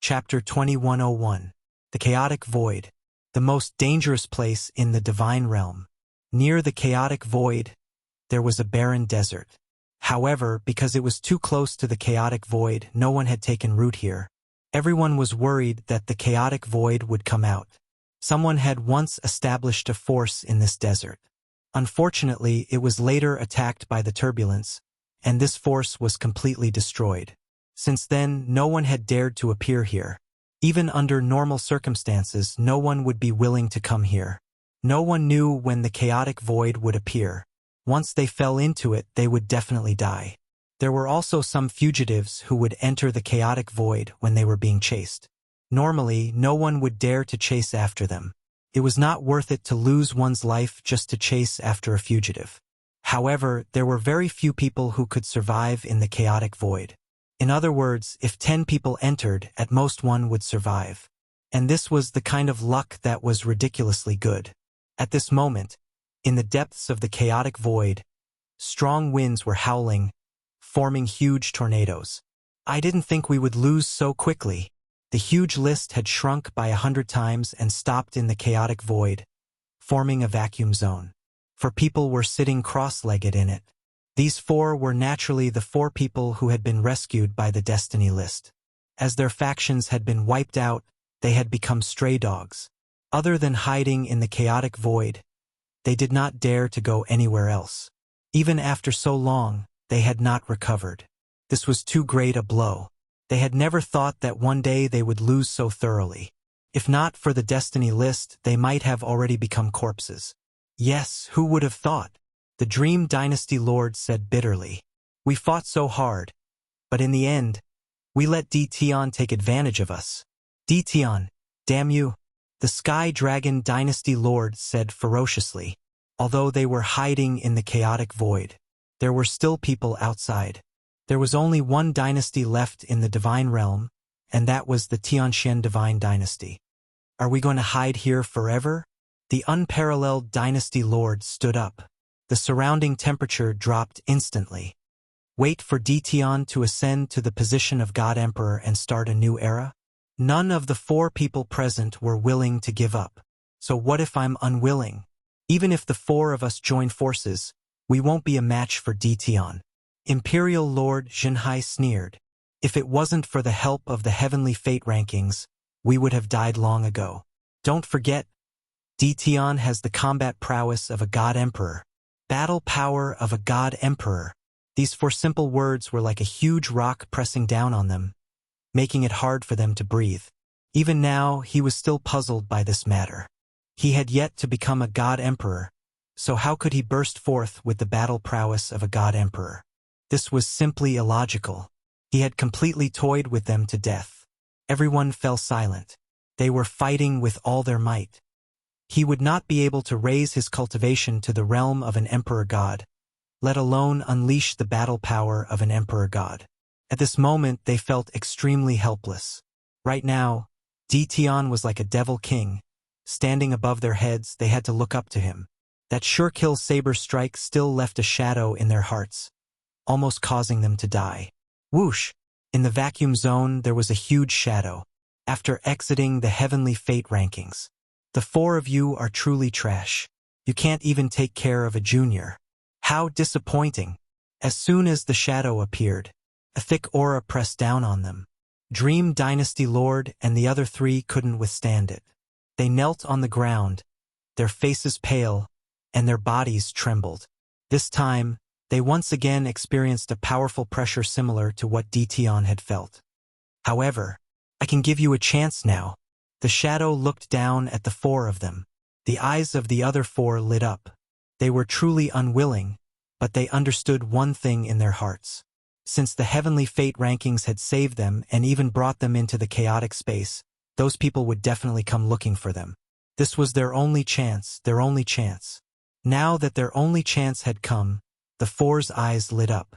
Chapter 2101. The Chaotic Void. The most dangerous place in the divine realm. Near the chaotic void, there was a barren desert. However, because it was too close to the chaotic void, no one had taken root here. Everyone was worried that the chaotic void would come out. Someone had once established a force in this desert. Unfortunately, it was later attacked by the turbulence, and this force was completely destroyed. Since then, no one had dared to appear here. Even under normal circumstances, no one would be willing to come here. No one knew when the chaotic void would appear. Once they fell into it, they would definitely die. There were also some fugitives who would enter the chaotic void when they were being chased. Normally, no one would dare to chase after them. It was not worth it to lose one's life just to chase after a fugitive. However, there were very few people who could survive in the chaotic void. In other words, if 10 people entered, at most one would survive. And this was the kind of luck that was ridiculously good. At this moment, in the depths of the chaotic void, strong winds were howling, forming huge tornadoes. I didn't think we would lose so quickly. The huge list had shrunk by 100 times and stopped in the chaotic void, forming a vacuum zone. 4 people were sitting cross-legged in it. These 4 were naturally the 4 people who had been rescued by the destiny list. As their factions had been wiped out, they had become stray dogs. Other than hiding in the chaotic void, they did not dare to go anywhere else. Even after so long, they had not recovered. This was too great a blow. They had never thought that one day they would lose so thoroughly. If not for the destiny list, they might have already become corpses. Yes, who would have thought? The Dream Dynasty Lord said bitterly. We fought so hard, but in the end, we let Tion take advantage of us. Tion, damn you! The Sky Dragon Dynasty Lord said ferociously. Although they were hiding in the chaotic void, there were still people outside. There was only one dynasty left in the divine realm, and that was the Tianxian Divine Dynasty. Are we going to hide here forever? The unparalleled Dynasty Lord stood up. The surrounding temperature dropped instantly. Wait for Tion to ascend to the position of God Emperor and start a new era? None of the 4 people present were willing to give up. So what if I'm unwilling? Even if the 4 of us join forces, we won't be a match for Tion. Imperial Lord Zhenhai sneered. If it wasn't for the help of the heavenly fate rankings, we would have died long ago. Don't forget, Tion has the combat prowess of a God Emperor. Battle power of a God Emperor. These 4 simple words were like a huge rock pressing down on them, making it hard for them to breathe. Even now, he was still puzzled by this matter. He had yet to become a God Emperor, so how could he burst forth with the battle prowess of a God Emperor? This was simply illogical. He had completely toyed with them to death. Everyone fell silent. They were fighting with all their might. He would not be able to raise his cultivation to the realm of an Emperor God, let alone unleash the battle power of an Emperor God. At this moment, they felt extremely helpless. Right now, Tion was like a devil king. Standing above their heads, they had to look up to him. That sure-kill saber strike still left a shadow in their hearts, almost causing them to die. Whoosh! In the vacuum zone, there was a huge shadow. After exiting the heavenly fate rankings, the 4 of you are truly trash. You can't even take care of a junior. How disappointing. As soon as the shadow appeared, a thick aura pressed down on them. Dream Dynasty Lord and the other 3 couldn't withstand it. They knelt on the ground, their faces pale, and their bodies trembled. This time, they once again experienced a powerful pressure similar to what Tion had felt. However, I can give you a chance now. The shadow looked down at the 4 of them. The eyes of the other 4 lit up. They were truly unwilling, but they understood one thing in their hearts. Since the heavenly fate rankings had saved them and even brought them into the chaotic space, those people would definitely come looking for them. This was their only chance, their only chance. Now that their only chance had come, the 4's eyes lit up.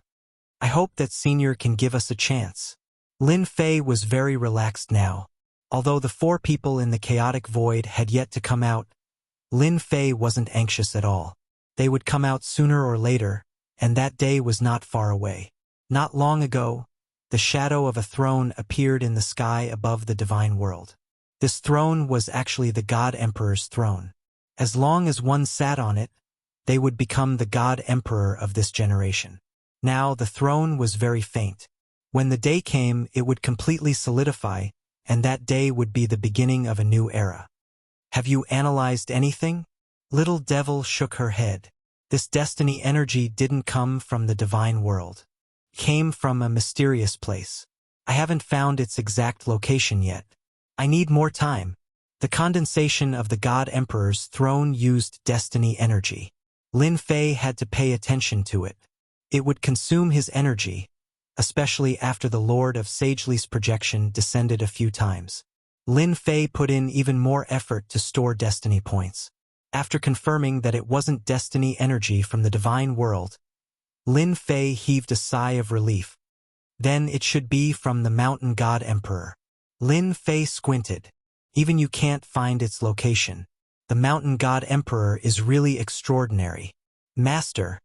I hope that Senior can give us a chance. Lin Fei was very relaxed now. Although the 4 people in the chaotic void had yet to come out, Lin Fei wasn't anxious at all. They would come out sooner or later, and that day was not far away. Not long ago, the shadow of a throne appeared in the sky above the divine world. This throne was actually the God Emperor's throne. As long as one sat on it, they would become the God Emperor of this generation. Now the throne was very faint. When the day came, it would completely solidify, and that day would be the beginning of a new era. Have you analyzed anything? Little Devil shook her head. This destiny energy didn't come from the divine world. It came from a mysterious place. I haven't found its exact location yet. I need more time. The condensation of the God Emperor's throne used destiny energy. Lin Fei had to pay attention to it. It would consume his energy, especially after the Lord of Sagely's projection descended a few times. Lin Fei put in even more effort to store destiny points. After confirming that it wasn't destiny energy from the divine world, Lin Fei heaved a sigh of relief. Then it should be from the mountain God Emperor. Lin Fei squinted. Even you can't find its location. The mountain God Emperor is really extraordinary. Master,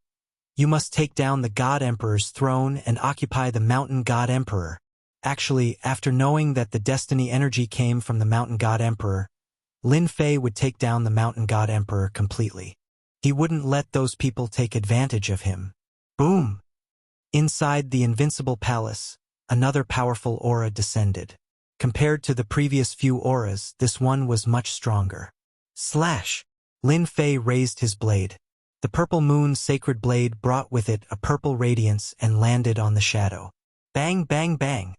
you must take down the God Emperor's throne and occupy the mountain God Emperor. Actually, after knowing that the destiny energy came from the mountain God Emperor, Lin Fei would take down the mountain God Emperor completely. He wouldn't let those people take advantage of him. Boom! Inside the invincible palace, another powerful aura descended. Compared to the previous few auras, this one was much stronger. Slash! Lin Fei raised his blade. The purple moon's sacred blade brought with it a purple radiance and landed on the shadow. Bang, bang, bang!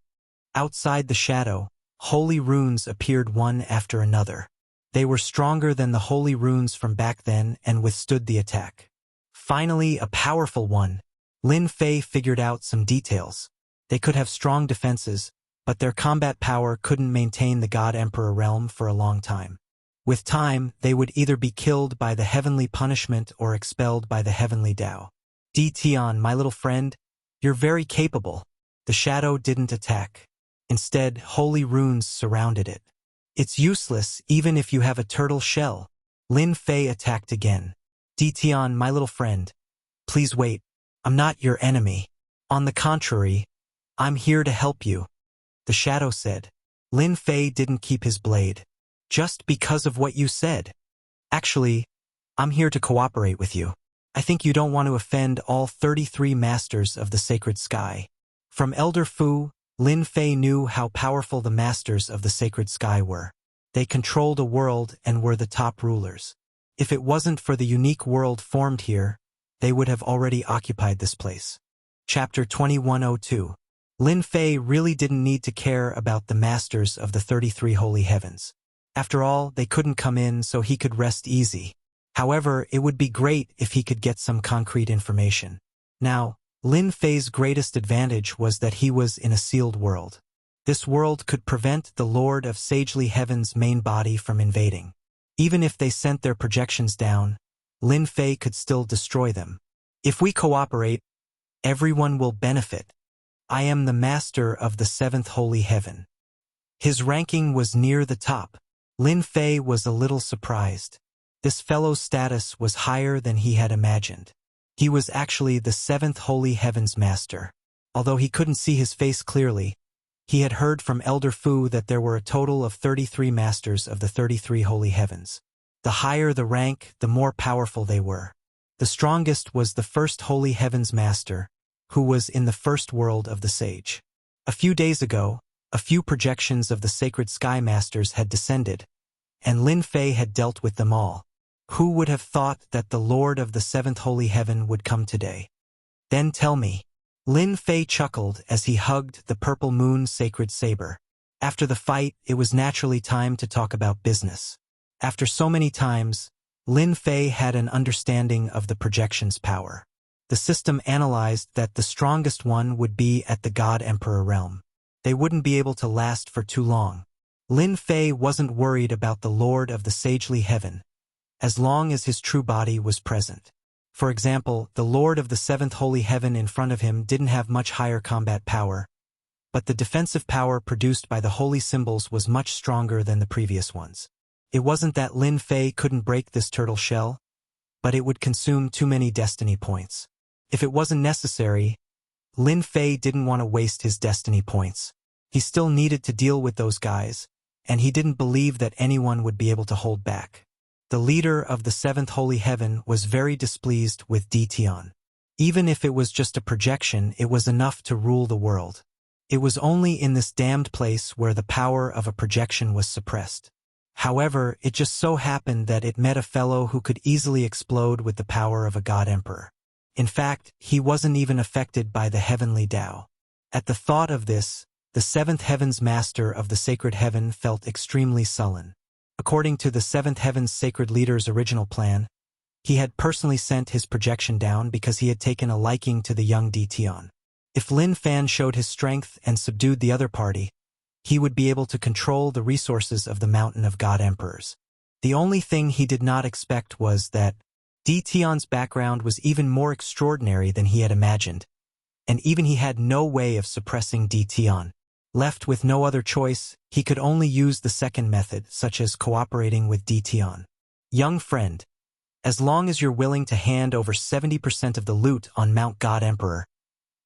Outside the shadow, holy runes appeared one after another. They were stronger than the holy runes from back then and withstood the attack. Finally, a powerful one. Lin Fei figured out some details. They could have strong defenses, but their combat power couldn't maintain the God Emperor realm for a long time. With time, they would either be killed by the heavenly punishment or expelled by the heavenly Tao. Tian, my little friend, you're very capable. The shadow didn't attack. Instead, holy runes surrounded it. It's useless even if you have a turtle shell. Lin Fei attacked again. Tian, my little friend, please wait. I'm not your enemy. On the contrary, I'm here to help you. The shadow said. Lin Fei didn't keep his blade. Just because of what you said. Actually, I'm here to cooperate with you. I think you don't want to offend all 33 masters of the sacred sky. From Elder Fu, Lin Fei knew how powerful the masters of the sacred sky were. They controlled a world and were the top rulers. If it wasn't for the unique world formed here, they would have already occupied this place. Chapter 2102. Lin Fei really didn't need to care about the masters of the 33 holy heavens. After all, they couldn't come in, so he could rest easy. However, it would be great if he could get some concrete information. Now, Lin Fei's greatest advantage was that he was in a sealed world. This world could prevent the Lord of Sagely Heaven's main body from invading. Even if they sent their projections down, Lin Fei could still destroy them. If we cooperate, everyone will benefit. I am the master of the 7th holy heaven. His ranking was near the top. Lin Fei was a little surprised. This fellow's status was higher than he had imagined. He was actually the 7th holy heaven's master. Although he couldn't see his face clearly, he had heard from Elder Fu that there were a total of 33 masters of the 33 holy heavens. The higher the rank, the more powerful they were. The strongest was the 1st holy heaven's master, who was in the first world of the sage. A few days ago, a few projections of the sacred sky masters had descended, and Lin Fei had dealt with them all. Who would have thought that the Lord of the 7th holy heaven would come today? Then tell me. Lin Fei chuckled as he hugged the purple moon's sacred saber. After the fight, it was naturally time to talk about business. After so many times, Lin Fei had an understanding of the projection's power. The system analyzed that the strongest one would be at the God Emperor realm. They wouldn't be able to last for too long. Lin Fei wasn't worried about the Lord of the Sagely Heaven, as long as his true body was present. For example, the Lord of the 7th holy heaven in front of him didn't have much higher combat power, but the defensive power produced by the holy symbols was much stronger than the previous ones. It wasn't that Lin Fei couldn't break this turtle shell, but it would consume too many destiny points. If it wasn't necessary, Lin Fei didn't want to waste his destiny points. He still needed to deal with those guys, and he didn't believe that anyone would be able to hold back. The leader of the seventh holy heaven was very displeased with Tian. Even if it was just a projection, it was enough to rule the world. It was only in this damned place where the power of a projection was suppressed. However, it just so happened that it met a fellow who could easily explode with the power of a god emperor. In fact, he wasn't even affected by the heavenly Tao. At the thought of this, the seventh heaven's master of the sacred heaven felt extremely sullen. According to the seventh heaven's sacred leader's original plan, he had personally sent his projection down because he had taken a liking to the young Tian. If Lin Fan showed his strength and subdued the other party, he would be able to control the resources of the mountain of god emperors. The only thing he did not expect was that Tian's background was even more extraordinary than he had imagined, and even he had no way of suppressing Tian. Left with no other choice, he could only use the second method, such as cooperating with Tian. Young friend, as long as you're willing to hand over 70% of the loot on Mount God Emperor,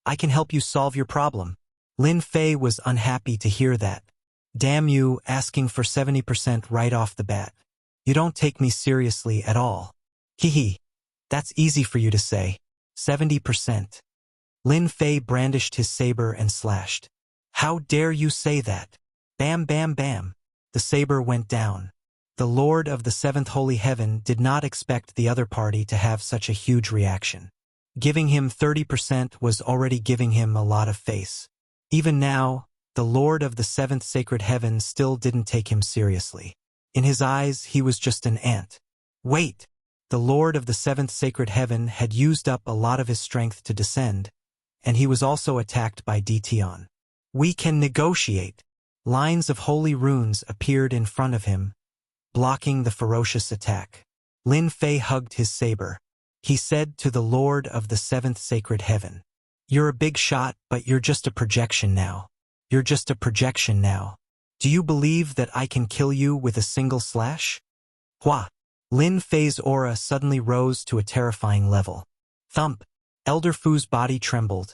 I can help you solve your problem. Lin Fei was unhappy to hear that. Damn you, asking for 70% right off the bat. You don't take me seriously at all. Hee. That's easy for you to say. 70%. Lin Fei brandished his saber and slashed. How dare you say that? Bam bam bam. The saber went down. The Lord of the seventh holy heaven did not expect the other party to have such a huge reaction. Giving him 30% was already giving him a lot of face. Even now, the Lord of the seventh sacred heaven still didn't take him seriously. In his eyes, he was just an ant. Wait! The Lord of the seventh sacred heaven had used up a lot of his strength to descend, and he was also attacked by Tian. We can negotiate. Lines of holy runes appeared in front of him, blocking the ferocious attack. Lin Fei hugged his saber. He said to the Lord of the seventh sacred heaven, "You're a big shot, but you're just a projection now. You're just a projection now. Do you believe that I can kill you with a single slash?" Hua! Lin Fei's aura suddenly rose to a terrifying level. Thump! Elder Fu's body trembled,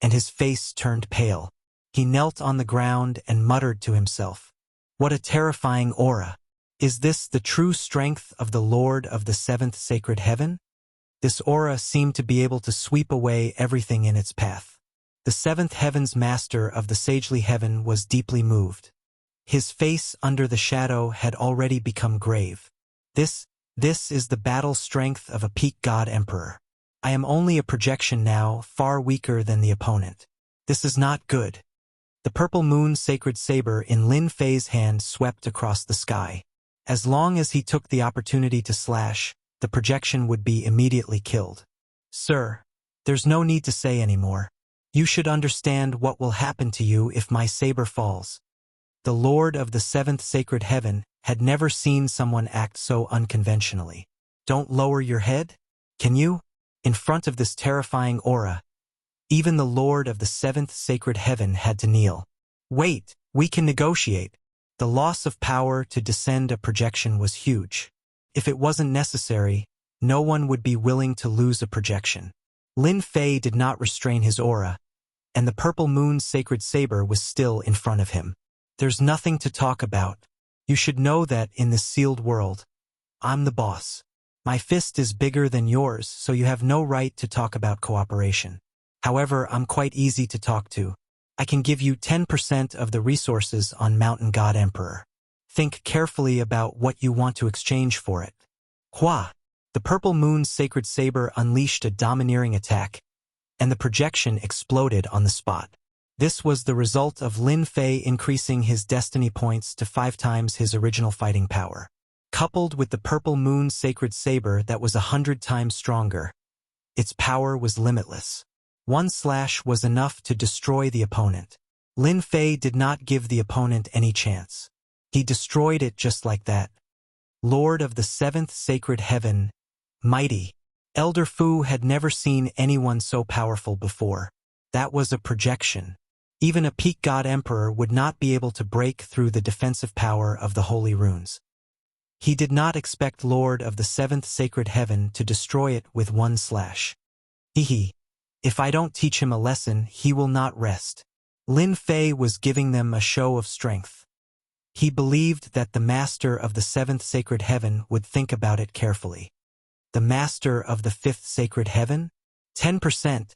and his face turned pale. He knelt on the ground and muttered to himself, "What a terrifying aura! Is this the true strength of the Lord of the seventh sacred heaven?" This aura seemed to be able to sweep away everything in its path. The seventh heaven's master of the sagely heaven was deeply moved. His face under the shadow had already become grave. This is the battle strength of a peak god emperor. I am only a projection now, far weaker than the opponent. This is not good. The purple moon sacred saber in Lin Fei's hand swept across the sky. As long as he took the opportunity to slash, the projection would be immediately killed. Sir, there's no need to say anymore. You should understand what will happen to you if my saber falls. The Lord of the seventh sacred heaven had never seen someone act so unconventionally. Don't lower your head? Can you? In front of this terrifying aura, even the Lord of the seventh sacred heaven had to kneel. Wait, we can negotiate. The loss of power to descend a projection was huge. If it wasn't necessary, no one would be willing to lose a projection. Lin Fei did not restrain his aura, and the purple moon's sacred saber was still in front of him. There's nothing to talk about. You should know that in this sealed world, I'm the boss. My fist is bigger than yours, so you have no right to talk about cooperation. However, I'm quite easy to talk to. I can give you 10% of the resources on Mountain God Emperor. Think carefully about what you want to exchange for it. Hua! The purple moon's sacred saber unleashed a domineering attack, and the projection exploded on the spot. This was the result of Lin Fei increasing his destiny points to 5 times his original fighting power. Coupled with the purple moon's sacred saber that was 100 times stronger, its power was limitless. One slash was enough to destroy the opponent. Lin Fei did not give the opponent any chance. He destroyed it just like that. Lord of the seventh sacred heaven, mighty. Elder Fu had never seen anyone so powerful before. That was a projection. Even a peak god emperor would not be able to break through the defensive power of the holy runes. He did not expect Lord of the seventh sacred heaven to destroy it with one slash. Hee. If I don't teach him a lesson, he will not rest. Lin Fei was giving them a show of strength. He believed that the master of the seventh sacred heaven would think about it carefully. The master of the fifth sacred heaven? 10%.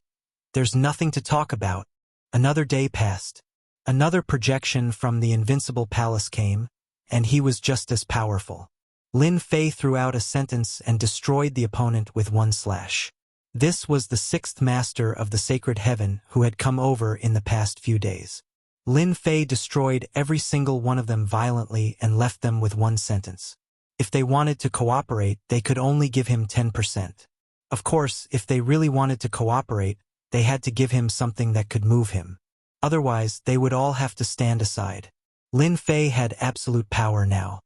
There's nothing to talk about. Another day passed. Another projection from the invincible palace came, and he was just as powerful. Lin Fei threw out a sentence and destroyed the opponent with one slash. This was the sixth master of the sacred heaven who had come over in the past few days. Lin Fei destroyed every single one of them violently and left them with one sentence. If they wanted to cooperate, they could only give him 10%. Of course, if they really wanted to cooperate, they had to give him something that could move him. Otherwise, they would all have to stand aside. Lin Fei had absolute power now.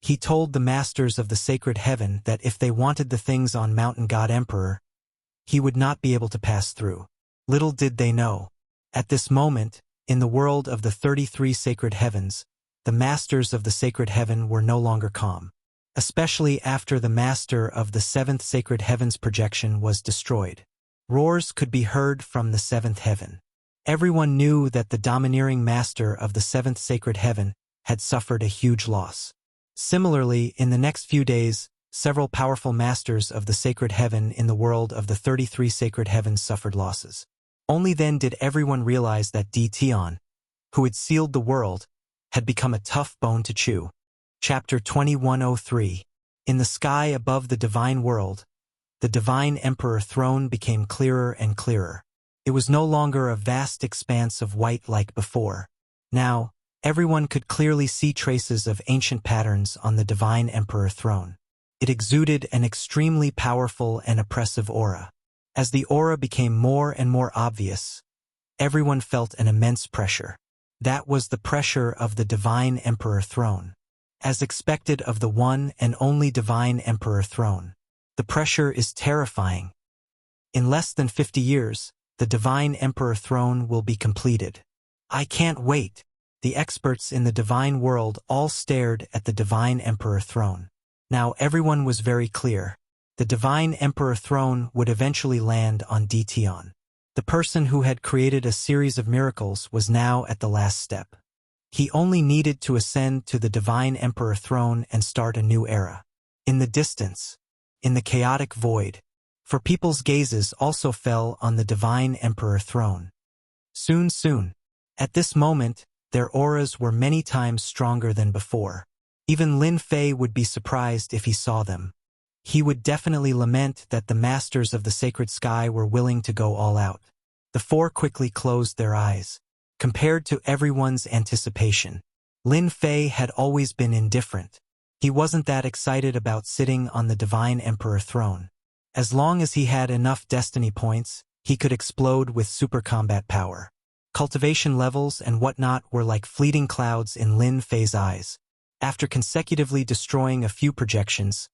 He told the masters of the sacred heaven that if they wanted the things on Mountain God Emperor, he would not be able to pass through. Little did they know. At this moment, in the world of the 33 sacred heavens, the masters of the sacred heaven were no longer calm. Especially after the master of the seventh sacred heaven's projection was destroyed. Roars could be heard from the seventh heaven. Everyone knew that the domineering master of the seventh sacred heaven had suffered a huge loss. Similarly, in the next few days, several powerful masters of the sacred heaven in the world of the 33 sacred heavens suffered losses. Only then did everyone realize that Di Tian, who had sealed the world, had become a tough bone to chew. Chapter 2103. In the sky above the divine world, the divine emperor throne became clearer and clearer. It was no longer a vast expanse of white like before. Now, everyone could clearly see traces of ancient patterns on the divine emperor throne. It exuded an extremely powerful and oppressive aura. As the aura became more and more obvious, everyone felt an immense pressure. That was the pressure of the divine emperor throne. As expected of the one and only divine emperor throne. The pressure is terrifying. In less than 50 years, the divine emperor throne will be completed. I can't wait. The experts in the divine world all stared at the divine emperor throne. Now everyone was very clear. The divine emperor throne would eventually land on Di Tian. The person who had created a series of miracles was now at the last step. He only needed to ascend to the divine emperor throne and start a new era. In the distance, in the chaotic void, for people's gazes also fell on the divine emperor throne. Soon, at this moment, their auras were many times stronger than before. Even Lin Fei would be surprised if he saw them. He would definitely lament that the masters of the sacred sky were willing to go all out. The four quickly closed their eyes. Compared to everyone's anticipation, Lin Fei had always been indifferent. He wasn't that excited about sitting on the divine emperor throne. As long as he had enough destiny points, he could explode with super combat power. Cultivation levels and whatnot were like fleeting clouds in Lin Fei's eyes. After consecutively destroying a few projections,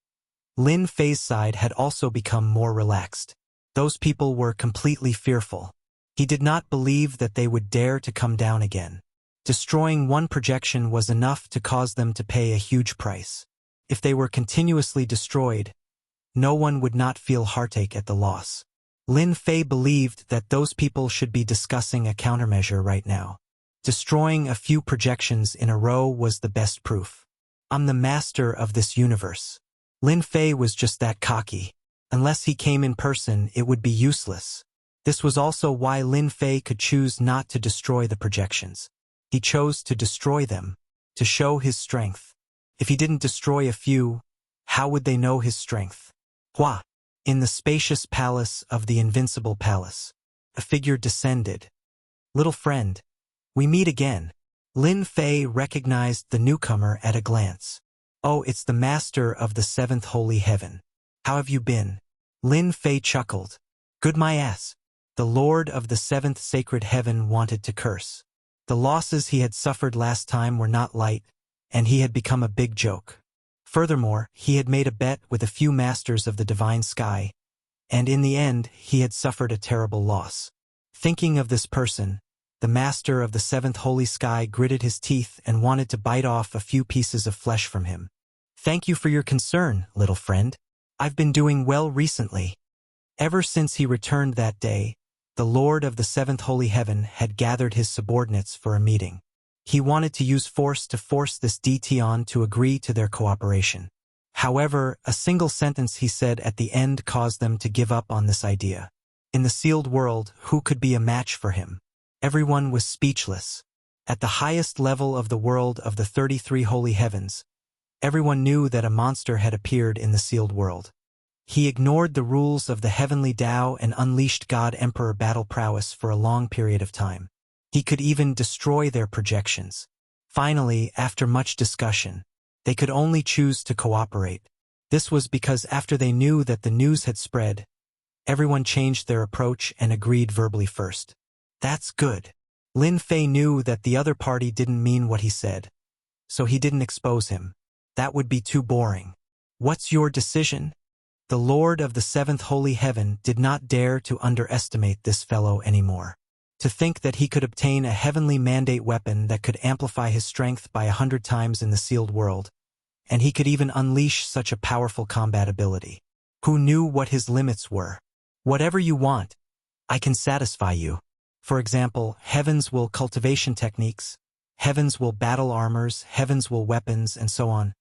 Lin Fei's side had also become more relaxed. Those people were completely fearful. He did not believe that they would dare to come down again. Destroying one projection was enough to cause them to pay a huge price. If they were continuously destroyed, no one would not feel heartache at the loss. Lin Fei believed that those people should be discussing a countermeasure right now. Destroying a few projections in a row was the best proof. I'm the master of this universe. Lin Fei was just that cocky. Unless he came in person, it would be useless. This was also why Lin Fei could choose not to destroy the projections. He chose to destroy them, to show his strength. If he didn't destroy a few, how would they know his strength? Hua! In the spacious palace of the invincible palace, a figure descended. Little friend, we meet again. Lin Fei recognized the newcomer at a glance. Oh, it's the master of the seventh holy heaven. How have you been? Lin Fei chuckled. Good my ass. The lord of the seventh sacred heaven wanted to curse. The losses he had suffered last time were not light, and he had become a big joke. Furthermore, he had made a bet with a few masters of the divine sky, and in the end, he had suffered a terrible loss. Thinking of this person, the master of the seventh holy sky gritted his teeth and wanted to bite off a few pieces of flesh from him. Thank you for your concern, little friend. I've been doing well recently. Ever since he returned that day, the Lord of the Seventh Holy Heaven had gathered his subordinates for a meeting. He wanted to use force to force this DT to agree to their cooperation. However, a single sentence he said at the end caused them to give up on this idea. In the sealed world, who could be a match for him? Everyone was speechless. At the highest level of the world of the 33 holy heavens, everyone knew that a monster had appeared in the sealed world. He ignored the rules of the heavenly Tao and unleashed God Emperor battle prowess for a long period of time. He could even destroy their projections. Finally, after much discussion, they could only choose to cooperate. This was because after they knew that the news had spread, everyone changed their approach and agreed verbally first. That's good. Lin Fei knew that the other party didn't mean what he said, so he didn't expose him. That would be too boring. What's your decision? The Lord of the Seventh Holy Heaven did not dare to underestimate this fellow anymore. To think that he could obtain a heavenly mandate weapon that could amplify his strength by 100 times in the sealed world, and he could even unleash such a powerful combat ability. Who knew what his limits were? Whatever you want, I can satisfy you. For example, Heaven's Will cultivation techniques, Heaven's Will battle armors, Heaven's Will weapons, and so on.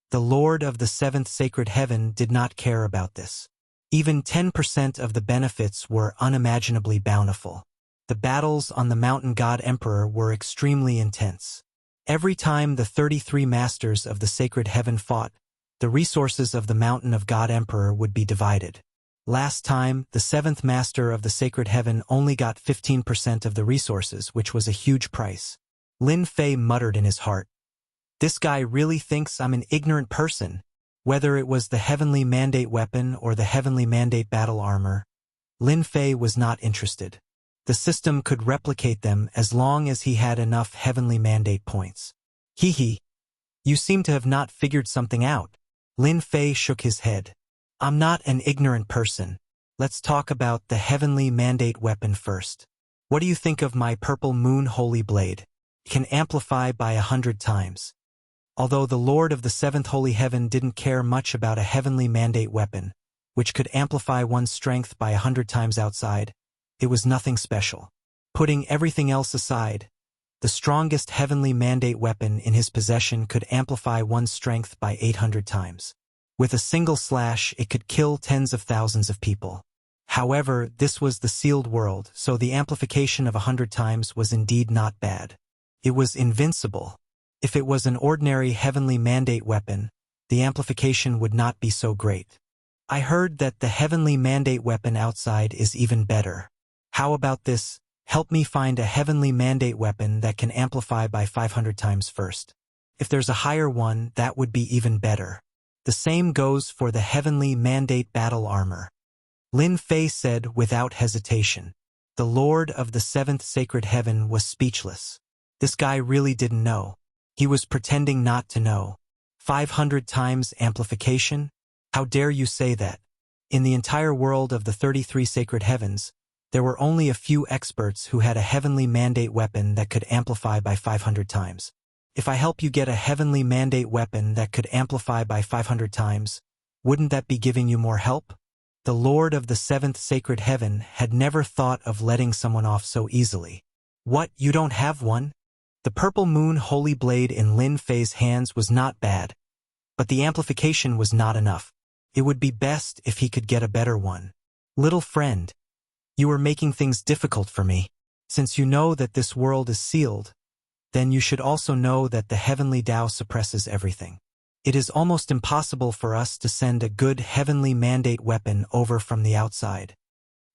The Lord of the Seventh Sacred Heaven did not care about this. Even 10% of the benefits were unimaginably bountiful. The battles on the mountain God Emperor were extremely intense. Every time the 33 masters of the Sacred Heaven fought, the resources of the mountain of God Emperor would be divided. Last time, the 7th master of the Sacred Heaven only got 15% of the resources, which was a huge price. Lin Fei muttered in his heart, "This guy really thinks I'm an ignorant person." Whether it was the heavenly mandate weapon or the heavenly mandate battle armor, Lin Fei was not interested. The system could replicate them as long as he had enough heavenly mandate points. Hee, you seem to have not figured something out. Lin Fei shook his head. I'm not an ignorant person. Let's talk about the heavenly mandate weapon first. What do you think of my purple moon holy blade? It can amplify by 100 times. Although the Lord of the Seventh Holy Heaven didn't care much about a heavenly mandate weapon, which could amplify one's strength by 100 times outside, it was nothing special. Putting everything else aside, the strongest heavenly mandate weapon in his possession could amplify one's strength by 800 times. With a single slash, it could kill tens of thousands of people. However, this was the sealed world, so the amplification of 100 times was indeed not bad. It was invincible. If it was an ordinary heavenly mandate weapon, the amplification would not be so great. I heard that the heavenly mandate weapon outside is even better. How about this? Help me find a heavenly mandate weapon that can amplify by 500 times first. If there's a higher one, that would be even better. The same goes for the heavenly mandate battle armor. Lin Fei said without hesitation. The Lord of the Seventh Sacred Heaven was speechless. This guy really didn't know. He was pretending not to know. 500 times amplification? How dare you say that? In the entire world of the 33 Sacred Heavens, there were only a few experts who had a heavenly mandate weapon that could amplify by 500 times. If I help you get a heavenly mandate weapon that could amplify by 500 times, wouldn't that be giving you more help? The Lord of the Seventh Sacred Heaven had never thought of letting someone off so easily. What, you don't have one? The purple moon holy blade in Lin Fei's hands was not bad, but the amplification was not enough. It would be best if he could get a better one. Little friend, you are making things difficult for me. Since you know that this world is sealed, then you should also know that the heavenly Tao suppresses everything. It is almost impossible for us to send a good heavenly mandate weapon over from the outside.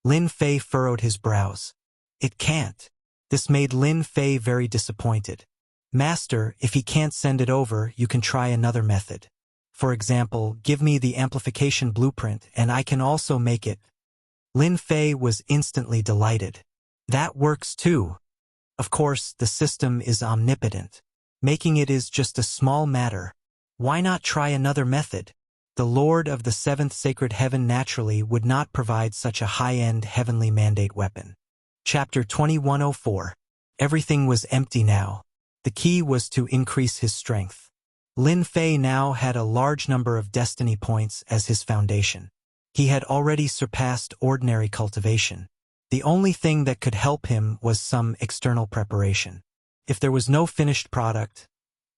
Lin Fei furrowed his brows. It can't. This made Lin Fei very disappointed. Master, if he can't send it over, you can try another method. For example, give me the amplification blueprint and I can also make it. Lin Fei was instantly delighted. That works too. Of course, the system is omnipotent. Making it is just a small matter. Why not try another method? The Lord of the Seventh Sacred Heaven naturally would not provide such a high-end heavenly mandate weapon. Chapter 2104. Everything was empty now. The key was to increase his strength. Lin Fei now had a large number of destiny points as his foundation. He had already surpassed ordinary cultivation. The only thing that could help him was some external preparation. If there was no finished product,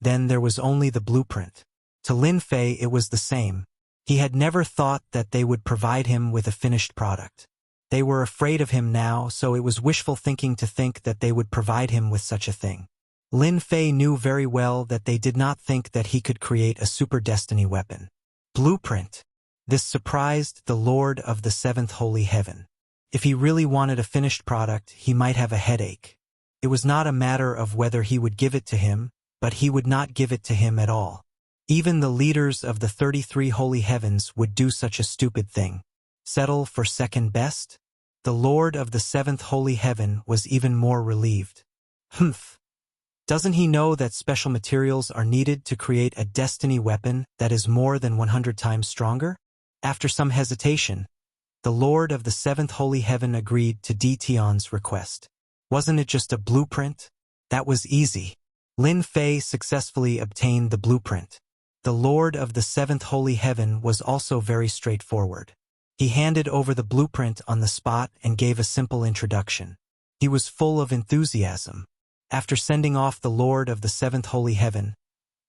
then there was only the blueprint. To Lin Fei it was the same. He had never thought that they would provide him with a finished product. They were afraid of him now, so it was wishful thinking to think that they would provide him with such a thing. Lin Fei knew very well that they did not think that he could create a super destiny weapon. Blueprint. This surprised the Lord of the Seventh Holy Heaven. If he really wanted a finished product, he might have a headache. It was not a matter of whether he would give it to him, but he would not give it to him at all. Even the leaders of the 33 Holy Heavens would do such a stupid thing. Settle for second best? The Lord of the Seventh Holy Heaven was even more relieved. Humph. Doesn't he know that special materials are needed to create a destiny weapon that is more than 100 times stronger? After some hesitation, the Lord of the Seventh Holy Heaven agreed to Di Tian's request. Wasn't it just a blueprint? That was easy. Lin Fei successfully obtained the blueprint. The Lord of the Seventh Holy Heaven was also very straightforward. He handed over the blueprint on the spot and gave a simple introduction. He was full of enthusiasm. After sending off the Lord of the Seventh Holy Heaven,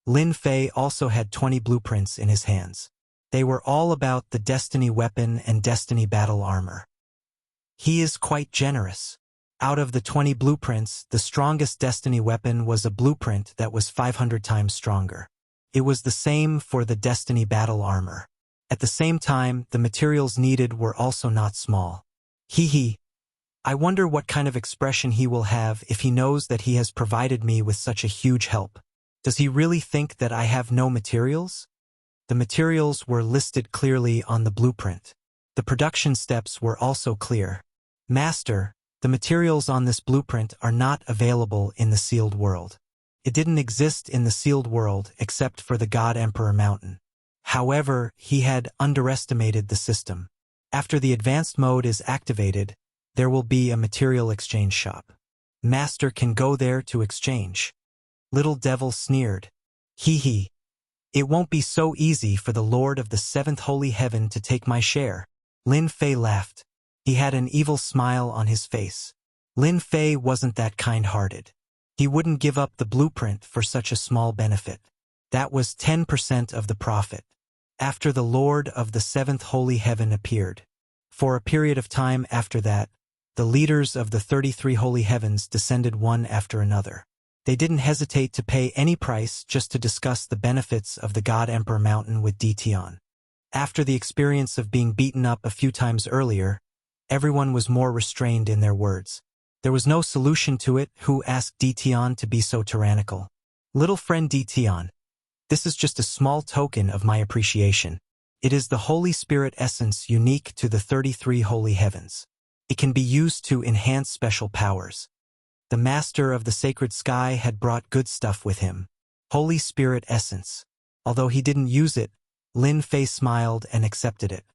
Lin Fei also had 20 blueprints in his hands. They were all about the destiny weapon and destiny battle armor. He is quite generous. Out of the 20 blueprints, the strongest destiny weapon was a blueprint that was 500 times stronger. It was the same for the destiny battle armor. At the same time, the materials needed were also not small. Hee. I wonder what kind of expression he will have if he knows that he has provided me with such a huge help. Does he really think that I have no materials? The materials were listed clearly on the blueprint. The production steps were also clear. Master, the materials on this blueprint are not available in the sealed world. It didn't exist in the sealed world except for the God Emperor Mountain. However, he had underestimated the system. After the advanced mode is activated, there will be a material exchange shop. Master can go there to exchange. Little Devil sneered. Hee. It won't be so easy for the Lord of the Seventh Holy Heaven to take my share. Lin Fei laughed. He had an evil smile on his face. Lin Fei wasn't that kind-hearted. He wouldn't give up the blueprint for such a small benefit. That was 10% of the profit. After the Lord of the Seventh Holy Heaven appeared. For a period of time after that, the leaders of the 33 Holy Heavens descended one after another. They didn't hesitate to pay any price just to discuss the benefits of the God Emperor Mountain with Di Tian. After the experience of being beaten up a few times earlier, everyone was more restrained in their words. There was no solution to it. Who asked Di Tian to be so tyrannical? Little friend Di Tian, this is just a small token of my appreciation. It is the Holy Spirit essence unique to the 33 Holy Heavens. It can be used to enhance special powers. The Master of the Sacred Sky had brought good stuff with him. Holy Spirit essence. Although he didn't use it, Lin Fei smiled and accepted it.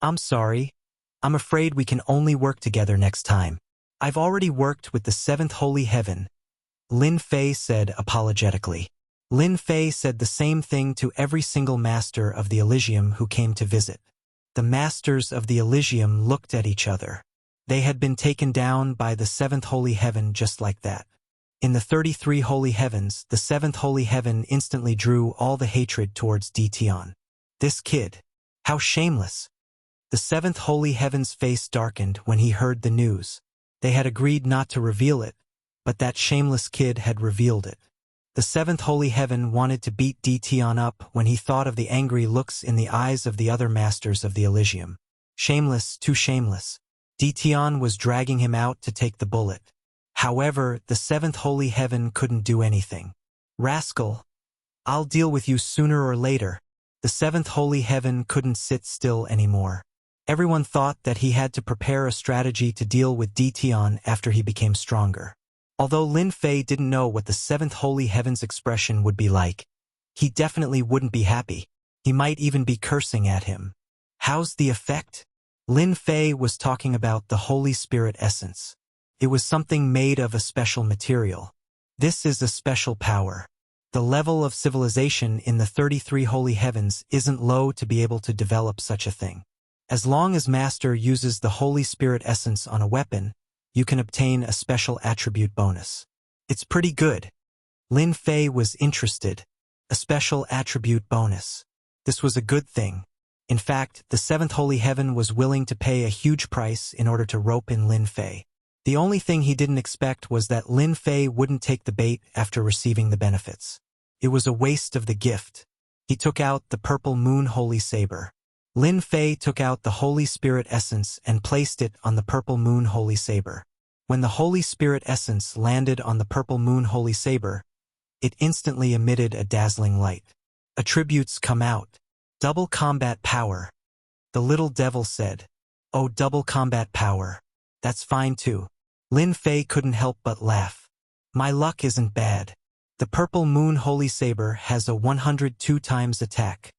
I'm sorry. I'm afraid we can only work together next time. I've already worked with the Seventh Holy Heaven, Lin Fei said apologetically. Lin Fei said the same thing to every single master of the Elysium who came to visit. The masters of the Elysium looked at each other. They had been taken down by the Seventh Holy Heaven just like that. In the 33 Holy Heavens, the Seventh Holy Heaven instantly drew all the hatred towards Di Tian. This kid. How shameless. The Seventh Holy Heaven's face darkened when he heard the news. They had agreed not to reveal it, but that shameless kid had revealed it. The Seventh Holy Heaven wanted to beat Di Tian up when he thought of the angry looks in the eyes of the other masters of the Elysium. Shameless, too shameless. Di Tian was dragging him out to take the bullet. However, the Seventh Holy Heaven couldn't do anything. Rascal. I'll deal with you sooner or later. The Seventh Holy Heaven couldn't sit still anymore. Everyone thought that he had to prepare a strategy to deal with Di Tian after he became stronger. Although Lin Fei didn't know what the Seventh Holy Heaven's expression would be like, he definitely wouldn't be happy. He might even be cursing at him. How's the effect? Lin Fei was talking about the Holy Spirit essence. It was something made of a special material. This is a special power. The level of civilization in the 33 Holy Heavens isn't low to be able to develop such a thing. As long as Master uses the Holy Spirit essence on a weapon, you can obtain a special attribute bonus. It's pretty good. Lin Fei was interested. A special attribute bonus. This was a good thing. In fact, the seventh holy heaven was willing to pay a huge price in order to rope in Lin Fei. The only thing he didn't expect was that Lin Fei wouldn't take the bait after receiving the benefits. It was a waste of the gift. He took out the purple moon holy saber. Lin Fei took out the Holy Spirit essence and placed it on the purple moon holy saber. When the Holy Spirit essence landed on the purple moon holy saber, it instantly emitted a dazzling light. Attributes come out. Double combat power. The little devil said, "Oh, double combat power. That's fine too." Lin Fei couldn't help but laugh. My luck isn't bad. The purple moon holy saber has a 102 times attack.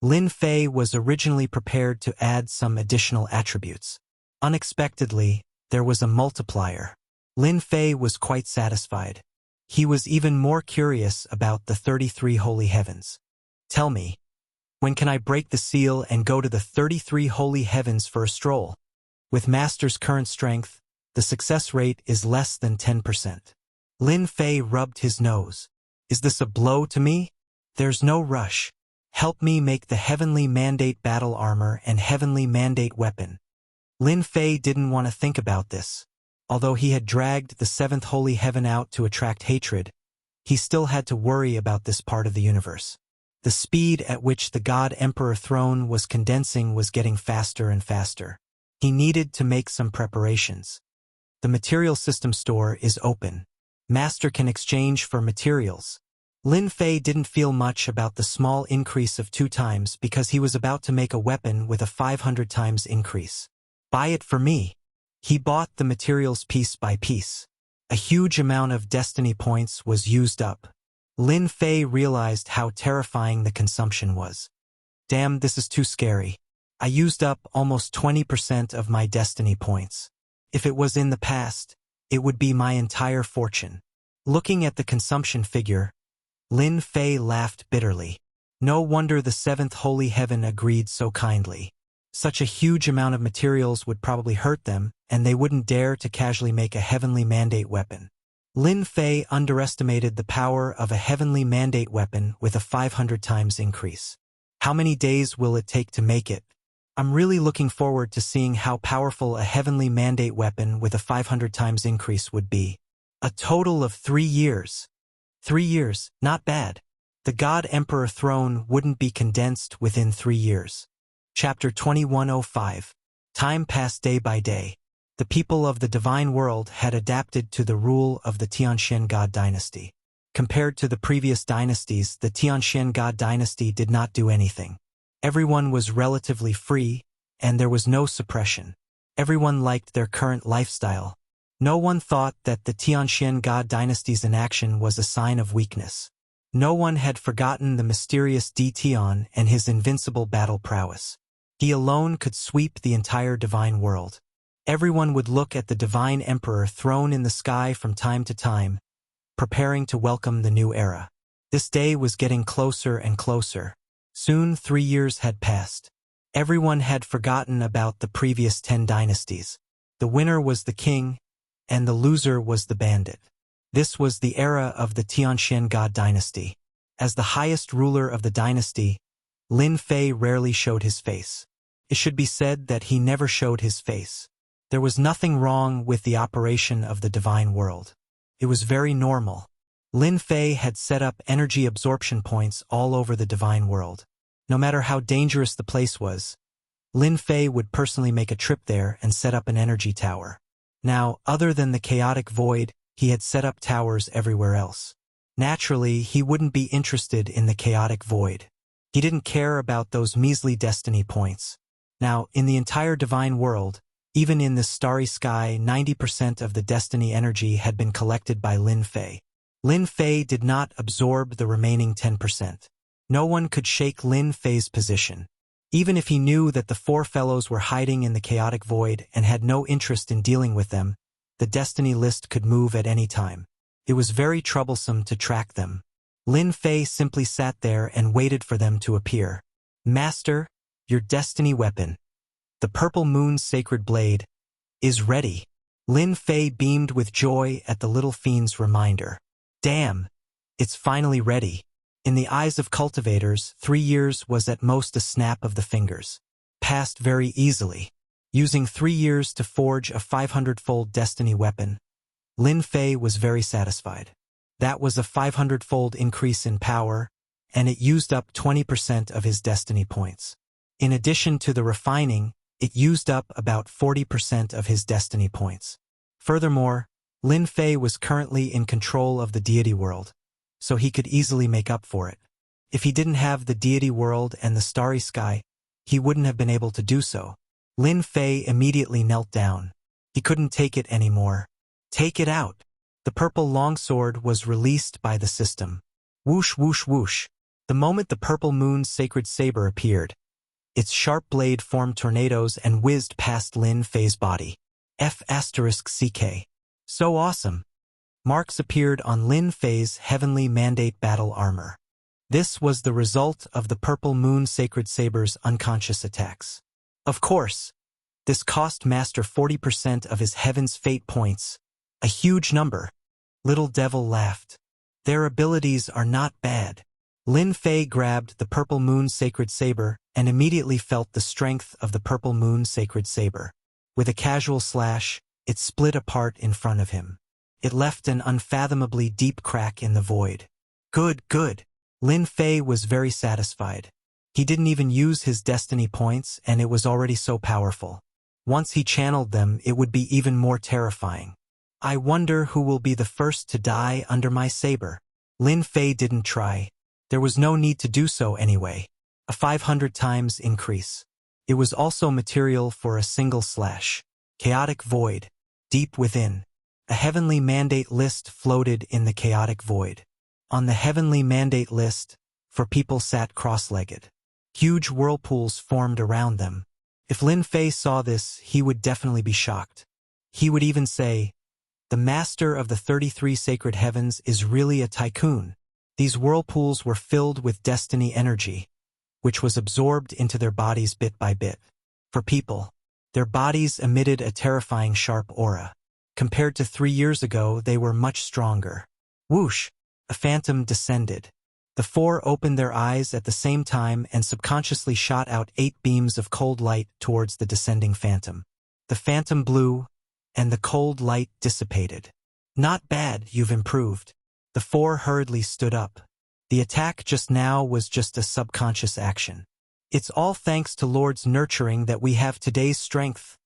Lin Fei was originally prepared to add some additional attributes. Unexpectedly, there was a multiplier. Lin Fei was quite satisfied. He was even more curious about the 33 holy heavens. Tell me, when can I break the seal and go to the 33 holy heavens for a stroll? With Master's current strength, the success rate is less than 10%. Lin Fei rubbed his nose. Is this a blow to me? There's no rush. Help me make the Heavenly Mandate battle armor and Heavenly Mandate weapon. Lin Fei didn't want to think about this. Although he had dragged the seventh holy heaven out to attract hatred, he still had to worry about this part of the universe. The speed at which the God Emperor throne was condensing was getting faster and faster. He needed to make some preparations. The material system store is open. Master can exchange for materials. Lin Fei didn't feel much about the small increase of 2 times because he was about to make a weapon with a 500 times increase. Buy it for me. He bought the materials piece by piece. A huge amount of destiny points was used up. Lin Fei realized how terrifying the consumption was. Damn, this is too scary. I used up almost 20% of my destiny points. If it was in the past, it would be my entire fortune. Looking at the consumption figure, Lin Fei laughed bitterly. No wonder the seventh holy heaven agreed so kindly. Such a huge amount of materials would probably hurt them, and they wouldn't dare to casually make a heavenly mandate weapon. Lin Fei underestimated the power of a heavenly mandate weapon with a 500 times increase. How many days will it take to make it? I'm really looking forward to seeing how powerful a heavenly mandate weapon with a 500 times increase would be. A total of 3 years. 3 years, not bad. The God Emperor throne wouldn't be condensed within 3 years. Chapter 2105. Time passed day by day. The people of the divine world had adapted to the rule of the Tianxian God dynasty. Compared to the previous dynasties, the Tianxian God dynasty did not do anything. Everyone was relatively free, and there was no suppression. Everyone liked their current lifestyle. No one thought that the Tianxian God dynasty's inaction was a sign of weakness. No one had forgotten the mysterious Di Tian and his invincible battle prowess. He alone could sweep the entire divine world. Everyone would look at the divine emperor throned in the sky from time to time, preparing to welcome the new era. This day was getting closer and closer. Soon 3 years had passed. Everyone had forgotten about the previous 10 dynasties. The winner was the king, and the loser was the bandit. This was the era of the Tianxian God dynasty. As the highest ruler of the dynasty, Lin Fei rarely showed his face. It should be said that he never showed his face. There was nothing wrong with the operation of the divine world. It was very normal. Lin Fei had set up energy absorption points all over the divine world. No matter how dangerous the place was, Lin Fei would personally make a trip there and set up an energy tower. Now, other than the chaotic void, he had set up towers everywhere else. Naturally, he wouldn't be interested in the chaotic void. He didn't care about those measly destiny points. Now, in the entire divine world, even in this starry sky, 90% of the destiny energy had been collected by Lin Fei. Lin Fei did not absorb the remaining 10%. No one could shake Lin Fei's position. Even if he knew that the 4 fellows were hiding in the chaotic void and had no interest in dealing with them, the destiny list could move at any time. It was very troublesome to track them. Lin Fei simply sat there and waited for them to appear. Master, your destiny weapon. The purple moon's sacred blade is ready. Lin Fei beamed with joy at the little fiend's reminder. Damn, it's finally ready. In the eyes of cultivators, 3 years was at most a snap of the fingers. Passed very easily. Using 3 years to forge a 500-fold destiny weapon, Lin Fei was very satisfied. That was a 500-fold increase in power, and it used up 20% of his destiny points. In addition to the refining, it used up about 40% of his destiny points. Furthermore, Lin Fei was currently in control of the deity world, so he could easily make up for it. If he didn't have the deity world and the starry sky, he wouldn't have been able to do so. Lin Fei immediately knelt down. He couldn't take it anymore. Take it out. The purple longsword was released by the system. Whoosh, whoosh, whoosh. The moment the purple moon's sacred saber appeared, its sharp blade formed tornadoes and whizzed past Lin Fei's body. F***CK. So awesome. Marks appeared on Lin Fei's heavenly mandate battle armor. This was the result of the purple moon sacred saber's unconscious attacks. Of course, this cost Master 40% of his Heaven's Fate points, a huge number. Little Devil laughed. Their abilities are not bad. Lin Fei grabbed the purple moon sacred saber and immediately felt the strength of the purple moon sacred saber. With a casual slash, it split apart in front of him. It left an unfathomably deep crack in the void. Good, good. Lin Fei was very satisfied. He didn't even use his destiny points and it was already so powerful. Once he channeled them, it would be even more terrifying. I wonder who will be the first to die under my saber. Lin Fei didn't try. There was no need to do so anyway. A 500 times increase. It was also material for a single slash. Chaotic void. Deep within. A heavenly mandate list floated in the chaotic void. On the heavenly mandate list, for people sat cross-legged. Huge whirlpools formed around them. If Lin Fei saw this, he would definitely be shocked. He would even say, "The master of the 33 sacred heavens is really a tycoon." These whirlpools were filled with destiny energy, which was absorbed into their bodies bit by bit. For people, their bodies emitted a terrifying sharp aura. Compared to 3 years ago, they were much stronger. Whoosh! A phantom descended. The four opened their eyes at the same time and subconsciously shot out 8 beams of cold light towards the descending phantom. The phantom blew, and the cold light dissipated. Not bad, you've improved. The four hurriedly stood up. The attack just now was just a subconscious action. It's all thanks to Lord's nurturing that we have today's strength,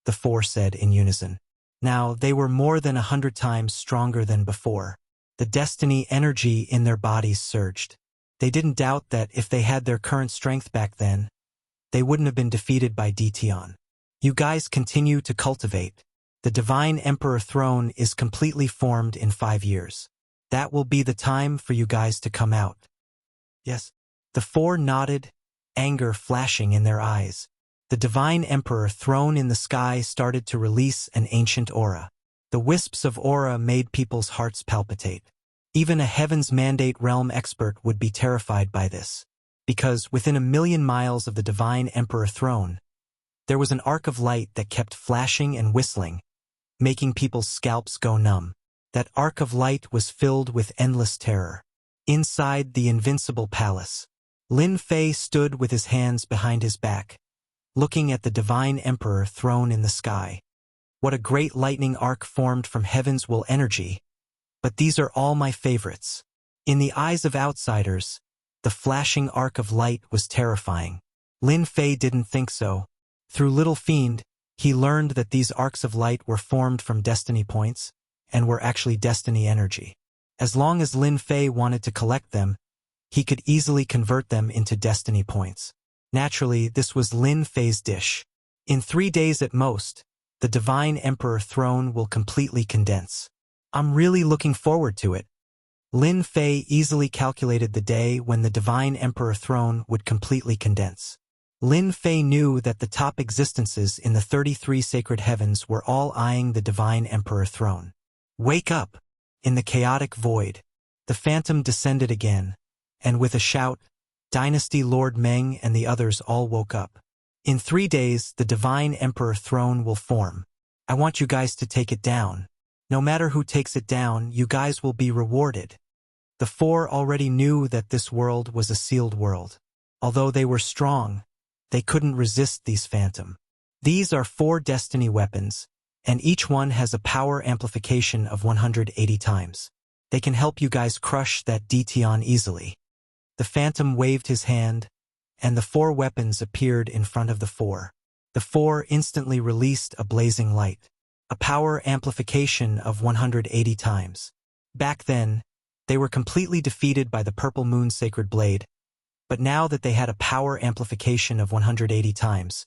the four said in unison. Now they were more than 100 times stronger than before. The destiny energy in their bodies surged. They didn't doubt that if they had their current strength back then, they wouldn't have been defeated by Dtion. You guys continue to cultivate. The Divine Emperor throne is completely formed in 5 years. That will be the time for you guys to come out. Yes. The four nodded, anger flashing in their eyes. The Divine Emperor throne in the sky started to release an ancient aura. The wisps of aura made people's hearts palpitate. Even a Heaven's Mandate realm expert would be terrified by this, because within 1,000,000 miles of the Divine Emperor throne, there was an arc of light that kept flashing and whistling, making people's scalps go numb. That arc of light was filled with endless terror. Inside the invincible palace, Lin Fei stood with his hands behind his back, looking at the Divine Emperor throne in the sky. What a great lightning arc formed from heaven's will energy. But these are all my favorites. In the eyes of outsiders, the flashing arc of light was terrifying. Lin Fei didn't think so. Through Little Fiend, he learned that these arcs of light were formed from destiny points, and were actually destiny energy. As long as Lin Fei wanted to collect them, he could easily convert them into destiny points. Naturally, this was Lin Fei's dish. In 3 days at most, the Divine Emperor throne will completely condense. I'm really looking forward to it. Lin Fei easily calculated the day when the Divine Emperor throne would completely condense. Lin Fei knew that the top existences in the 33 sacred heavens were all eyeing the Divine Emperor throne. Wake up! In the chaotic void, the phantom descended again, and with a shout, Dynasty Lord Meng and the others all woke up. In 3 days, the Divine Emperor throne will form. I want you guys to take it down. No matter who takes it down, you guys will be rewarded. The four already knew that this world was a sealed world. Although they were strong, they couldn't resist these phantom. These are 4 destiny weapons, and each one has a power amplification of 180 times. They can help you guys crush that Detion easily. The phantom waved his hand, and the 4 weapons appeared in front of the 4. The 4 instantly released a blazing light, a power amplification of 180 times. Back then, they were completely defeated by the Purple Moon Sacred Blade, but now that they had a power amplification of 180 times,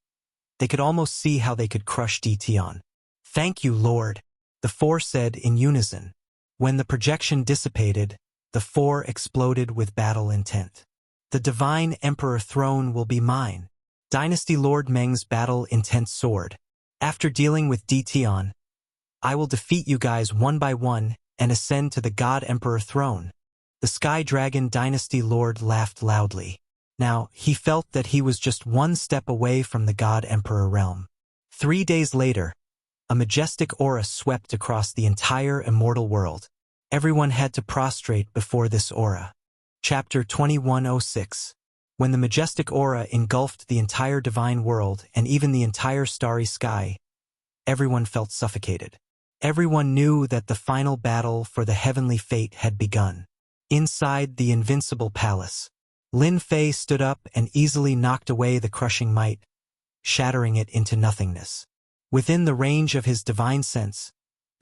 they could almost see how they could crush Detion. Thank you, Lord, the 4 said in unison. When the projection dissipated, the 4 exploded with battle intent. The Divine Emperor throne will be mine. Dynasty Lord Meng's battle-intent sword. After dealing with Detion, I will defeat you guys one by one and ascend to the God Emperor throne. The Sky Dragon Dynasty Lord laughed loudly. Now, he felt that he was just one step away from the God Emperor realm. 3 days later, a majestic aura swept across the entire immortal world. Everyone had to prostrate before this aura. Chapter 2106. When the majestic aura engulfed the entire divine world and even the entire starry sky, everyone felt suffocated. Everyone knew that the final battle for the heavenly fate had begun. Inside the invincible palace, Lin Fei stood up and easily knocked away the crushing might, shattering it into nothingness. Within the range of his divine sense,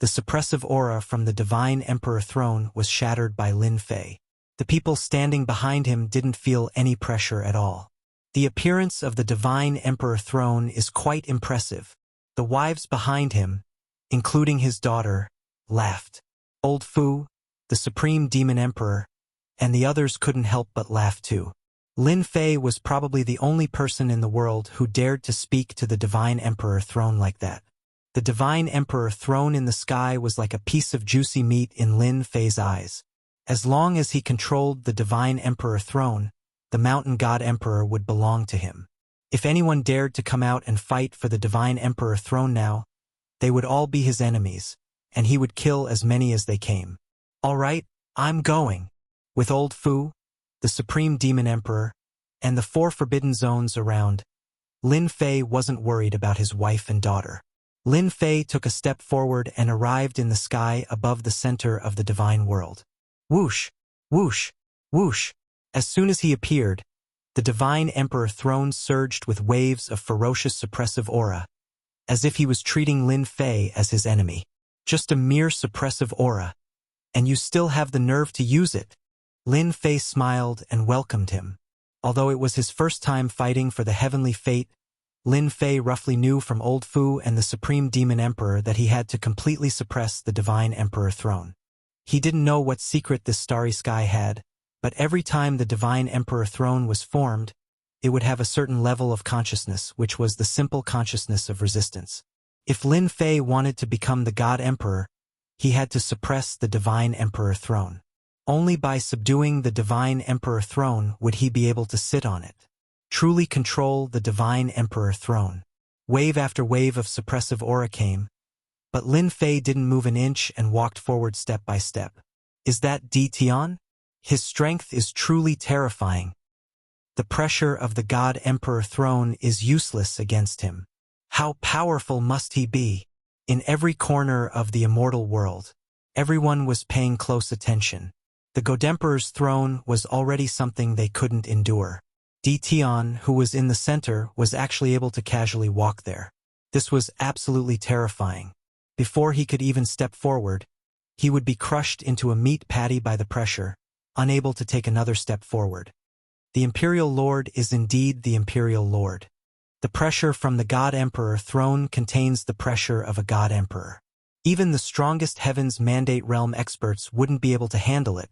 the suppressive aura from the Divine Emperor throne was shattered by Lin Fei. The people standing behind him didn't feel any pressure at all. The appearance of the Divine Emperor throne is quite impressive. The wives behind him, including his daughter, laughed. Old Fu, the Supreme Demon Emperor, and the others couldn't help but laugh too. Lin Fei was probably the only person in the world who dared to speak to the Divine Emperor throne like that. The Divine Emperor throne in the sky was like a piece of juicy meat in Lin Fei's eyes. As long as he controlled the Divine Emperor throne, the Mountain God Emperor would belong to him. If anyone dared to come out and fight for the Divine Emperor throne now, they would all be his enemies, and he would kill as many as they came. All right, I'm going. With Old Fu, the Supreme Demon Emperor, and the 4 forbidden zones around, Lin Fei wasn't worried about his wife and daughter. Lin Fei took a step forward and arrived in the sky above the center of the divine world. Whoosh, whoosh, whoosh. As soon as he appeared, the Divine Emperor throne surged with waves of ferocious suppressive aura, as if he was treating Lin Fei as his enemy. Just a mere suppressive aura, and you still have the nerve to use it. Lin Fei smiled and welcomed him. Although it was his first time fighting for the heavenly fate, Lin Fei roughly knew from Old Fu and the Supreme Demon Emperor that he had to completely suppress the Divine Emperor throne. He didn't know what secret this starry sky had, but every time the Divine Emperor throne was formed, it would have a certain level of consciousness, which was the simple consciousness of resistance. If Lin Fei wanted to become the God Emperor, he had to suppress the Divine Emperor throne. Only by subduing the Divine Emperor throne would he be able to sit on it. Truly control the Divine Emperor throne. Wave after wave of suppressive aura came, but Lin Fei didn't move an inch and walked forward step by step. Is that Detion? His strength is truly terrifying. The pressure of the God Emperor throne is useless against him. How powerful must he be? In every corner of the immortal world, everyone was paying close attention. The Godemperor's throne was already something they couldn't endure. Detion, who was in the center, was actually able to casually walk there. This was absolutely terrifying. Before he could even step forward, he would be crushed into a meat patty by the pressure, unable to take another step forward. The Imperial Lord is indeed the Imperial Lord. The pressure from the God Emperor throne contains the pressure of a God Emperor. Even the strongest Heaven's Mandate Realm experts wouldn't be able to handle it.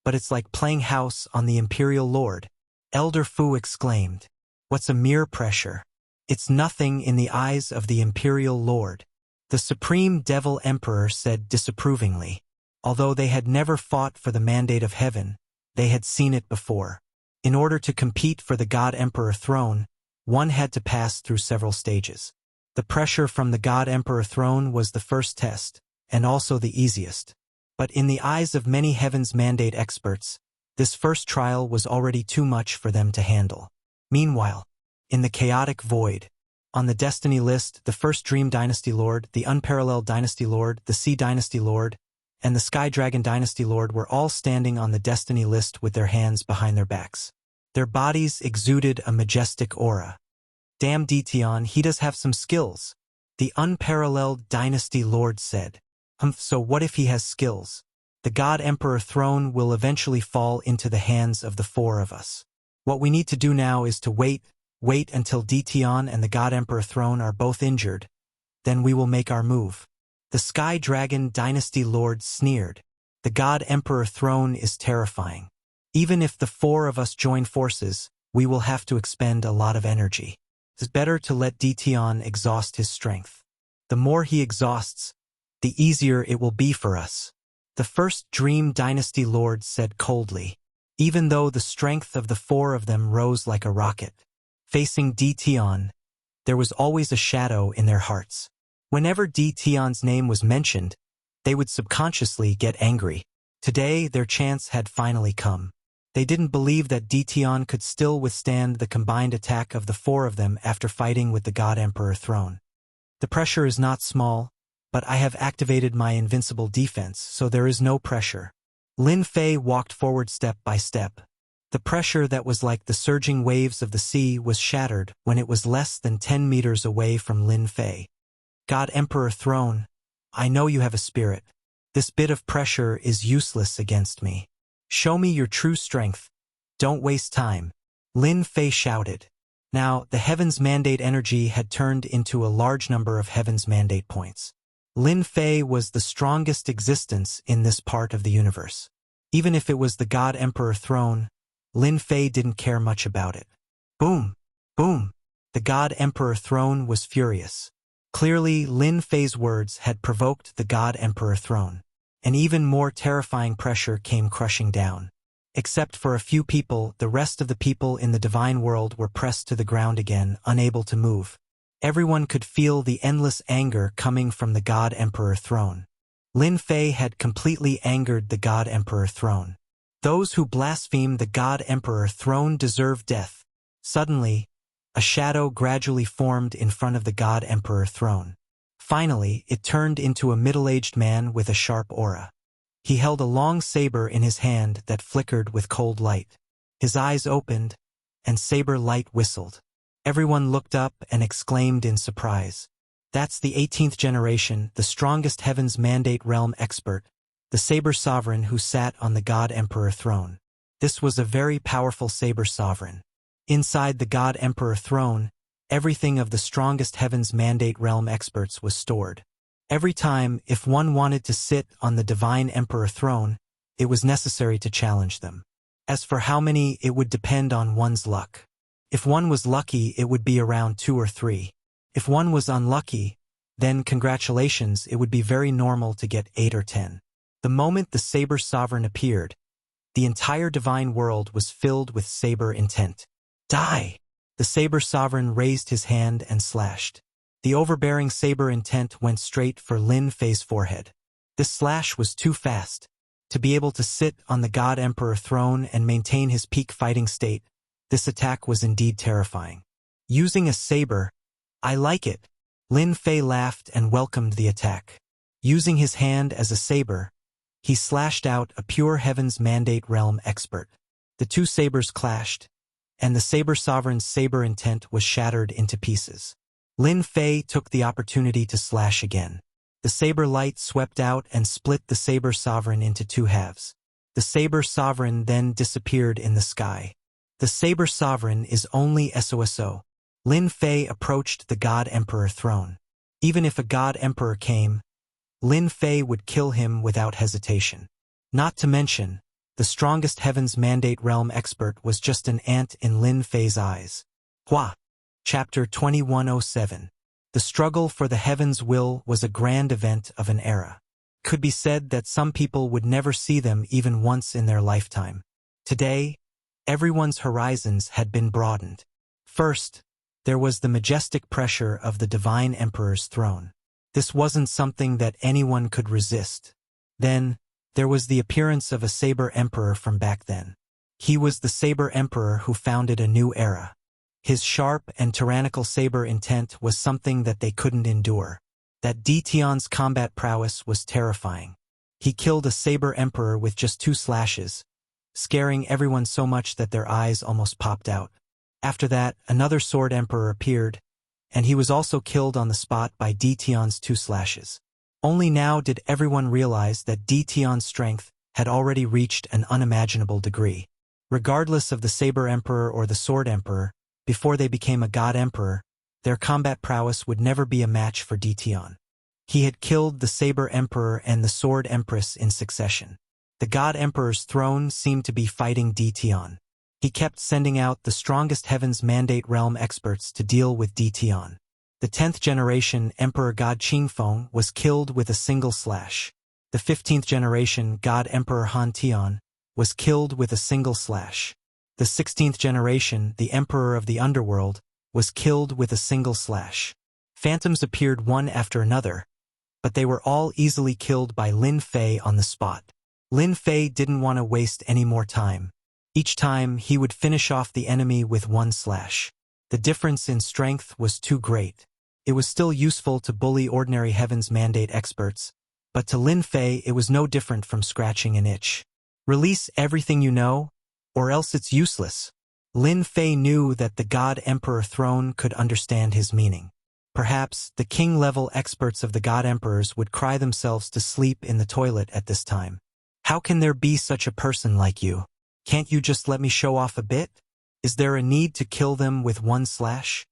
But it's like playing house on the Imperial Lord. Elder Fu exclaimed. What's a mere pressure? It's nothing in the eyes of the Imperial Lord. The Supreme Devil Emperor said disapprovingly. Although they had never fought for the mandate of heaven, they had seen it before. In order to compete for the God Emperor throne, one had to pass through several stages. The pressure from the God Emperor throne was the first test, and also the easiest. But in the eyes of many Heaven's Mandate experts, this first trial was already too much for them to handle. Meanwhile, in the chaotic void, on the Destiny list, the first Dream Dynasty Lord, the Unparalleled Dynasty Lord, the Sea Dynasty Lord, and the Sky Dragon Dynasty Lord were all standing on the Destiny list with their hands behind their backs. Their bodies exuded a majestic aura. Damn Dtion, he does have some skills, the Unparalleled Dynasty Lord said. So what if he has skills? The God Emperor throne will eventually fall into the hands of the four of us. What we need to do now is to wait until Dtion and the God Emperor throne are both injured. Then we will make our move. The Sky Dragon Dynasty Lord sneered. The God Emperor throne is terrifying. Even if the four of us join forces, we will have to expend a lot of energy. It's better to let Dtion exhaust his strength. The more he exhausts, the easier it will be for us. The first Dream Dynasty Lord said coldly, even though the strength of the four of them rose like a rocket. Facing Dtion, there was always a shadow in their hearts. Whenever Dtion's name was mentioned, they would subconsciously get angry. Today, their chance had finally come. They didn't believe that Dtion could still withstand the combined attack of the four of them after fighting with the God Emperor throne. The pressure is not small, but I have activated my invincible defense, so there is no pressure. Lin Fei walked forward step by step. The pressure that was like the surging waves of the sea was shattered when it was less than 10 meters away from Lin Fei. God Emperor throne, I know you have a spirit. This bit of pressure is useless against me. Show me your true strength. Don't waste time. Lin Fei shouted. Now, the Heaven's Mandate energy had turned into a large number of Heaven's Mandate points. Lin Fei was the strongest existence in this part of the universe. Even if it was the God Emperor throne, Lin Fei didn't care much about it. Boom! Boom! The God Emperor throne was furious. Clearly, Lin Fei's words had provoked the God Emperor throne. An even more terrifying pressure came crushing down. Except for a few people, the rest of the people in the divine world were pressed to the ground again, unable to move. Everyone could feel the endless anger coming from the God Emperor throne. Lin Fei had completely angered the God Emperor throne. Those who blaspheme the God Emperor throne deserve death. Suddenly, a shadow gradually formed in front of the God Emperor throne. Finally, it turned into a middle-aged man with a sharp aura. He held a long saber in his hand that flickered with cold light. His eyes opened, and saber light whistled. Everyone looked up and exclaimed in surprise. That's the 18th generation, the strongest Heaven's Mandate realm expert, the Saber Sovereign who sat on the God Emperor throne. This was a very powerful Saber Sovereign. Inside the God Emperor throne, everything of the strongest Heaven's Mandate realm experts was stored. Every time, if one wanted to sit on the Divine Emperor throne, it was necessary to challenge them. As for how many, it would depend on one's luck. If one was lucky, it would be around 2 or 3. If one was unlucky, then congratulations, it would be very normal to get 8 or 10. The moment the Saber Sovereign appeared, the entire divine world was filled with saber intent. Die! The Saber Sovereign raised his hand and slashed. The overbearing saber intent went straight for Lin Fei's forehead. This slash was too fast. To be able to sit on the God Emperor throne and maintain his peak fighting state, this attack was indeed terrifying. Using a saber, I like it. Lin Fei laughed and welcomed the attack. Using his hand as a saber, he slashed out a pure Heaven's Mandate realm expert. The two sabers clashed, and the Saber Sovereign's saber intent was shattered into pieces. Lin Fei took the opportunity to slash again. The saber light swept out and split the Saber Sovereign into 2 halves. The Saber Sovereign then disappeared in the sky. The Saber Sovereign is only SOSO. Lin Fei approached the God Emperor throne. Even if a God Emperor came, Lin Fei would kill him without hesitation. Not to mention, the strongest Heaven's Mandate realm expert was just an ant in Lin Fei's eyes. Hua! Chapter 2107. The struggle for the Heaven's will was a grand event of an era. Could be said that some people would never see them even once in their lifetime. Today, everyone's horizons had been broadened. First, There was the majestic pressure of the divine emperor's throne. This wasn't something that anyone could resist. Then, there was the appearance of a saber emperor from back then. He was the saber emperor who founded a new era. His sharp and tyrannical saber intent was something that they couldn't endure. That Dition's combat prowess was terrifying. He killed a saber emperor with just 2 slashes, scaring everyone so much that their eyes almost popped out. After that, another sword emperor appeared, and he was also killed on the spot by Dition's 2 slashes. Only now did everyone realize that Dition's strength had already reached an unimaginable degree. Regardless of the saber emperor or the sword emperor, before they became a god emperor, their combat prowess would never be a match for Dition. He had killed the saber emperor and the sword empress in succession. The god emperor's throne seemed to be fighting Dition. He kept sending out the strongest heaven's mandate realm experts to deal with Dition. The 10th generation Emperor God Qingfeng was killed with a single slash. The 15th generation God Emperor Han Tian was killed with a single slash. The 16th generation, the Emperor of the Underworld, was killed with a single slash. Phantoms appeared one after another, but they were all easily killed by Lin Fei on the spot. Lin Fei didn't want to waste any more time. Each time, he would finish off the enemy with 1 slash. The difference in strength was too great. It was still useful to bully ordinary Heaven's Mandate experts, but to Lin Fei it was no different from scratching an itch. Release everything you know, or else it's useless. Lin Fei knew that the God Emperor throne could understand his meaning. Perhaps the king-level experts of the God Emperors would cry themselves to sleep in the toilet at this time. How can there be such a person like you? Can't you just let me show off a bit? Is there a need to kill them with 1 slash?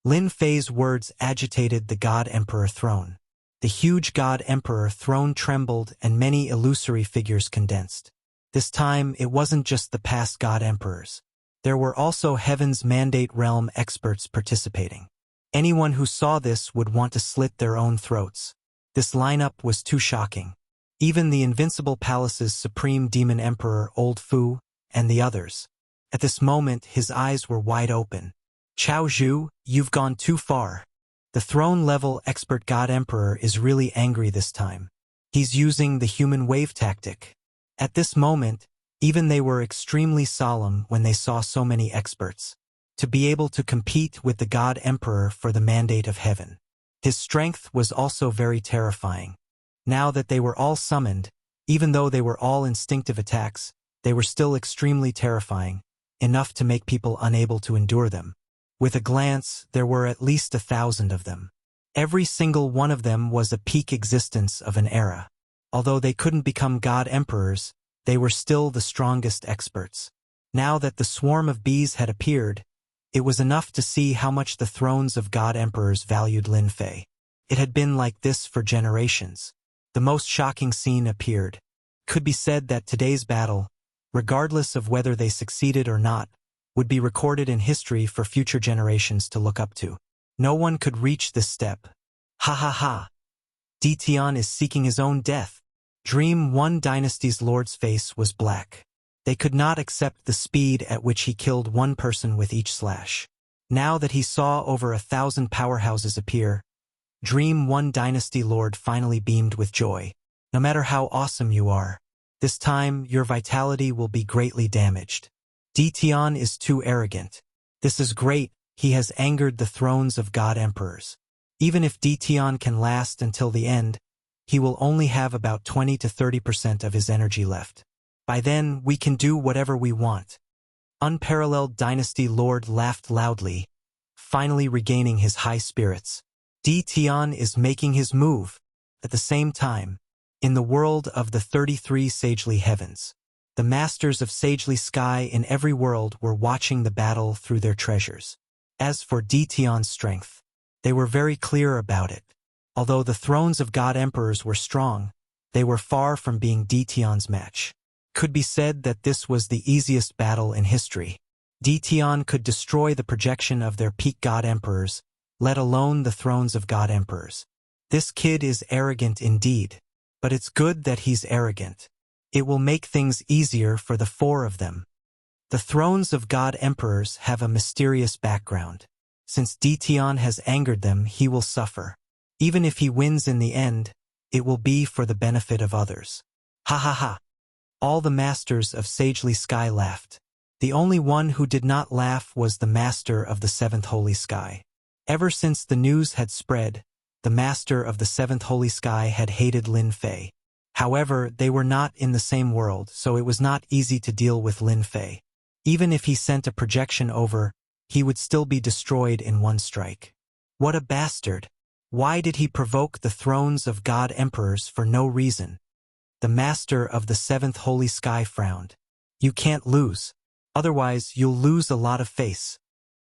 Lin Fei's words agitated the God Emperor throne. The huge God Emperor throne trembled and many illusory figures condensed. This time, it wasn't just the past God Emperors. There were also Heaven's Mandate realm experts participating. Anyone who saw this would want to slit their own throats. This lineup was too shocking. Even the Invincible Palace's Supreme Demon Emperor Old Fu and the others. At this moment, his eyes were wide open. Chao Zhu, you've gone too far. The throne-level expert God Emperor is really angry this time. He's using the human wave tactic. At this moment, even they were extremely solemn when they saw so many experts. To be able to compete with the God Emperor for the mandate of heaven. His strength was also very terrifying. Now that they were all summoned, even though they were all instinctive attacks, they were still extremely terrifying, enough to make people unable to endure them. With a glance, there were at least 1,000 of them. Every single one of them was a peak existence of an era. Although they couldn't become God Emperors, they were still the strongest experts. Now that the swarm of bees had appeared, it was enough to see how much the thrones of God Emperors valued Lin Fei. It had been like this for generations. The most shocking scene appeared. Could be said that today's battle, regardless of whether they succeeded or not, would be recorded in history for future generations to look up to. No one could reach this step. Ha ha ha. Dition is seeking his own death. Dream One Dynasty's lord's face was black. They could not accept the speed at which he killed one person with each slash. Now that he saw over 1,000 powerhouses appear, Dream One Dynasty Lord finally beamed with joy. No matter how awesome you are, this time your vitality will be greatly damaged. Dition is too arrogant. This is great, he has angered the thrones of God Emperors. Even if Dition can last until the end, he will only have about 20 to 30% of his energy left. By then, we can do whatever we want. Unparalleled Dynasty Lord laughed loudly, finally regaining his high spirits. Dition is making his move. At the same time, in the world of the 33 Sagely Heavens, the masters of Sagely Sky in every world were watching the battle through their treasures. As for Dition's strength, they were very clear about it. Although the thrones of God Emperors were strong, they were far from being Dition's match. Could be said that this was the easiest battle in history. Dition could destroy the projection of their peak God Emperors, let alone the thrones of God Emperors. This kid is arrogant indeed, but it's good that he's arrogant. It will make things easier for the 4 of them. The thrones of God Emperors have a mysterious background. Since Ditian has angered them, he will suffer. Even if he wins in the end, it will be for the benefit of others. Ha ha ha. All the masters of Sagely Sky laughed. The only one who did not laugh was the master of the seventh holy sky. Ever since the news had spread, the master of the seventh holy sky had hated Lin Fei. However, they were not in the same world, so it was not easy to deal with Lin Fei. Even if he sent a projection over, he would still be destroyed in one strike. What a bastard! Why did he provoke the thrones of god emperors for no reason? The master of the seventh holy sky frowned. You can't lose. Otherwise, you'll lose a lot of face.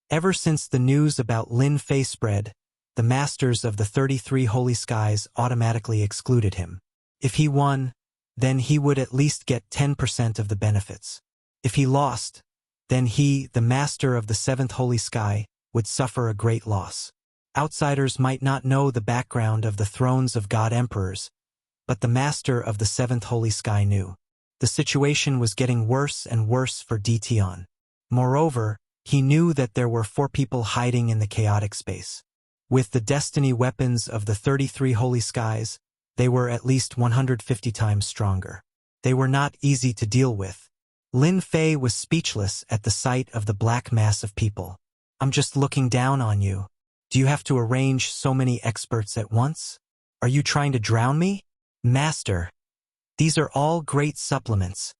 Ever since the news about Lin Fei spread, the masters of the 33 holy skies automatically excluded him. If he won, then he would at least get 10% of the benefits. If he lost, then he, the master of the seventh holy sky, would suffer a great loss. Outsiders might not know the background of the thrones of god emperors, but the master of the seventh holy sky knew. The situation was getting worse and worse for Ditian. Moreover, he knew that there were 4 people hiding in the chaotic space. With the destiny weapons of the 33 holy skies, they were at least 150 times stronger. They were not easy to deal with. Lin Fei was speechless at the sight of the black mass of people. I'm just looking down on you. Do you have to arrange so many experts at once? Are you trying to drown me? Master. These are all great supplements.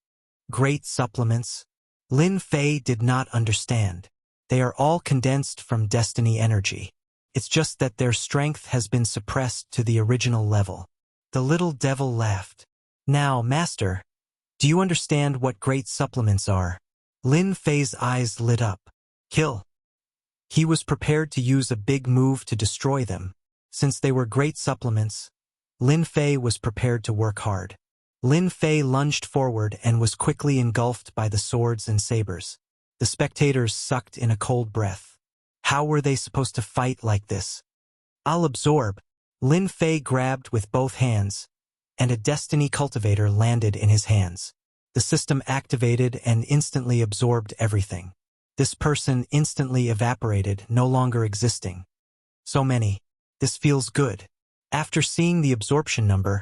Great supplements? Lin Fei did not understand. They are all condensed from destiny energy. It's just that their strength has been suppressed to the original level. The little devil laughed. Now, Master, do you understand what great supplements are? Lin Fei's eyes lit up. Kill. He was prepared to use a big move to destroy them. Since they were great supplements, Lin Fei was prepared to work hard. Lin Fei lunged forward and was quickly engulfed by the swords and sabers. The spectators sucked in a cold breath. How were they supposed to fight like this? I'll absorb. Lin Fei grabbed with both hands, and a destiny cultivator landed in his hands. The system activated and instantly absorbed everything. This person instantly evaporated, no longer existing. So many. This feels good. After seeing the absorption number,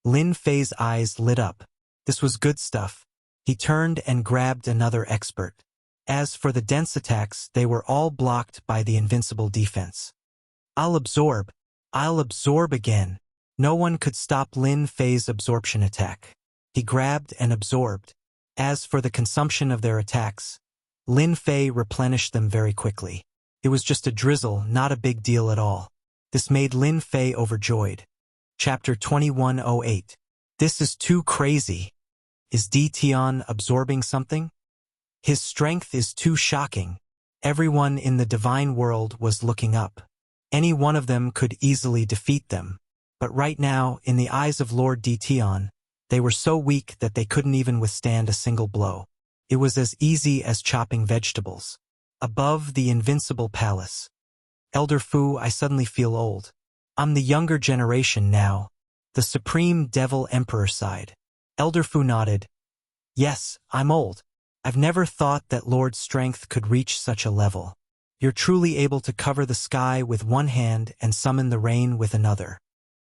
Lin Fei's eyes lit up. This was good stuff. He turned and grabbed another expert. As for the dense attacks, they were all blocked by the invincible defense. I'll absorb. I'll absorb again. No one could stop Lin Fei's absorption attack. He grabbed and absorbed. As for the consumption of their attacks, Lin Fei replenished them very quickly. It was just a drizzle, not a big deal at all. This made Lin Fei overjoyed. Chapter 2108. This is too crazy. Is Ditian absorbing something? His strength is too shocking. Everyone in the divine world was looking up. Any one of them could easily defeat them. But right now, in the eyes of Lord Ditian, they were so weak that they couldn't even withstand a single blow. It was as easy as chopping vegetables. Above the invincible palace. Elder Fu, I suddenly feel old. I'm the younger generation now. The Supreme Devil Emperor sighed. Elder Fu nodded. Yes, I'm old. I've never thought that Lord's strength could reach such a level. You're truly able to cover the sky with one hand and summon the rain with another.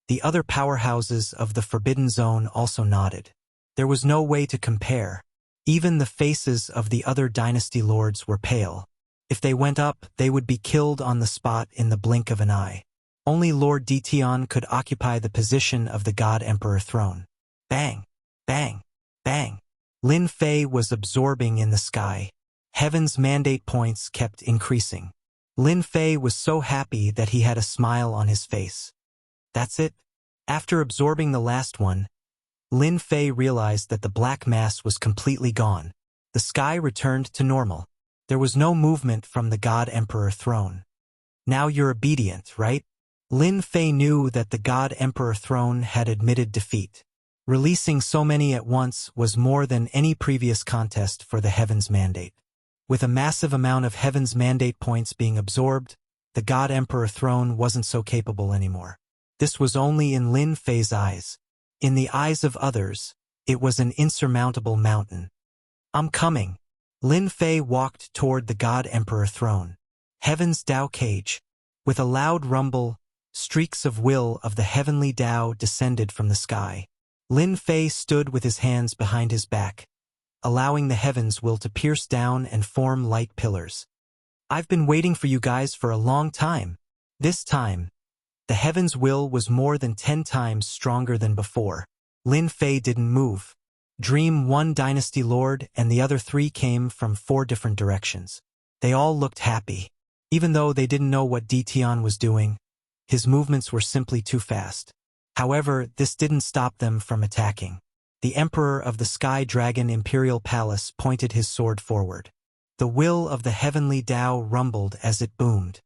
The other powerhouses of the Forbidden Zone also nodded. There was no way to compare. Even the faces of the other dynasty lords were pale. If they went up, they would be killed on the spot in the blink of an eye. Only Lord Ditian could occupy the position of the God Emperor throne. Bang! Bang! Bang! Lin Fei was absorbing in the sky. Heaven's mandate points kept increasing. Lin Fei was so happy that he had a smile on his face. That's it. After absorbing the last one, Lin Fei realized that the black mass was completely gone. The sky returned to normal. There was no movement from the God Emperor throne. Now you're obedient, right? Lin Fei knew that the God Emperor throne had admitted defeat. Releasing so many at once was more than any previous contest for the Heaven's Mandate. With a massive amount of Heaven's Mandate points being absorbed, the God Emperor throne wasn't so capable anymore. This was only in Lin Fei's eyes. In the eyes of others, it was an insurmountable mountain. I'm coming. Lin Fei walked toward the God Emperor throne. Heaven's Tao Cage. With a loud rumble, streaks of will of the heavenly Tao descended from the sky. Lin Fei stood with his hands behind his back, allowing the heavens will to pierce down and form light pillars. I've been waiting for you guys for a long time. This time, the heaven's will was more than 10 times stronger than before. Lin Fei didn't move. Dream One Dynasty Lord and the other 3 came from 4 different directions. They all looked happy. Even though they didn't know what Tian was doing, his movements were simply too fast. However, this didn't stop them from attacking. The Emperor of the Sky Dragon Imperial Palace pointed his sword forward. The will of the heavenly Tao rumbled as it boomed.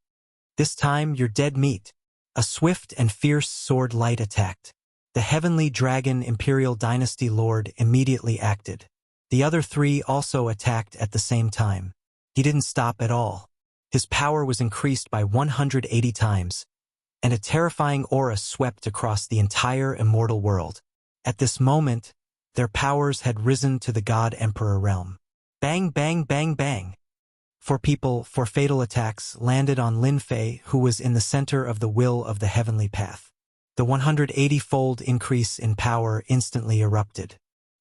This time you're dead meat. A swift and fierce sword light attacked. The heavenly dragon Imperial Dynasty Lord immediately acted. The other 3 also attacked at the same time. He didn't stop at all. His power was increased by 180 times, and a terrifying aura swept across the entire immortal world. At this moment, their powers had risen to the God Emperor realm. Bang, bang, bang, bang. 4 fatal attacks landed on Lin Fei, who was in the center of the will of the heavenly path. The 180-fold increase in power instantly erupted.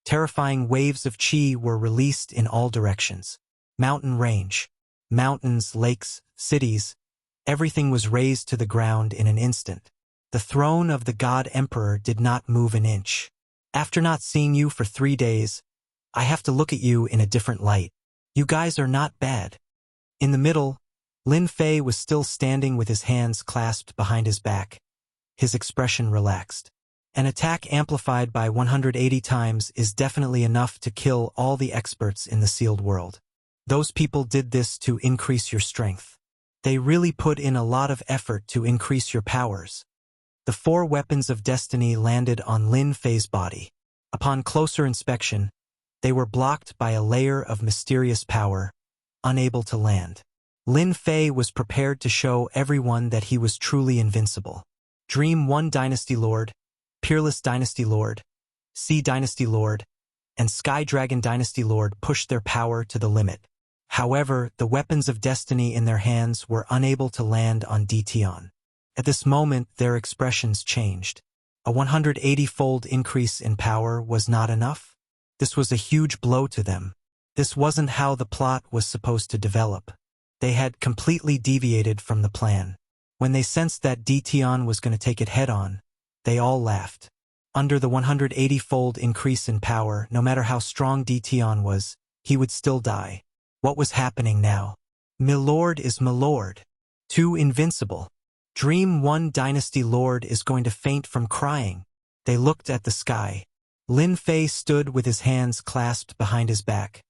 Terrifying waves of qi were released in all directions. Mountain range, mountains, lakes, cities, everything was razed to the ground in an instant. The throne of the God Emperor did not move an inch. After not seeing you for 3 days, I have to look at you in a different light. You guys are not bad. In the middle, Lin Fei was still standing with his hands clasped behind his back. His expression relaxed. An attack amplified by 180 times is definitely enough to kill all the experts in the sealed world. Those people did this to increase your strength. They really put in a lot of effort to increase your powers. The 4 weapons of destiny landed on Lin Fei's body. Upon closer inspection, they were blocked by a layer of mysterious power, unable to land. Lin Fei was prepared to show everyone that he was truly invincible. Dream One Dynasty Lord, Peerless Dynasty Lord, Sea Dynasty Lord, and Sky Dragon Dynasty Lord pushed their power to the limit. However, the weapons of destiny in their hands were unable to land on Tian. At this moment, their expressions changed. A 180-fold increase in power was not enough. This was a huge blow to them. This wasn't how the plot was supposed to develop. They had completely deviated from the plan. When they sensed that Tian was going to take it head-on, they all laughed. Under the 180-fold increase in power, no matter how strong Tian was, he would still die. What was happening now? Milord is Milord. Too invincible. Dream One Dynasty Lord is going to faint from crying. They looked at the sky. Lin Fei stood with his hands clasped behind his back,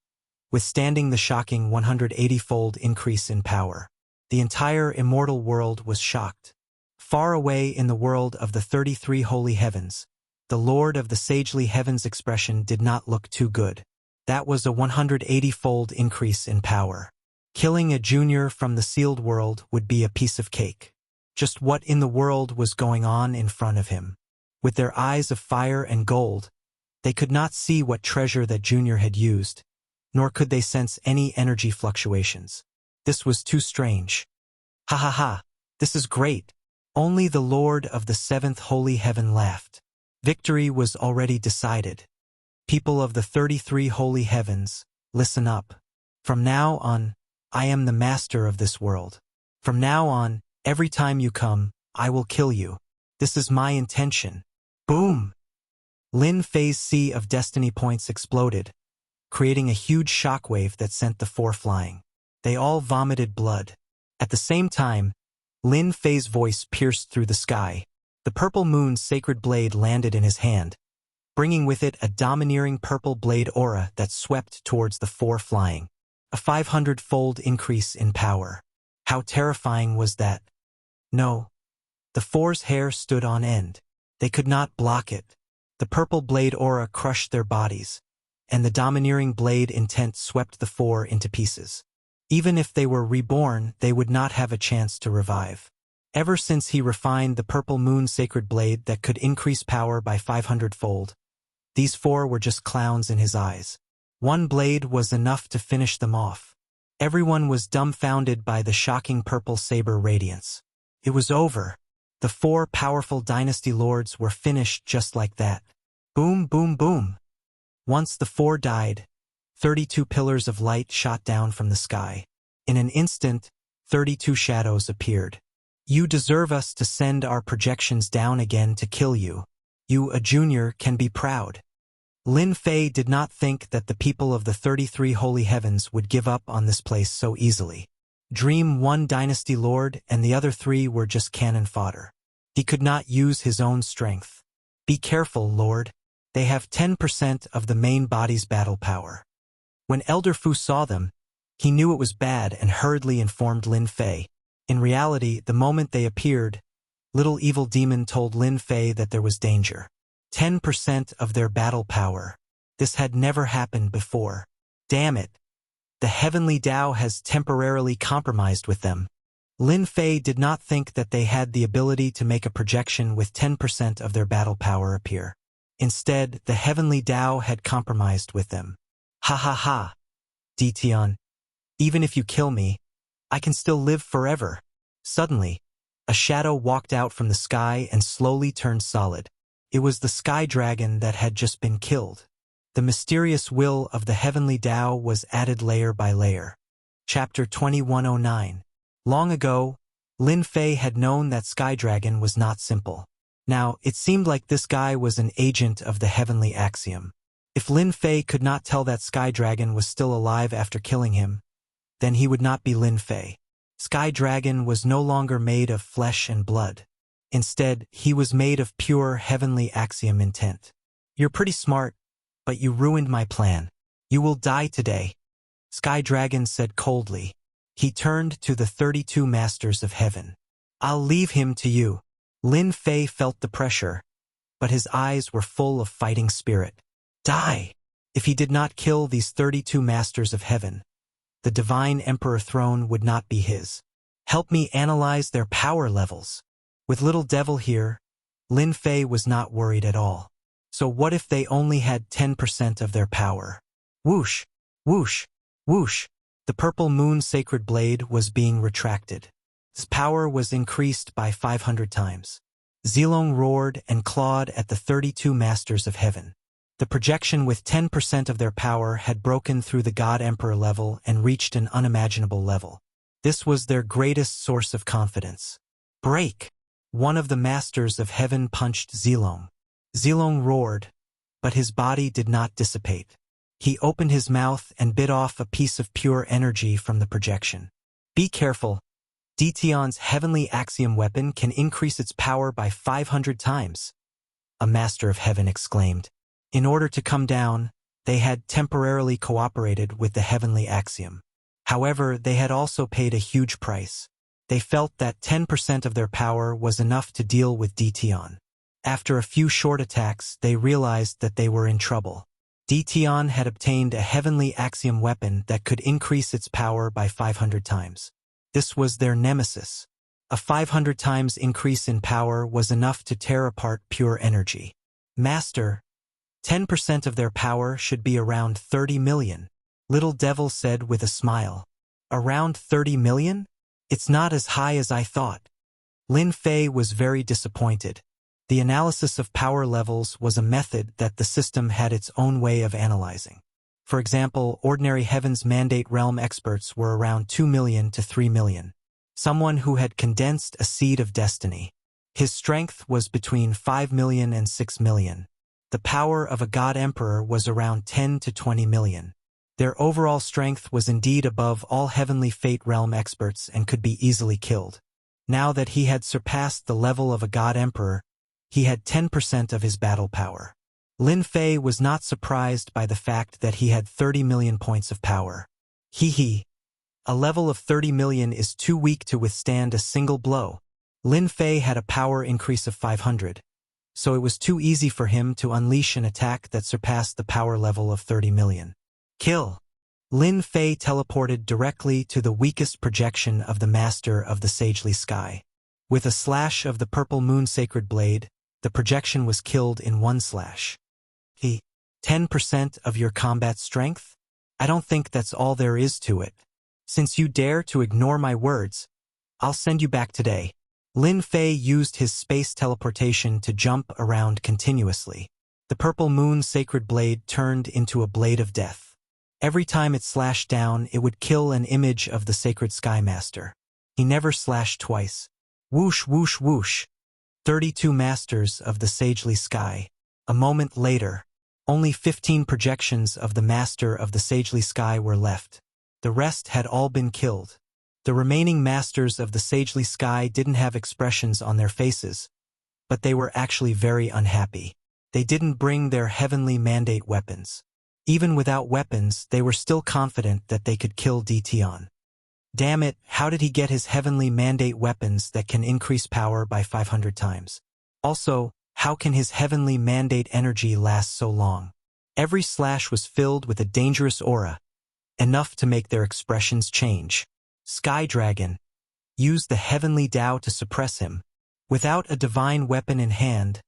withstanding the shocking 180-fold increase in power. The entire immortal world was shocked. Far away in the world of the 33 holy heavens, the Lord of the sagely heavens expression did not look too good. That was a 180-fold increase in power. Killing a junior from the sealed world would be a piece of cake. Just what in the world was going on in front of him? With their eyes of fire and gold, they could not see what treasure that junior had used, nor could they sense any energy fluctuations. This was too strange. Ha ha ha, this is great. Only the Lord of the 7th holy heaven laughed. Victory was already decided. People of the 33 holy heavens, listen up. From now on, I am the master of this world. From now on, every time you come, I will kill you. This is my intention. Boom! Lin Fei's sea of destiny points exploded, creating a huge shockwave that sent the 4 flying. They all vomited blood. At the same time, Lin Fei's voice pierced through the sky. The purple moon's sacred blade landed in his hand, bringing with it a domineering purple blade aura that swept towards the 4 flying. A 500-fold increase in power. How terrifying was that? No. The 4's hair stood on end. They could not block it. The purple blade aura crushed their bodies, and the domineering blade intent swept the 4 into pieces. Even if they were reborn, they would not have a chance to revive. Ever since he refined the purple moon sacred blade that could increase power by 500-fold, these 4 were just clowns in his eyes. One blade was enough to finish them off. Everyone was dumbfounded by the shocking purple saber radiance. It was over. The 4 powerful dynasty lords were finished just like that. Boom, boom, boom. Once the 4 died, 32 pillars of light shot down from the sky. In an instant, 32 shadows appeared. You deserve us to send our projections down again to kill you. You, a junior, can be proud. Lin Fei did not think that the people of the 33 holy heavens would give up on this place so easily. Dream 1 dynasty lord and the other 3 were just cannon fodder. He could not use his own strength. Be careful, Lord. They have 10% of the main body's battle power. When Elder Fu saw them, he knew it was bad and hurriedly informed Lin Fei. In reality, the moment they appeared, Little Evil Demon told Lin Fei that there was danger. 10% of their battle power. This had never happened before. Damn it. The heavenly Tao has temporarily compromised with them. Lin Fei did not think that they had the ability to make a projection with 10% of their battle power appear. Instead, the heavenly Tao had compromised with them. Ha ha ha. Dition. Even if you kill me, I can still live forever. Suddenly, a shadow walked out from the sky and slowly turned solid. It was the sky dragon that had just been killed. The mysterious will of the heavenly Tao was added layer by layer. Chapter 2109. Long ago, Lin Fei had known that sky dragon was not simple. Now, it seemed like this guy was an agent of the heavenly axiom. If Lin Fei could not tell that sky dragon was still alive after killing him, then he would not be Lin Fei. Sky dragon was no longer made of flesh and blood. Instead, he was made of pure heavenly axiom intent. You're pretty smart, but you ruined my plan. You will die today, Sky Dragon said coldly. He turned to the 32 masters of heaven. I'll leave him to you. Lin Fei felt the pressure, but his eyes were full of fighting spirit. Die! If he did not kill these 32 masters of heaven, the divine emperor throne would not be his. Help me analyze their power levels. With Little Devil here, Lin Fei was not worried at all. So what if they only had 10% of their power? Whoosh, whoosh, whoosh. The purple moon sacred blade was being retracted. Its power was increased by 500 times. Zilong roared and clawed at the 32 masters of heaven. The projection with 10% of their power had broken through the God Emperor level and reached an unimaginable level. This was their greatest source of confidence. Break! One of the masters of heaven punched Zilong. Zilong roared, but his body did not dissipate. He opened his mouth and bit off a piece of pure energy from the projection. Be careful. Dition's heavenly axiom weapon can increase its power by 500 times. A master of heaven exclaimed. In order to come down, they had temporarily cooperated with the heavenly axiom. However, they had also paid a huge price. They felt that 10% of their power was enough to deal with Dition. After a few short attacks, they realized that they were in trouble. Dition had obtained a heavenly axiom weapon that could increase its power by 500 times. This was their nemesis. A 500 times increase in power was enough to tear apart pure energy. Master, 10% of their power should be around 30 million. Little Devil said with a smile. Around 30 million? It's not as high as I thought. Lin Fei was very disappointed. The analysis of power levels was a method that the system had its own way of analyzing. For example, ordinary Heaven's Mandate Realm experts were around 2 million to 3 million. Someone who had condensed a seed of destiny. His strength was between 5 million and 6 million. The power of a God Emperor was around 10 to 20 million. Their overall strength was indeed above all Heavenly Fate Realm experts and could be easily killed. Now that he had surpassed the level of a God Emperor, he had 10% of his battle power. Lin Fei was not surprised by the fact that he had 30 million points of power. Hee. A level of 30 million is too weak to withstand a single blow. Lin Fei had a power increase of 500, so it was too easy for him to unleash an attack that surpassed the power level of 30 million. Kill! Lin Fei teleported directly to the weakest projection of the Master of the Sagely Sky. With a slash of the purple moon sacred blade, the projection was killed in one slash. 10% of your combat strength? I don't think that's all there is to it. Since you dare to ignore my words, I'll send you back today. Lin Fei used his space teleportation to jump around continuously. The purple moon sacred blade turned into a blade of death. Every time it slashed down, it would kill an image of the sacred sky master. He never slashed twice. Whoosh, whoosh, whoosh. 32 masters of the sagely sky. A moment later, only 15 projections of the master of the sagely sky were left. The rest had all been killed. The remaining masters of the sagely sky didn't have expressions on their faces, but they were actually very unhappy. They didn't bring their heavenly mandate weapons. Even without weapons, they were still confident that they could kill Dition. Damn it, how did he get his heavenly mandate weapons that can increase power by 500 times? Also, how can his heavenly mandate energy last so long? Every slash was filled with a dangerous aura, enough to make their expressions change. Sky Dragon used the heavenly Tao to suppress him. Without a divine weapon in hand,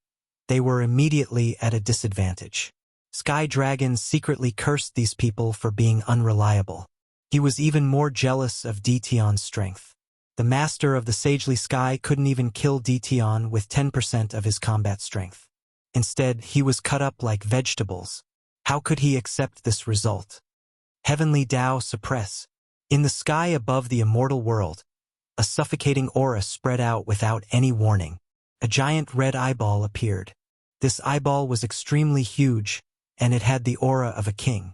they were immediately at a disadvantage. Sky Dragon secretly cursed these people for being unreliable. He was even more jealous of Dition's strength. The master of the sagely sky couldn't even kill Dition with 10% of his combat strength. Instead, he was cut up like vegetables. How could he accept this result? Heavenly Tao suppress. In the sky above the immortal world, a suffocating aura spread out without any warning. A giant red eyeball appeared. This eyeball was extremely huge, and it had the aura of a king.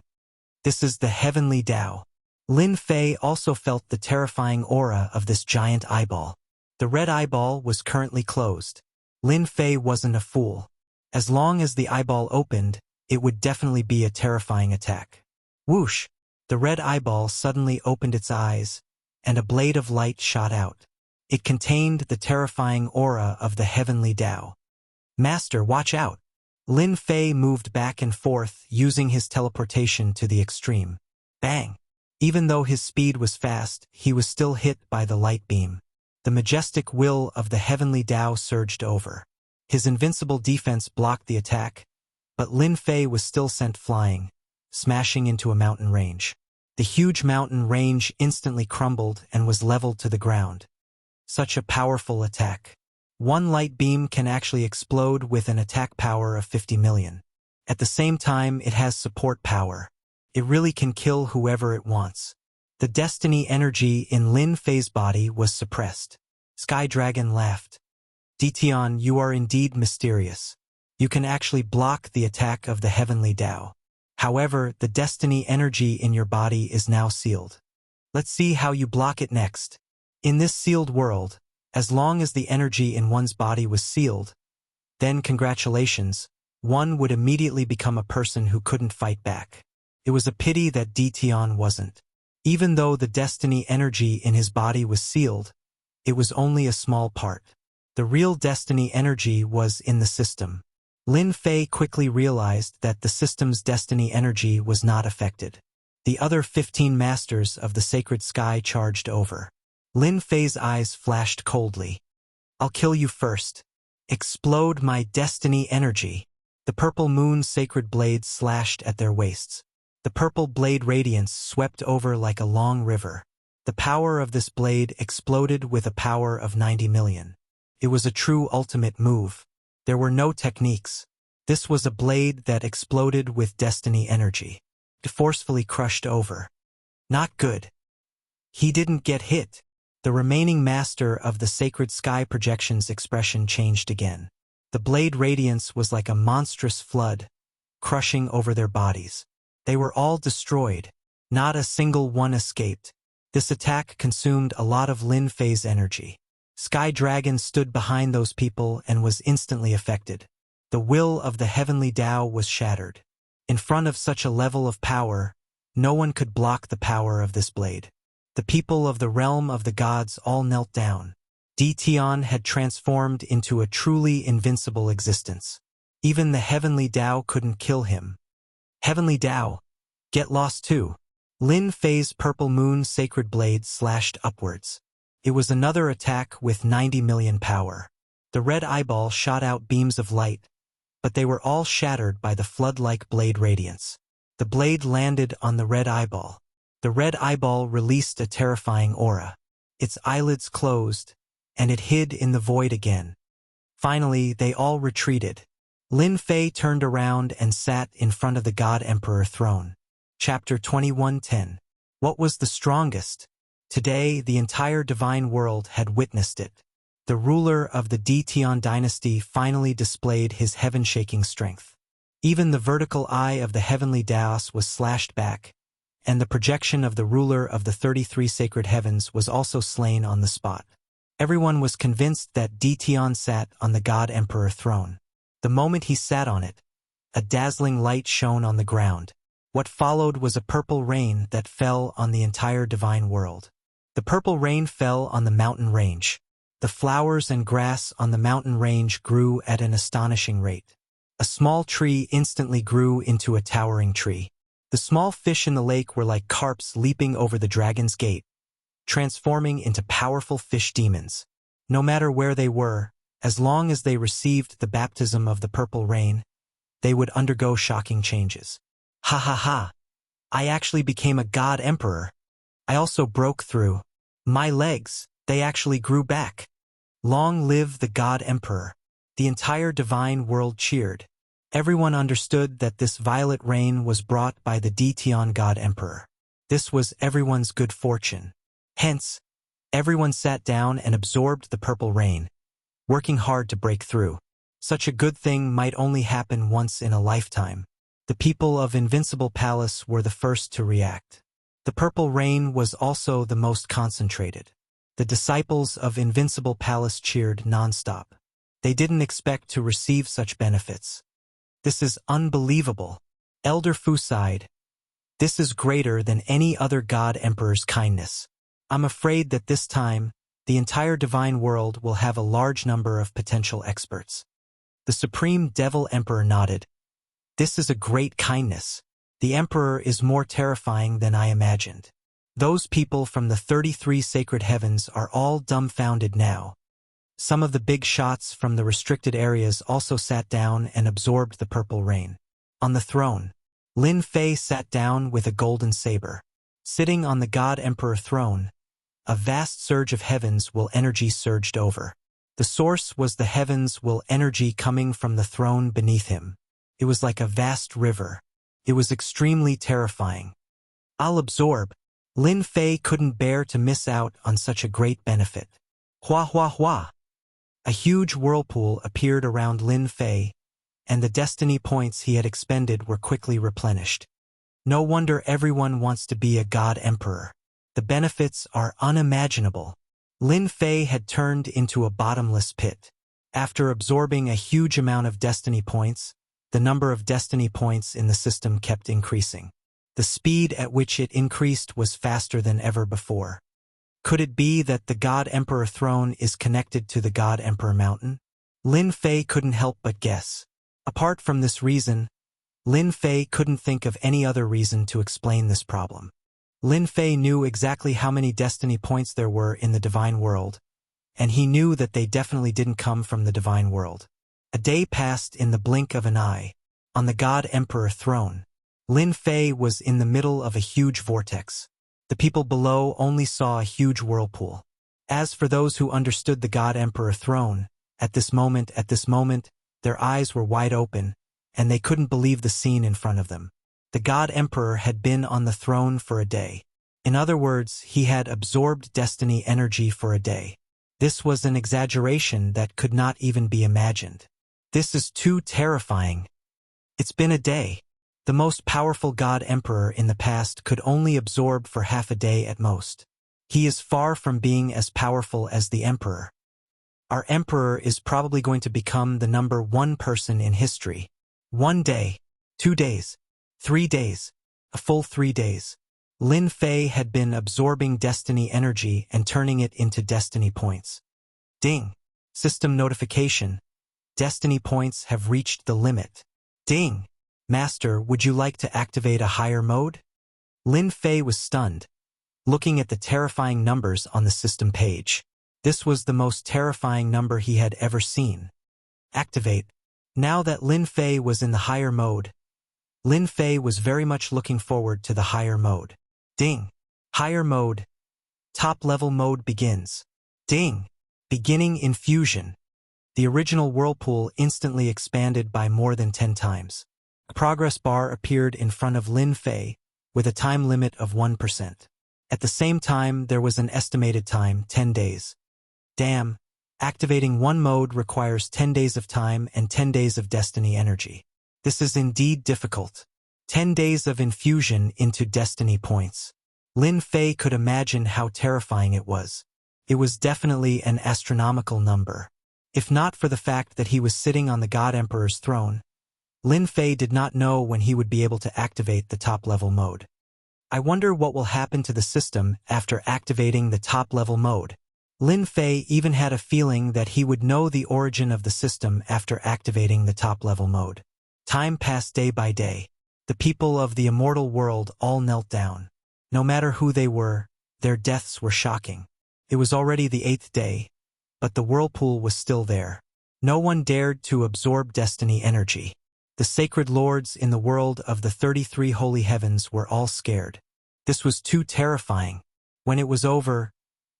This is the heavenly Tao. Lin Fei also felt the terrifying aura of this giant eyeball. The red eyeball was currently closed. Lin Fei wasn't a fool. As long as the eyeball opened, it would definitely be a terrifying attack. Whoosh! The red eyeball suddenly opened its eyes, and a blade of light shot out. It contained the terrifying aura of the heavenly Tao. Master, watch out! Lin Fei moved back and forth, using his teleportation to the extreme. Bang! Even though his speed was fast, he was still hit by the light beam. The majestic will of the heavenly Tao surged over. His invincible defense blocked the attack, but Lin Fei was still sent flying, smashing into a mountain range. The huge mountain range instantly crumbled and was leveled to the ground. Such a powerful attack. One light beam can actually explode with an attack power of 50 million. At the same time, it has support power. It really can kill whoever it wants. The destiny energy in Lin Fei's body was suppressed. Sky Dragon laughed. Dition, you are indeed mysterious. You can actually block the attack of the heavenly Tao. However, the destiny energy in your body is now sealed. Let's see how you block it next. In this sealed world, as long as the energy in one's body was sealed, then congratulations, one would immediately become a person who couldn't fight back. It was a pity that Dition wasn't. Even though the destiny energy in his body was sealed, it was only a small part. The real destiny energy was in the system. Lin Fei quickly realized that the system's destiny energy was not affected. The other 15 masters of the sacred sky charged over. Lin Fei's eyes flashed coldly. I'll kill you first. Explode my destiny energy. The purple moon sacred blades slashed at their waists. The purple blade radiance swept over like a long river. The power of this blade exploded with a power of 90 million. It was a true ultimate move. There were no techniques. This was a blade that exploded with destiny energy. It forcefully crushed over. Not good. He didn't get hit. The remaining master of the sacred sky projection's expression changed again. The blade radiance was like a monstrous flood, crushing over their bodies. They were all destroyed. Not a single one escaped. This attack consumed a lot of Lin Fei's energy. Sky Dragon stood behind those people and was instantly affected. The will of the heavenly Tao was shattered. In front of such a level of power, no one could block the power of this blade. The people of the realm of the gods all knelt down. Dition had transformed into a truly invincible existence. Even the heavenly Tao couldn't kill him. Heavenly Tao, get lost too. Lin Fei's purple moon sacred blade slashed upwards. It was another attack with 90 million power. The red eyeball shot out beams of light, but they were all shattered by the flood-like blade radiance. The blade landed on the red eyeball. The red eyeball released a terrifying aura. Its eyelids closed, and it hid in the void again. Finally, they all retreated. Lin Fei turned around and sat in front of the God Emperor throne. Chapter 21:10. What was the strongest? Today, the entire divine world had witnessed it. The ruler of the Tian dynasty finally displayed his heaven-shaking strength. Even the vertical eye of the heavenly Daos was slashed back, and the projection of the ruler of the 33 sacred heavens was also slain on the spot. Everyone was convinced that Tian sat on the God Emperor throne. The moment he sat on it, a dazzling light shone on the ground. What followed was a purple rain that fell on the entire divine world. The purple rain fell on the mountain range. The flowers and grass on the mountain range grew at an astonishing rate. A small tree instantly grew into a towering tree. The small fish in the lake were like carps leaping over the dragon's gate, transforming into powerful fish demons. No matter where they were, as long as they received the baptism of the purple rain, they would undergo shocking changes. Ha ha ha! I actually became a God Emperor. I also broke through. My legs, they actually grew back. Long live the God Emperor. The entire divine world cheered. Everyone understood that this violet rain was brought by the Tian God Emperor. This was everyone's good fortune. Hence, everyone sat down and absorbed the purple rain, working hard to break through. Such a good thing might only happen once in a lifetime. The people of Invincible Palace were the first to react. The purple rain was also the most concentrated. The disciples of Invincible Palace cheered nonstop. They didn't expect to receive such benefits. This is unbelievable. Elder Fu sighed. This is greater than any other God Emperor's kindness. I'm afraid that this time, the entire divine world will have a large number of potential experts. The Supreme Devil Emperor nodded. This is a great kindness. The Emperor is more terrifying than I imagined. Those people from the 33 sacred heavens are all dumbfounded now. Some of the big shots from the restricted areas also sat down and absorbed the purple rain. On the throne, Lin Fei sat down with a golden saber. Sitting on the God Emperor throne, a vast surge of heavens will energy surged over. The source was the heavens will energy coming from the throne beneath him. It was like a vast river. It was extremely terrifying. I'll absorb. Lin Fei couldn't bear to miss out on such a great benefit. Hua hua hua! A huge whirlpool appeared around Lin Fei, and the destiny points he had expended were quickly replenished. No wonder everyone wants to be a God Emperor. The benefits are unimaginable. Lin Fei had turned into a bottomless pit. After absorbing a huge amount of destiny points, the number of destiny points in the system kept increasing. The speed at which it increased was faster than ever before. Could it be that the God Emperor throne is connected to the God Emperor mountain? Lin Fei couldn't help but guess. Apart from this reason, Lin Fei couldn't think of any other reason to explain this problem. Lin Fei knew exactly how many destiny points there were in the divine world, and he knew that they definitely didn't come from the divine world. A day passed in the blink of an eye. On the God Emperor throne, Lin Fei was in the middle of a huge vortex. The people below only saw a huge whirlpool. As for those who understood the God Emperor throne, at this moment, their eyes were wide open, and they couldn't believe the scene in front of them. The God Emperor had been on the throne for a day. In other words, he had absorbed destiny energy for a day. This was an exaggeration that could not even be imagined. This is too terrifying. It's been a day. The most powerful God Emperor in the past could only absorb for half a day at most. He is far from being as powerful as the Emperor. Our Emperor is probably going to become the number one person in history. 1 day, 2 days, 3 days, a full 3 days. Lin Fei had been absorbing destiny energy and turning it into destiny points. Ding! System notification. Destiny points have reached the limit. Ding! Master, would you like to activate a higher mode? Lin Fei was stunned, looking at the terrifying numbers on the system page. This was the most terrifying number he had ever seen. Activate. Now that Lin Fei was in the higher mode, Lin Fei was very much looking forward to the higher mode. Ding. Higher mode. Top-level mode begins. Ding. Beginning infusion. The original whirlpool instantly expanded by more than 10 times. A progress bar appeared in front of Lin Fei, with a time limit of 1%. At the same time, there was an estimated time, 10 days. Damn, activating one mode requires 10 days of time and 10 days of destiny energy. This is indeed difficult. 10 days of infusion into destiny points. Lin Fei could imagine how terrifying it was. It was definitely an astronomical number. If not for the fact that he was sitting on the God Emperor's throne, Lin Fei did not know when he would be able to activate the top-level mode. I wonder what will happen to the system after activating the top-level mode. Lin Fei even had a feeling that he would know the origin of the system after activating the top-level mode. Time passed day by day. The people of the immortal world all knelt down. No matter who they were, their deaths were shocking. It was already the 8th day, but the whirlpool was still there. No one dared to absorb destiny energy. The sacred lords in the world of the 33 holy heavens were all scared. This was too terrifying. When it was over,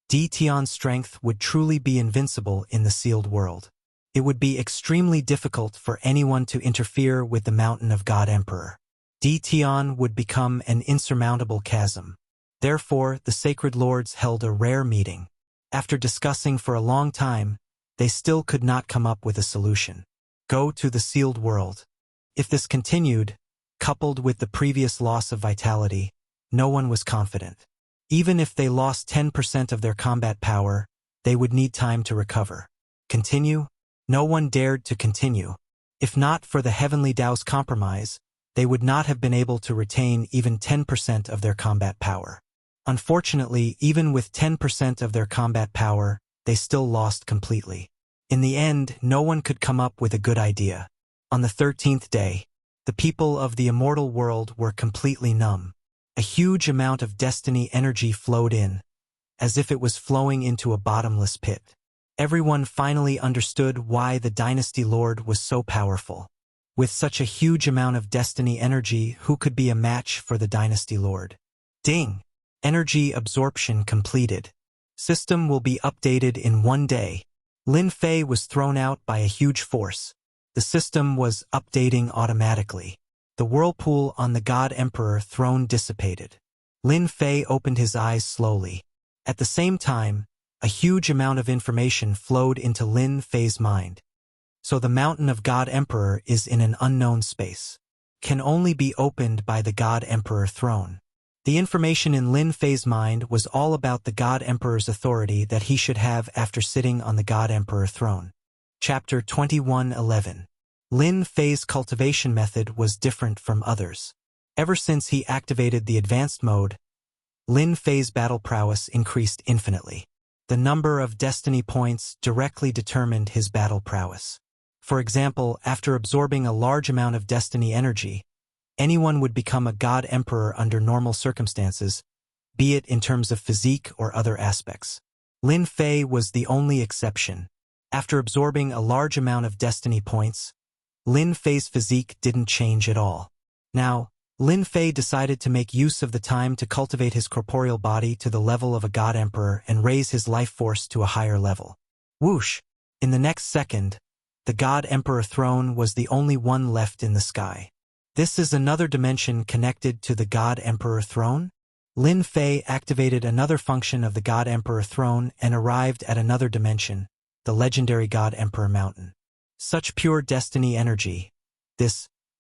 Di Tian's strength would truly be invincible in the sealed world. It would be extremely difficult for anyone to interfere with the mountain of God Emperor. Di Tian would become an insurmountable chasm. Therefore, the sacred lords held a rare meeting. After discussing for a long time, they still could not come up with a solution. Go to the sealed world. If this continued, coupled with the previous loss of vitality, no one was confident. Even if they lost 10% of their combat power, they would need time to recover. Continue? No one dared to continue. If not for the Heavenly Tao's compromise, they would not have been able to retain even 10% of their combat power. Unfortunately, even with 10% of their combat power, they still lost completely. In the end, no one could come up with a good idea. On the 13th day, the people of the immortal world were completely numb. A huge amount of destiny energy flowed in, as if it was flowing into a bottomless pit. Everyone finally understood why the Dynasty Lord was so powerful. With such a huge amount of destiny energy, who could be a match for the Dynasty Lord? Ding! Energy absorption completed. System will be updated in 1 day. Lin Fei was thrown out by a huge force. The system was updating automatically. The whirlpool on the God Emperor throne dissipated. Lin Fei opened his eyes slowly. At the same time, a huge amount of information flowed into Lin Fei's mind. So the mountain of God Emperor is in an unknown space. Can only be opened by the God Emperor throne. The information in Lin Fei's mind was all about the God Emperor's authority that he should have after sitting on the God Emperor throne. Chapter 21:11. Lin Fei's cultivation method was different from others. Ever since he activated the advanced mode, Lin Fei's battle prowess increased infinitely. The number of destiny points directly determined his battle prowess. For example, after absorbing a large amount of destiny energy, anyone would become a God Emperor under normal circumstances, be it in terms of physique or other aspects. Lin Fei was the only exception. After absorbing a large amount of destiny points, Lin Fei's physique didn't change at all. Now, Lin Fei decided to make use of the time to cultivate his corporeal body to the level of a God Emperor and raise his life force to a higher level. Whoosh! In the next second, the God Emperor throne was the only one left in the sky. This is another dimension connected to the God Emperor throne? Lin Fei activated another function of the God Emperor throne and arrived at another dimension, the legendary God Emperor mountain. Such pure destiny energy.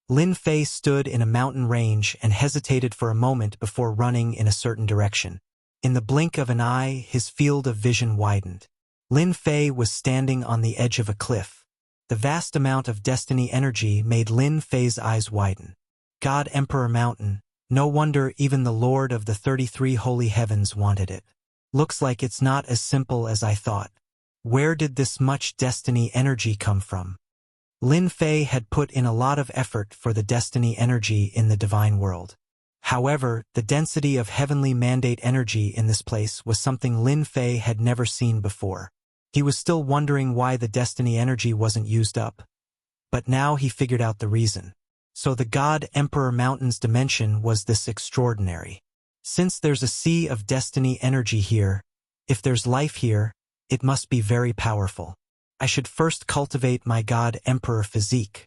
Lin Fei stood in a mountain range and hesitated for a moment before running in a certain direction. In the blink of an eye, his field of vision widened. Lin Fei was standing on the edge of a cliff. The vast amount of destiny energy made Lin Fei's eyes widen. God Emperor Mountain, no wonder even the Lord of the 33 holy heavens wanted it. Looks like it's not as simple as I thought. Where did this much destiny energy come from? Lin Fei had put in a lot of effort for the destiny energy in the divine world. However, the density of heavenly mandate energy in this place was something Lin Fei had never seen before. He was still wondering why the destiny energy wasn't used up. But now he figured out the reason. So the God Emperor Mountain's dimension was this extraordinary. Since there's a sea of destiny energy here, if there's life here, it must be very powerful. I should first cultivate my God Emperor physique.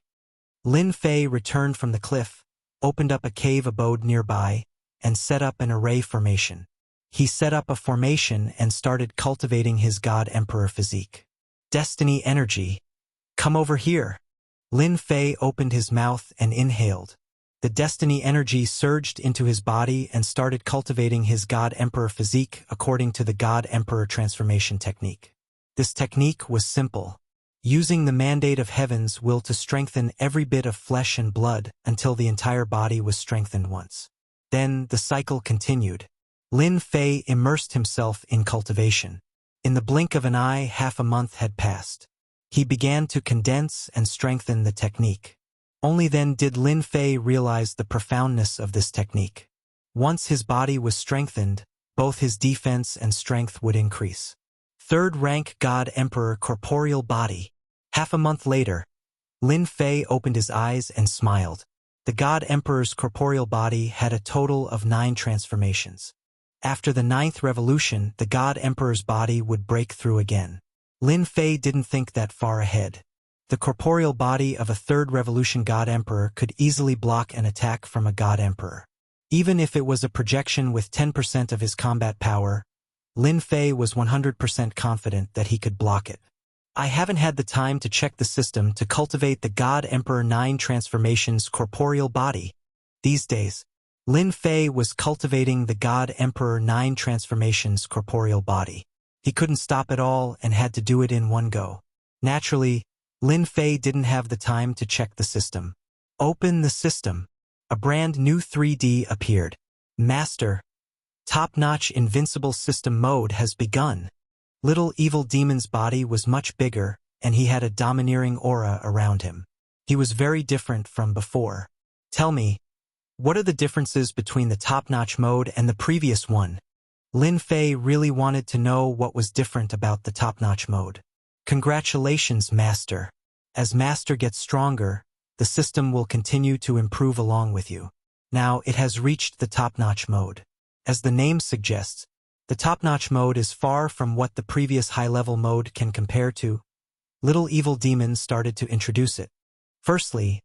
Lin Fei returned from the cliff, opened up a cave abode nearby, and set up an array formation. He set up a formation and started cultivating his God Emperor physique. Destiny energy. Come over here. Lin Fei opened his mouth and inhaled. The destiny energy surged into his body and started cultivating his God Emperor physique according to the God Emperor transformation technique. This technique was simple, using the mandate of heaven's will to strengthen every bit of flesh and blood until the entire body was strengthened once. Then the cycle continued. Lin Fei immersed himself in cultivation. In the blink of an eye, half a month had passed. He began to condense and strengthen the technique. Only then did Lin Fei realize the profoundness of this technique. Once his body was strengthened, both his defense and strength would increase. Third rank God Emperor corporeal body. Half a month later, Lin Fei opened his eyes and smiled. The God Emperor's corporeal body had a total of 9 transformations. After the 9th revolution, the God Emperor's body would break through again. Lin Fei didn't think that far ahead. The corporeal body of a 3rd revolution God Emperor could easily block an attack from a God Emperor. Even if it was a projection with 10% of his combat power, Lin Fei was 100% confident that he could block it. I haven't had the time to check the system to cultivate the God Emperor 9 transformations corporeal body. These days, Lin Fei was cultivating the God Emperor 9 transformations corporeal body. He couldn't stop at all and had to do it in one go. Naturally, Lin Fei didn't have the time to check the system. Open the system. A brand new 3D appeared. Master. Top-notch invincible system mode has begun. Little evil demon's body was much bigger, and he had a domineering aura around him. He was very different from before. Tell me, what are the differences between the top-notch mode and the previous one? Lin Fei really wanted to know what was different about the top-notch mode. Congratulations, Master. As Master gets stronger, the system will continue to improve along with you. Now it has reached the top-notch mode. As the name suggests, the top-notch mode is far from what the previous high-level mode can compare to. Little evil demons started to introduce it. Firstly,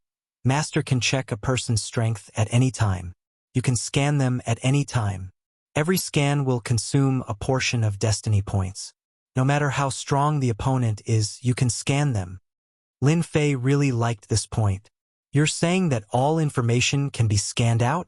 Master can check a person's strength at any time. You can scan them at any time. Every scan will consume a portion of destiny points. No matter how strong the opponent is, you can scan them. Lin Fei really liked this point. You're saying that all information can be scanned out?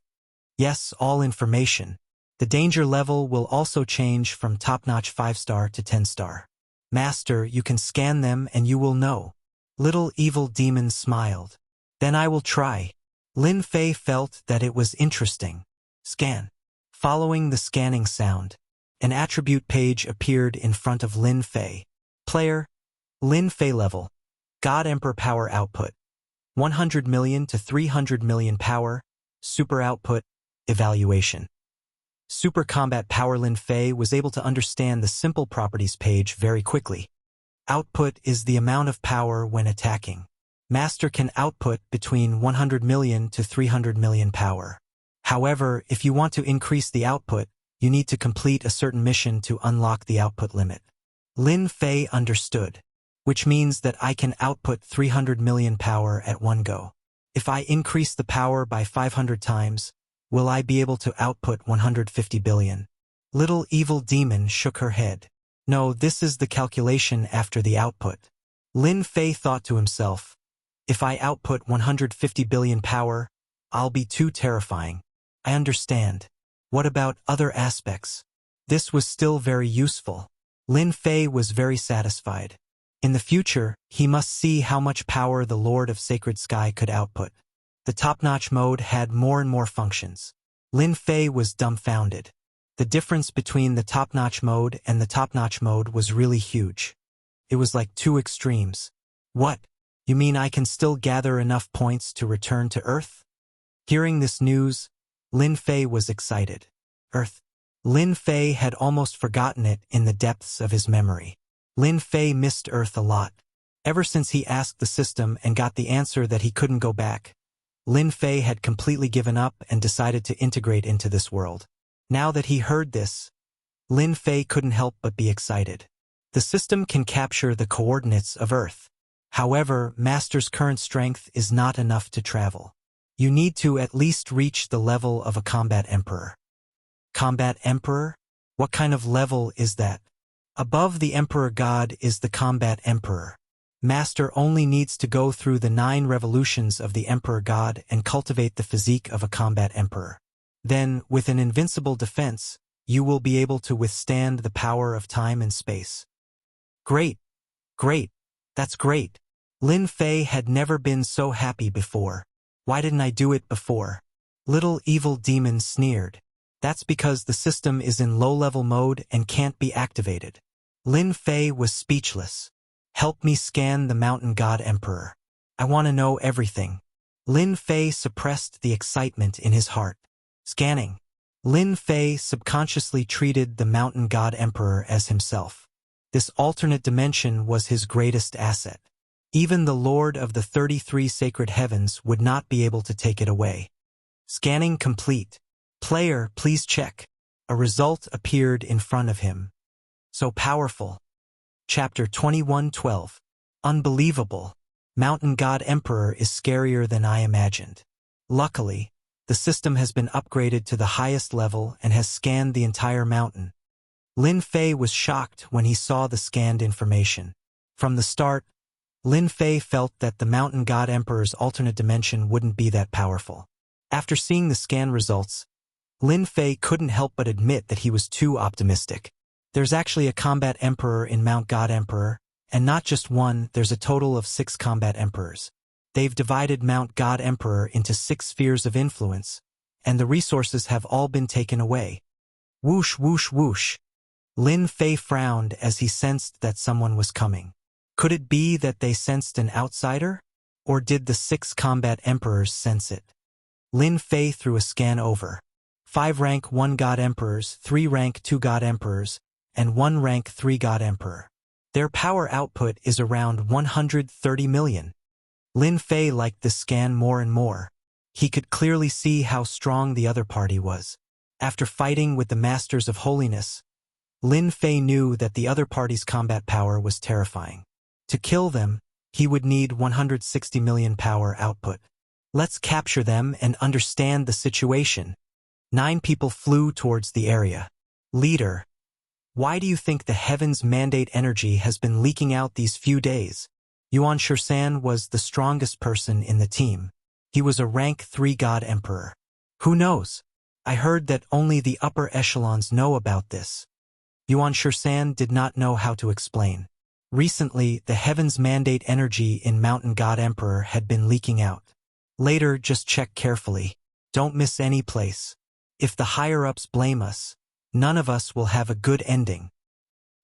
Yes, all information. The danger level will also change from top-notch 5-star to 10-star. Master, you can scan them and you will know. Little evil demon smiled. Then I will try. Lin Fei felt that it was interesting. Scan. Following the scanning sound, an attribute page appeared in front of Lin Fei. Player, Lin Fei level. God Emperor power output. 100 million to 300 million power. Super output. Evaluation. Super combat power. Lin Fei was able to understand the simple properties page very quickly. Output is the amount of power when attacking. Master can output between 100 million to 300 million power. However, if you want to increase the output, you need to complete a certain mission to unlock the output limit. Lin Fei understood, which means that I can output 300 million power at one go. If I increase the power by 500 times, will I be able to output 150 billion? Little evil demon shook her head. No, this is the calculation after the output. Lin Fei thought to himself, if I output 150 billion power, I'll be too terrifying. I understand. What about other aspects? This was still very useful. Lin Fei was very satisfied. In the future, he must see how much power the Lord of Sacred Sky could output. The top-notch mode had more and more functions. Lin Fei was dumbfounded. The difference between the top-notch mode and the top-notch mode was really huge. It was like two extremes. What? You mean I can still gather enough points to return to Earth? Hearing this news, Lin Fei was excited. Earth. Lin Fei had almost forgotten it in the depths of his memory. Lin Fei missed Earth a lot. Ever since he asked the system and got the answer that he couldn't go back, Lin Fei had completely given up and decided to integrate into this world. Now that he heard this, Lin Fei couldn't help but be excited. The system can capture the coordinates of Earth. However, Master's current strength is not enough to travel. You need to at least reach the level of a combat emperor. Combat emperor? What kind of level is that? Above the emperor god is the combat emperor. Master only needs to go through the 9 revolutions of the emperor god and cultivate the physique of a combat emperor. Then, with an invincible defense, you will be able to withstand the power of time and space. Great! Great! That's great! Lin Fei had never been so happy before. Why didn't I do it before? Little evil demon sneered. That's because the system is in low-level mode and can't be activated. Lin Fei was speechless. Help me scan the mountain god emperor. I want to know everything. Lin Fei suppressed the excitement in his heart. Scanning. Lin Fei subconsciously treated the mountain god emperor as himself. This alternate dimension was his greatest asset. Even the Lord of the 33 sacred heavens would not be able to take it away. Scanning complete. Player, please check. A result appeared in front of him. So powerful. Chapter 21:12. Unbelievable. Mountain God Emperor is scarier than I imagined. Luckily, the system has been upgraded to the highest level and has scanned the entire mountain. Lin Fei was shocked when he saw the scanned information. From the start, Lin Fei felt that the Mountain God Emperor's alternate dimension wouldn't be that powerful. After seeing the scan results, Lin Fei couldn't help but admit that he was too optimistic. There's actually a combat emperor in Mount God Emperor, and not just one, there's a total of 6 combat emperors. They've divided Mount God Emperor into 6 spheres of influence, and the resources have all been taken away. Whoosh, whoosh, whoosh. Lin Fei frowned as he sensed that someone was coming. Could it be that they sensed an outsider? Or did the 6 combat emperors sense it? Lin Fei threw a scan over. 5 rank 1 God Emperors, 3 rank 2 God Emperors, and 1 rank 3 God Emperor. Their power output is around 130 million. Lin Fei liked this scan more and more. He could clearly see how strong the other party was. After fighting with the Masters of Holiness, Lin Fei knew that the other party's combat power was terrifying. To kill them, he would need 160 million power output. Let's capture them and understand the situation. 9 people flew towards the area. Leader, why do you think the heavens mandate energy has been leaking out these few days? Yuan Shursan was the strongest person in the team. He was a rank 3 God Emperor. Who knows? I heard that only the upper echelons know about this. Yuan Shursan did not know how to explain. Recently, the heavens mandate energy in Mountain God Emperor had been leaking out. Later, just check carefully. Don't miss any place. If the higher-ups blame us, none of us will have a good ending.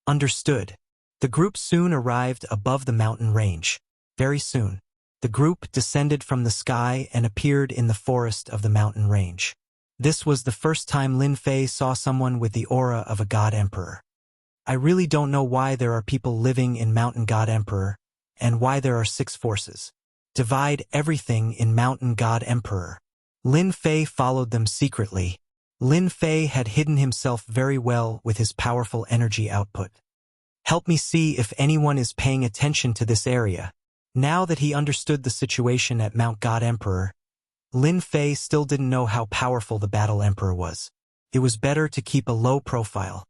Understood. The group soon arrived above the mountain range. Very soon, the group descended from the sky and appeared in the forest of the mountain range. This was the first time Lin Fei saw someone with the aura of a God Emperor. I really don't know why there are people living in Mountain God Emperor, and why there are 6 forces. Divide everything in Mountain God Emperor. Lin Fei followed them secretly. Lin Fei had hidden himself very well with his powerful energy output. Help me see if anyone is paying attention to this area. Now that he understood the situation at Mount God Emperor, Lin Fei still didn't know how powerful the Battle Emperor was. It was better to keep a low profile.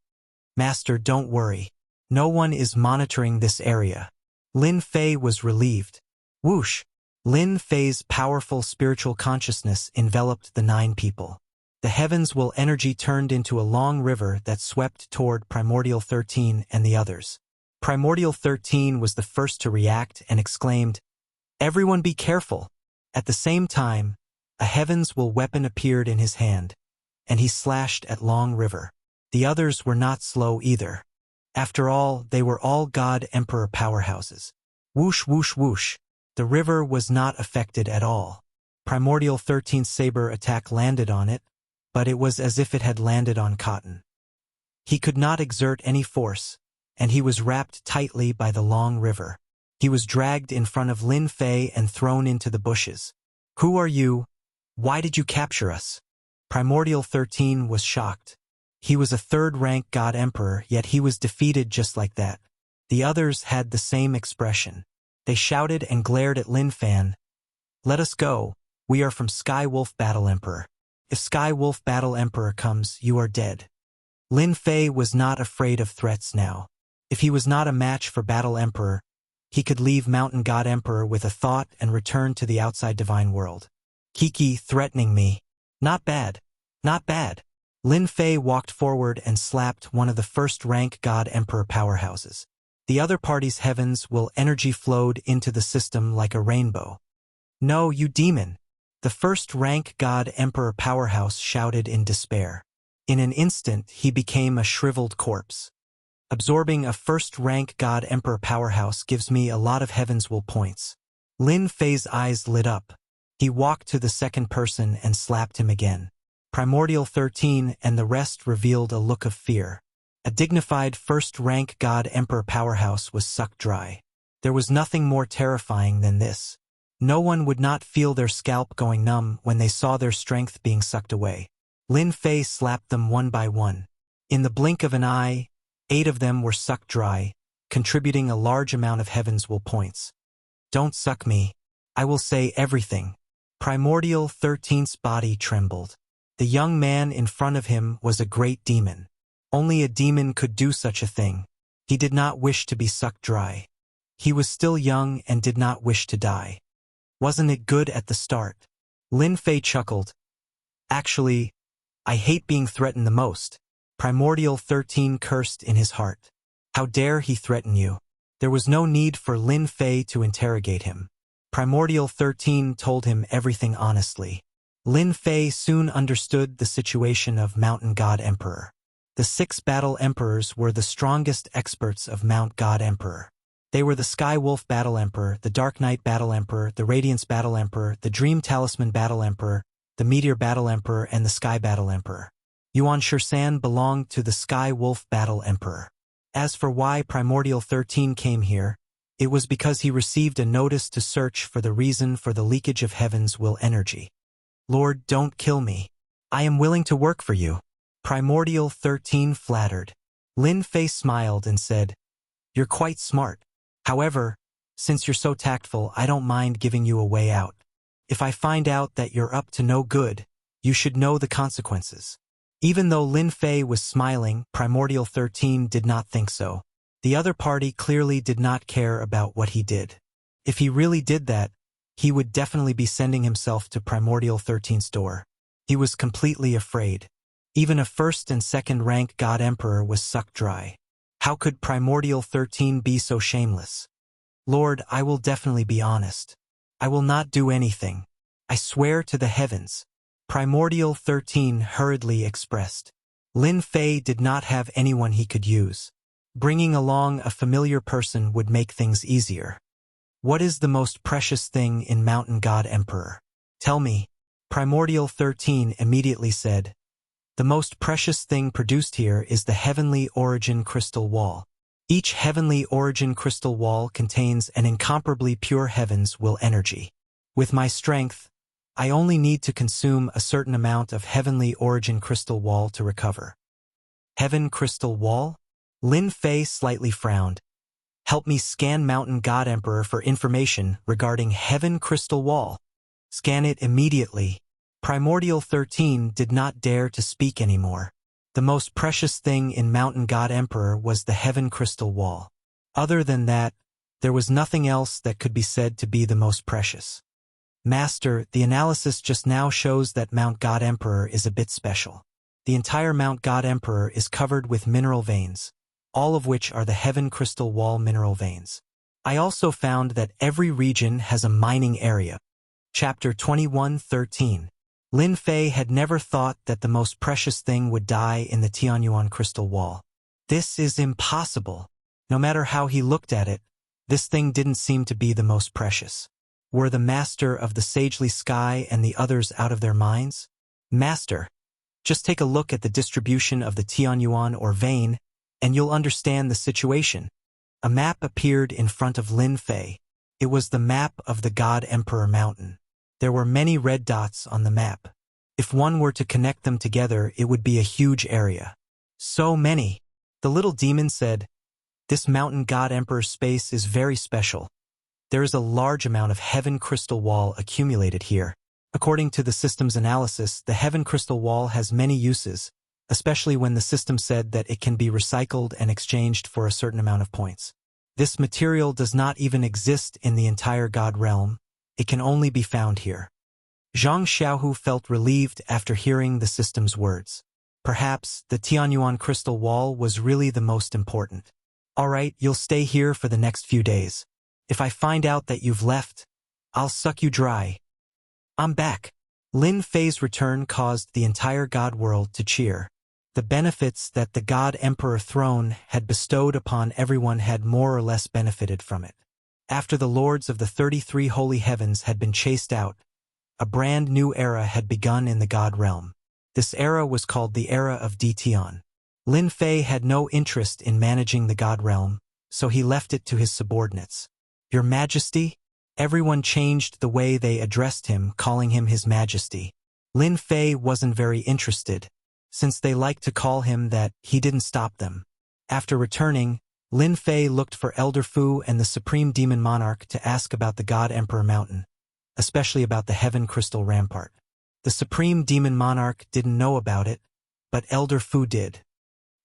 Master, don't worry. No one is monitoring this area. Lin Fei was relieved. Whoosh! Lin Fei's powerful spiritual consciousness enveloped the 9 people. The heavens will energy turned into a long river that swept toward Primordial 13 and the others. Primordial 13 was the first to react and exclaimed, "Everyone be careful!" At the same time, a heavens will weapon appeared in his hand, and he slashed at Long River. The others were not slow either. After all, they were all God Emperor powerhouses. Whoosh, whoosh, whoosh. The river was not affected at all. Primordial 13's saber attack landed on it, but it was as if it had landed on cotton. He could not exert any force, and he was wrapped tightly by the Long River. He was dragged in front of Lin Fei and thrown into the bushes. Who are you? Why did you capture us? Primordial 13 was shocked. He was a third-rank God Emperor, yet he was defeated just like that. The others had the same expression. They shouted and glared at Lin Fan. "Let us go. We are from Sky Wolf Battle Emperor. If Sky Wolf Battle Emperor comes, you are dead." Lin Fei was not afraid of threats now. If he was not a match for Battle Emperor, he could leave Mountain God Emperor with a thought and return to the outside divine world. Kiki threatening me. Not bad. Not bad. Lin Fei walked forward and slapped one of the first-rank God Emperor powerhouses. The other party's heavens will energy flowed into the system like a rainbow. "No, you demon!" The first-rank God Emperor powerhouse shouted in despair. In an instant, he became a shriveled corpse. Absorbing a first-rank God Emperor powerhouse gives me a lot of heaven's will points. Lin Fei's eyes lit up. He walked to the second person and slapped him again. Primordial 13 and the rest revealed a look of fear. A dignified first-rank God Emperor powerhouse was sucked dry. There was nothing more terrifying than this. No one would not feel their scalp going numb when they saw their strength being sucked away. Lin Fei slapped them one by one. In the blink of an eye, 8 of them were sucked dry, contributing a large amount of heaven's will points. "Don't suck me. I will say everything." Primordial 13's body trembled. The young man in front of him was a great demon. Only a demon could do such a thing. He did not wish to be sucked dry. He was still young and did not wish to die. Wasn't it good at the start? Lin Fei chuckled. "Actually, I hate being threatened the most." Primordial 13 cursed in his heart. How dare he threaten you? There was no need for Lin Fei to interrogate him. Primordial 13 told him everything honestly. Lin Fei soon understood the situation of Mountain God Emperor. The 6 Battle Emperors were the strongest experts of Mount God Emperor. They were the Sky Wolf Battle Emperor, the Dark Knight Battle Emperor, the Radiance Battle Emperor, the Dream Talisman Battle Emperor, the Meteor Battle Emperor, and the Sky Battle Emperor. Yuan Shirsan belonged to the Sky Wolf Battle Emperor. As for why Primordial 13 came here, it was because he received a notice to search for the reason for the leakage of heaven's will energy. "Lord, don't kill me. I am willing to work for you." Primordial 13 flattered. Lin Fei smiled and said, "You're quite smart. However, since you're so tactful, I don't mind giving you a way out. If I find out that you're up to no good, you should know the consequences." Even though Lin Fei was smiling, Primordial 13 did not think so. The other party clearly did not care about what he did. If he really did that, he would definitely be sending himself to Primordial 13's door. He was completely afraid. Even a first and second rank God Emperor was sucked dry. How could Primordial 13 be so shameless? "Lord, I will definitely be honest. I will not do anything. I swear to the heavens." Primordial 13 hurriedly expressed. Lin Fei did not have anyone he could use. Bringing along a familiar person would make things easier. "What is the most precious thing in Mountain God Emperor? Tell me." Primordial 13 immediately said, "The most precious thing produced here is the Heavenly Origin Crystal Wall. Each Heavenly Origin Crystal Wall contains an incomparably pure heaven's will energy. With my strength, I only need to consume a certain amount of Heavenly Origin Crystal Wall to recover." Heaven Crystal Wall? Lin Fei slightly frowned. "Help me scan Mountain God Emperor for information regarding Heaven Crystal Wall." "Scan it immediately." Primordial 13 did not dare to speak anymore. The most precious thing in Mountain God Emperor was the Heaven Crystal Wall. Other than that, there was nothing else that could be said to be the most precious. "Master, the analysis just now shows that Mount God Emperor is a bit special. The entire Mount God Emperor is covered with mineral veins, all of which are the Heaven Crystal Wall mineral veins. I also found that every region has a mining area." Chapter 21:13. Lin Fei had never thought that the most precious thing would die in the Tianyuan Crystal Wall. This is impossible. No matter how he looked at it, this thing didn't seem to be the most precious. Were the Master of the Sagely Sky and the others out of their minds? "Master, just take a look at the distribution of the Tianyuan or vein, and you'll understand the situation." A map appeared in front of Lin Fei. It was the map of the God Emperor Mountain. There were many red dots on the map. If one were to connect them together, it would be a huge area. So many. The little demon said, "This mountain god emperor space is very special. There is a large amount of heaven crystal wall accumulated here. According to the system's analysis, the heaven crystal wall has many uses, especially when the system said that it can be recycled and exchanged for a certain amount of points. This material does not even exist in the entire god realm. It can only be found here." Zhang Xiaohu felt relieved after hearing the system's words. Perhaps the Tianyuan crystal wall was really the most important. "All right, you'll stay here for the next few days. If I find out that you've left, I'll suck you dry." "I'm back." Lin Fei's return caused the entire god world to cheer. The benefits that the god emperor throne had bestowed upon everyone had more or less benefited from it. After the lords of the 33 holy heavens had been chased out, a brand new era had begun in the god realm. This era was called the era of Ditian. Lin Fei had no interest in managing the god realm, so he left it to his subordinates. "Your Majesty?" Everyone changed the way they addressed him, calling him His Majesty. Lin Fei wasn't very interested. Since they liked to call him that, he didn't stop them. After returning, Lin Fei looked for Elder Fu and the Supreme Demon Monarch to ask about the God Emperor Mountain, especially about the Heaven Crystal Rampart. The Supreme Demon Monarch didn't know about it, but Elder Fu did.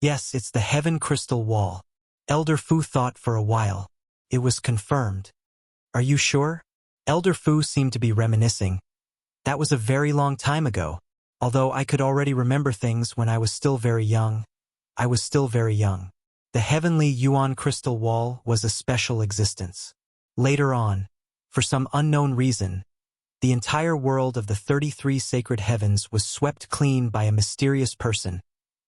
"Yes, it's the Heaven Crystal Wall." Elder Fu thought for a while. It was confirmed. "Are you sure?" Elder Fu seemed to be reminiscing. "That was a very long time ago. Although I could already remember things when I was still very young. I was still very young. The Heavenly Yuan Crystal Wall was a special existence. Later on, for some unknown reason, the entire world of the 33 sacred heavens was swept clean by a mysterious person,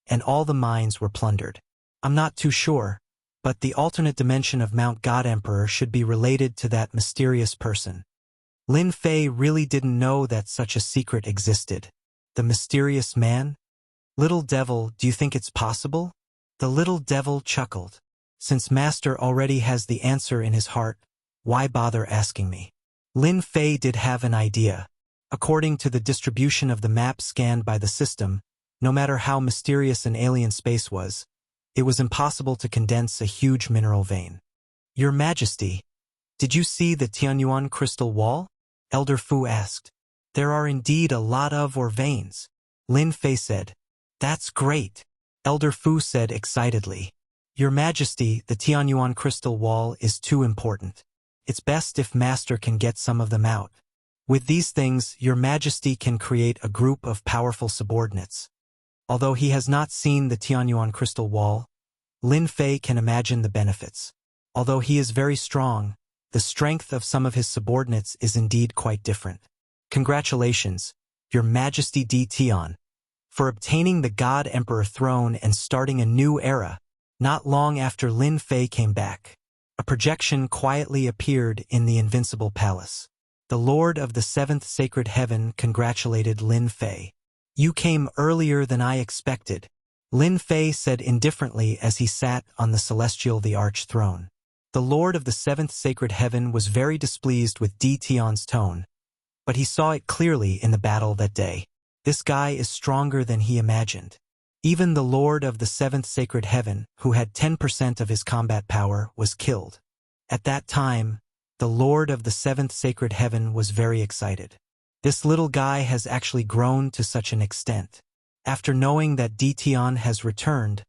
and all the mines were plundered. I'm not too sure, but the alternate dimension of Mount God Emperor should be related to that mysterious person." Lin Fei really didn't know that such a secret existed. The mysterious man? "Little devil, do you think it's possible?" The little devil chuckled. "Since Master already has the answer in his heart, why bother asking me?" Lin Fei did have an idea. According to the distribution of the map scanned by the system, no matter how mysterious an alien space was, it was impossible to condense a huge mineral vein. "Your Majesty, did you see the Tianyuan crystal wall?" Elder Fu asked. "There are indeed a lot of veins," Lin Fei said. "That's great," Elder Fu said excitedly. "Your Majesty, the Tianyuan crystal wall is too important. It's best if Master can get some of them out. With these things, Your Majesty can create a group of powerful subordinates." Although he has not seen the Tianyuan crystal wall, Lin Fei can imagine the benefits. Although he is very strong, the strength of some of his subordinates is indeed quite different. "Congratulations, Your Majesty D. Tian, for obtaining the God Emperor throne and starting a new era." Not long after Lin Fei came back, a projection quietly appeared in the Invincible Palace. The Lord of the Seventh Sacred Heaven congratulated Lin Fei. "You came earlier than I expected," Lin Fei said indifferently as he sat on the celestial the arch throne. The Lord of the Seventh Sacred Heaven was very displeased with Di Tian's tone, but he saw it clearly in the battle that day. This guy is stronger than he imagined. Even the Lord of the Seventh Sacred Heaven, who had 10% of his combat power, was killed. At that time, the Lord of the Seventh Sacred Heaven was very excited. This little guy has actually grown to such an extent. After knowing that Di Tian has returned,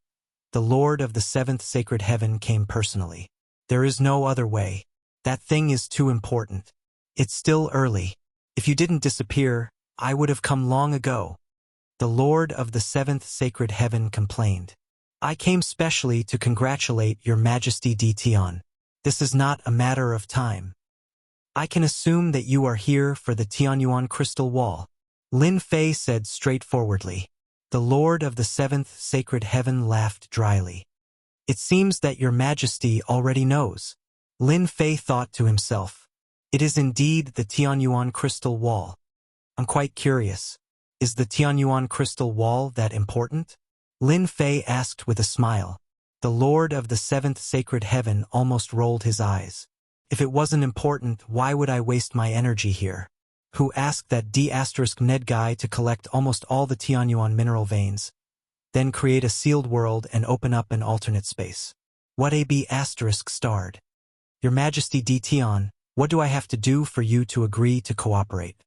the Lord of the Seventh Sacred Heaven came personally. "There is no other way. That thing is too important. It's still early. If you didn't disappear, I would have come long ago." The Lord of the Seventh Sacred Heaven complained. "I came specially to congratulate Your Majesty Di Tian. This is not a matter of time. I can assume that you are here for the Tianyuan crystal wall," Lin Fei said straightforwardly. The Lord of the Seventh Sacred Heaven laughed dryly. "It seems that Your Majesty already knows." Lin Fei thought to himself. "It is indeed the Tianyuan crystal wall. I'm quite curious. Is the Tianyuan crystal wall that important?" Lin Fei asked with a smile. The Lord of the Seventh Sacred Heaven almost rolled his eyes. "If it wasn't important, why would I waste my energy here? Who asked that D*Ned guy to collect almost all the Tianyuan mineral veins? then create a sealed world and open up an alternate space. What AB asterisk starred? Your Majesty D. Tian, what do I have to do for you to agree to cooperate?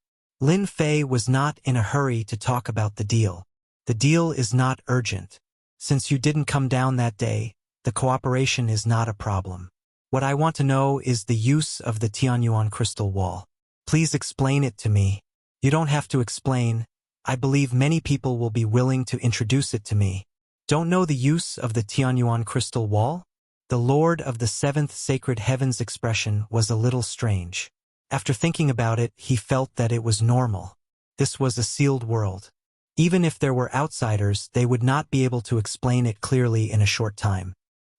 Lin Fei was not in a hurry to talk about the deal. The deal is not urgent. Since you didn't come down that day, the cooperation is not a problem. What I want to know is the use of the Tianyuan crystal wall. Please explain it to me. You don't have to explain. I believe many people will be willing to introduce it to me. Don't know the use of the Tianyuan crystal wall? The Lord of the Seventh Sacred Heavens expression was a little strange. After thinking about it, he felt that it was normal. This was a sealed world. Even if there were outsiders, they would not be able to explain it clearly in a short time.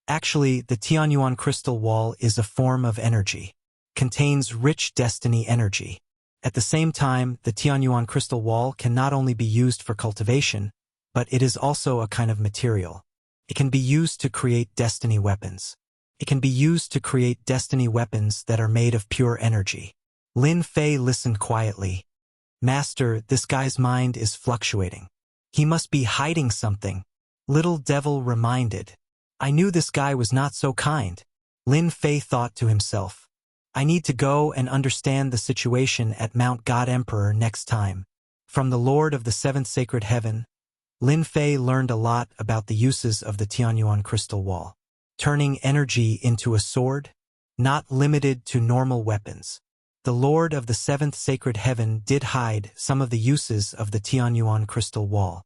Actually, the Tianyuan crystal wall is a form of energy. Contains rich destiny energy. At the same time, the Tianyuan crystal wall can not only be used for cultivation, but it is also a kind of material. It can be used to create destiny weapons. It can be used to create destiny weapons that are made of pure energy. Lin Fei listened quietly. Master, this guy's mind is fluctuating. He must be hiding something. Little devil reminded. I knew this guy was not so kind. Lin Fei thought to himself. I need to go and understand the situation at Mount God Emperor next time. From the Lord of the Seventh Sacred Heaven, Lin Fei learned a lot about the uses of the Tianyuan crystal wall. Turning energy into a sword, not limited to normal weapons. The Lord of the Seventh Sacred Heaven did hide some of the uses of the Tianyuan crystal wall.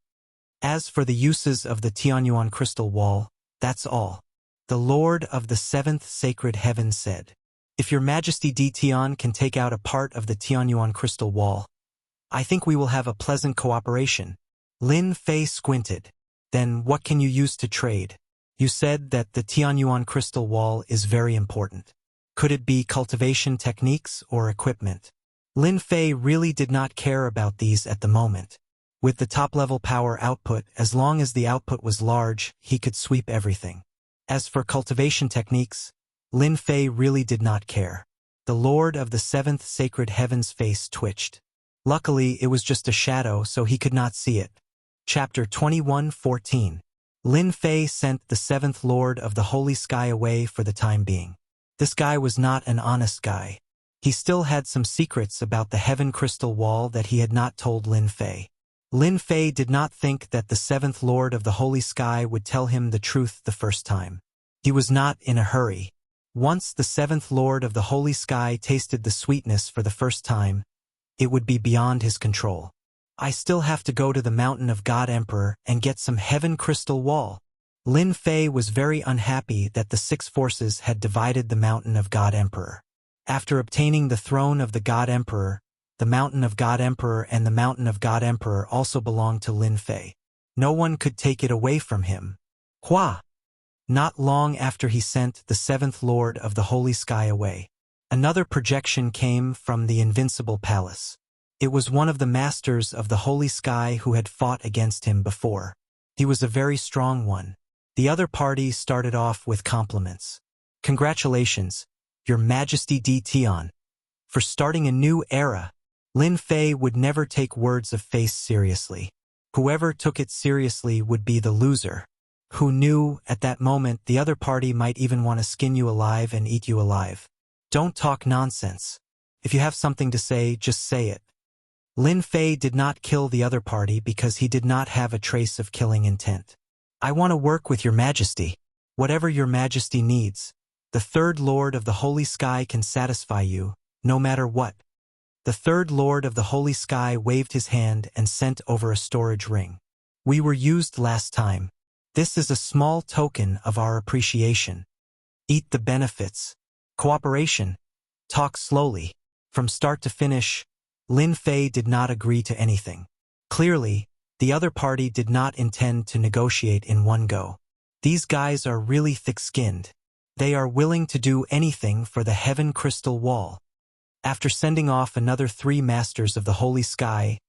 As for the uses of the Tianyuan crystal wall, that's all. The Lord of the Seventh Sacred Heaven said, if Your Majesty D. Tian can take out a part of the Tianyuan crystal wall, I think we will have a pleasant cooperation. Lin Fei squinted. Then what can you use to trade? You said that the Tianyuan crystal wall is very important. Could it be cultivation techniques or equipment? Lin Fei really did not care about these at the moment. With the top-level power output, as long as the output was large, he could sweep everything. As for cultivation techniques, Lin Fei really did not care. The Lord of the Seventh Sacred Heaven's face twitched. Luckily, it was just a shadow, so he could not see it. Chapter 21:14. Lin Fei sent the Seventh Lord of the Holy Sky away for the time being. This guy was not an honest guy. He still had some secrets about the Heaven Crystal Wall that he had not told Lin Fei. Lin Fei did not think that the Seventh Lord of the Holy Sky would tell him the truth the first time. He was not in a hurry. Once the Seventh Lord of the Holy Sky tasted the sweetness for the first time, it would be beyond his control. I still have to go to the Mountain of God Emperor and get some Heaven Crystal Wall. Lin Fei was very unhappy that the six forces had divided the Mountain of God Emperor. After obtaining the throne of the God Emperor, the Mountain of God Emperor and the Mountain of God Emperor also belonged to Lin Fei. No one could take it away from him. Hua! Not long after he sent the Seventh Lord of the Holy Sky away, another projection came from the Invincible Palace. It was one of the masters of the Holy Sky who had fought against him before. He was a very strong one. The other party started off with compliments. Congratulations, Your Majesty D. Tian, for starting a new era. Lin Fei would never take words of face seriously. Whoever took it seriously would be the loser. Who knew, at that moment, the other party might even want to skin you alive and eat you alive. Don't talk nonsense. If you have something to say, just say it. Lin Fei did not kill the other party because he did not have a trace of killing intent. I want to work with Your Majesty. Whatever Your Majesty needs, the Third Lord of the Holy Sky can satisfy you, no matter what. The Third Lord of the Holy Sky waved his hand and sent over a storage ring. We were used last time. This is a small token of our appreciation. Eat the benefits. Cooperation. Talk slowly. From start to finish, Lin Fei did not agree to anything. Clearly, the other party did not intend to negotiate in one go. These guys are really thick-skinned. They are willing to do anything for the Heaven Crystal Wall. After sending off another 3 masters of the Holy Sky,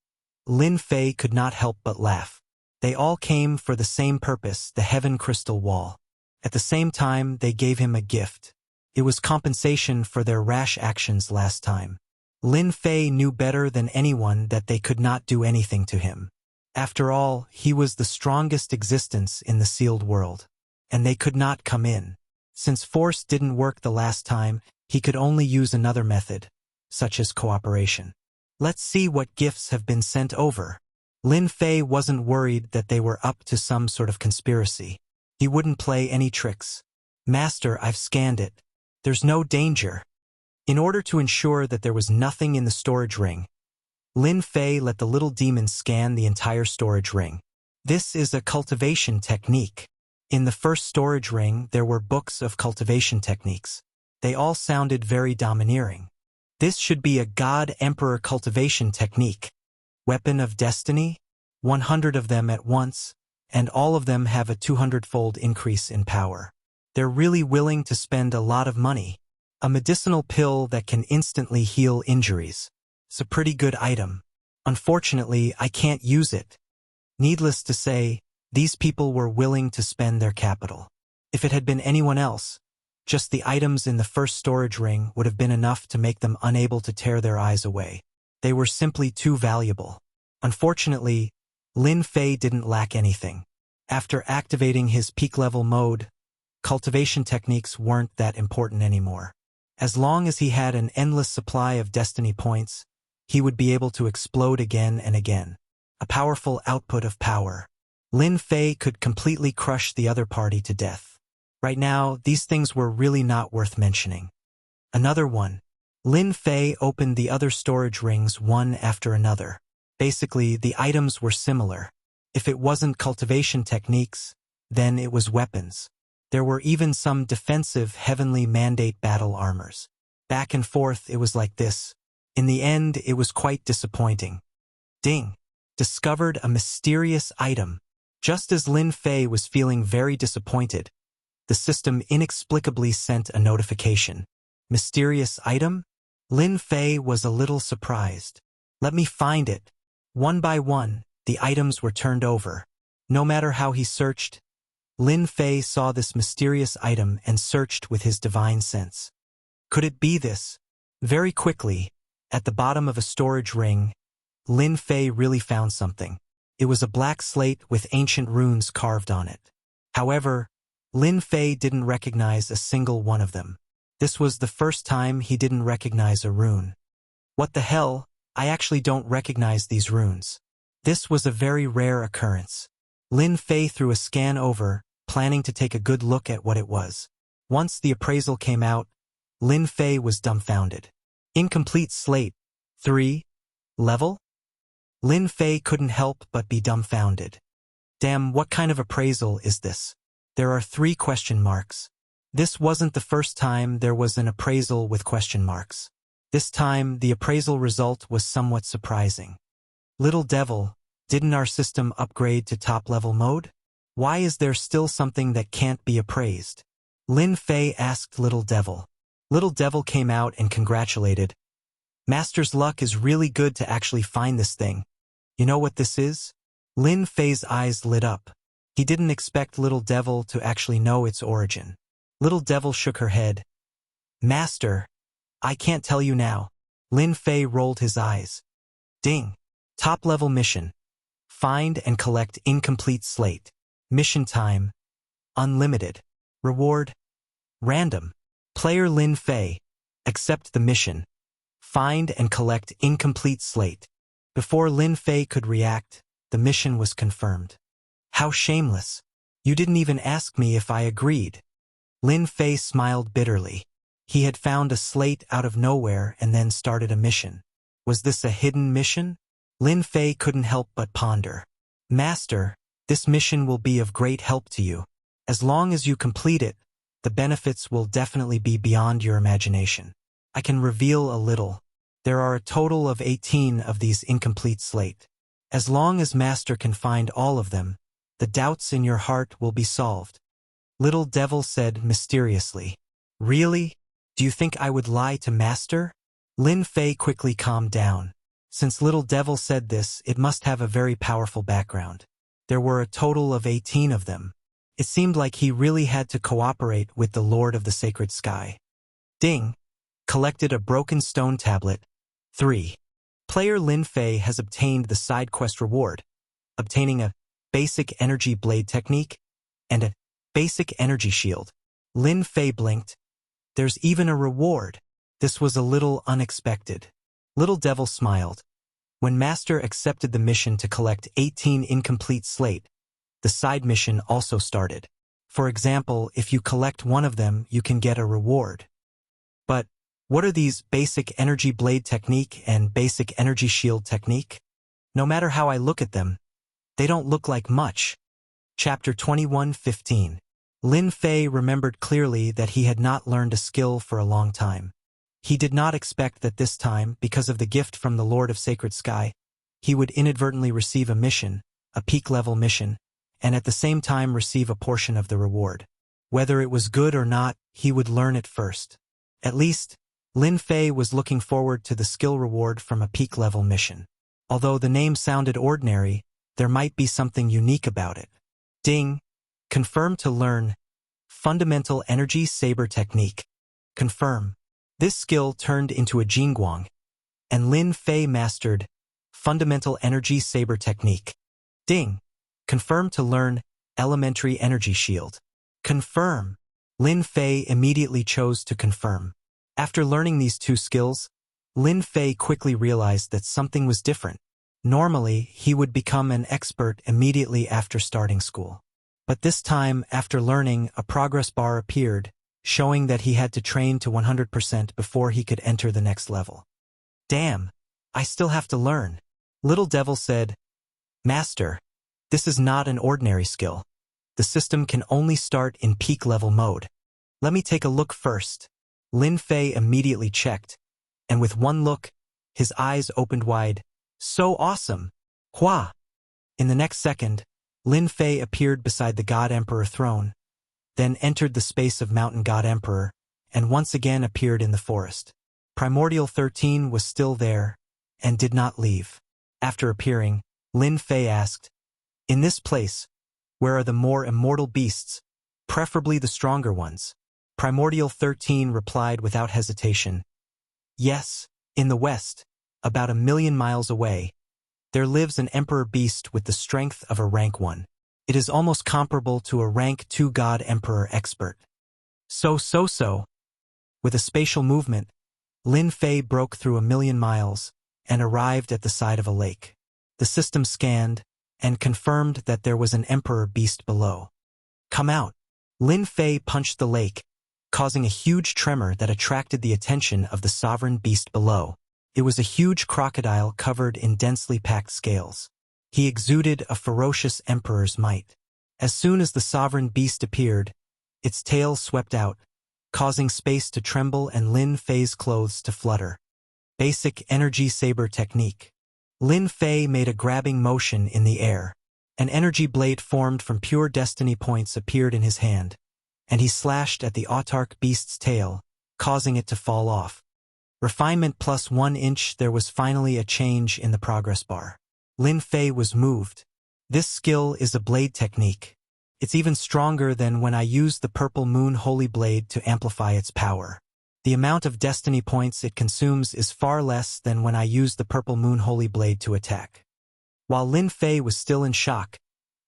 Lin Fei could not help but laugh. They all came for the same purpose, the Heaven Crystal Wall. At the same time, they gave him a gift. It was compensation for their rash actions last time. Lin Fei knew better than anyone that they could not do anything to him. After all, he was the strongest existence in the sealed world. And they could not come in. Since force didn't work the last time, he could only use another method, such as cooperation. Let's see what gifts have been sent over. Lin Fei wasn't worried that they were up to some sort of conspiracy. He wouldn't play any tricks. Master, I've scanned it. There's no danger. In order to ensure that there was nothing in the storage ring, Lin Fei let the little demon scan the entire storage ring. This is a cultivation technique. In the first storage ring, there were books of cultivation techniques. They all sounded very domineering. This should be a God-Emperor cultivation technique. Weapon of Destiny? 100 of them at once, and all of them have a 200-fold increase in power. They're really willing to spend a lot of money. A medicinal pill that can instantly heal injuries. It's a pretty good item. Unfortunately, I can't use it. Needless to say, these people were willing to spend their capital. If it had been anyone else, just the items in the first storage ring would have been enough to make them unable to tear their eyes away. They were simply too valuable. Unfortunately, Lin Fei didn't lack anything. After activating his peak-level mode, cultivation techniques weren't that important anymore. As long as he had an endless supply of destiny points, he would be able to explode again and again. A powerful output of power. Lin Fei could completely crush the other party to death. Right now, these things were really not worth mentioning. Another one. Lin Fei opened the other storage rings one after another. Basically, the items were similar. If it wasn't cultivation techniques, then it was weapons. There were even some defensive heavenly mandate battle armors. Back and forth it was like this. In the end, it was quite disappointing. Ding! Discovered a mysterious item. Just as Lin Fei was feeling very disappointed, the system inexplicably sent a notification. Mysterious item? Lin Fei was a little surprised. Let me find it. One by one, the items were turned over. No matter how he searched, Lin Fei saw this mysterious item and searched with his divine sense. Could it be this? Very quickly, at the bottom of a storage ring, Lin Fei really found something. It was a black slate with ancient runes carved on it. However, Lin Fei didn't recognize a single one of them. This was the first time he didn't recognize a rune. What the hell? I actually don't recognize these runes. This was a very rare occurrence. Lin Fei threw a scan over, planning to take a good look at what it was. Once the appraisal came out, Lin Fei was dumbfounded. Incomplete slate. 3. Level? Lin Fei couldn't help but be dumbfounded. Damn, what kind of appraisal is this? There are 3 question marks. This wasn't the first time there was an appraisal with question marks. This time, the appraisal result was somewhat surprising. Little devil, didn't our system upgrade to top-level mode? Why is there still something that can't be appraised? Lin Fei asked Little Devil. Little Devil came out and congratulated. Master's luck is really good to actually find this thing. You know what this is? Lin Fei's eyes lit up. He didn't expect Little Devil to actually know its origin. Little Devil shook her head. Master, I can't tell you now. Lin Fei rolled his eyes. Ding. Top-level mission. Find and collect incomplete slate. Mission time. Unlimited. Reward. Random. Player Lin Fei. Accept the mission. Find and collect incomplete slate. Before Lin Fei could react, the mission was confirmed. How shameless. You didn't even ask me if I agreed. Lin Fei smiled bitterly. He had found a slate out of nowhere and then started a mission. Was this a hidden mission? Lin Fei couldn't help but ponder. Master, this mission will be of great help to you. As long as you complete it, the benefits will definitely be beyond your imagination. I can reveal a little. There are a total of 18 of these incomplete slate. As long as Master can find all of them, the doubts in your heart will be solved. Little Devil said mysteriously. Really? Do you think I would lie to Master? Lin Fei quickly calmed down. Since Little Devil said this, it must have a very powerful background. There were a total of 18 of them. It seemed like he really had to cooperate with the Lord of the Sacred Sky. Ding! Collected a broken stone tablet. 3. Player Lin Fei has obtained the side quest reward. obtaining a basic energy blade technique and a basic energy shield. Lin Fei blinked. There's even a reward. This was a little unexpected. Little Devil smiled. When Master accepted the mission to collect 18 incomplete slate, the side mission also started. For example, if you collect one of them, you can get a reward. But what are these basic energy blade technique and basic energy shield technique? No matter how I look at them, they don't look like much. Chapter 21:15. Lin Fei remembered clearly that he had not learned a skill for a long time. He did not expect that this time, because of the gift from the Lord of Sacred Sky, he would inadvertently receive a mission, a peak-level mission, and at the same time receive a portion of the reward. Whether it was good or not, he would learn it first. At least, Lin Fei was looking forward to the skill reward from a peak-level mission. Although the name sounded ordinary, there might be something unique about it. Ding! Confirm to learn Fundamental Energy Saber Technique. Confirm. This skill turned into a Jingguang, and Lin Fei mastered Fundamental Energy Saber Technique. Ding! Confirm to learn Elementary Energy Shield. Confirm. Lin Fei immediately chose to confirm. After learning these two skills, Lin Fei quickly realized that something was different. Normally, he would become an expert immediately after starting school. But this time, after learning, a progress bar appeared, showing that he had to train to 100% before he could enter the next level. Damn, I still have to learn. Little Devil said, Master, this is not an ordinary skill. The system can only start in peak level mode. Let me take a look first. Lin Fei immediately checked, and with one look, his eyes opened wide. So awesome! Hua! In the next second, Lin Fei appeared beside the God Emperor throne, then entered the space of Mountain God Emperor, and once again appeared in the forest. Primordial 13 was still there, and did not leave. After appearing, Lin Fei asked, In this place, where are the more immortal beasts, preferably the stronger ones? Primordial 13 replied without hesitation. Yes, in the west, about 1,000,000 miles away, there lives an emperor beast with the strength of a rank 1. It is almost comparable to a rank 2 God Emperor expert. So. With a spatial movement, Lin Fei broke through 1,000,000 miles and arrived at the side of a lake. The system scanned and confirmed that there was an emperor beast below. Come out! Lin Fei punched the lake, causing a huge tremor that attracted the attention of the sovereign beast below. It was a huge crocodile covered in densely packed scales. He exuded a ferocious emperor's might. As soon as the sovereign beast appeared, its tail swept out, causing space to tremble and Lin Fei's clothes to flutter. Basic Energy Saber Technique. Lin Fei made a grabbing motion in the air. An energy blade formed from pure destiny points appeared in his hand, and he slashed at the autarch beast's tail, causing it to fall off. Refinement plus 1 inch. There was finally a change in the progress bar. Lin Fei was moved. This skill is a blade technique. It's even stronger than when I used the Purple Moon Holy Blade to amplify its power. The amount of destiny points it consumes is far less than when I used the Purple Moon Holy Blade to attack. While Lin Fei was still in shock,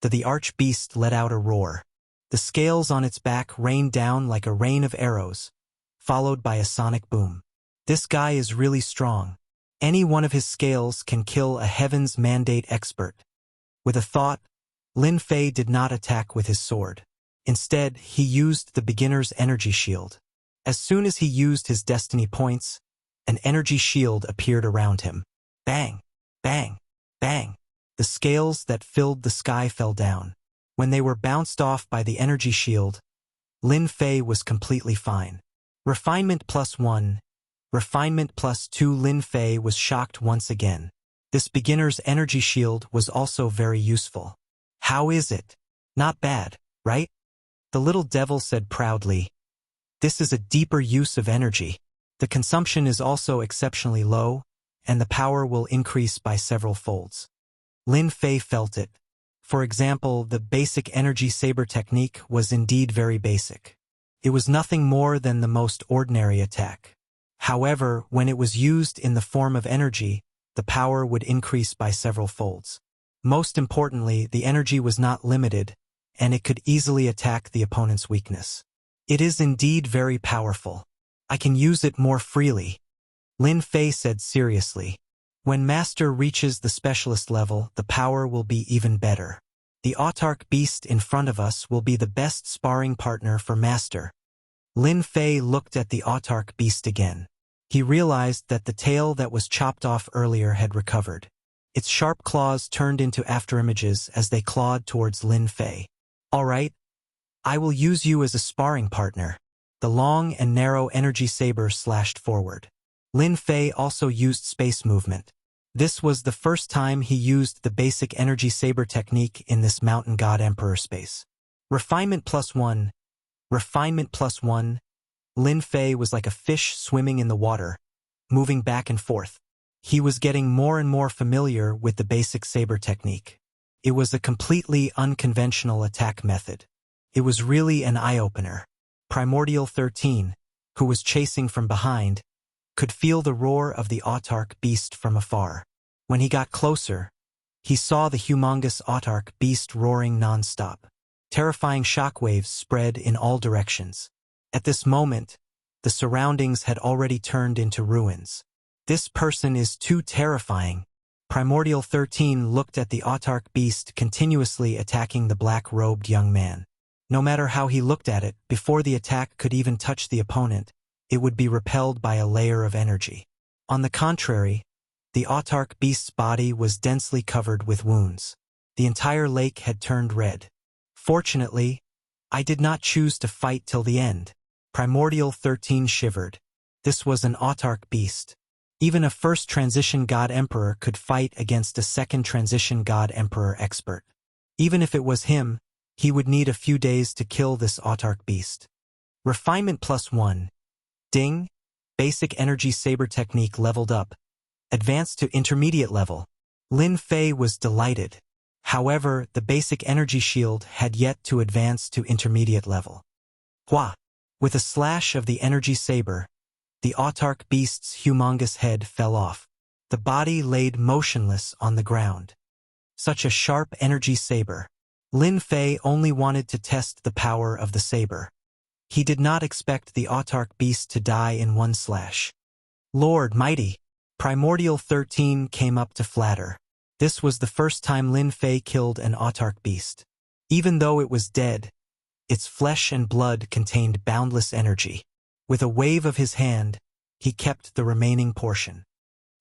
the arch-beast let out a roar. The scales on its back rained down like a rain of arrows, followed by a sonic boom. This guy is really strong. Any one of his scales can kill a Heaven's Mandate expert. With a thought, Lin Fei did not attack with his sword. Instead, he used the beginner's energy shield. As soon as he used his destiny points, an energy shield appeared around him. Bang! Bang! Bang! The scales that filled the sky fell down. When they were bounced off by the energy shield, Lin Fei was completely fine. Refinement plus 1. Refinement plus 2. Lin Fei was shocked once again. This beginner's energy shield was also very useful. How is it? Not bad, right? The little devil said proudly. This is a deeper use of energy. The consumption is also exceptionally low, and the power will increase by several folds. Lin Fei felt it. For example, the basic energy saber technique was indeed very basic. It was nothing more than the most ordinary attack. However, when it was used in the form of energy, the power would increase by several folds. Most importantly, the energy was not limited, and it could easily attack the opponent's weakness. It is indeed very powerful. I can use it more freely, Lin Fei said seriously. When Master reaches the specialist level, the power will be even better. The autark beast in front of us will be the best sparring partner for Master. Lin Fei looked at the autark beast again. He realized that the tail that was chopped off earlier had recovered. Its sharp claws turned into afterimages as they clawed towards Lin Fei. All right, I will use you as a sparring partner. The long and narrow energy saber slashed forward. Lin Fei also used space movement. This was the first time he used the basic energy saber technique in this Mountain God Emperor space. Refinement +1. Refinement +1. Lin Fei was like a fish swimming in the water, moving back and forth. He was getting more and more familiar with the basic saber technique. It was a completely unconventional attack method. It was really an eye-opener. Primordial 13, who was chasing from behind, could feel the roar of the autark beast from afar. When he got closer, he saw the humongous autark beast roaring non-stop. Terrifying shockwaves spread in all directions. At this moment, the surroundings had already turned into ruins. This person is too terrifying. Primordial 13 looked at the autark beast continuously attacking the black-robed young man. No matter how he looked at it, before the attack could even touch the opponent, it would be repelled by a layer of energy. On the contrary, the autark beast's body was densely covered with wounds. The entire lake had turned red. Fortunately, I did not choose to fight till the end. Primordial 13 shivered. This was an autark beast. Even a first transition god emperor could fight against a second transition god emperor expert. Even if it was him, he would need a few days to kill this autark beast. Refinement +1. Ding. Basic energy saber technique leveled up. Advanced to intermediate level. Lin Fei was delighted. However, the basic energy shield had yet to advance to intermediate level. Hua! With a slash of the energy saber, the autark beast's humongous head fell off. The body laid motionless on the ground. Such a sharp energy saber. Lin Fei only wanted to test the power of the saber. He did not expect the autark beast to die in one slash. Lord Mighty! Primordial 13 came up to flatter. This was the first time Lin Fei killed an autark beast. Even though it was dead, its flesh and blood contained boundless energy. With a wave of his hand, he kept the remaining portion.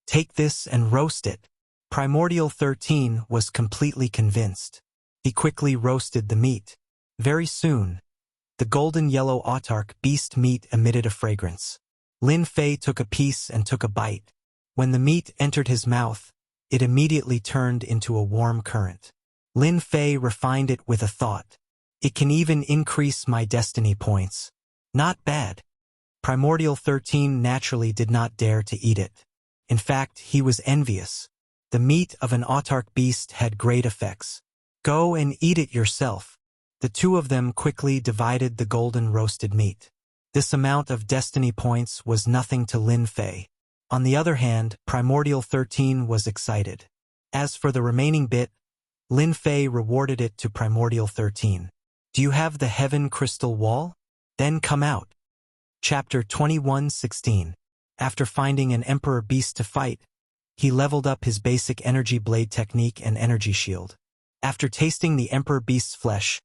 Take this and roast it. Primordial 13 was completely convinced. He quickly roasted the meat. Very soon, the golden yellow autark beast meat emitted a fragrance. Lin Fei took a piece and took a bite. When the meat entered his mouth, it immediately turned into a warm current. Lin Fei refined it with a thought. It can even increase my destiny points. Not bad. Primordial 13 naturally did not dare to eat it. In fact, he was envious. The meat of an autark beast had great effects. Go and eat it yourself. The two of them quickly divided the golden roasted meat. This amount of destiny points was nothing to Lin Fei. On the other hand, Primordial 13 was excited. As for the remaining bit, Lin Fei rewarded it to Primordial 13. Do you have the Heaven Crystal Wall? Then come out. Chapter 21:16. After finding an Emperor Beast to fight, he leveled up his basic energy blade technique and energy shield. After tasting the Emperor Beast's flesh,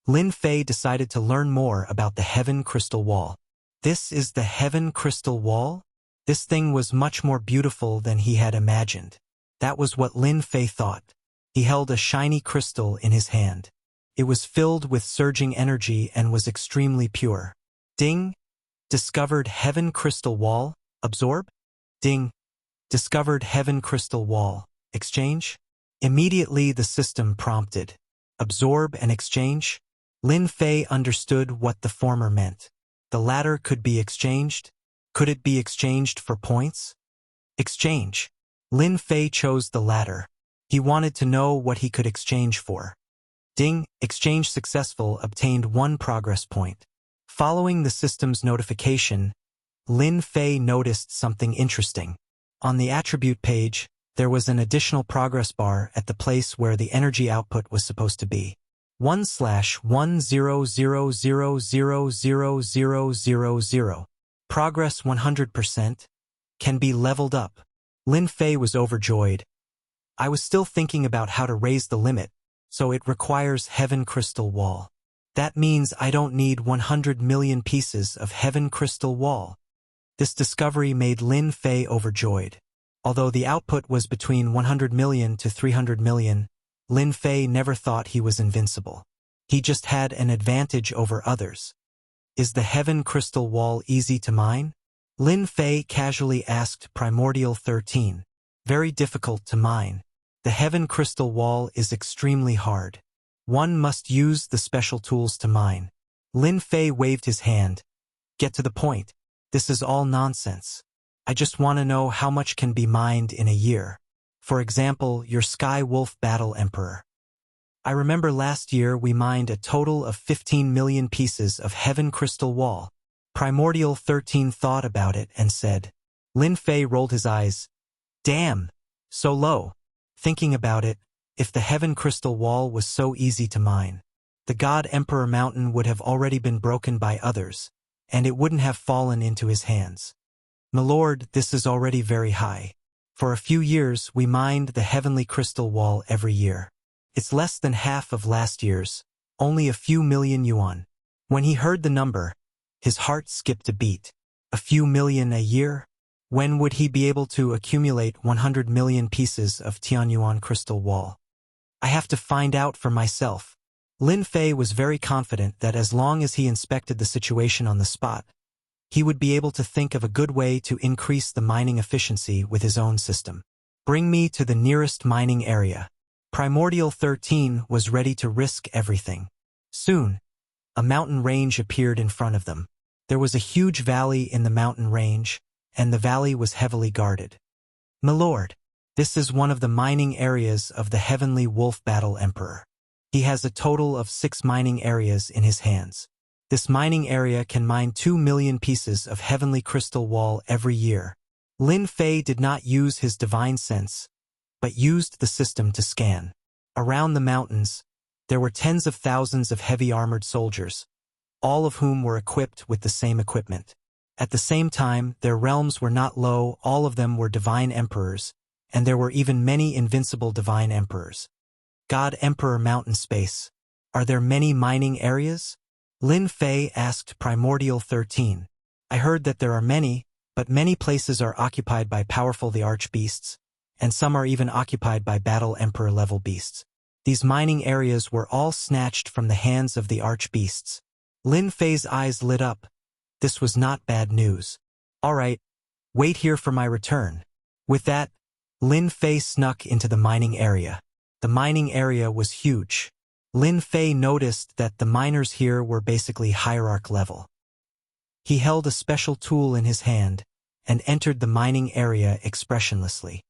Lin Fei decided to learn more about the Heaven Crystal Wall. This is the Heaven Crystal Wall? This thing was much more beautiful than he had imagined. That was what Lin Fei thought. He held a shiny crystal in his hand. It was filled with surging energy and was extremely pure. Ding! Discovered Heaven Crystal Wall. Absorb? Ding! Discovered Heaven Crystal Wall. Exchange? Immediately the system prompted. Absorb and exchange? Lin Fei understood what the former meant. The latter could be exchanged? Could it be exchanged for points? Exchange. Lin Fei chose the latter. He wanted to know what he could exchange for. Ding! Exchange successful. Obtained 1 progress point. Following the system's notification, Lin Fei noticed something interesting. On the attribute page, there was an additional progress bar at the place where the energy output was supposed to be. 1/100000000. Progress 100% can be leveled up. Lin Fei was overjoyed. I was still thinking about how to raise the limit, so it requires Heaven Crystal Wall. That means I don't need 100 million pieces of Heaven Crystal Wall. This discovery made Lin Fei overjoyed. Although the output was between 100 million to 300 million, Lin Fei never thought he was invincible. He just had an advantage over others. Is the Heaven Crystal Wall easy to mine? Lin Fei casually asked Primordial 13. Very difficult to mine. The Heaven Crystal Wall is extremely hard. One must use the special tools to mine. Lin Fei waved his hand. Get to the point. This is all nonsense. I just want to know how much can be mined in a year. For example, your Sky Wolf Battle Emperor. I remember last year we mined a total of 15 million pieces of Heaven Crystal Wall. Primordial 13 thought about it and said. Lin Fei rolled his eyes. Damn, so low. Thinking about it, if the Heaven Crystal Wall was so easy to mine, the God Emperor Mountain would have already been broken by others, and it wouldn't have fallen into his hands. Milord, this is already very high. For a few years, we mined the Heavenly Crystal Wall every year. It's less than half of last year's, only a few million yuan. When he heard the number, his heart skipped a beat. A few million a year? When would he be able to accumulate 100 million pieces of Tianyuan Crystal Wall? I have to find out for myself. Lin Fei was very confident that as long as he inspected the situation on the spot, he would be able to think of a good way to increase the mining efficiency with his own system. Bring me to the nearest mining area. Primordial 13 was ready to risk everything. Soon, a mountain range appeared in front of them. There was a huge valley in the mountain range, and the valley was heavily guarded. Milord, this is one of the mining areas of the Heavenly Wolf Battle Emperor. He has a total of 6 mining areas in his hands. This mining area can mine 2 million pieces of Heavenly Crystal Wall every year. Lin Fei did not use his divine sense, but used the system to scan. Around the mountains, there were tens of thousands of heavy armored soldiers, all of whom were equipped with the same equipment. At the same time, their realms were not low, all of them were divine emperors, and there were even many invincible divine emperors. God Emperor Mountain Space. Are there many mining areas? Lin Fei asked Primordial 13. I heard that there are many, but many places are occupied by powerful the archbeasts, and some are even occupied by battle emperor level beasts. These mining areas were all snatched from the hands of the archbeasts. Lin Fei's eyes lit up. This was not bad news. All right, wait here for my return. With that, Lin Fei snuck into the mining area. The mining area was huge. Lin Fei noticed that the miners here were basically hierarch level. He held a special tool in his hand and entered the mining area expressionlessly.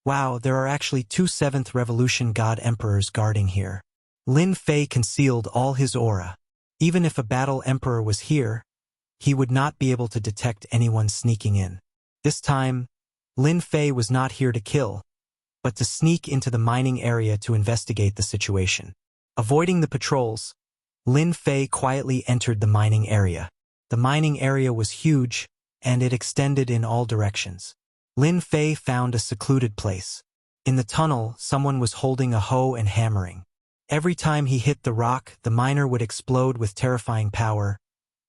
Wow, there are actually 2 7th Revolution God Emperors guarding here. Lin Fei concealed all his aura. Even if a battle emperor was here, he would not be able to detect anyone sneaking in. This time, Lin Fei was not here to kill, but to sneak into the mining area to investigate the situation. Avoiding the patrols, Lin Fei quietly entered the mining area. The mining area was huge, and it extended in all directions. Lin Fei found a secluded place. In the tunnel, someone was holding a hoe and hammering. Every time he hit the rock, the miner would explode with terrifying power,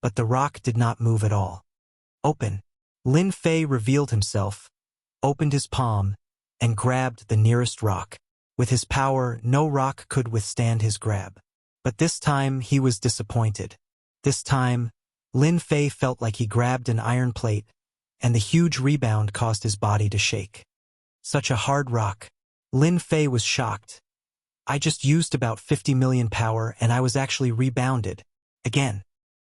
but the rock did not move at all. Open. Lin Fei revealed himself, opened his palm, and grabbed the nearest rock. With his power, no rock could withstand his grab. But this time, he was disappointed. This time, Lin Fei felt like he grabbed an iron plate, and the huge rebound caused his body to shake. Such a hard rock. Lin Fei was shocked. I just used about 50 million power, and I was actually rebounded. Again.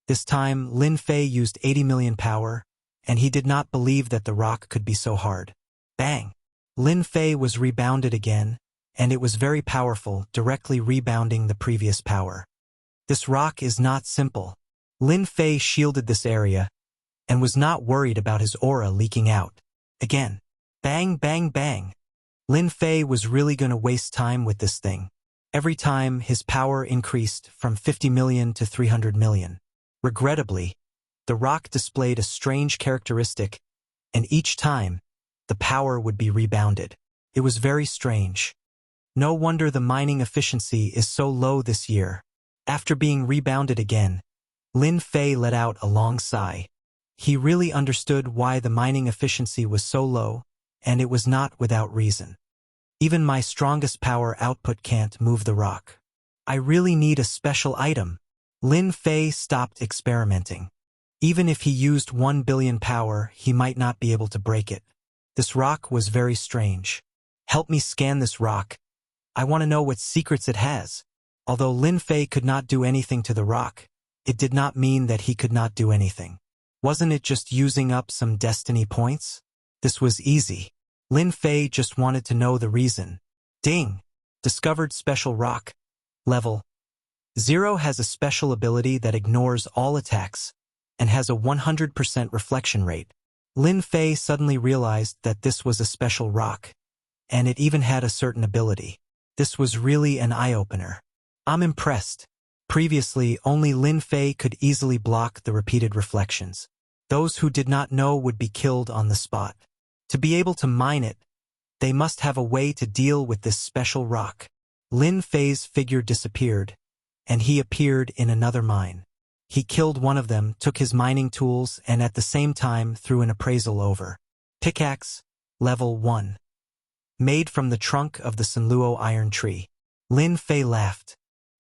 This time, Lin Fei used 80 million power, and he did not believe that the rock could be so hard. Bang! Lin Fei was rebounded again, and it was very powerful, directly rebounding the previous power. This rock is not simple. Lin Fei shielded this area, and was not worried about his aura leaking out. Again. Bang, bang, bang. Lin Fei was really going to waste time with this thing. Every time, his power increased from 50 million to 300 million. Regrettably, the rock displayed a strange characteristic, and each time, the power would be rebounded. It was very strange. No wonder the mining efficiency is so low this year. After being rebounded again, Lin Fei let out a long sigh. He really understood why the mining efficiency was so low, and it was not without reason. Even my strongest power output can't move the rock. I really need a special item. Lin Fei stopped experimenting. Even if he used 1 billion power, he might not be able to break it. This rock was very strange. Help me scan this rock. I want to know what secrets it has. Although Lin Fei could not do anything to the rock, it did not mean that he could not do anything. Wasn't it just using up some destiny points? This was easy. Lin Fei just wanted to know the reason. Ding! Discovered special rock. Level 0 has a special ability that ignores all attacks and has a 100% reflection rate. Lin Fei suddenly realized that this was a special rock, and it even had a certain ability. This was really an eye-opener. I'm impressed. Previously, only Lin Fei could easily block the repeated reflections. Those who did not know would be killed on the spot. To be able to mine it, they must have a way to deal with this special rock. Lin Fei's figure disappeared, and he appeared in another mine. He killed one of them, took his mining tools, and at the same time threw an appraisal over. Pickaxe, level 1. Made from the trunk of the Sanluo iron tree. Lin Fei laughed.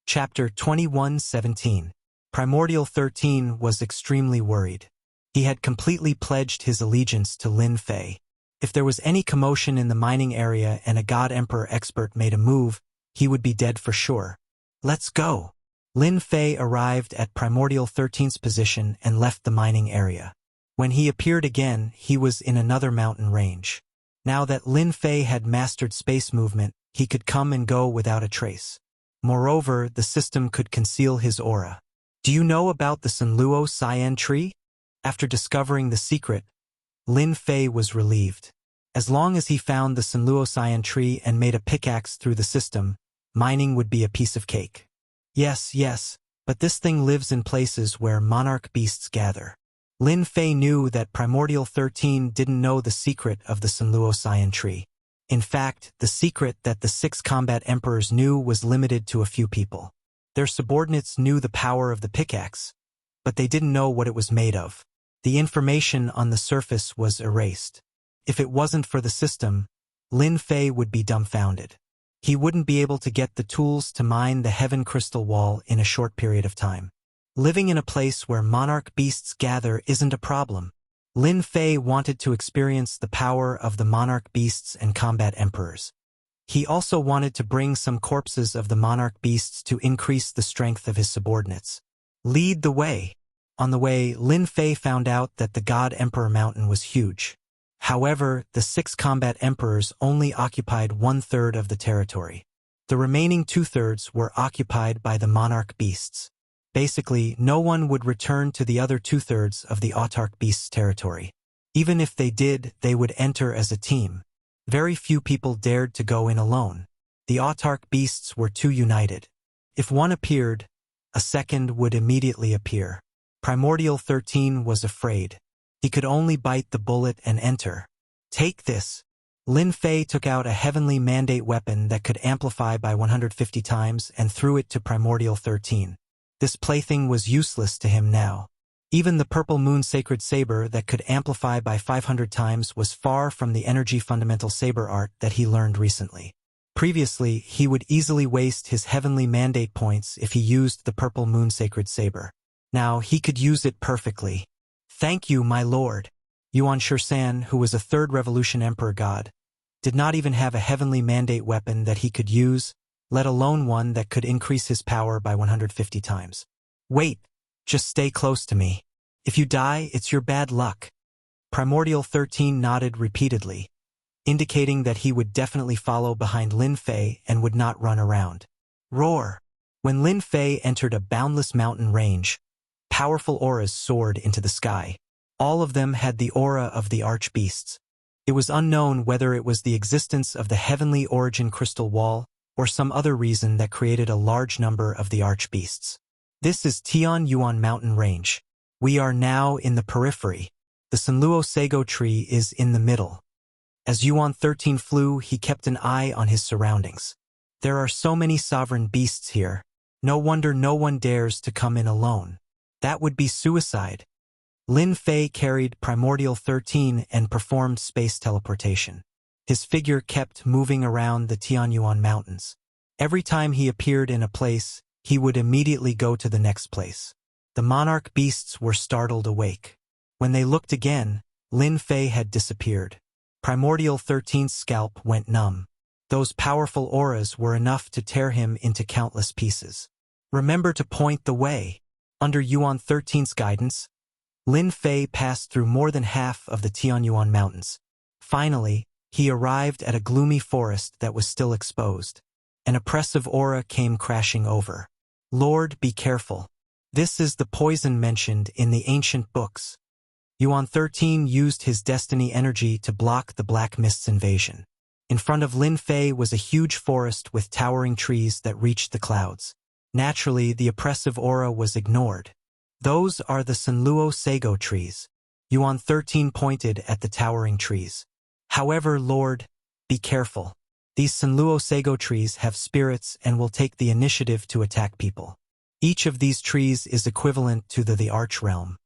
Chapter 21:17. Primordial 13 was extremely worried. He had completely pledged his allegiance to Lin Fei. If there was any commotion in the mining area and a God Emperor expert made a move, he would be dead for sure. Let's go. Lin Fei arrived at Primordial 13's position and left the mining area. When he appeared again, he was in another mountain range. Now that Lin Fei had mastered space movement, he could come and go without a trace. Moreover, the system could conceal his aura. Do you know about the Sanluo cyan tree? After discovering the secret, Lin Fei was relieved. As long as he found the Sanluo cyan tree and made a pickaxe through the system, mining would be a piece of cake. Yes, but this thing lives in places where monarch beasts gather. Lin Fei knew that Primordial 13 didn't know the secret of the Sanluo cyan tree. In fact, the secret that the 6 combat emperors knew was limited to a few people. Their subordinates knew the power of the pickaxe, but they didn't know what it was made of. The information on the surface was erased. If it wasn't for the system, Lin Fei would be dumbfounded. He wouldn't be able to get the tools to mine the Heaven Crystal Wall in a short period of time. Living in a place where monarch beasts gather isn't a problem. Lin Fei wanted to experience the power of the monarch beasts and combat emperors. He also wanted to bring some corpses of the monarch beasts to increase the strength of his subordinates. Lead the way. On the way, Lin Fei found out that the God Emperor Mountain was huge. However, the 6 combat emperors only occupied 1/3 of the territory. The remaining 2/3 were occupied by the monarch beasts. Basically, no one would return to the other 2/3 of the autarch beasts' territory. Even if they did, they would enter as a team. Very few people dared to go in alone. The autarch beasts were too united. If one appeared, a second would immediately appear. Primordial 13 was afraid. He could only bite the bullet and enter. Take this. Lin Fei took out a heavenly mandate weapon that could amplify by 150 times and threw it to Primordial 13. This plaything was useless to him now. Even the purple moon sacred saber that could amplify by 500 times was far from the energy fundamental saber art that he learned recently. Previously, he would easily waste his heavenly mandate points if he used the purple moon sacred saber. Now he could use it perfectly. Thank you, my lord. Yuan Shursan, who was a 3rd Revolution Emperor god, did not even have a heavenly mandate weapon that he could use, let alone one that could increase his power by 150 times. Wait, just stay close to me. If you die, it's your bad luck. Primordial 13 nodded repeatedly, indicating that he would definitely follow behind Lin Fei and would not run around. Roar! When Lin Fei entered a boundless mountain range, powerful auras soared into the sky. All of them had the aura of the archbeasts. It was unknown whether it was the existence of the heavenly origin crystal wall or some other reason that created a large number of the archbeasts. This is Tian Yuan mountain range. We are now in the periphery. The Sanluo Sago tree is in the middle. As Yuan 13 flew, he kept an eye on his surroundings. There are so many sovereign beasts here. No wonder no one dares to come in alone. That would be suicide. Lin Fei carried Primordial 13 and performed space teleportation. His figure kept moving around the Tianyuan Mountains. Every time he appeared in a place, he would immediately go to the next place. The monarch beasts were startled awake. When they looked again, Lin Fei had disappeared. Primordial 13's scalp went numb. Those powerful auras were enough to tear him into countless pieces. Remember to point the way. Under Yuan 13's guidance, Lin Fei passed through more than half of the Tianyuan Mountains. Finally, he arrived at a gloomy forest that was still exposed. An oppressive aura came crashing over. Lord, be careful. This is the poison mentioned in the ancient books. Yuan 13 used his destiny energy to block the Black Mist's invasion. In front of Lin Fei was a huge forest with towering trees that reached the clouds. Naturally, the oppressive aura was ignored. Those are the Sanluo Sago trees. Yuan 13 pointed at the towering trees. However, Lord, be careful. These Sanluo Sago trees have spirits and will take the initiative to attack people. Each of these trees is equivalent to the Arch Realm.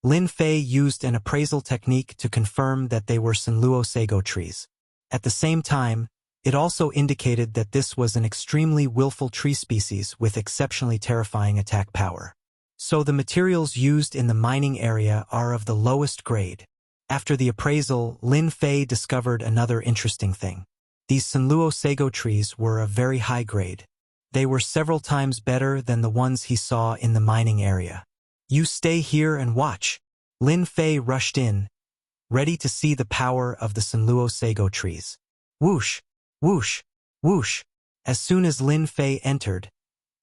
Lin Fei used an appraisal technique to confirm that they were Sanluo Sago trees. At the same time, it also indicated that this was an extremely willful tree species with exceptionally terrifying attack power. So the materials used in the mining area are of the lowest grade. After the appraisal, Lin Fei discovered another interesting thing. These Sanluo Sago trees were of very high grade. They were several times better than the ones he saw in the mining area. You stay here and watch. Lin Fei rushed in, ready to see the power of the Sanluo Sago trees. Whoosh, whoosh, whoosh. As soon as Lin Fei entered,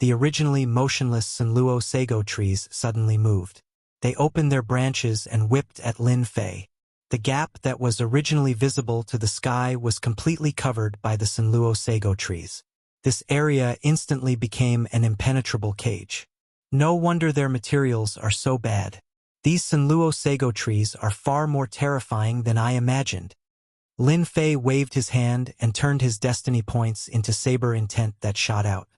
the originally motionless Sanluo Sago trees suddenly moved. They opened their branches and whipped at Lin Fei. The gap that was originally visible to the sky was completely covered by the Sanluo Sago trees. This area instantly became an impenetrable cage. No wonder their materials are so bad. These Sanluo Sago trees are far more terrifying than I imagined. Lin Fei waved his hand and turned his destiny points into saber intent that shot out.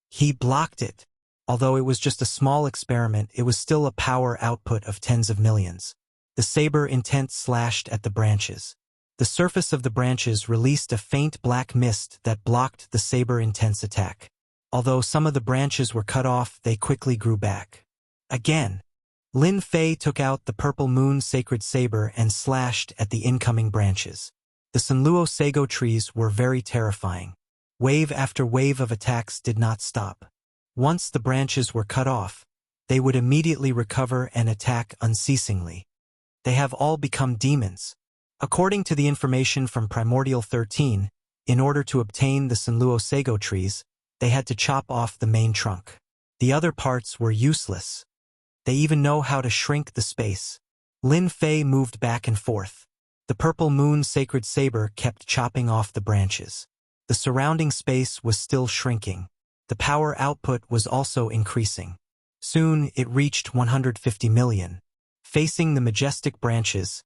He blocked it. Although it was just a small experiment, it was still a power output of tens of millions. The saber intent slashed at the branches. The surface of the branches released a faint black mist that blocked the saber intent's attack. Although some of the branches were cut off, they quickly grew back. Again, Lin Fei took out the purple moon sacred saber and slashed at the incoming branches. The Sanluo Sago trees were very terrifying. Wave after wave of attacks did not stop. Once the branches were cut off, they would immediately recover and attack unceasingly. They have all become demons. According to the information from Primordial 13, in order to obtain the Sanluo Sago trees, they had to chop off the main trunk. The other parts were useless. They even know how to shrink the space. Lin Fei moved back and forth. The purple moon sacred saber kept chopping off the branches. The surrounding space was still shrinking. The power output was also increasing. Soon it reached 150 million. Facing the majestic branches,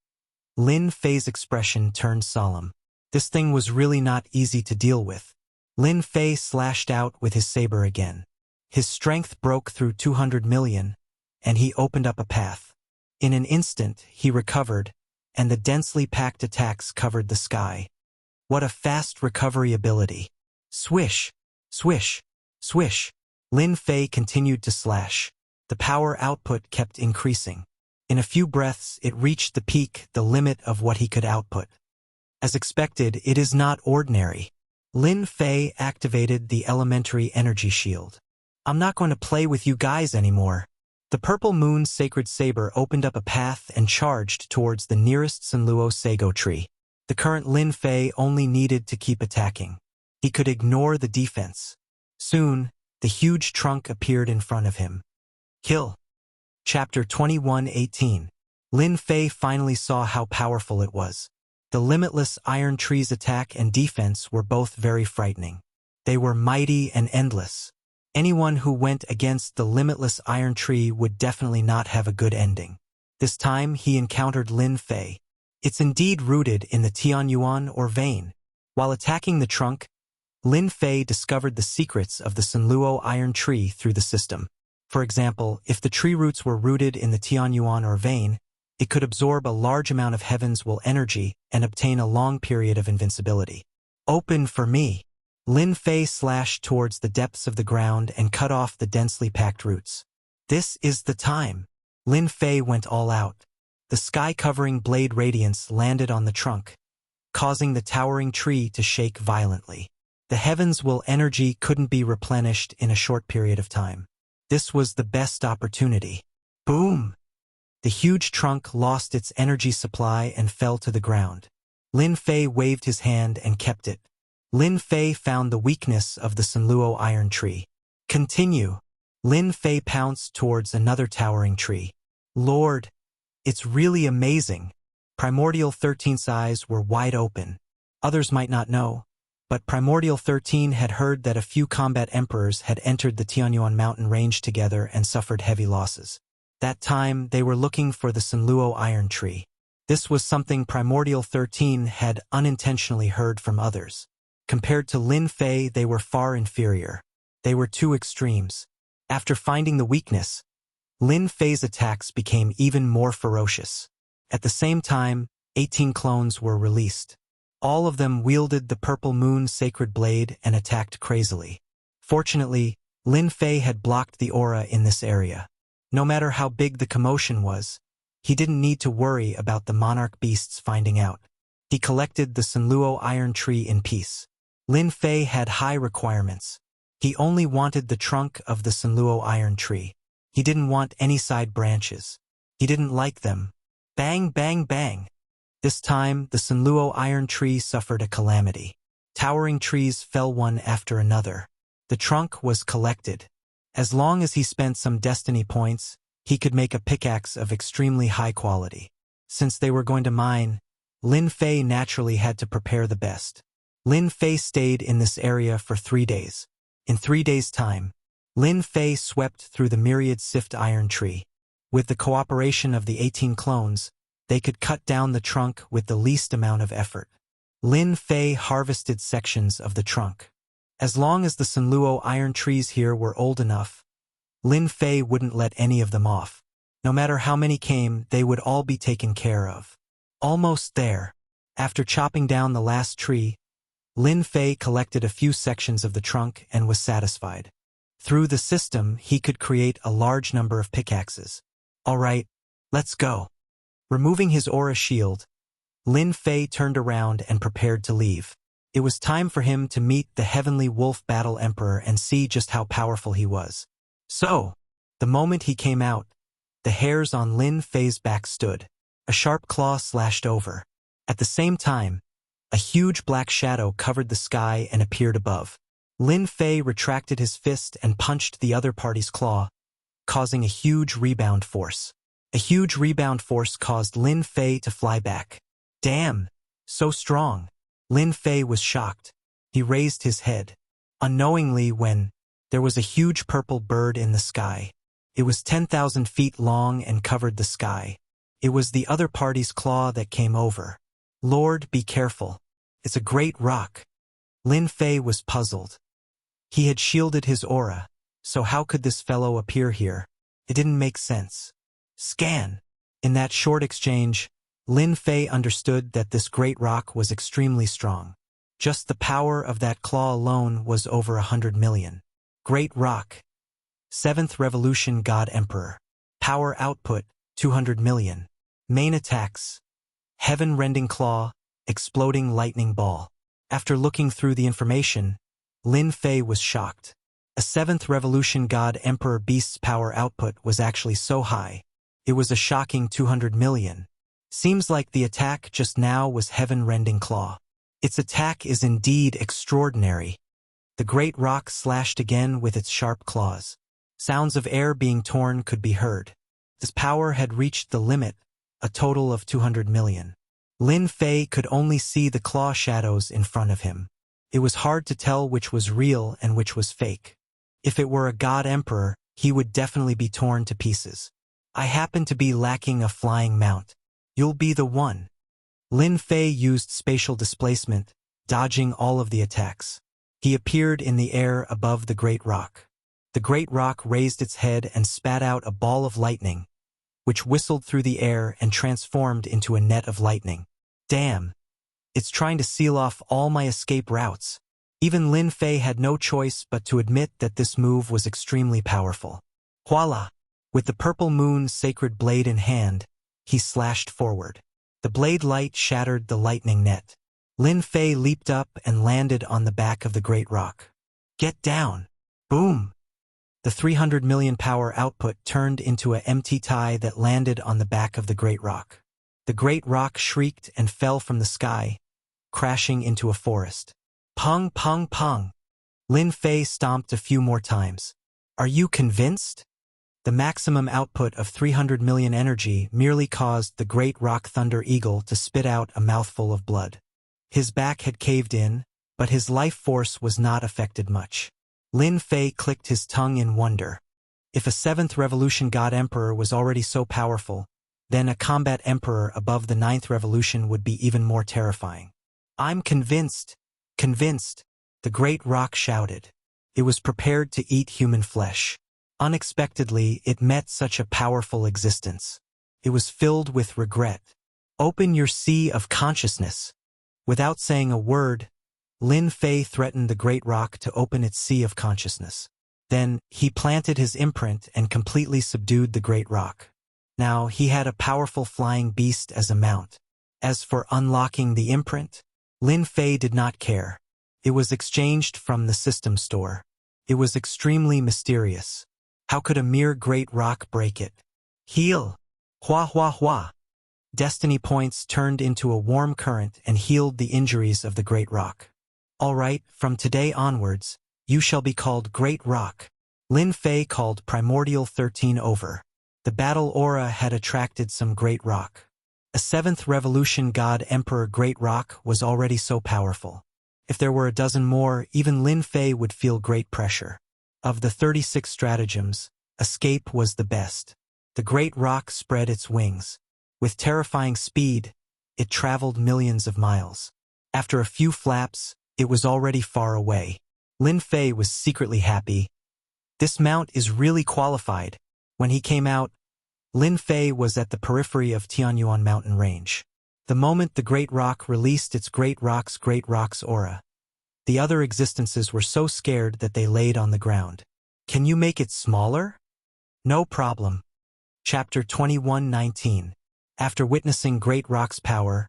Lin Fei's expression turned solemn. This thing was really not easy to deal with. Lin Fei slashed out with his saber again. His strength broke through 200 million, and he opened up a path. In an instant, he recovered, and the densely packed attacks covered the sky. What a fast recovery ability. Swish, swish, swish. Lin Fei continued to slash. The power output kept increasing. In a few breaths, it reached the peak, the limit of what he could output. As expected, it is not ordinary. Lin Fei activated the elementary energy shield. I'm not going to play with you guys anymore. The purple moon sacred saber opened up a path and charged towards the nearest Sanluo Sago tree. The current Lin Fei only needed to keep attacking. He could ignore the defense. Soon, the huge trunk appeared in front of him. Kill. Chapter 21:18. Lin Fei finally saw how powerful it was. The limitless iron tree's attack and defense were both very frightening. They were mighty and endless. Anyone who went against the limitless iron tree would definitely not have a good ending. This time he encountered Lin Fei. It's indeed rooted in the Tianyuan or vein. While attacking the trunk, Lin Fei discovered the secrets of the Sanluo iron tree through the system. For example, if the tree roots were rooted in the Tianyuan or vein, it could absorb a large amount of heaven's will energy and obtain a long period of invincibility. Open for me. Lin Fei slashed towards the depths of the ground and cut off the densely packed roots. This is the time. Lin Fei went all out. The sky-covering blade radiance landed on the trunk, causing the towering tree to shake violently. The heaven's will energy couldn't be replenished in a short period of time. This was the best opportunity. Boom! The huge trunk lost its energy supply and fell to the ground. Lin Fei waved his hand and kept it. Lin Fei found the weakness of the Sanluo iron tree. Continue. Lin Fei pounced towards another towering tree. Lord, it's really amazing. Primordial 13's eyes were wide open. Others might not know, but Primordial 13 had heard that a few combat emperors had entered the Tianyuan mountain range together and suffered heavy losses. That time, they were looking for the Sanluo iron tree. This was something Primordial 13 had unintentionally heard from others. Compared to Lin Fei, they were far inferior. They were two extremes. After finding the weakness, Lin Fei's attacks became even more ferocious. At the same time, 18 clones were released. All of them wielded the Purple Moon sacred blade and attacked crazily. Fortunately, Lin Fei had blocked the aura in this area. No matter how big the commotion was, he didn't need to worry about the monarch beasts finding out. He collected the Sanluo iron tree in peace. Lin Fei had high requirements. He only wanted the trunk of the Sanluo iron tree. He didn't want any side branches. He didn't like them. Bang, bang, bang. This time, the Sanluo iron tree suffered a calamity. Towering trees fell one after another. The trunk was collected. As long as he spent some destiny points, he could make a pickaxe of extremely high quality. Since they were going to mine, Lin Fei naturally had to prepare the best. Lin Fei stayed in this area for 3 days. In 3 days' time, Lin Fei swept through the myriad sift iron tree. With the cooperation of the 18 clones, they could cut down the trunk with the least amount of effort. Lin Fei harvested sections of the trunk. As long as the Sanluo iron trees here were old enough, Lin Fei wouldn't let any of them off. No matter how many came, they would all be taken care of. Almost there. After chopping down the last tree, Lin Fei collected a few sections of the trunk and was satisfied. Through the system, he could create a large number of pickaxes. All right, let's go. Removing his aura shield, Lin Fei turned around and prepared to leave. It was time for him to meet the Heavenly Wolf Battle Emperor and see just how powerful he was. So, the moment he came out, the hairs on Lin Fei's back stood. A sharp claw slashed over. At the same time, a huge black shadow covered the sky and appeared above. Lin Fei retracted his fist and punched the other party's claw, causing a huge rebound force. A huge rebound force caused Lin Fei to fly back. Damn, so strong. Lin Fei was shocked. He raised his head. Unknowingly when there was a huge purple bird in the sky. It was 10,000 feet long and covered the sky. It was the other party's claw that came over. Lord, be careful. It's a great rock. Lin Fei was puzzled. He had shielded his aura, so how could this fellow appear here? It didn't make sense. Scan. In that short exchange, Lin Fei understood that this great rock was extremely strong. Just the power of that claw alone was over 100 million. Great rock. 7th Revolution God Emperor. Power output, 200 million. Main attacks. Heaven-rending claw, exploding lightning ball. After looking through the information, Lin Fei was shocked. A 7th Revolution God Emperor Beast's power output was actually so high. It was a shocking 200 million. Seems like the attack just now was heaven-rending claw. Its attack is indeed extraordinary. The great rock slashed again with its sharp claws. Sounds of air being torn could be heard. This power had reached the limit, a total of 200 million. Lin Fei could only see the claw shadows in front of him. It was hard to tell which was real and which was fake. If it were a god emperor, he would definitely be torn to pieces. I happen to be lacking a flying mount. You'll be the one. Lin Fei used spatial displacement, dodging all of the attacks. He appeared in the air above the great rock. The great rock raised its head and spat out a ball of lightning, which whistled through the air and transformed into a net of lightning. Damn! It's trying to seal off all my escape routes. Even Lin Fei had no choice but to admit that this move was extremely powerful. Voila! With the purple moon's sacred blade in hand, he slashed forward. The blade light shattered the lightning net. Lin Fei leaped up and landed on the back of the great rock. Get down! Boom! The 300 million power output turned into an empty tie that landed on the back of the great rock. The great rock shrieked and fell from the sky, crashing into a forest. Pong, pong, pong! Lin Fei stomped a few more times. Are you convinced? The maximum output of 300 million energy merely caused the great rock thunder eagle to spit out a mouthful of blood. His back had caved in, but his life force was not affected much. Lin Fei clicked his tongue in wonder. If a 7th Revolution God Emperor was already so powerful, then a combat emperor above the 9th Revolution would be even more terrifying. I'm convinced, convinced, the great rock shouted. It was prepared to eat human flesh. Unexpectedly, it met such a powerful existence. It was filled with regret. Open your sea of consciousness. Without saying a word, Lin Fei threatened the great rock to open its sea of consciousness. Then, he planted his imprint and completely subdued the great rock. Now, he had a powerful flying beast as a mount. As for unlocking the imprint, Lin Fei did not care. It was exchanged from the system store. It was extremely mysterious. How could a mere great rock break it? Heal! Hua hua hua! Destiny points turned into a warm current and healed the injuries of the great rock. All right, from today onwards, you shall be called Great Rock. Lin Fei called Primordial 13 over. The battle aura had attracted some great rock. A 7th Revolution God Emperor Great Rock was already so powerful. If there were a dozen more, even Lin Fei would feel great pressure. Of the 36 stratagems, escape was the best. The great rock spread its wings. With terrifying speed, it traveled millions of miles. After a few flaps, it was already far away. Lin Fei was secretly happy. This mount is really qualified. When he came out, Lin Fei was at the periphery of Tianyuan mountain range. The moment the great rock released its great rock's aura, the other existences were so scared that they laid on the ground. Can you make it smaller? No problem. Chapter 21:19. After witnessing Great Rock's power,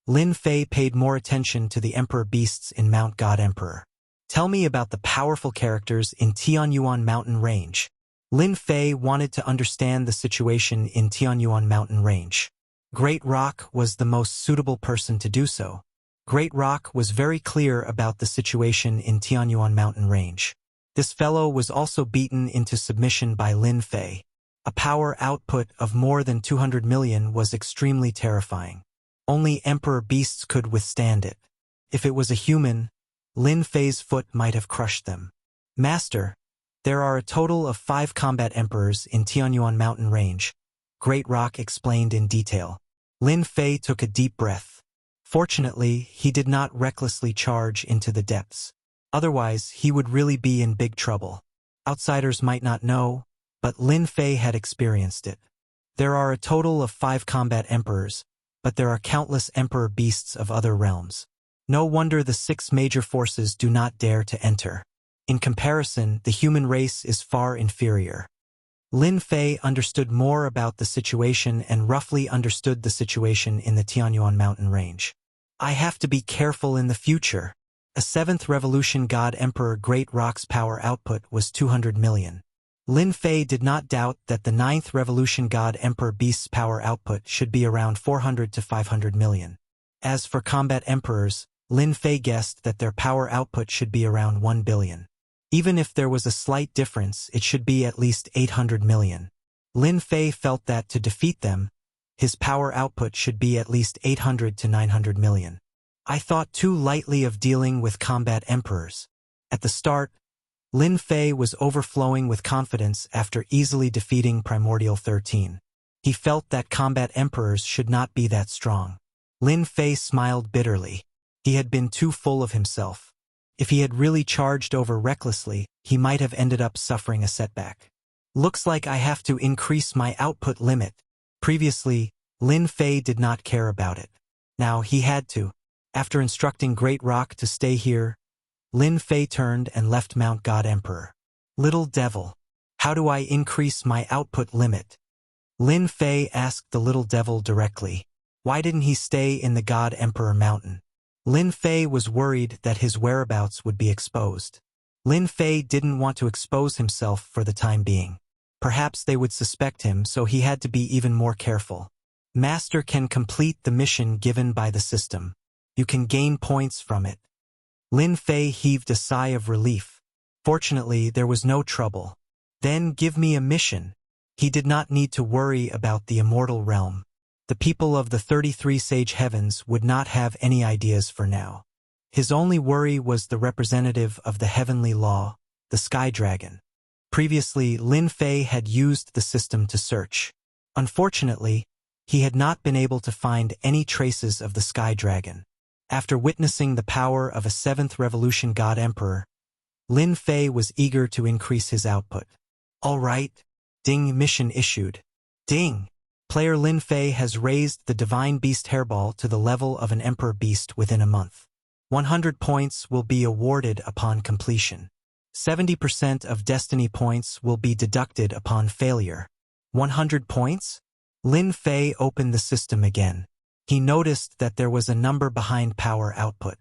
Lin Fei paid more attention to the Emperor beasts in Mount God Emperor. Tell me about the powerful characters in Tianyuan mountain range. Lin Fei wanted to understand the situation in Tianyuan mountain range. Great Rock was the most suitable person to do so. Great Rock was very clear about the situation in Tianyuan mountain range. This fellow was also beaten into submission by Lin Fei. A power output of more than 200 million was extremely terrifying. Only Emperor beasts could withstand it. If it was a human, Lin Fei's foot might have crushed them. Master, there are a total of 5 combat emperors in Tianyuan mountain range, Great Rock explained in detail. Lin Fei took a deep breath. Fortunately, he did not recklessly charge into the depths. Otherwise, he would really be in big trouble. Outsiders might not know, but Lin Fei had experienced it. There are a total of 5 combat emperors, but there are countless emperor beasts of other realms. No wonder the 6 major forces do not dare to enter. In comparison, the human race is far inferior. Lin Fei understood more about the situation and roughly understood the situation in the Tianyuan mountain range. I have to be careful in the future. A 7th Revolution God Emperor Great Rock's power output was 200 million. Lin Fei did not doubt that the 9th Revolution God Emperor Beast's power output should be around 400 to 500 million. As for combat emperors, Lin Fei guessed that their power output should be around 1 billion. Even if there was a slight difference, it should be at least 800 million. Lin Fei felt that to defeat them, His power output should be at least 800 to 900 million. I thought too lightly of dealing with combat emperors. At the start, Lin Fei was overflowing with confidence after easily defeating Primordial 13. He felt that combat emperors should not be that strong. Lin Fei smiled bitterly. He had been too full of himself. If he had really charged over recklessly, he might have ended up suffering a setback. Looks like I have to increase my output limit. Previously, Lin Fei did not care about it. Now he had to. After instructing Great Rock to stay here, Lin Fei turned and left Mount God Emperor. Little devil, how do I increase my output limit? Lin Fei asked the little devil directly. Why didn't he stay in the God Emperor Mountain? Lin Fei was worried that his whereabouts would be exposed. Lin Fei didn't want to expose himself for the time being. Perhaps they would suspect him, so he had to be even more careful. Master can complete the mission given by the system. You can gain points from it. Lin Fei heaved a sigh of relief. Fortunately, there was no trouble. Then give me a mission. He did not need to worry about the immortal realm. The people of the 33 Sage Heavens would not have any ideas for now. His only worry was the representative of the heavenly law, the Sky Dragon. Previously, Lin Fei had used the system to search. Unfortunately, he had not been able to find any traces of the Sky Dragon. After witnessing the power of a 7th Revolution God Emperor, Lin Fei was eager to increase his output. All right. Ding, mission issued. Ding! Player Lin Fei has raised the Divine Beast Hairball to the level of an Emperor Beast within a month. 100 points will be awarded upon completion. 70% of Destiny points will be deducted upon failure. 100 points? Lin Fei opened the system again. He noticed that there was a number behind power output.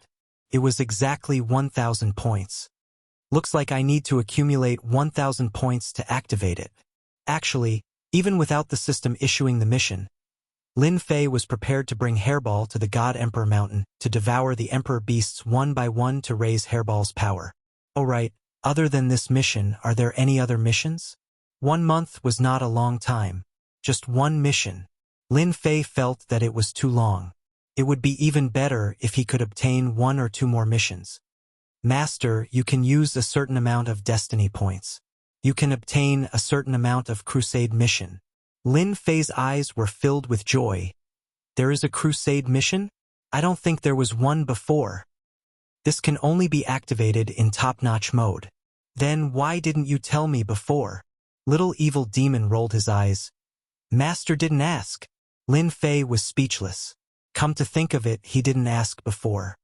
It was exactly 1,000 points. Looks like I need to accumulate 1,000 points to activate it. Actually, even without the system issuing the mission, Lin Fei was prepared to bring Hairball to the God Emperor Mountain to devour the Emperor Beasts one by one to raise Hairball's power. Alright, other than this mission, are there any other missions? 1 month was not a long time. Just one mission. Lin Fei felt that it was too long. It would be even better if he could obtain 1 or 2 more missions. Master, you can use a certain amount of Destiny points. You can obtain a certain amount of Crusade mission. Lin Fei's eyes were filled with joy. There is a Crusade mission? I don't think there was one before. This can only be activated in top-notch mode. Then why didn't you tell me before? Little evil demon rolled his eyes. Master didn't ask. Lin Fei was speechless. Come to think of it, he didn't ask before.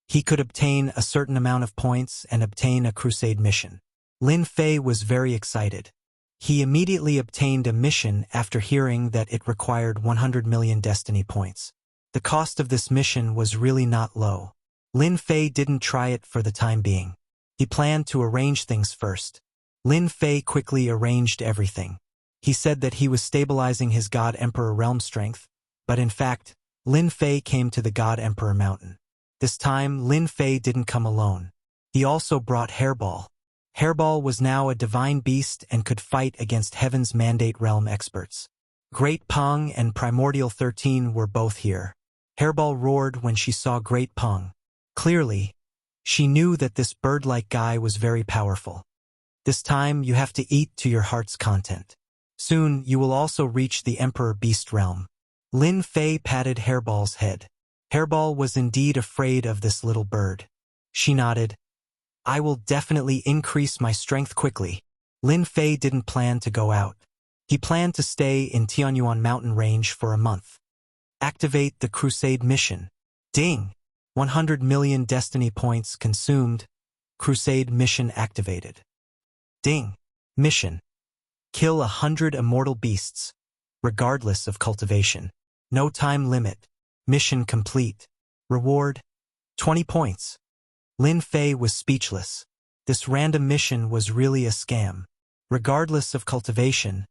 He could obtain a certain amount of points and obtain a Crusade mission. Lin Fei was very excited. He immediately obtained a mission after hearing that it required 100 million Destiny points. The cost of this mission was really not low. Lin Fei didn't try it for the time being. He planned to arrange things first. Lin Fei quickly arranged everything. He said that he was stabilizing his God Emperor realm strength, but in fact, Lin Fei came to the God Emperor Mountain. This time, Lin Fei didn't come alone. He also brought Hairball. Hairball was now a divine beast and could fight against Heaven's Mandate realm experts. Great Peng and Primordial 13 were both here. Hairball roared when she saw Great Peng. Clearly, she knew that this bird-like guy was very powerful. This time, you have to eat to your heart's content. Soon, you will also reach the Emperor Beast realm. Lin Fei patted Hairball's head. Hairball was indeed afraid of this little bird. She nodded. I will definitely increase my strength quickly. Lin Fei didn't plan to go out. He planned to stay in Tianyuan mountain range for a month. Activate the Crusade mission. Ding! 100 million Destiny points consumed. Crusade mission activated. Ding! Mission. Kill 100 immortal beasts, regardless of cultivation. No time limit. Mission complete. Reward: 20 points. Lin Fei was speechless. This random mission was really a scam. Regardless of cultivation,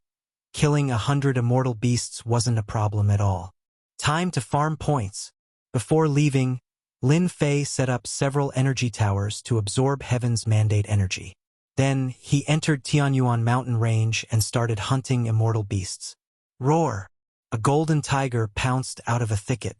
killing 100 immortal beasts wasn't a problem at all. Time to farm points. Before leaving, Lin Fei set up several energy towers to absorb Heaven's Mandate energy. Then, he entered Tianyuan mountain range and started hunting immortal beasts. Roar! A golden tiger pounced out of a thicket.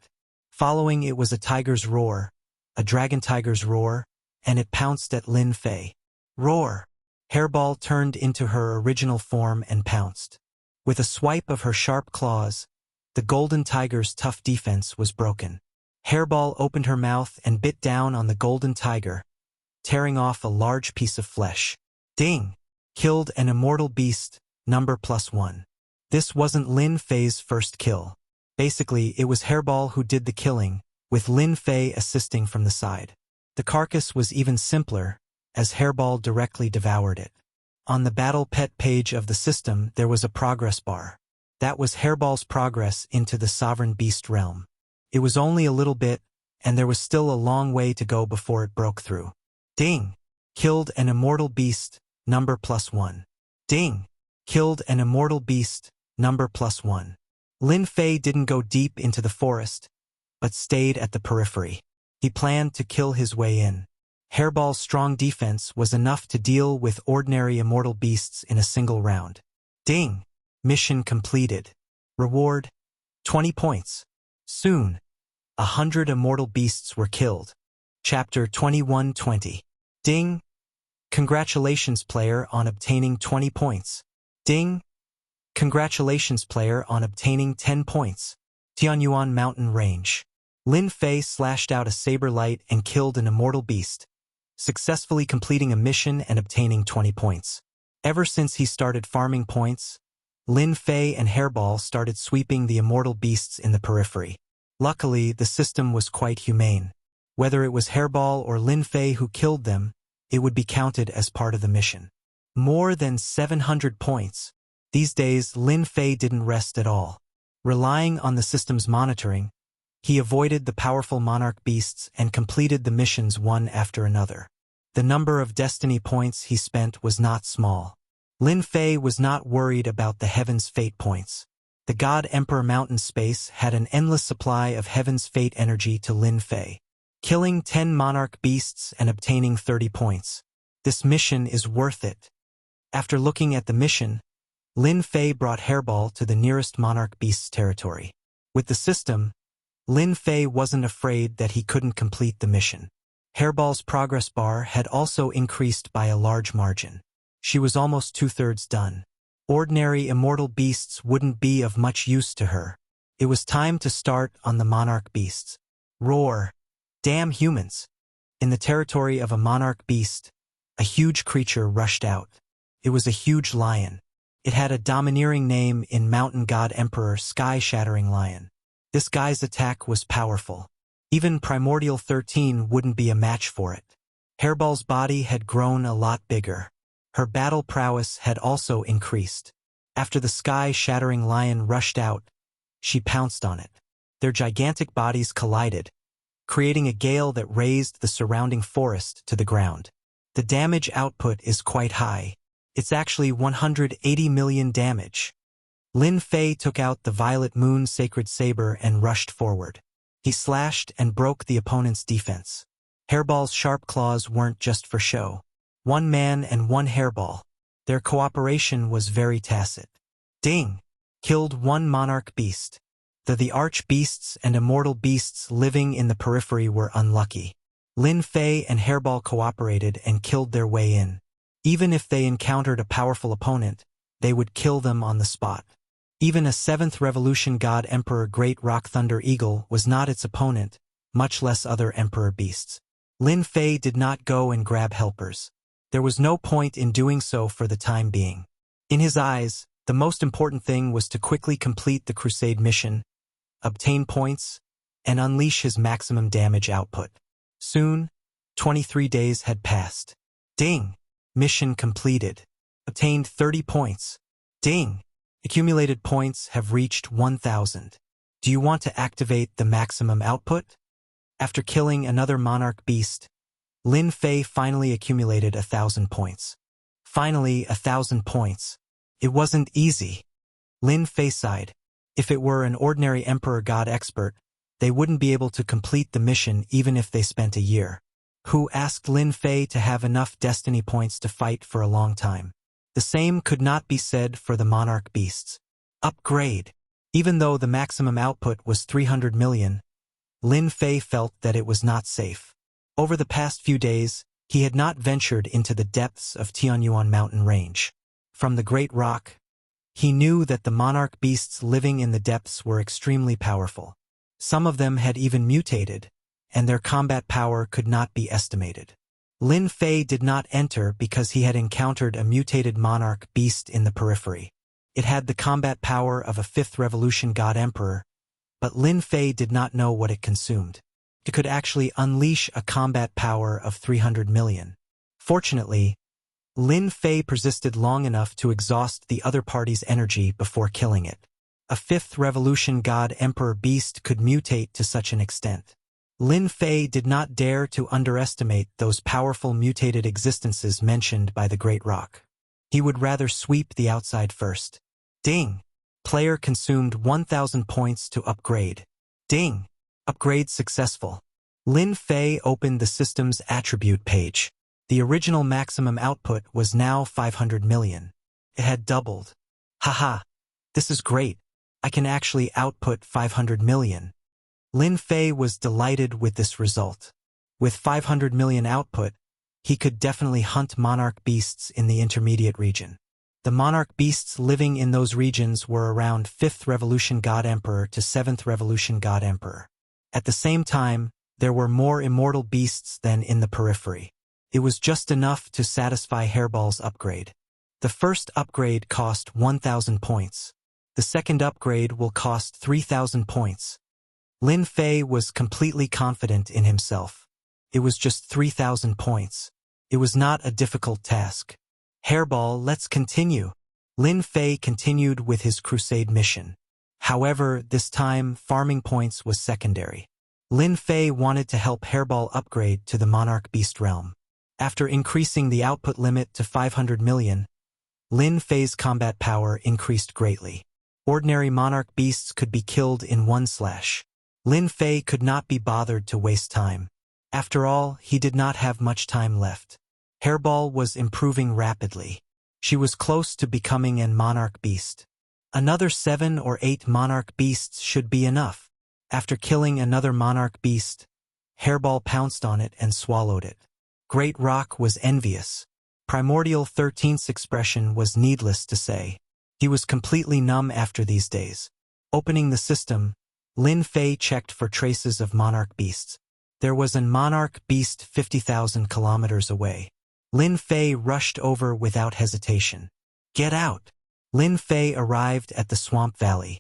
Following it was a tiger's roar, a dragon tiger's roar, and it pounced at Lin Fei. Roar! Hairball turned into her original form and pounced. With a swipe of her sharp claws, the golden tiger's tough defense was broken. Hairball opened her mouth and bit down on the golden tiger, tearing off a large piece of flesh. Ding! Killed an immortal beast, number +1. This wasn't Lin Fei's first kill. Basically, it was Hairball who did the killing, with Lin Fei assisting from the side. The carcass was even simpler, as Hairball directly devoured it. On the Battle Pet page of the system there was a progress bar. That was Hairball's progress into the Sovereign Beast realm. It was only a little bit, and there was still a long way to go before it broke through. Ding! Killed an immortal beast, number +1. Ding! Killed an immortal beast, number +1. Lin Fei didn't go deep into the forest, but stayed at the periphery. He planned to kill his way in. Hairball's strong defense was enough to deal with ordinary immortal beasts in a single round. Ding! Mission completed. Reward: 20 points. Soon, 100 immortal beasts were killed. Chapter 2120. Ding! Congratulations player on obtaining 20 points. Ding! Congratulations player on obtaining 10 points. Tianyuan Mountain Range. Lin Fei slashed out a saber light and killed an immortal beast, successfully completing a mission and obtaining 20 points. Ever since he started farming points, Lin Fei and Hairball started sweeping the immortal beasts in the periphery. Luckily, the system was quite humane. Whether it was Hairball or Lin Fei who killed them, it would be counted as part of the mission. More than 700 points. These days, Lin Fei didn't rest at all. Relying on the system's monitoring, he avoided the powerful monarch beasts and completed the missions one after another. The number of destiny points he spent was not small. Lin Fei was not worried about the Heaven's Fate points. The God Emperor Mountain Space had an endless supply of Heaven's Fate energy to Lin Fei. Killing 10 monarch beasts and obtaining 30 points. This mission is worth it. After looking at the mission, Lin Fei brought Hairball to the nearest monarch beast's territory. With the system, Lin Fei wasn't afraid that he couldn't complete the mission. Hairball's progress bar had also increased by a large margin. She was almost 2/3 done. Ordinary immortal beasts wouldn't be of much use to her. It was time to start on the monarch beasts. Roar! Damn humans! In the territory of a monarch beast, a huge creature rushed out. It was a huge lion. It had a domineering name in Mountain God Emperor Sky-Shattering Lion. This guy's attack was powerful. Even Primordial 13 wouldn't be a match for it. Hairball's body had grown a lot bigger. Her battle prowess had also increased. After the Sky-Shattering Lion rushed out, she pounced on it. Their gigantic bodies collided, creating a gale that raised the surrounding forest to the ground. The damage output is quite high. It's actually 180 million damage. Lin Fei took out the Violet Moon Sacred Saber and rushed forward. He slashed and broke the opponent's defense. Hairball's sharp claws weren't just for show. One man and one hairball. Their cooperation was very tacit. Ding! Killed one monarch beast. The arch beasts and immortal beasts living in the periphery were unlucky. Lin Fei and Hairball cooperated and killed their way in. Even if they encountered a powerful opponent, they would kill them on the spot. Even a 7th Revolution God Emperor Great Rock Thunder Eagle was not its opponent, much less other Emperor beasts. Lin Fei did not go and grab helpers. There was no point in doing so for the time being. In his eyes, the most important thing was to quickly complete the Crusade mission, obtain points, and unleash his maximum damage output. Soon, 23 days had passed. Ding! Mission completed. Obtained 30 points. Ding! Accumulated points have reached 1,000. Do you want to activate the maximum output? After killing another monarch beast, Lin Fei finally accumulated 1,000 points. Finally, 1,000 points. It wasn't easy. Lin Fei sighed. If it were an ordinary Emperor God expert, they wouldn't be able to complete the mission even if they spent a year. Who asked Lin Fei to have enough destiny points to fight for a long time. The same could not be said for the monarch beasts. Upgrade. Even though the maximum output was 300 million, Lin Fei felt that it was not safe. Over the past few days, he had not ventured into the depths of Tianyuan mountain range. From the Great Rock, he knew that the monarch beasts living in the depths were extremely powerful. Some of them had even mutated, and their combat power could not be estimated. Lin Fei did not enter because he had encountered a mutated monarch beast in the periphery. It had the combat power of a 5th Revolution God Emperor, but Lin Fei did not know what it consumed. It could actually unleash a combat power of 300 million. Fortunately, Lin Fei persisted long enough to exhaust the other party's energy before killing it. A 5th Revolution God Emperor beast could mutate to such an extent. Lin Fei did not dare to underestimate those powerful mutated existences mentioned by the Great Rock. He would rather sweep the outside first. Ding! Player consumed 1,000 points to upgrade. Ding! Upgrade successful. Lin Fei opened the system's attribute page. The original maximum output was now 500 million. It had doubled. Haha! This is great. I can actually output 500 million. Lin Fei was delighted with this result. With 500 million output, he could definitely hunt monarch beasts in the intermediate region. The monarch beasts living in those regions were around 5th Revolution God Emperor to 7th Revolution God Emperor. At the same time, there were more immortal beasts than in the periphery. It was just enough to satisfy Hairball's upgrade. The first upgrade cost 1,000 points. The second upgrade will cost 3,000 points. Lin Fei was completely confident in himself. It was just 3,000 points. It was not a difficult task. Hairball, let's continue. Lin Fei continued with his crusade mission. However, this time, farming points was secondary. Lin Fei wanted to help Hairball upgrade to the Monarch Beast realm. After increasing the output limit to 500 million, Lin Fei's combat power increased greatly. Ordinary monarch beasts could be killed in one slash. Lin Fei could not be bothered to waste time. After all, he did not have much time left. Hairball was improving rapidly. She was close to becoming an monarch beast. Another 7 or 8 monarch beasts should be enough. After killing another monarch beast, Hairball pounced on it and swallowed it. Great Rock was envious. Primordial 13's expression was needless to say. He was completely numb after these days. Opening the system, Lin Fei checked for traces of monarch beasts. There was an monarch beast 50,000 kilometers away. Lin Fei rushed over without hesitation. Get out! Lin Fei arrived at the swamp valley.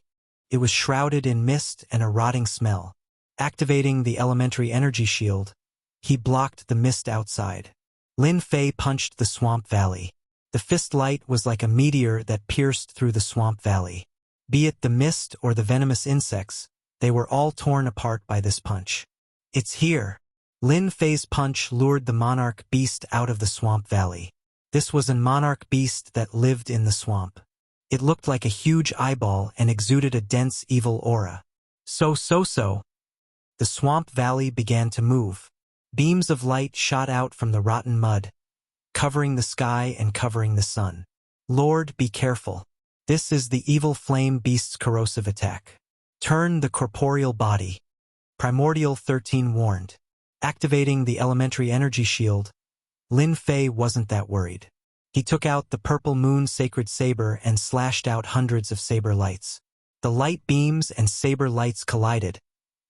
It was shrouded in mist and a rotting smell. Activating the elementary energy shield, he blocked the mist outside. Lin Fei punched the swamp valley. The fist light was like a meteor that pierced through the swamp valley. Be it the mist or the venomous insects, they were all torn apart by this punch. It's here. Lin Fei's punch lured the monarch beast out of the swamp valley. This was a monarch beast that lived in the swamp. It looked like a huge eyeball and exuded a dense evil aura. So. The swamp valley began to move. Beams of light shot out from the rotten mud, covering the sky and covering the sun. Lord, be careful. This is the evil flame beast's corrosive attack. Turn the corporeal body. Primordial 13 warned. Activating the elementary energy shield, Lin Fei wasn't that worried. He took out the purple moon sacred saber and slashed out hundreds of saber lights. The light beams and saber lights collided,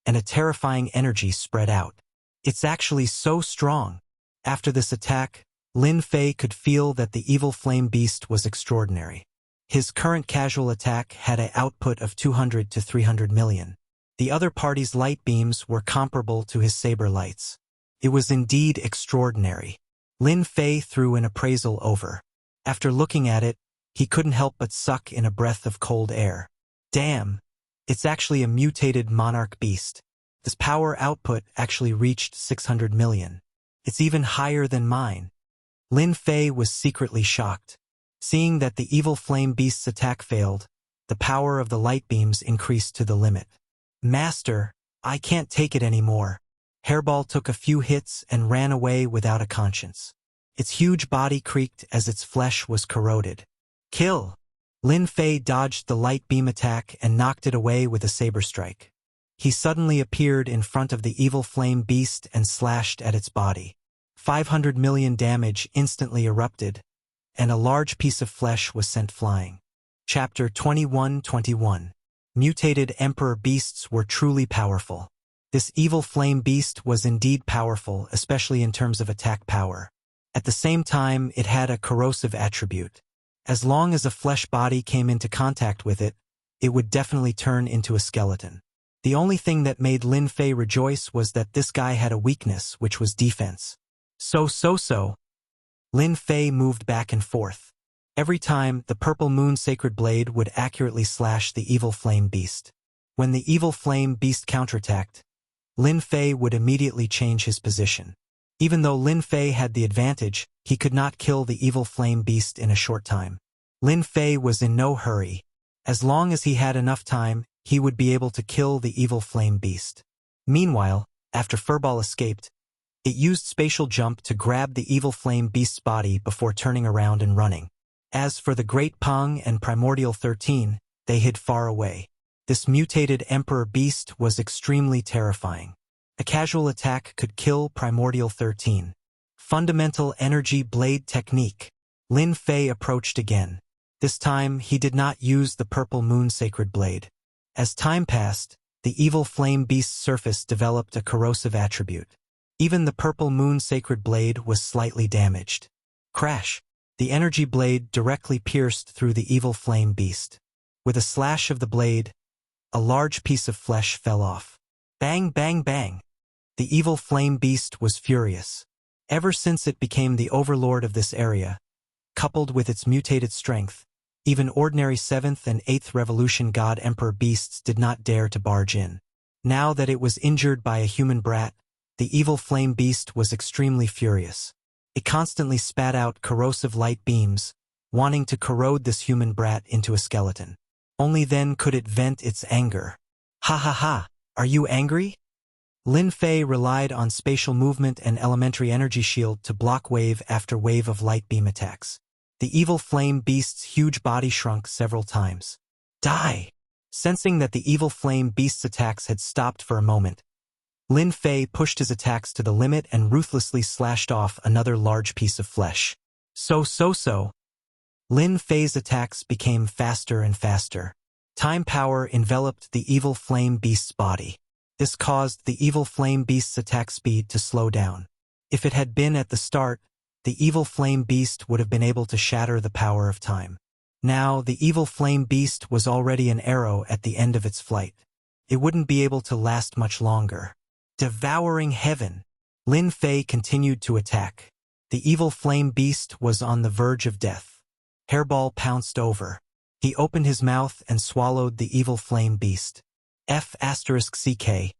and a terrifying energy spread out. It's actually so strong. After this attack, Lin Fei could feel that the evil flame beast was extraordinary. His current casual attack had an output of 200 to 300 million. The other party's light beams were comparable to his saber lights. It was indeed extraordinary. Lin Fei threw an appraisal over. After looking at it, he couldn't help but suck in a breath of cold air. Damn! It's actually a mutated monarch beast. This power output actually reached 600 million. It's even higher than mine. Lin Fei was secretly shocked. Seeing that the evil flame beast's attack failed, the power of the light beams increased to the limit. Master, I can't take it anymore. Hairball took a few hits and ran away without a conscience. Its huge body creaked as its flesh was corroded. Kill! Lin Fei dodged the light beam attack and knocked it away with a saber strike. He suddenly appeared in front of the evil flame beast and slashed at its body. 500 million damage instantly erupted, and a large piece of flesh was sent flying. Chapter 21-21. Mutated Emperor Beasts were truly powerful. This evil flame beast was indeed powerful, especially in terms of attack power. At the same time, it had a corrosive attribute. As long as a flesh body came into contact with it, it would definitely turn into a skeleton. The only thing that made Lin Fei rejoice was that this guy had a weakness, which was defense. So. Lin Fei moved back and forth. Every time, the purple moon sacred blade would accurately slash the evil flame beast. When the evil flame beast counterattacked, Lin Fei would immediately change his position. Even though Lin Fei had the advantage, he could not kill the evil flame beast in a short time. Lin Fei was in no hurry. As long as he had enough time, he would be able to kill the evil flame beast. Meanwhile, after Furball escaped, it used spatial jump to grab the evil flame beast's body before turning around and running. As for the Great Peng and Primordial 13, they hid far away. This mutated Emperor Beast was extremely terrifying. A casual attack could kill Primordial 13. Fundamental Energy Blade Technique. Lin Fei approached again. This time, he did not use the purple moon sacred blade. As time passed, the evil flame beast's surface developed a corrosive attribute. Even the purple moon sacred blade was slightly damaged. Crash! The energy blade directly pierced through the evil flame beast. With a slash of the blade, a large piece of flesh fell off. Bang, bang, bang! The evil flame beast was furious. Ever since it became the overlord of this area, coupled with its mutated strength, even ordinary 7th and 8th Revolution God Emperor beasts did not dare to barge in. Now that it was injured by a human brat, the evil flame beast was extremely furious. It constantly spat out corrosive light beams, wanting to corrode this human brat into a skeleton. Only then could it vent its anger. Ha ha ha! Are you angry? Lin Fei relied on spatial movement and elementary energy shield to block wave after wave of light beam attacks. The evil flame beast's huge body shrunk several times. Die! Sensing that the evil flame beast's attacks had stopped for a moment, Lin Fei pushed his attacks to the limit and ruthlessly slashed off another large piece of flesh. So. Lin Fei's attacks became faster and faster. Time power enveloped the evil flame beast's body. This caused the evil flame beast's attack speed to slow down. If it had been at the start, the evil flame beast would have been able to shatter the power of time. Now, the evil flame beast was already an arrow at the end of its flight. It wouldn't be able to last much longer. Devouring heaven! Lin Fei continued to attack. The evil flame beast was on the verge of death. Hairball pounced over. He opened his mouth and swallowed the evil flame beast. F***CK.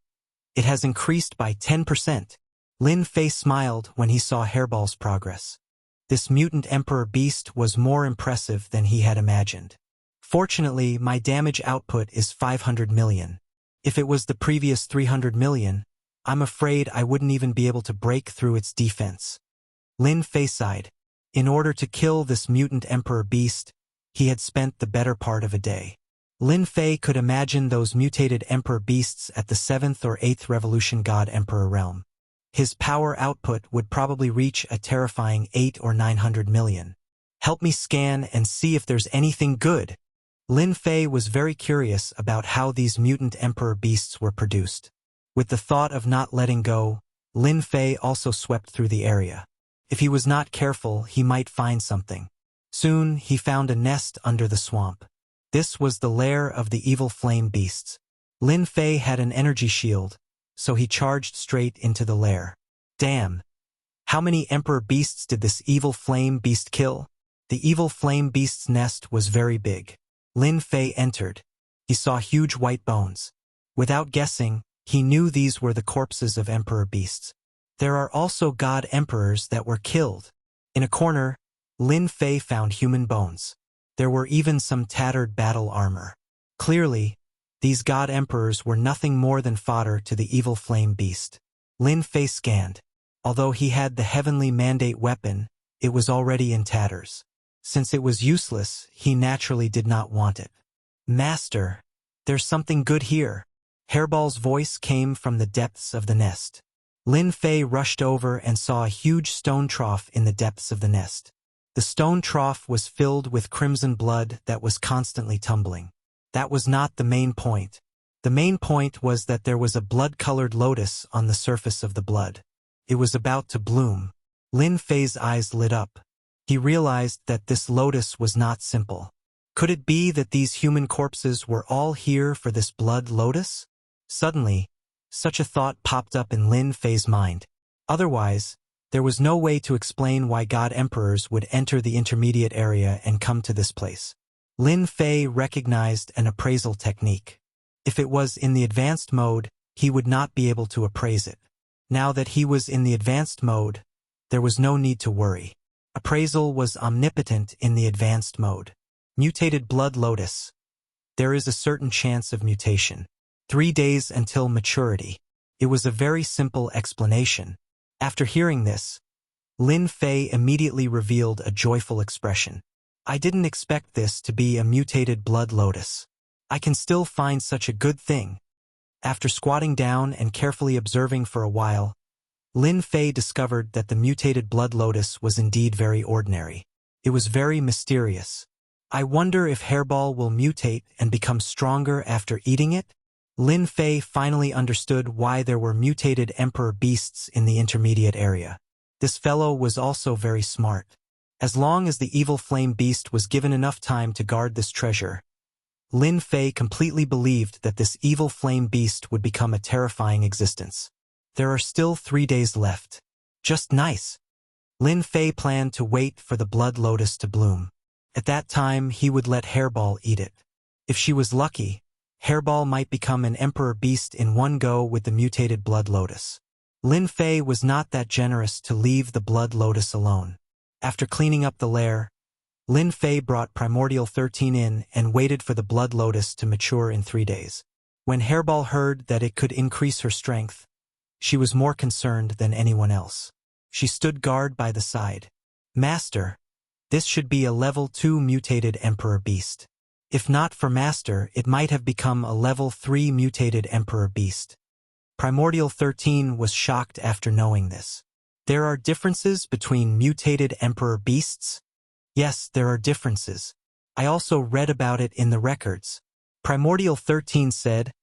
It has increased by 10%. Lin Fei smiled when he saw Hairball's progress. This mutant emperor beast was more impressive than he had imagined. Fortunately, my damage output is 500 million. If it was the previous 300 million, I'm afraid I wouldn't even be able to break through its defense. Lin Fei sighed. In order to kill this mutant emperor beast, he had spent the better part of a day. Lin Fei could imagine those mutated emperor beasts at the 7th or 8th Revolution God Emperor realm. His power output would probably reach a terrifying 8 or 900 million. Help me scan and see if there's anything good. Lin Fei was very curious about how these mutant emperor beasts were produced. With the thought of not letting go, Lin Fei also swept through the area. If he was not careful, he might find something. Soon, he found a nest under the swamp. This was the lair of the evil flame beasts. Lin Fei had an energy shield, so he charged straight into the lair. Damn! How many emperor beasts did this evil flame beast kill? The evil flame beast's nest was very big. Lin Fei entered. He saw huge white bones. Without guessing, he knew these were the corpses of emperor beasts. There are also god emperors that were killed. In a corner, Lin Fei found human bones. There were even some tattered battle armor. Clearly, these god emperors were nothing more than fodder to the evil flame beast. Lin Fei scanned. Although he had the heavenly mandate weapon, it was already in tatters. Since it was useless, he naturally did not want it. Master, there's something good here. Hairball's voice came from the depths of the nest. Lin Fei rushed over and saw a huge stone trough in the depths of the nest. The stone trough was filled with crimson blood that was constantly tumbling. That was not the main point. The main point was that there was a blood-colored lotus on the surface of the blood. It was about to bloom. Lin Fei's eyes lit up. He realized that this lotus was not simple. Could it be that these human corpses were all here for this blood lotus? Suddenly, such a thought popped up in Lin Fei's mind. Otherwise, there was no way to explain why God Emperors would enter the intermediate area and come to this place. Lin Fei recognized an appraisal technique. If it was in the advanced mode, he would not be able to appraise it. Now that he was in the advanced mode, there was no need to worry. Appraisal was omnipotent in the advanced mode. Mutated blood lotus. There is a certain chance of mutation. 3 days until maturity. It was a very simple explanation. After hearing this, Lin Fei immediately revealed a joyful expression. I didn't expect this to be a mutated blood lotus. I can still find such a good thing. After squatting down and carefully observing for a while, Lin Fei discovered that the mutated blood lotus was indeed very ordinary. It was very mysterious. I wonder if Hairball will mutate and become stronger after eating it? Lin Fei finally understood why there were mutated emperor beasts in the intermediate area. This fellow was also very smart. As long as the evil flame beast was given enough time to guard this treasure, Lin Fei completely believed that this evil flame beast would become a terrifying existence. There are still 3 days left. Just nice. Lin Fei planned to wait for the blood lotus to bloom. At that time, he would let Hairball eat it. If she was lucky, Hairball might become an emperor beast in one go with the mutated blood lotus. Lin Fei was not that generous to leave the blood lotus alone. After cleaning up the lair, Lin Fei brought Primordial 13 in and waited for the blood lotus to mature in 3 days. When Hairball heard that it could increase her strength, she was more concerned than anyone else. She stood guard by the side. Master, this should be a level 2 mutated emperor beast. If not for Master, it might have become a level 3 mutated emperor beast. Primordial 13 was shocked after knowing this. There are differences between mutated emperor beasts? Yes, there are differences. I also read about it in the records. Primordial 13 said,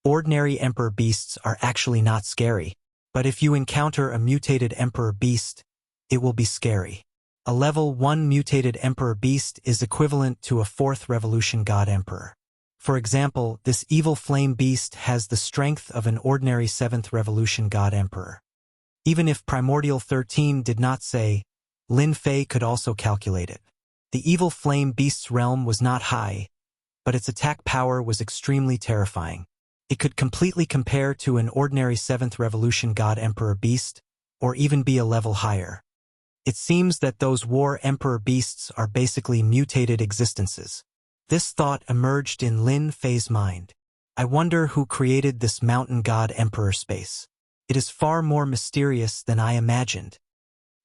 ordinary emperor beasts are actually not scary, but if you encounter a mutated emperor beast, it will be scary. A level 1 mutated emperor beast is equivalent to a 4th revolution god emperor. For example, this evil flame beast has the strength of an ordinary 7th revolution god emperor. Even if Primordial 13 did not say, Lin Fei could also calculate it. The evil flame beast's realm was not high, but its attack power was extremely terrifying. It could completely compare to an ordinary 7th revolution god emperor beast, or even be a level higher. It seems that those war emperor beasts are basically mutated existences. This thought emerged in Lin Fei's mind. I wonder who created this mountain god emperor space. It is far more mysterious than I imagined.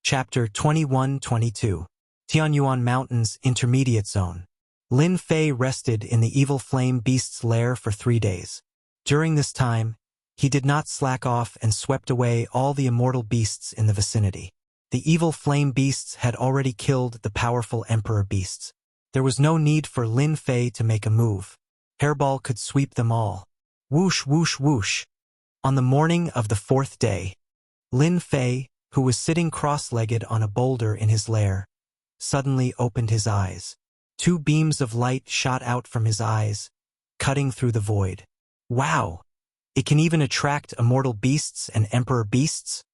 Chapter 21-22. Tianyuan Mountains Intermediate Zone. Lin Fei rested in the evil flame beast's lair for 3 days. During this time, he did not slack off and swept away all the immortal beasts in the vicinity. The evil flame beasts had already killed the powerful emperor beasts. There was no need for Lin Fei to make a move. Hairball could sweep them all. Whoosh, whoosh, whoosh. On the morning of the 4th day, Lin Fei, who was sitting cross-legged on a boulder in his lair, suddenly opened his eyes. 2 beams of light shot out from his eyes, cutting through the void. Wow! It can even attract immortal beasts and emperor beasts?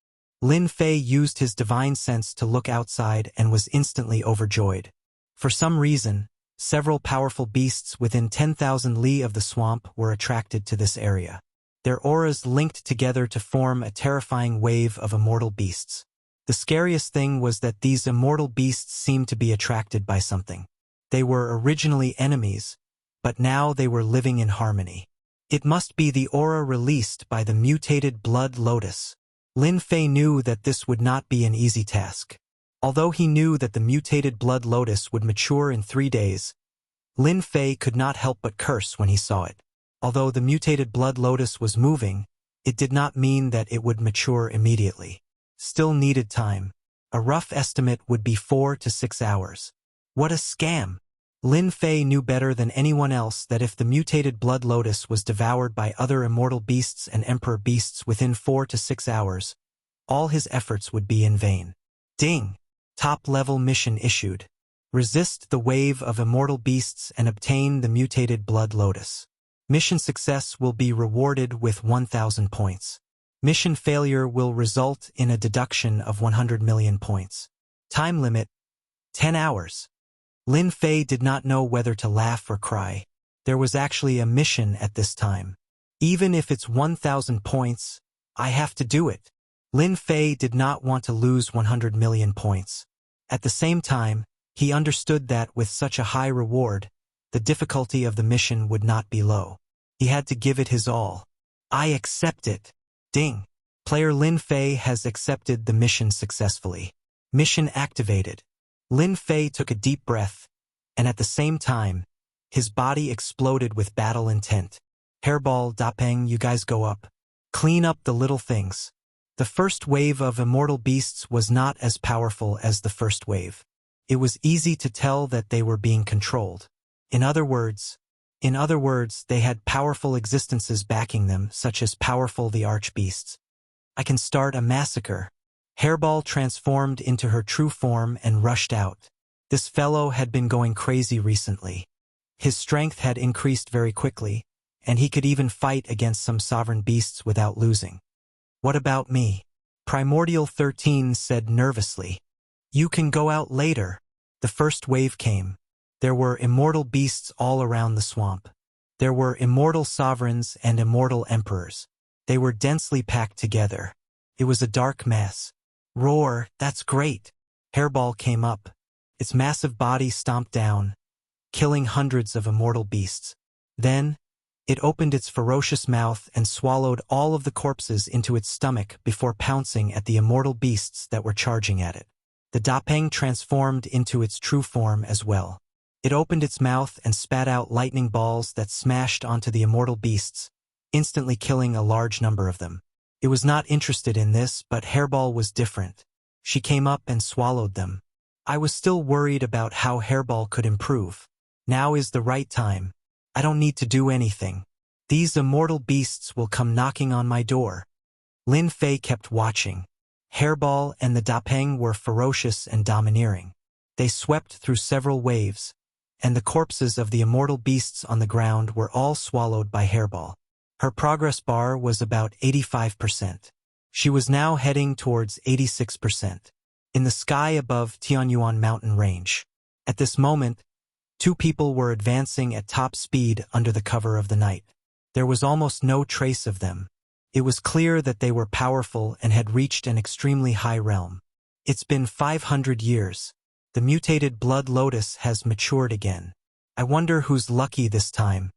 Lin Fei used his divine sense to look outside and was instantly overjoyed. For some reason, several powerful beasts within 10,000 li of the swamp were attracted to this area. Their auras linked together to form a terrifying wave of immortal beasts. The scariest thing was that these immortal beasts seemed to be attracted by something. They were originally enemies, but now they were living in harmony. It must be the aura released by the mutated blood lotus. Lin Fei knew that this would not be an easy task. Although he knew that the mutated blood lotus would mature in 3 days, Lin Fei could not help but curse when he saw it. Although the mutated blood lotus was moving, it did not mean that it would mature immediately. Still needed time. A rough estimate would be 4 to 6 hours. What a scam! Lin Fei knew better than anyone else that if the mutated blood lotus was devoured by other immortal beasts and emperor beasts within 4 to 6 hours, all his efforts would be in vain. Ding! Top-level mission issued. Resist the wave of immortal beasts and obtain the mutated blood lotus. Mission success will be rewarded with 1,000 points. Mission failure will result in a deduction of 100 million points. Time limit: 10 hours. Lin Fei did not know whether to laugh or cry. There was actually a mission at this time. Even if it's 1,000 points, I have to do it. Lin Fei did not want to lose 100 million points. At the same time, he understood that with such a high reward, the difficulty of the mission would not be low. He had to give it his all. I accept it. Ding. Player Lin Fei has accepted the mission successfully. Mission activated. Lin Fei took a deep breath, and at the same time, his body exploded with battle intent. Hairball, Dapeng, you guys go up. Clean up the little things. The first wave of immortal beasts was not as powerful as the first wave. It was easy to tell that they were being controlled. In other words, they had powerful existences backing them, such as powerful the archbeasts. I can start a massacre. Hairball transformed into her true form and rushed out. This fellow had been going crazy recently. His strength had increased very quickly, and he could even fight against some sovereign beasts without losing. What about me? Primordial 13 said nervously. You can go out later. The first wave came. There were immortal beasts all around the swamp. There were immortal sovereigns and immortal emperors. They were densely packed together. It was a dark mass. Roar, that's great. Hairball came up. Its massive body stomped down, killing hundreds of immortal beasts. Then, it opened its ferocious mouth and swallowed all of the corpses into its stomach before pouncing at the immortal beasts that were charging at it. The Dapeng transformed into its true form as well. It opened its mouth and spat out lightning balls that smashed onto the immortal beasts, instantly killing a large number of them. It was not interested in this, but Hairball was different. She came up and swallowed them. I was still worried about how Hairball could improve. Now is the right time. I don't need to do anything. These immortal beasts will come knocking on my door. Lin Fei kept watching. Hairball and the Dapeng were ferocious and domineering. They swept through several waves, and the corpses of the immortal beasts on the ground were all swallowed by Hairball. Her progress bar was about 85%. She was now heading towards 86%. In the sky above Tianyuan mountain range. At this moment, 2 people were advancing at top speed under the cover of the night. There was almost no trace of them. It was clear that they were powerful and had reached an extremely high realm. It's been 500 years. The mutated blood lotus has matured again. I wonder who's lucky this time.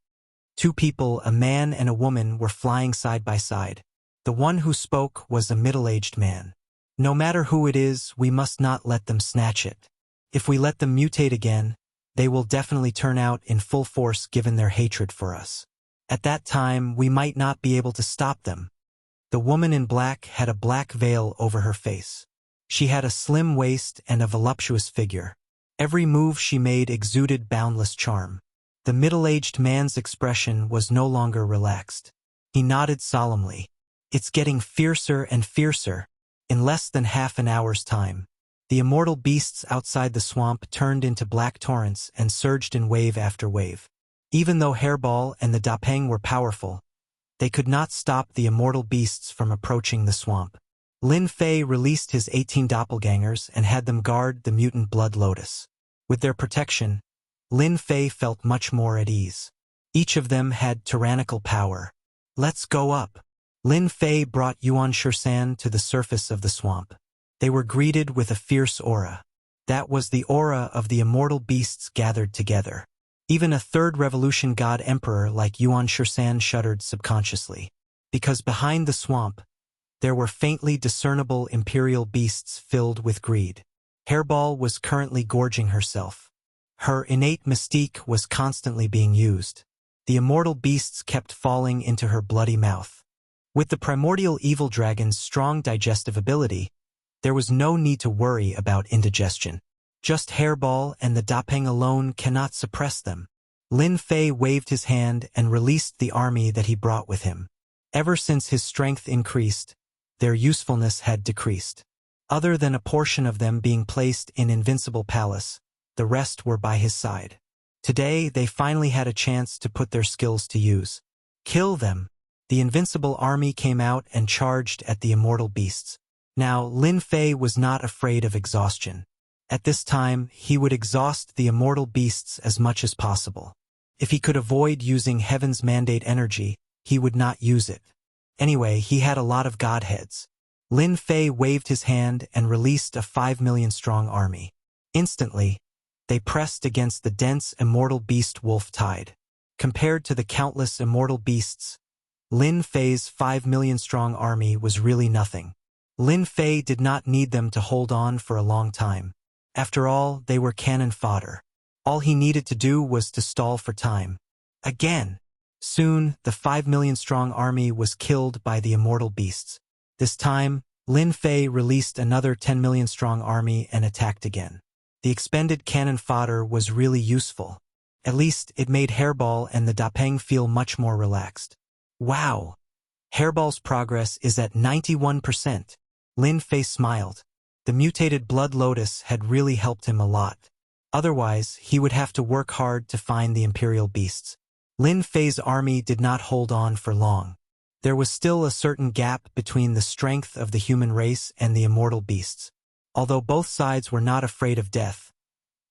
2 people, a man and a woman, were flying side by side. The one who spoke was a middle-aged man. No matter who it is, we must not let them snatch it. If we let them mutate again, they will definitely turn out in full force given their hatred for us. At that time, we might not be able to stop them. The woman in black had a black veil over her face. She had a slim waist and a voluptuous figure. Every move she made exuded boundless charm. The middle-aged man's expression was no longer relaxed. He nodded solemnly. It's getting fiercer and fiercer. In less than half an hour's time, the immortal beasts outside the swamp turned into black torrents and surged in wave after wave. Even though Hairball and the Dapeng were powerful, they could not stop the immortal beasts from approaching the swamp. Lin Fei released his 18 doppelgangers and had them guard the mutant blood lotus. With their protection, Lin Fei felt much more at ease. Each of them had tyrannical power. Let's go up. Lin Fei brought Yuan Shursan to the surface of the swamp. They were greeted with a fierce aura. That was the aura of the immortal beasts gathered together. Even a third revolution god emperor like Yuan Shursan shuddered subconsciously. Because behind the swamp, there were faintly discernible imperial beasts filled with greed. Hairball was currently gorging herself. Her innate mystique was constantly being used. The immortal beasts kept falling into her bloody mouth. With the primordial evil dragon's strong digestive ability, there was no need to worry about indigestion. Just Hairball and the Dapeng alone cannot suppress them. Lin Fei waved his hand and released the army that he brought with him. Ever since his strength increased, their usefulness had decreased. Other than a portion of them being placed in Invincible Palace, the rest were by his side. Today, they finally had a chance to put their skills to use. Kill them! The Invincible Army came out and charged at the immortal beasts. Now, Lin Fei was not afraid of exhaustion. At this time, he would exhaust the immortal beasts as much as possible. If he could avoid using Heaven's Mandate energy, he would not use it. Anyway, he had a lot of godheads. Lin Fei waved his hand and released a 5 million strong army. Instantly, they pressed against the dense immortal beast wolf tide. Compared to the countless immortal beasts, Lin Fei's 5 million strong army was really nothing. Lin Fei did not need them to hold on for a long time. After all, they were cannon fodder. All he needed to do was to stall for time. Again! Soon, the 5 million strong army was killed by the immortal beasts. This time, Lin Fei released another 10 million strong army and attacked again. The expended cannon fodder was really useful. At least, it made Hairball and the Dapeng feel much more relaxed. Wow! Hairball's progress is at 91%. Lin Fei smiled. The mutated blood lotus had really helped him a lot. Otherwise, he would have to work hard to find the imperial beasts. Lin Fei's army did not hold on for long. There was still a certain gap between the strength of the human race and the immortal beasts. Although both sides were not afraid of death,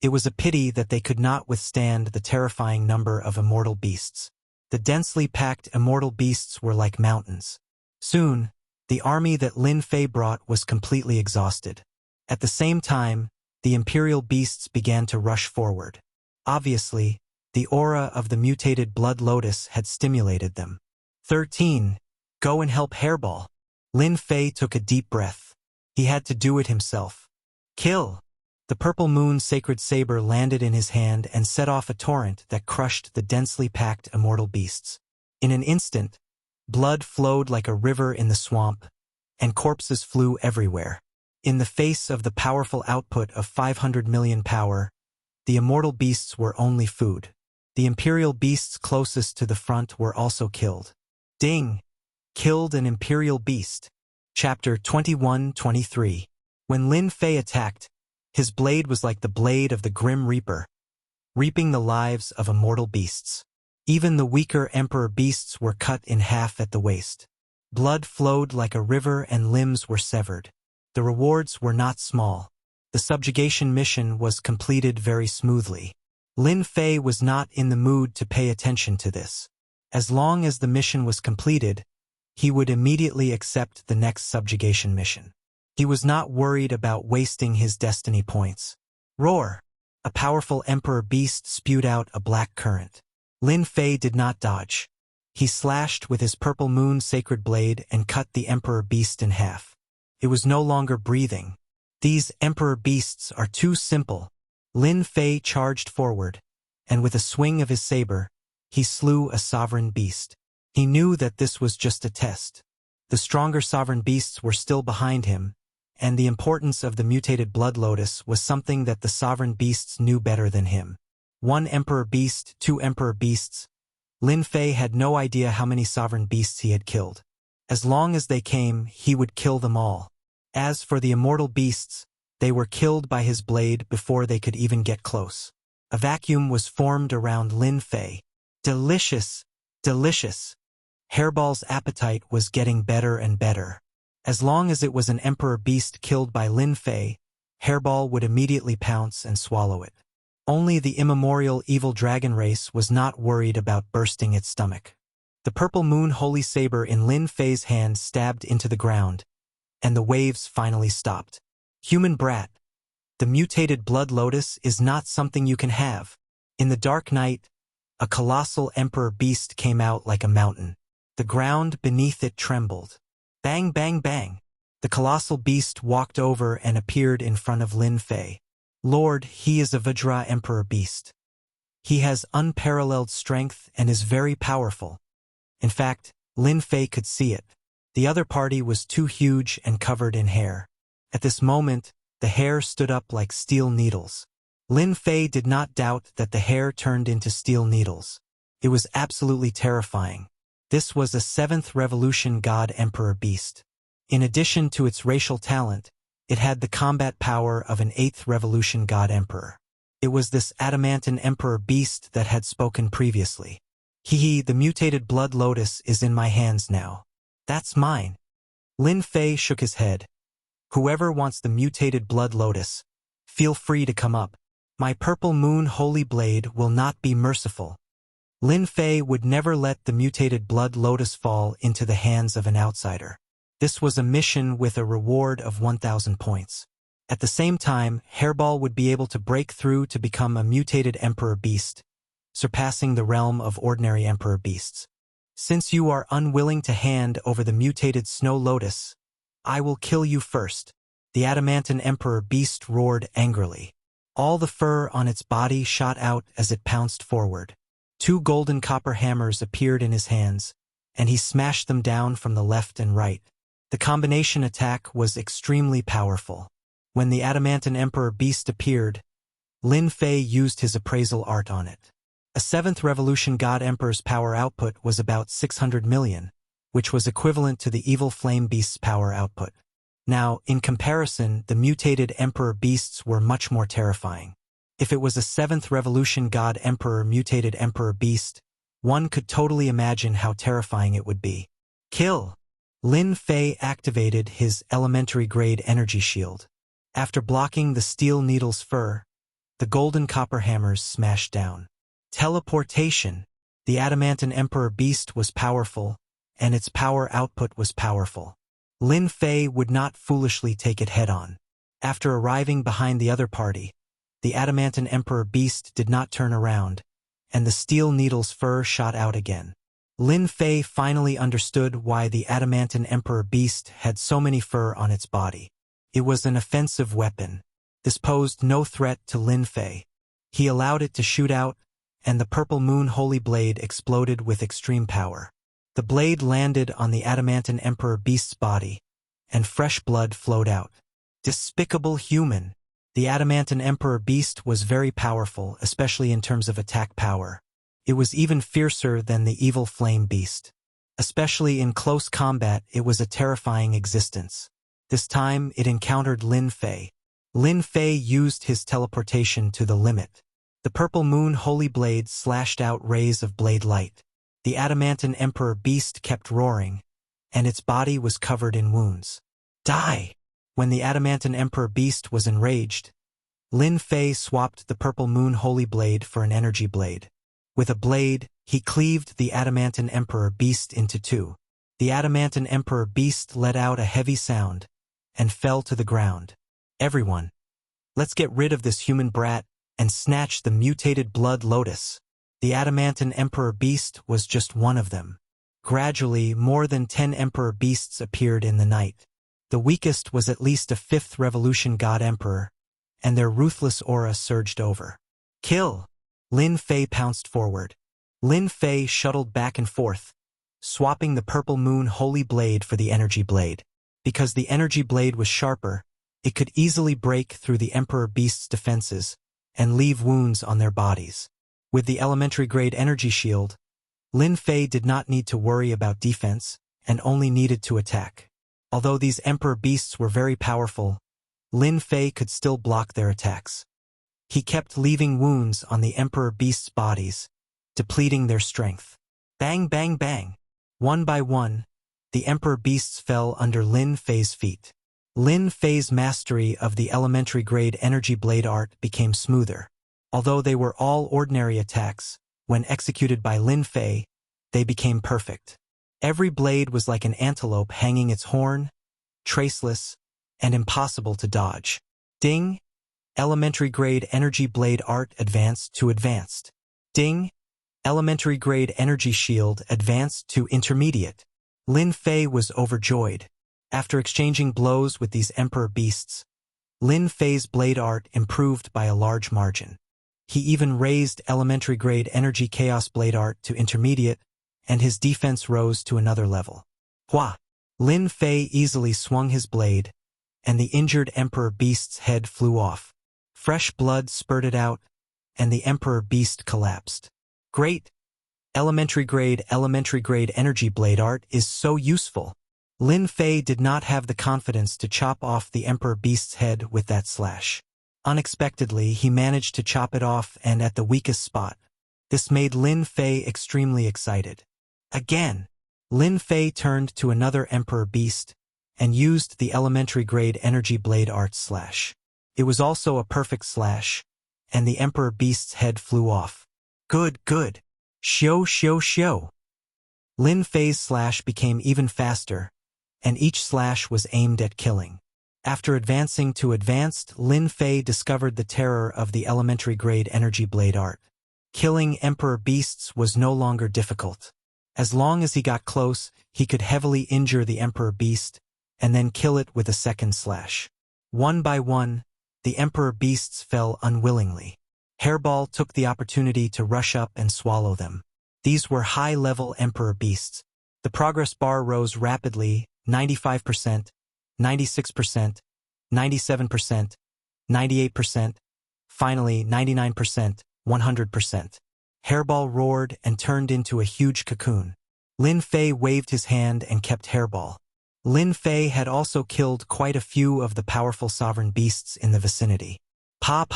it was a pity that they could not withstand the terrifying number of immortal beasts. The densely packed immortal beasts were like mountains. Soon, the army that Lin Fei brought was completely exhausted. At the same time, the imperial beasts began to rush forward. Obviously, the aura of the mutated blood lotus had stimulated them. 13. Go and help Hairball. Lin Fei took a deep breath. He had to do it himself. Kill! The purple moon sacred saber landed in his hand and set off a torrent that crushed the densely packed immortal beasts. In an instant, blood flowed like a river in the swamp, and corpses flew everywhere. In the face of the powerful output of 500 million power, the immortal beasts were only food. The imperial beasts closest to the front were also killed. Ding! Killed an imperial beast. Chapter 21-23. When Lin Fei attacked, his blade was like the blade of the Grim Reaper, reaping the lives of immortal beasts. Even the weaker emperor beasts were cut in half at the waist. Blood flowed like a river and limbs were severed. The rewards were not small. The subjugation mission was completed very smoothly. Lin Fei was not in the mood to pay attention to this. As long as the mission was completed, he would immediately accept the next subjugation mission. He was not worried about wasting his destiny points. Roar! A powerful emperor beast spewed out a black current. Lin Fei did not dodge. He slashed with his purple moon sacred blade and cut the emperor beast in half. It was no longer breathing. These emperor beasts are too simple. Lin Fei charged forward, and with a swing of his saber, he slew a sovereign beast. He knew that this was just a test. The stronger sovereign beasts were still behind him, and the importance of the mutated blood lotus was something that the sovereign beasts knew better than him. 1 emperor beast, 2 emperor beasts. Lin Fei had no idea how many sovereign beasts he had killed. As long as they came, he would kill them all. As for the immortal beasts, they were killed by his blade before they could even get close. A vacuum was formed around Lin Fei. Delicious! Delicious! Hairball's appetite was getting better and better. As long as it was an emperor beast killed by Lin Fei, Hairball would immediately pounce and swallow it. Only the immemorial evil dragon race was not worried about bursting its stomach. The purple moon holy saber in Lin Fei's hand stabbed into the ground, and the waves finally stopped. Human brat, the mutated blood lotus is not something you can have. In the dark night, a colossal emperor beast came out like a mountain. The ground beneath it trembled. Bang, bang, bang. The colossal beast walked over and appeared in front of Lin Fei. Lord, he is a Vajra Emperor beast. He has unparalleled strength and is very powerful. In fact, Lin Fei could see it. The other party was too huge and covered in hair. At this moment, the hair stood up like steel needles. Lin Fei did not doubt that the hair turned into steel needles. It was absolutely terrifying. This was a 7th Revolution God Emperor beast. In addition to its racial talent, it had the combat power of an 8th Revolution God Emperor. It was this adamantine Emperor beast that had spoken previously. The mutated blood lotus is in my hands now. That's mine. Lin Fei shook his head. Whoever wants the mutated blood lotus, feel free to come up. My purple moon holy blade will not be merciful. Lin Fei would never let the mutated blood lotus fall into the hands of an outsider. This was a mission with a reward of 1,000 points. At the same time, Hairball would be able to break through to become a mutated Emperor beast, surpassing the realm of ordinary Emperor beasts. Since you are unwilling to hand over the mutated Snow Lotus, I will kill you first. The adamantine Emperor beast roared angrily. All the fur on its body shot out as it pounced forward. 2 golden copper hammers appeared in his hands, and he smashed them down from the left and right. The combination attack was extremely powerful. When the adamantine Emperor beast appeared, Lin Fei used his appraisal art on it. A 7th Revolution God Emperor's power output was about 600 million, which was equivalent to the evil flame beast's power output. Now, in comparison, the mutated Emperor beasts were much more terrifying. If it was a 7th Revolution God Emperor mutated Emperor beast, one could totally imagine how terrifying it would be. Kill! Lin Fei activated his elementary-grade energy shield. After blocking the steel needle's fur, the golden copper hammers smashed down. Teleportation! The adamantine Emperor beast was powerful, and its power output was powerful. Lin Fei would not foolishly take it head-on. After arriving behind the other party, the adamantine Emperor beast did not turn around, and the steel needle's fur shot out again. Lin Fei finally understood why the adamantine Emperor beast had so many fur on its body. It was an offensive weapon. This posed no threat to Lin Fei. He allowed it to shoot out, and the purple moon holy blade exploded with extreme power. The blade landed on the adamantine Emperor beast's body, and fresh blood flowed out. Despicable human! The adamantine Emperor beast was very powerful, especially in terms of attack power. It was even fiercer than the evil flame beast. Especially in close combat, it was a terrifying existence. This time, it encountered Lin Fei. Lin Fei used his teleportation to the limit. The purple moon holy blade slashed out rays of blade light. The adamantine Emperor beast kept roaring, and its body was covered in wounds. Die! When the adamantine Emperor beast was enraged, Lin Fei swapped the purple moon holy blade for an energy blade. With a blade, he cleaved the adamantine Emperor beast into 2. The adamantine Emperor beast let out a heavy sound and fell to the ground. Everyone, let's get rid of this human brat and snatch the mutated blood lotus. The adamantine Emperor beast was just one of them. Gradually, more than 10 Emperor beasts appeared in the night. The weakest was at least a 5th Revolution God Emperor, and their ruthless aura surged over. Kill! Lin Fei pounced forward. Lin Fei shuttled back and forth, swapping the purple moon holy blade for the energy blade. Because the energy blade was sharper, it could easily break through the Emperor beast's defenses and leave wounds on their bodies. With the elementary-grade energy shield, Lin Fei did not need to worry about defense and only needed to attack. Although these Emperor beasts were very powerful, Lin Fei could still block their attacks. He kept leaving wounds on the Emperor beasts' bodies, depleting their strength. Bang, bang, bang. One by one, the Emperor beasts fell under Lin Fei's feet. Lin Fei's mastery of the elementary-grade energy blade art became smoother. Although they were all ordinary attacks, when executed by Lin Fei, they became perfect. Every blade was like an antelope hanging its horn, traceless, and impossible to dodge. Ding! Elementary-grade energy blade art advanced to advanced. Ding! Elementary-grade energy shield advanced to intermediate. Lin Fei was overjoyed. After exchanging blows with these emperor beasts, Lin Fei's blade art improved by a large margin. He even raised elementary-grade energy chaos blade art to intermediate, and his defense rose to another level. Hua! Lin Fei easily swung his blade, and the injured emperor beast's head flew off. Fresh blood spurted out, and the emperor beast collapsed. Great! Elementary-grade energy blade art is so useful. Lin Fei did not have the confidence to chop off the emperor beast's head with that slash. Unexpectedly, he managed to chop it off and at the weakest spot. This made Lin Fei extremely excited. Again, Lin Fei turned to another emperor beast and used the elementary-grade energy blade art slash. It was also a perfect slash, and the emperor beast's head flew off. Good. Shio. Lin Fei's slash became even faster, and each slash was aimed at killing. After advancing to advanced, Lin Fei discovered the terror of the elementary-grade energy blade art. Killing emperor beasts was no longer difficult. As long as he got close, he could heavily injure the emperor beast, and then kill it with a second slash. One by one, the emperor beasts fell unwillingly. Hairball took the opportunity to rush up and swallow them. These were high-level emperor beasts. The progress bar rose rapidly, 95%, 96%, 97%, 98%, finally 99%, 100%. Hairball roared and turned into a huge cocoon. Lin Fei waved his hand and kept Hairball. Lin Fei had also killed quite a few of the powerful sovereign beasts in the vicinity. Pa.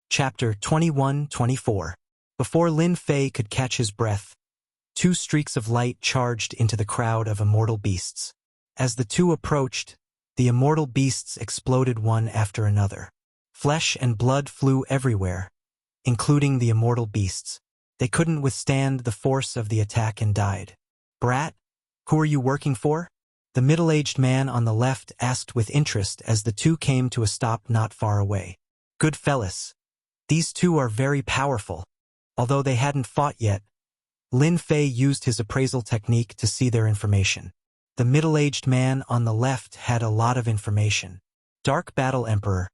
Chapter 21-24. Before Lin Fei could catch his breath, two streaks of light charged into the crowd of immortal beasts. As the two approached, the immortal beasts exploded one after another. Flesh and blood flew everywhere, including the immortal beasts. They couldn't withstand the force of the attack and died. Brat, who are you working for? The middle-aged man on the left asked with interest as the two came to a stop not far away. Good fellas. These two are very powerful. Although they hadn't fought yet, Lin Fei used his appraisal technique to see their information. The middle-aged man on the left had a lot of information. Dark Battle Emperor.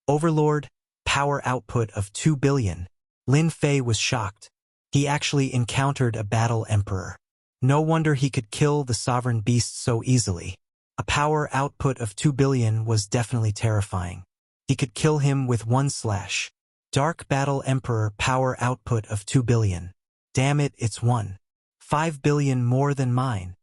Overlord, power output of 2 billion. Lin Fei was shocked. He actually encountered a Battle Emperor. No wonder he could kill the sovereign beast so easily. A power output of 2 billion was definitely terrifying. He could kill him with one slash. Dark Battle Emperor power output of 2 billion. Damn it, it's 1.5 billion more than mine.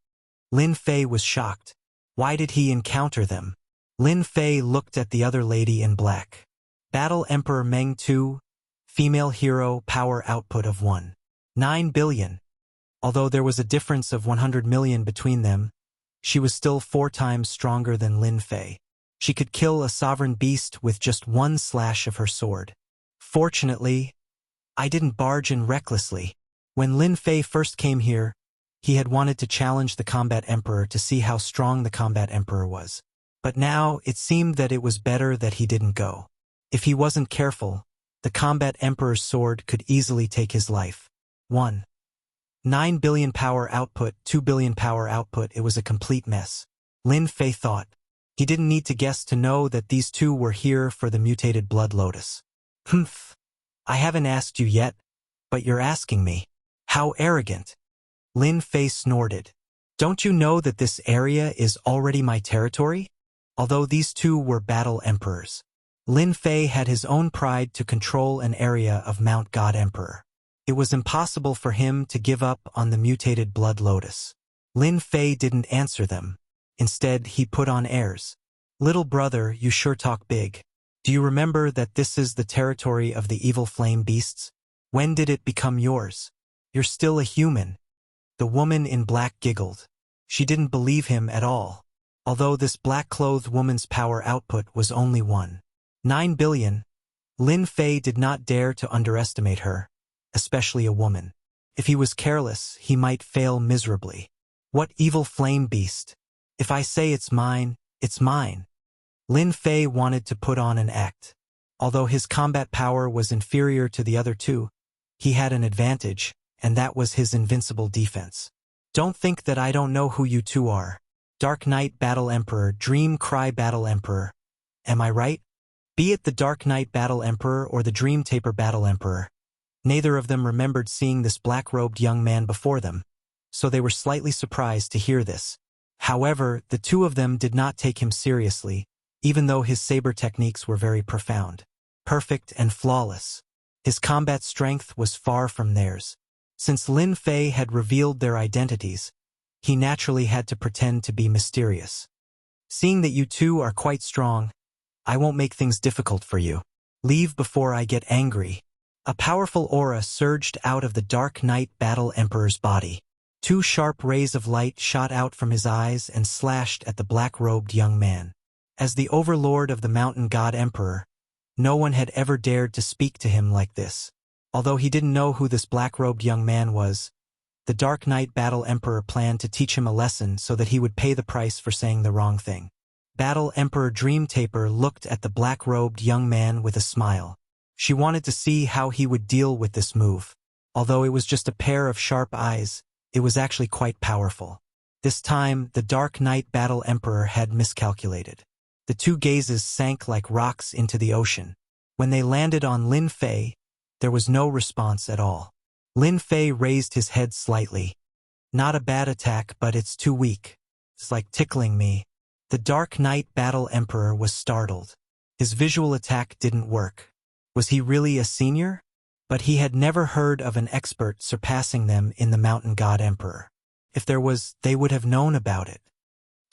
Lin Fei was shocked. Why did he encounter them? Lin Fei looked at the other lady in black. Battle Emperor Meng 2, female hero power output of 1.9 billion. Although there was a difference of 100 million between them, she was still 4 times stronger than Lin Fei. She could kill a sovereign beast with just one slash of her sword. Fortunately, I didn't barge in recklessly. When Lin Fei first came here, he had wanted to challenge the Combat Emperor to see how strong the Combat Emperor was. But now it seemed that it was better that he didn't go. If he wasn't careful, the Combat Emperor's sword could easily take his life. 1.9 billion power output, 2 billion power output, it was a complete mess. Lin Fei thought. He didn't need to guess to know that these two were here for the mutated blood lotus. Humph. I haven't asked you yet, but you're asking me. How arrogant. Lin Fei snorted. Don't you know that this area is already my territory? Although these two were battle emperors, Lin Fei had his own pride to control an area of Mount God Emperor. It was impossible for him to give up on the mutated blood lotus. Lin Fei didn't answer them. Instead, he put on airs. Little brother, you sure talk big. Do you remember that this is the territory of the evil flame beasts? When did it become yours? You're still a human. The woman in black giggled. She didn't believe him at all. Although this black-clothed woman's power output was only 1.9 billion, Lin Fei did not dare to underestimate her, especially a woman. If he was careless, he might fail miserably. What evil flame beast? If I say it's mine, it's mine. Lin Fei wanted to put on an act. Although his combat power was inferior to the other two, he had an advantage, and that was his invincible defense. Don't think that I don't know who you two are. Dark Knight Battle Emperor, Dream Cry Battle Emperor. Am I right? Be it the Dark Knight Battle Emperor or the Dream Taper Battle Emperor. Neither of them remembered seeing this black-robed young man before them, so they were slightly surprised to hear this. However, the two of them did not take him seriously, even though his saber techniques were very profound, perfect and flawless. His combat strength was far from theirs. Since Lin Fei had revealed their identities, he naturally had to pretend to be mysterious. Seeing that you two are quite strong, I won't make things difficult for you. Leave before I get angry. A powerful aura surged out of the Dark Knight Battle Emperor's body. Two sharp rays of light shot out from his eyes and slashed at the black-robed young man. As the overlord of the Mountain God Emperor, no one had ever dared to speak to him like this. Although he didn't know who this black-robed young man was, the Dark Knight Battle Emperor planned to teach him a lesson so that he would pay the price for saying the wrong thing. Battle Emperor Dream Taper looked at the black-robed young man with a smile. She wanted to see how he would deal with this move. Although it was just a pair of sharp eyes, it was actually quite powerful. This time, the Dark Knight Battle Emperor had miscalculated. The two gazes sank like rocks into the ocean. When they landed on Lin Fei, there was no response at all. Lin Fei raised his head slightly. Not a bad attack, but it's too weak. It's like tickling me. The Dark Knight Battle Emperor was startled. His visual attack didn't work. Was he really a senior? But he had never heard of an expert surpassing them in the Mountain God Emperor. If there was, they would have known about it.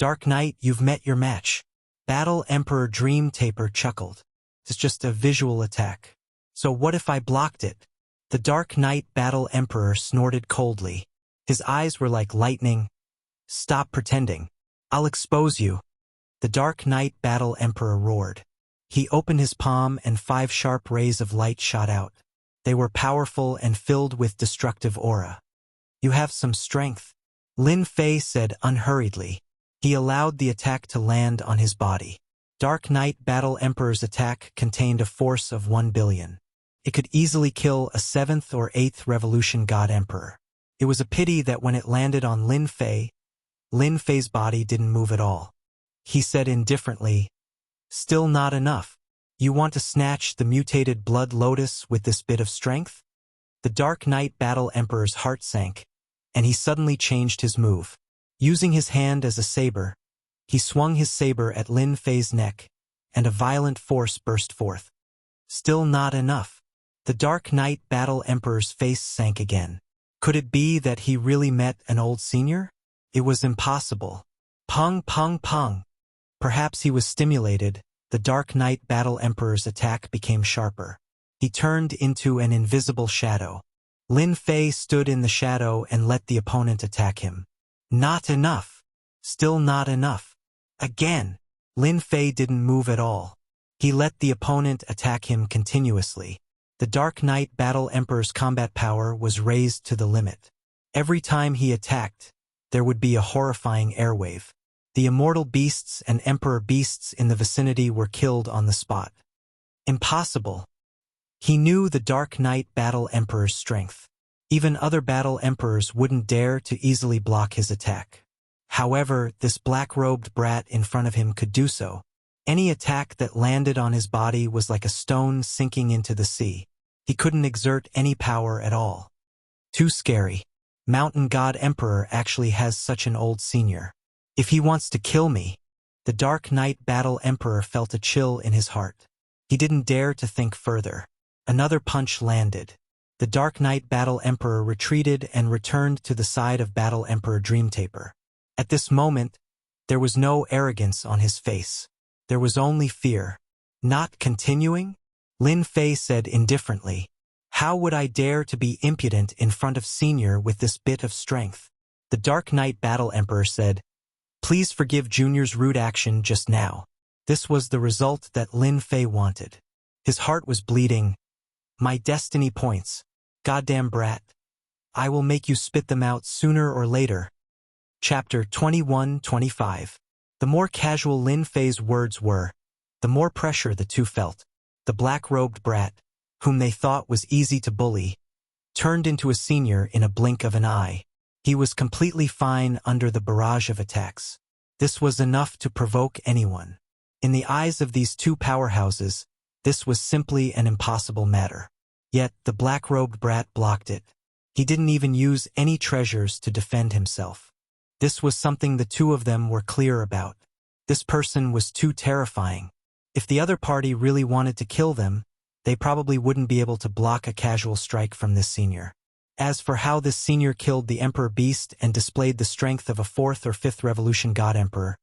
Dark Knight, you've met your match. Battle Emperor Dream Taper chuckled. It's just a visual attack. So what if I blocked it? The Dark Knight Battle Emperor snorted coldly. His eyes were like lightning. Stop pretending. I'll expose you. The Dark Knight Battle Emperor roared. He opened his palm and 5 sharp rays of light shot out. They were powerful and filled with destructive aura. You have some strength, Lin Fei said unhurriedly. He allowed the attack to land on his body. Dark Knight Battle Emperor's attack contained a force of 1 billion. It could easily kill a 7th or 8th Revolution God Emperor. It was a pity that when it landed on Lin Fei's body didn't move at all. He said indifferently, "Still not enough. You want to snatch the mutated Blood Lotus with this bit of strength?" The Dark Knight Battle Emperor's heart sank, and he suddenly changed his move. Using his hand as a saber, he swung his saber at Lin Fei's neck, and a violent force burst forth. Still not enough. The Dark Knight Battle Emperor's face sank again. Could it be that he really met an old senior? It was impossible. Pung, pung, pung. Perhaps he was stimulated. The Dark Knight Battle Emperor's attack became sharper. He turned into an invisible shadow. Lin Fei stood in the shadow and let the opponent attack him. Not enough. Still not enough. Again. Lin Fei didn't move at all. He let the opponent attack him continuously. The Dark Knight Battle Emperor's combat power was raised to the limit. Every time he attacked, there would be a horrifying airwave. The immortal beasts and emperor beasts in the vicinity were killed on the spot. Impossible. He knew the Dark Knight Battle Emperor's strength. Even other battle emperors wouldn't dare to easily block his attack. However, this black-robed brat in front of him could do so. Any attack that landed on his body was like a stone sinking into the sea. He couldn't exert any power at all. Too scary. Mountain God Emperor actually has such an old senior. If he wants to kill me, the Dark Knight Battle Emperor felt a chill in his heart. He didn't dare to think further. Another punch landed. The Dark Knight Battle Emperor retreated and returned to the side of Battle Emperor Dream Taper. At this moment, there was no arrogance on his face. There was only fear. Not continuing? Lin Fei said indifferently. How would I dare to be impudent in front of Senior with this bit of strength? The Dark Knight Battle Emperor said, "Please forgive Junior's rude action just now." This was the result that Lin Fei wanted. His heart was bleeding. My destiny points. Goddamn brat. I will make you spit them out sooner or later. Chapter 21-25. The more casual Lin Fei's words were, the more pressure the two felt. The black-robed brat, whom they thought was easy to bully, turned into a senior in a blink of an eye. He was completely fine under the barrage of attacks. This was enough to provoke anyone. In the eyes of these two powerhouses, this was simply an impossible matter. Yet the black-robed brat blocked it. He didn't even use any treasures to defend himself. This was something the two of them were clear about. This person was too terrifying. If the other party really wanted to kill them, they probably wouldn't be able to block a casual strike from this senior. As for how this senior killed the Emperor Beast and displayed the strength of a 4th or 5th Revolution God Emperor,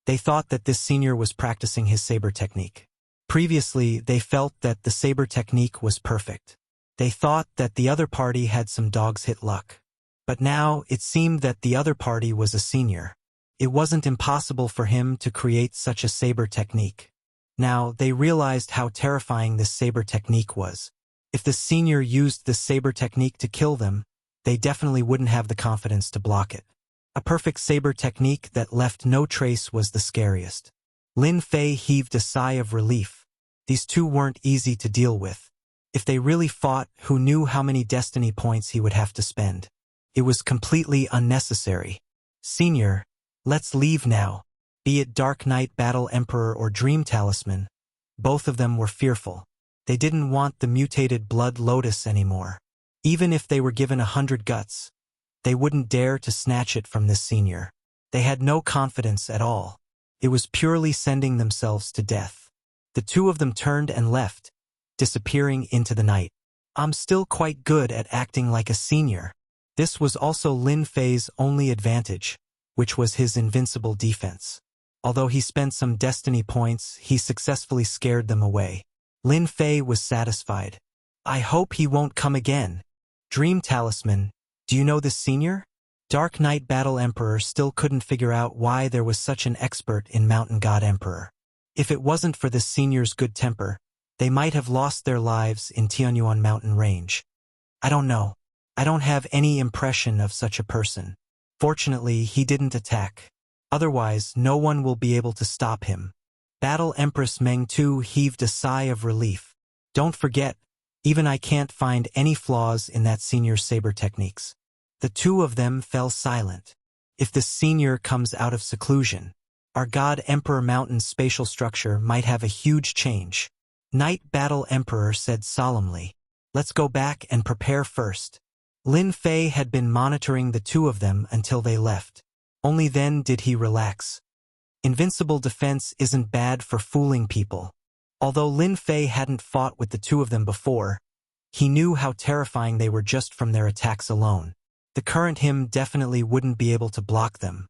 they thought that this senior was practicing his saber technique. Previously, they felt that the saber technique was perfect. They thought that the other party had some dog's hit luck. But now, it seemed that the other party was a senior. It wasn't impossible for him to create such a saber technique. Now, they realized how terrifying this saber technique was. If the senior used this saber technique to kill them, they definitely wouldn't have the confidence to block it. A perfect saber technique that left no trace was the scariest. Lin Fei heaved a sigh of relief. These two weren't easy to deal with. If they really fought, who knew how many destiny points he would have to spend? It was completely unnecessary. Senior, let's leave now. Be it Dark Knight Battle Emperor or Dream Talisman, both of them were fearful. They didn't want the mutated Blood Lotus anymore. Even if they were given 100 guts, they wouldn't dare to snatch it from this senior. They had no confidence at all. It was purely sending themselves to death. The two of them turned and left, disappearing into the night. I'm still quite good at acting like a senior. This was also Lin Fei's only advantage, which was his invincible defense. Although he spent some destiny points, he successfully scared them away. Lin Fei was satisfied. I hope he won't come again. Dream Talisman, do you know this senior? Dark Knight Battle Emperor still couldn't figure out why there was such an expert in Mountain God Emperor. If it wasn't for this senior's good temper, they might have lost their lives in Tianyuan mountain range. I don't know. I don't have any impression of such a person. Fortunately, he didn't attack. Otherwise, no one will be able to stop him. Battle Empress Meng Tu heaved a sigh of relief. Don't forget, even I can't find any flaws in that senior's saber techniques. The two of them fell silent. If the senior comes out of seclusion, our God Emperor Mountain's spatial structure might have a huge change. Knight Battle Emperor said solemnly. Let's go back and prepare first. Lin Fei had been monitoring the two of them until they left. Only then did he relax. Invincible defense isn't bad for fooling people. Although Lin Fei hadn't fought with the two of them before, he knew how terrifying they were just from their attacks alone. The current him definitely wouldn't be able to block them.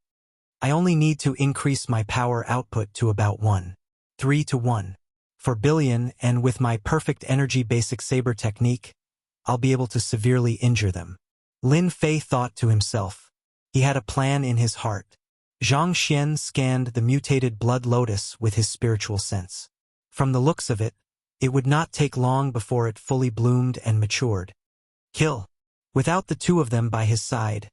I only need to increase my power output to about 1.3 to 1.4 billion, and with my perfect energy basic saber technique, I'll be able to severely injure them. Lin Fei thought to himself. He had a plan in his heart. Zhang Xian scanned the mutated Blood Lotus with his spiritual sense. From the looks of it, it would not take long before it fully bloomed and matured. Kill. Without the two of them by his side,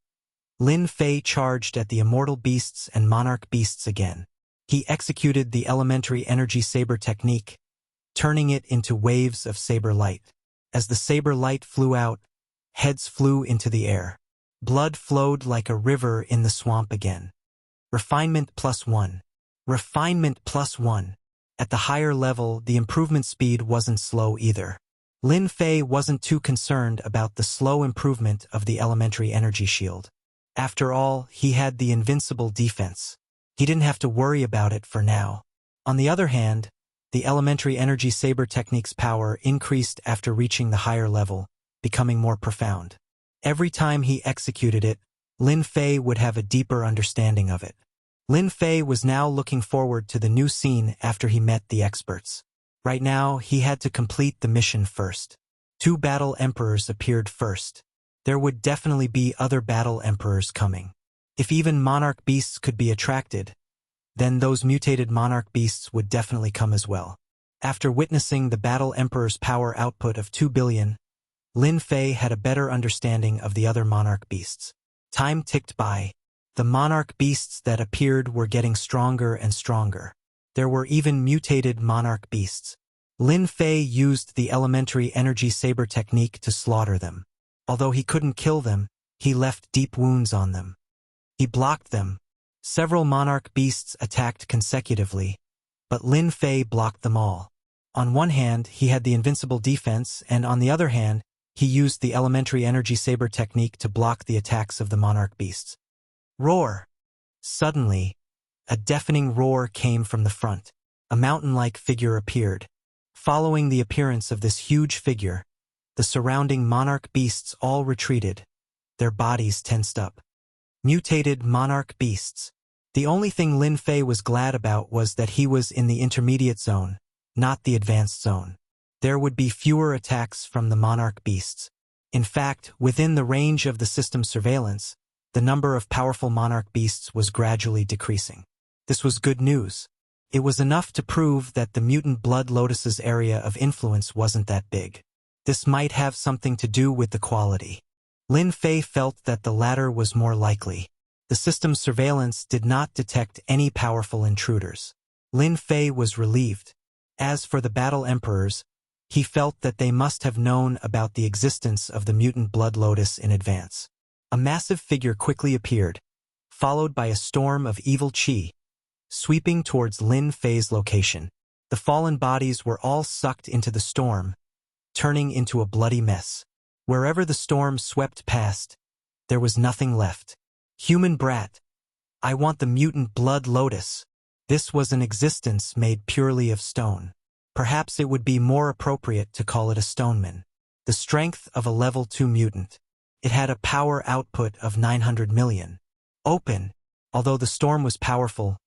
Lin Fei charged at the immortal beasts and monarch beasts again. He executed the elementary energy saber technique, turning it into waves of saber light. As the saber light flew out, heads flew into the air. Blood flowed like a river in the swamp again. Refinement +1. Refinement +1. At the higher level, the improvement speed wasn't slow either. Lin Fei wasn't too concerned about the slow improvement of the elementary energy shield. After all, he had the invincible defense. He didn't have to worry about it for now. On the other hand, the elementary energy saber technique's power increased after reaching the higher level, becoming more profound. Every time he executed it, Lin Fei would have a deeper understanding of it. Lin Fei was now looking forward to the new scene after he met the experts. Right now, he had to complete the mission first. 2 battle emperors appeared first. There would definitely be other battle emperors coming. If even monarch beasts could be attracted, then those mutated monarch beasts would definitely come as well. After witnessing the battle emperor's power output of 2 billion, Lin Fei had a better understanding of the other monarch beasts. Time ticked by. The monarch beasts that appeared were getting stronger and stronger. There were even mutated monarch beasts. Lin Fei used the elementary energy saber technique to slaughter them. Although he couldn't kill them, he left deep wounds on them. He blocked them, Several monarch beasts attacked consecutively, but Lin Fei blocked them all. On one hand, he had the invincible defense, and on the other hand, he used the elementary energy saber technique to block the attacks of the monarch beasts. Roar! Suddenly, a deafening roar came from the front. A mountain-like figure appeared. Following the appearance of this huge figure, the surrounding monarch beasts all retreated, their bodies tensed up. Mutated monarch beasts. The only thing Lin Fei was glad about was that he was in the intermediate zone, not the advanced zone. There would be fewer attacks from the monarch beasts. In fact, within the range of the system's surveillance, the number of powerful monarch beasts was gradually decreasing. This was good news. It was enough to prove that the mutant blood lotus's area of influence wasn't that big. This might have something to do with the quality. Lin Fei felt that the latter was more likely. The system's surveillance did not detect any powerful intruders. Lin Fei was relieved. As for the battle emperors, he felt that they must have known about the existence of the mutant blood lotus in advance. A massive figure quickly appeared, followed by a storm of evil qi, sweeping towards Lin Fei's location. The fallen bodies were all sucked into the storm, turning into a bloody mess. Wherever the storm swept past, there was nothing left. Human brat. I want the mutant blood lotus. This was an existence made purely of stone. Perhaps it would be more appropriate to call it a stoneman. The strength of a level 2 mutant. It had a power output of 900 million. Open. Although the storm was powerful,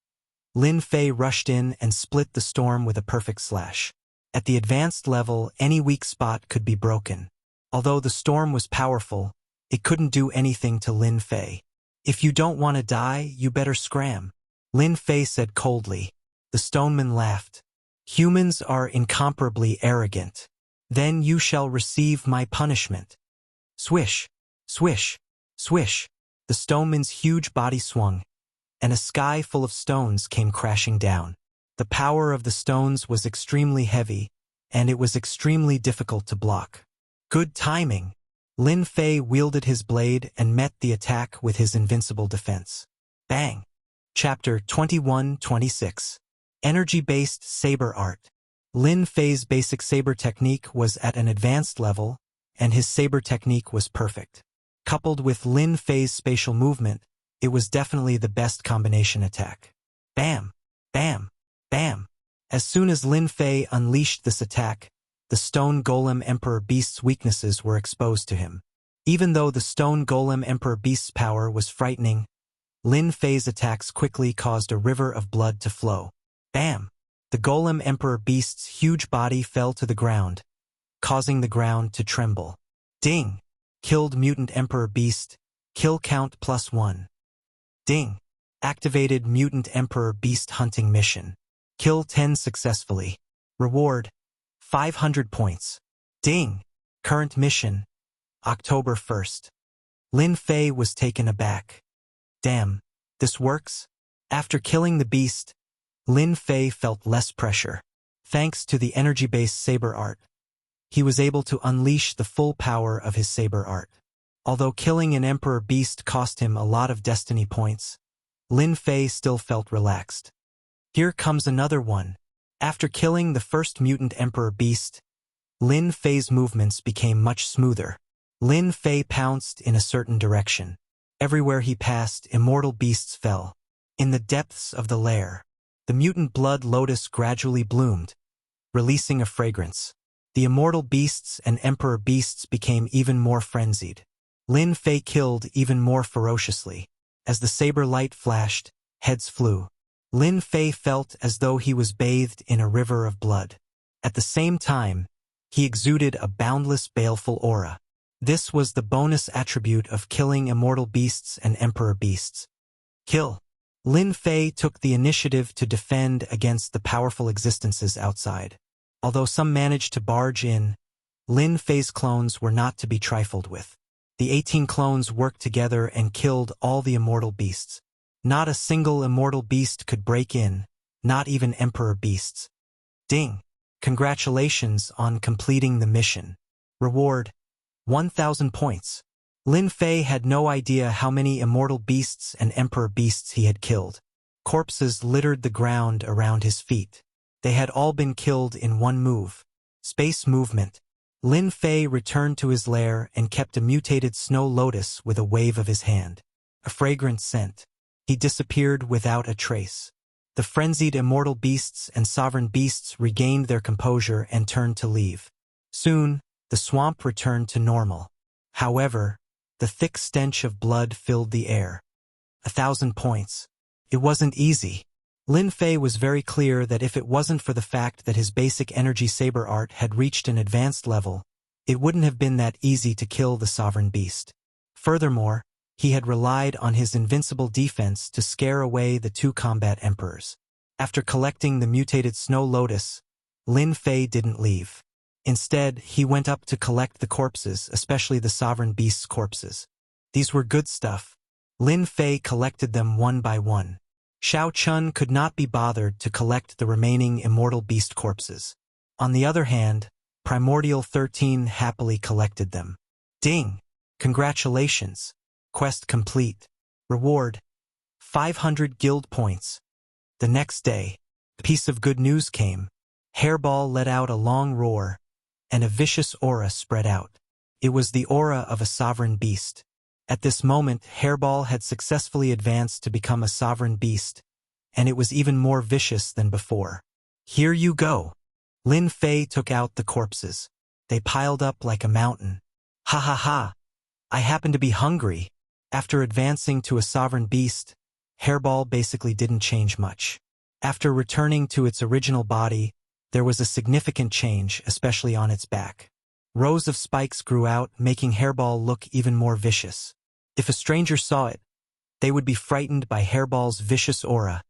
Lin Fei rushed in and split the storm with a perfect slash. At the advanced level, any weak spot could be broken. Although the storm was powerful, it couldn't do anything to Lin Fei. If you don't want to die, you better scram, Lin Fei said coldly. The stoneman laughed. Humans are incomparably arrogant. Then you shall receive my punishment. Swish, swish, swish. The stoneman's huge body swung, and a sky full of stones came crashing down. The power of the stones was extremely heavy, and it was extremely difficult to block. Good timing. Lin Fei wielded his blade and met the attack with his invincible defense. Bang! Chapter 21-26. Energy-based saber art. Lin Fei's basic saber technique was at an advanced level, and his saber technique was perfect. Coupled with Lin Fei's spatial movement, it was definitely the best combination attack. Bam! Bam! Bam! As soon as Lin Fei unleashed this attack, the Stone Golem Emperor Beast's weaknesses were exposed to him. Even though the Stone Golem Emperor Beast's power was frightening, Lin Fei's attacks quickly caused a river of blood to flow. Bam! The Golem Emperor Beast's huge body fell to the ground, causing the ground to tremble. Ding! Killed Mutant Emperor Beast. Kill count +1. Ding! Activated Mutant Emperor Beast hunting mission. Kill 10 successfully. Reward: 500 points. Ding! Current mission: October 1st. Lin Fei was taken aback. Damn, this works? After killing the beast, Lin Fei felt less pressure. Thanks to the energy-based saber art, he was able to unleash the full power of his saber art. Although killing an Emperor Beast cost him a lot of destiny points, Lin Fei still felt relaxed. Here comes another one. After killing the first mutant Emperor Beast, Lin Fei's movements became much smoother. Lin Fei pounced in a certain direction. Everywhere he passed, immortal beasts fell. In the depths of the lair, the mutant blood lotus gradually bloomed, releasing a fragrance. The immortal beasts and Emperor Beasts became even more frenzied. Lin Fei killed even more ferociously. As the saber light flashed, heads flew. Lin Fei felt as though he was bathed in a river of blood. At the same time, he exuded a boundless, baleful aura. This was the bonus attribute of killing immortal beasts and Emperor Beasts. Kill. Lin Fei took the initiative to defend against the powerful existences outside. Although some managed to barge in, Lin Fei's clones were not to be trifled with. The 18 clones worked together and killed all the immortal beasts. Not a single immortal beast could break in, not even Emperor Beasts. Ding! Congratulations on completing the mission. Reward: 1,000 points. Lin Fei had no idea how many immortal beasts and emperor beasts he had killed. Corpses littered the ground around his feet. They had all been killed in one move. Space movement. Lin Fei returned to his lair and kept a mutated snow lotus with a wave of his hand. A fragrant scent. He disappeared without a trace. The frenzied immortal beasts and sovereign beasts regained their composure and turned to leave. Soon, the swamp returned to normal. However, the thick stench of blood filled the air. 1,000 points. It wasn't easy. Lin Fei was very clear that if it wasn't for the fact that his basic energy saber art had reached an advanced level, it wouldn't have been that easy to kill the sovereign beast. Furthermore, he had relied on his invincible defense to scare away the two combat emperors. After collecting the mutated snow lotus, Lin Fei didn't leave. Instead, he went up to collect the corpses, especially the sovereign beast's corpses. These were good stuff. Lin Fei collected them one by one. Xiao Chun could not be bothered to collect the remaining immortal beast corpses. On the other hand, Primordial 13 happily collected them. Ding! Congratulations! Quest complete. Reward: 500 guild points. The next day, a piece of good news came. Hairball let out a long roar, and a vicious aura spread out. It was the aura of a sovereign beast. At this moment, Hairball had successfully advanced to become a sovereign beast, and it was even more vicious than before. Here you go. Lin Fei took out the corpses. They piled up like a mountain. Ha ha ha! I happen to be hungry. After advancing to a sovereign beast, Hairball basically didn't change much. After returning to its original body, there was a significant change, especially on its back. Rows of spikes grew out, making Hairball look even more vicious. If a stranger saw it, they would be frightened by Hairball's vicious aura,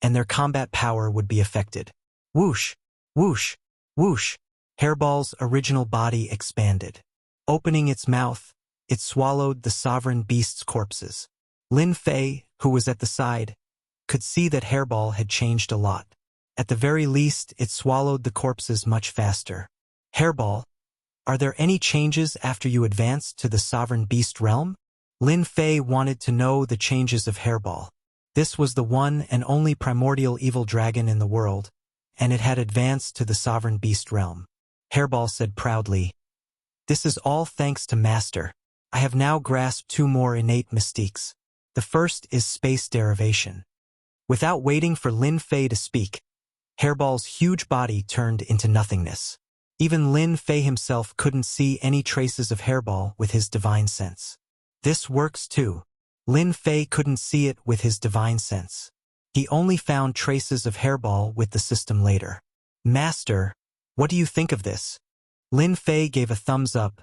and their combat power would be affected. Whoosh! Whoosh! Whoosh! Hairball's original body expanded. Opening its mouth, it swallowed the sovereign beast's corpses. Lin Fei, who was at the side, could see that Hairball had changed a lot. At the very least, it swallowed the corpses much faster. Hairball, are there any changes after you advanced to the sovereign beast realm? Lin Fei wanted to know the changes of Hairball. This was the one and only primordial evil dragon in the world, and it had advanced to the sovereign beast realm. Hairball said proudly, "This is all thanks to Master. I have now grasped two more innate mystiques. The first is space derivation." Without waiting for Lin Fei to speak, Hairball's huge body turned into nothingness. Even Lin Fei himself couldn't see any traces of Hairball with his divine sense. This works too. Lin Fei couldn't see it with his divine sense. He only found traces of Hairball with the system later. "Master, what do you think of this?" Lin Fei gave a thumbs up.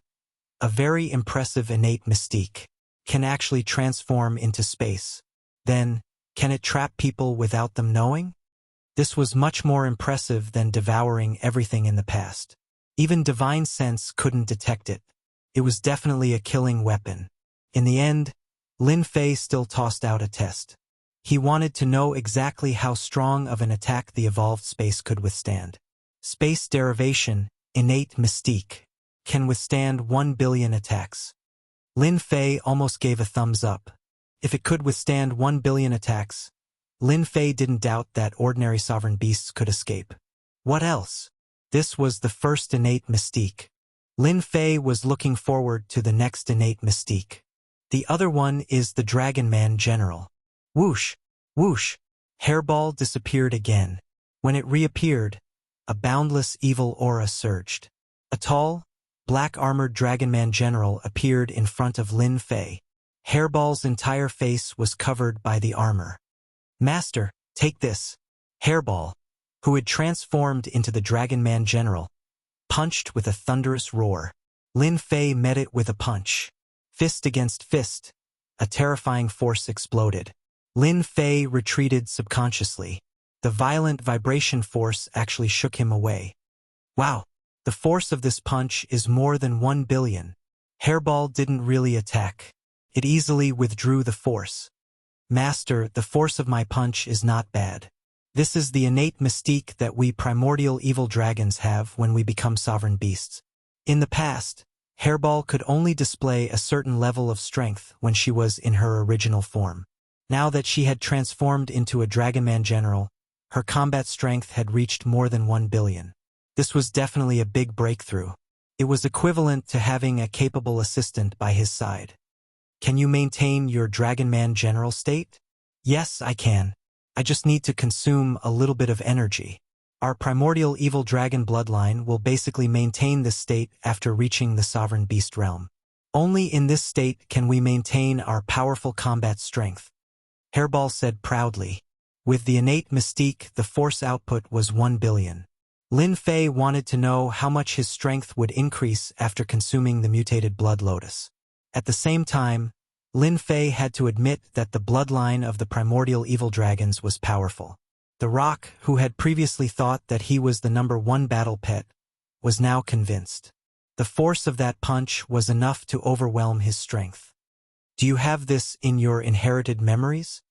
A very impressive innate mystique. Can actually transform into space. Then, can it trap people without them knowing? This was much more impressive than devouring everything in the past. Even divine sense couldn't detect it. It was definitely a killing weapon. In the end, Lin Fei still tossed out a test. He wanted to know exactly how strong of an attack the evolved space could withstand. Space derivation, innate mystique, can withstand 1 billion attacks. Lin Fei almost gave a thumbs up. If it could withstand 1 billion attacks, Lin Fei didn't doubt that ordinary sovereign beasts could escape. What else? This was the first innate mystique. Lin Fei was looking forward to the next innate mystique. The other one is the Dragon Man General. Whoosh! Whoosh! Hairball disappeared again. When it reappeared, a boundless evil aura surged. A tall, black-armored Dragon Man General appeared in front of Lin Fei. Hairball's entire face was covered by the armor. "Master, take this." Hairball, who had transformed into the Dragon Man General, punched with a thunderous roar. Lin Fei met it with a punch. Fist against fist, a terrifying force exploded. Lin Fei retreated subconsciously. The violent vibration force actually shook him away. Wow, the force of this punch is more than 1 billion. Hairball didn't really attack. It easily withdrew the force. "Master, the force of my punch is not bad. This is the innate mystique that we primordial evil dragons have when we become sovereign beasts. In the past, Hairball could only display a certain level of strength when she was in her original form. Now that she had transformed into a Dragonman general, her combat strength had reached more than 1 billion. This was definitely a big breakthrough. It was equivalent to having a capable assistant by his side. Can you maintain your Dragonman general state? Yes, I can. I just need to consume a little bit of energy. Our primordial evil dragon bloodline will basically maintain this state after reaching the sovereign beast realm. Only in this state can we maintain our powerful combat strength. Hairball said proudly. With the innate mystique, the force output was 1 billion. Lin Fei wanted to know how much his strength would increase after consuming the mutated blood lotus. At the same time, Lin Fei had to admit that the bloodline of the primordial evil dragons was powerful. The Rock, who had previously thought that he was the #1 battle pet, was now convinced. The force of that punch was enough to overwhelm his strength. Do you have this in your inherited memories?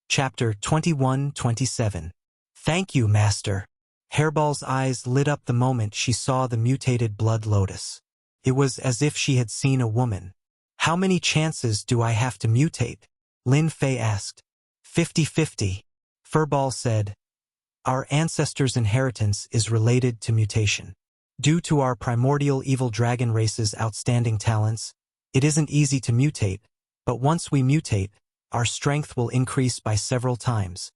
Chapter 21-27. Thank you, Master. Hairball's eyes lit up the moment she saw the mutated blood lotus. It was as if she had seen a woman. How many chances do I have to mutate? Lin Fei asked. 50-50. Furball said, our ancestors' inheritance is related to mutation. Due to our primordial evil dragon race's outstanding talents, it isn't easy to mutate, but once we mutate, our strength will increase by several times.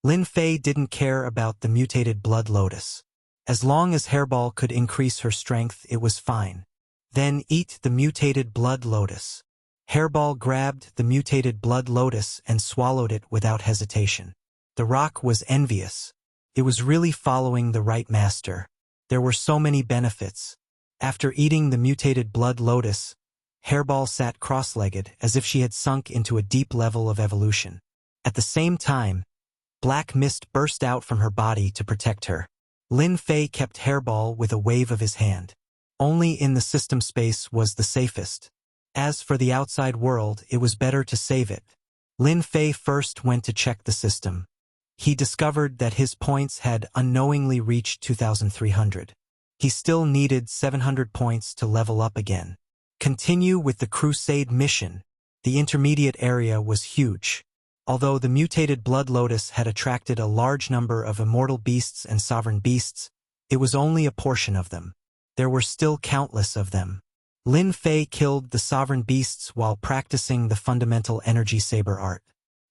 Lin Fei didn't care about the mutated blood lotus. As long as Hairball could increase her strength, it was fine. Then eat the mutated blood lotus. Hairball grabbed the mutated blood lotus and swallowed it without hesitation. The Rock was envious. It was really following the right master. There were so many benefits. After eating the mutated blood lotus, Hairball sat cross-legged as if she had sunk into a deep level of evolution. At the same time, black mist burst out from her body to protect her. Lin Fei kept Hairball with a wave of his hand. Only in the system space was the safest. As for the outside world, it was better to save it. Lin Fei first went to check the system. He discovered that his points had unknowingly reached 2,300. He still needed 700 points to level up again. Continue with the Crusade mission. The intermediate area was huge. Although the mutated blood lotus had attracted a large number of immortal beasts and sovereign beasts, it was only a portion of them. There were still countless of them. Lin Fei killed the sovereign beasts while practicing the fundamental energy saber art.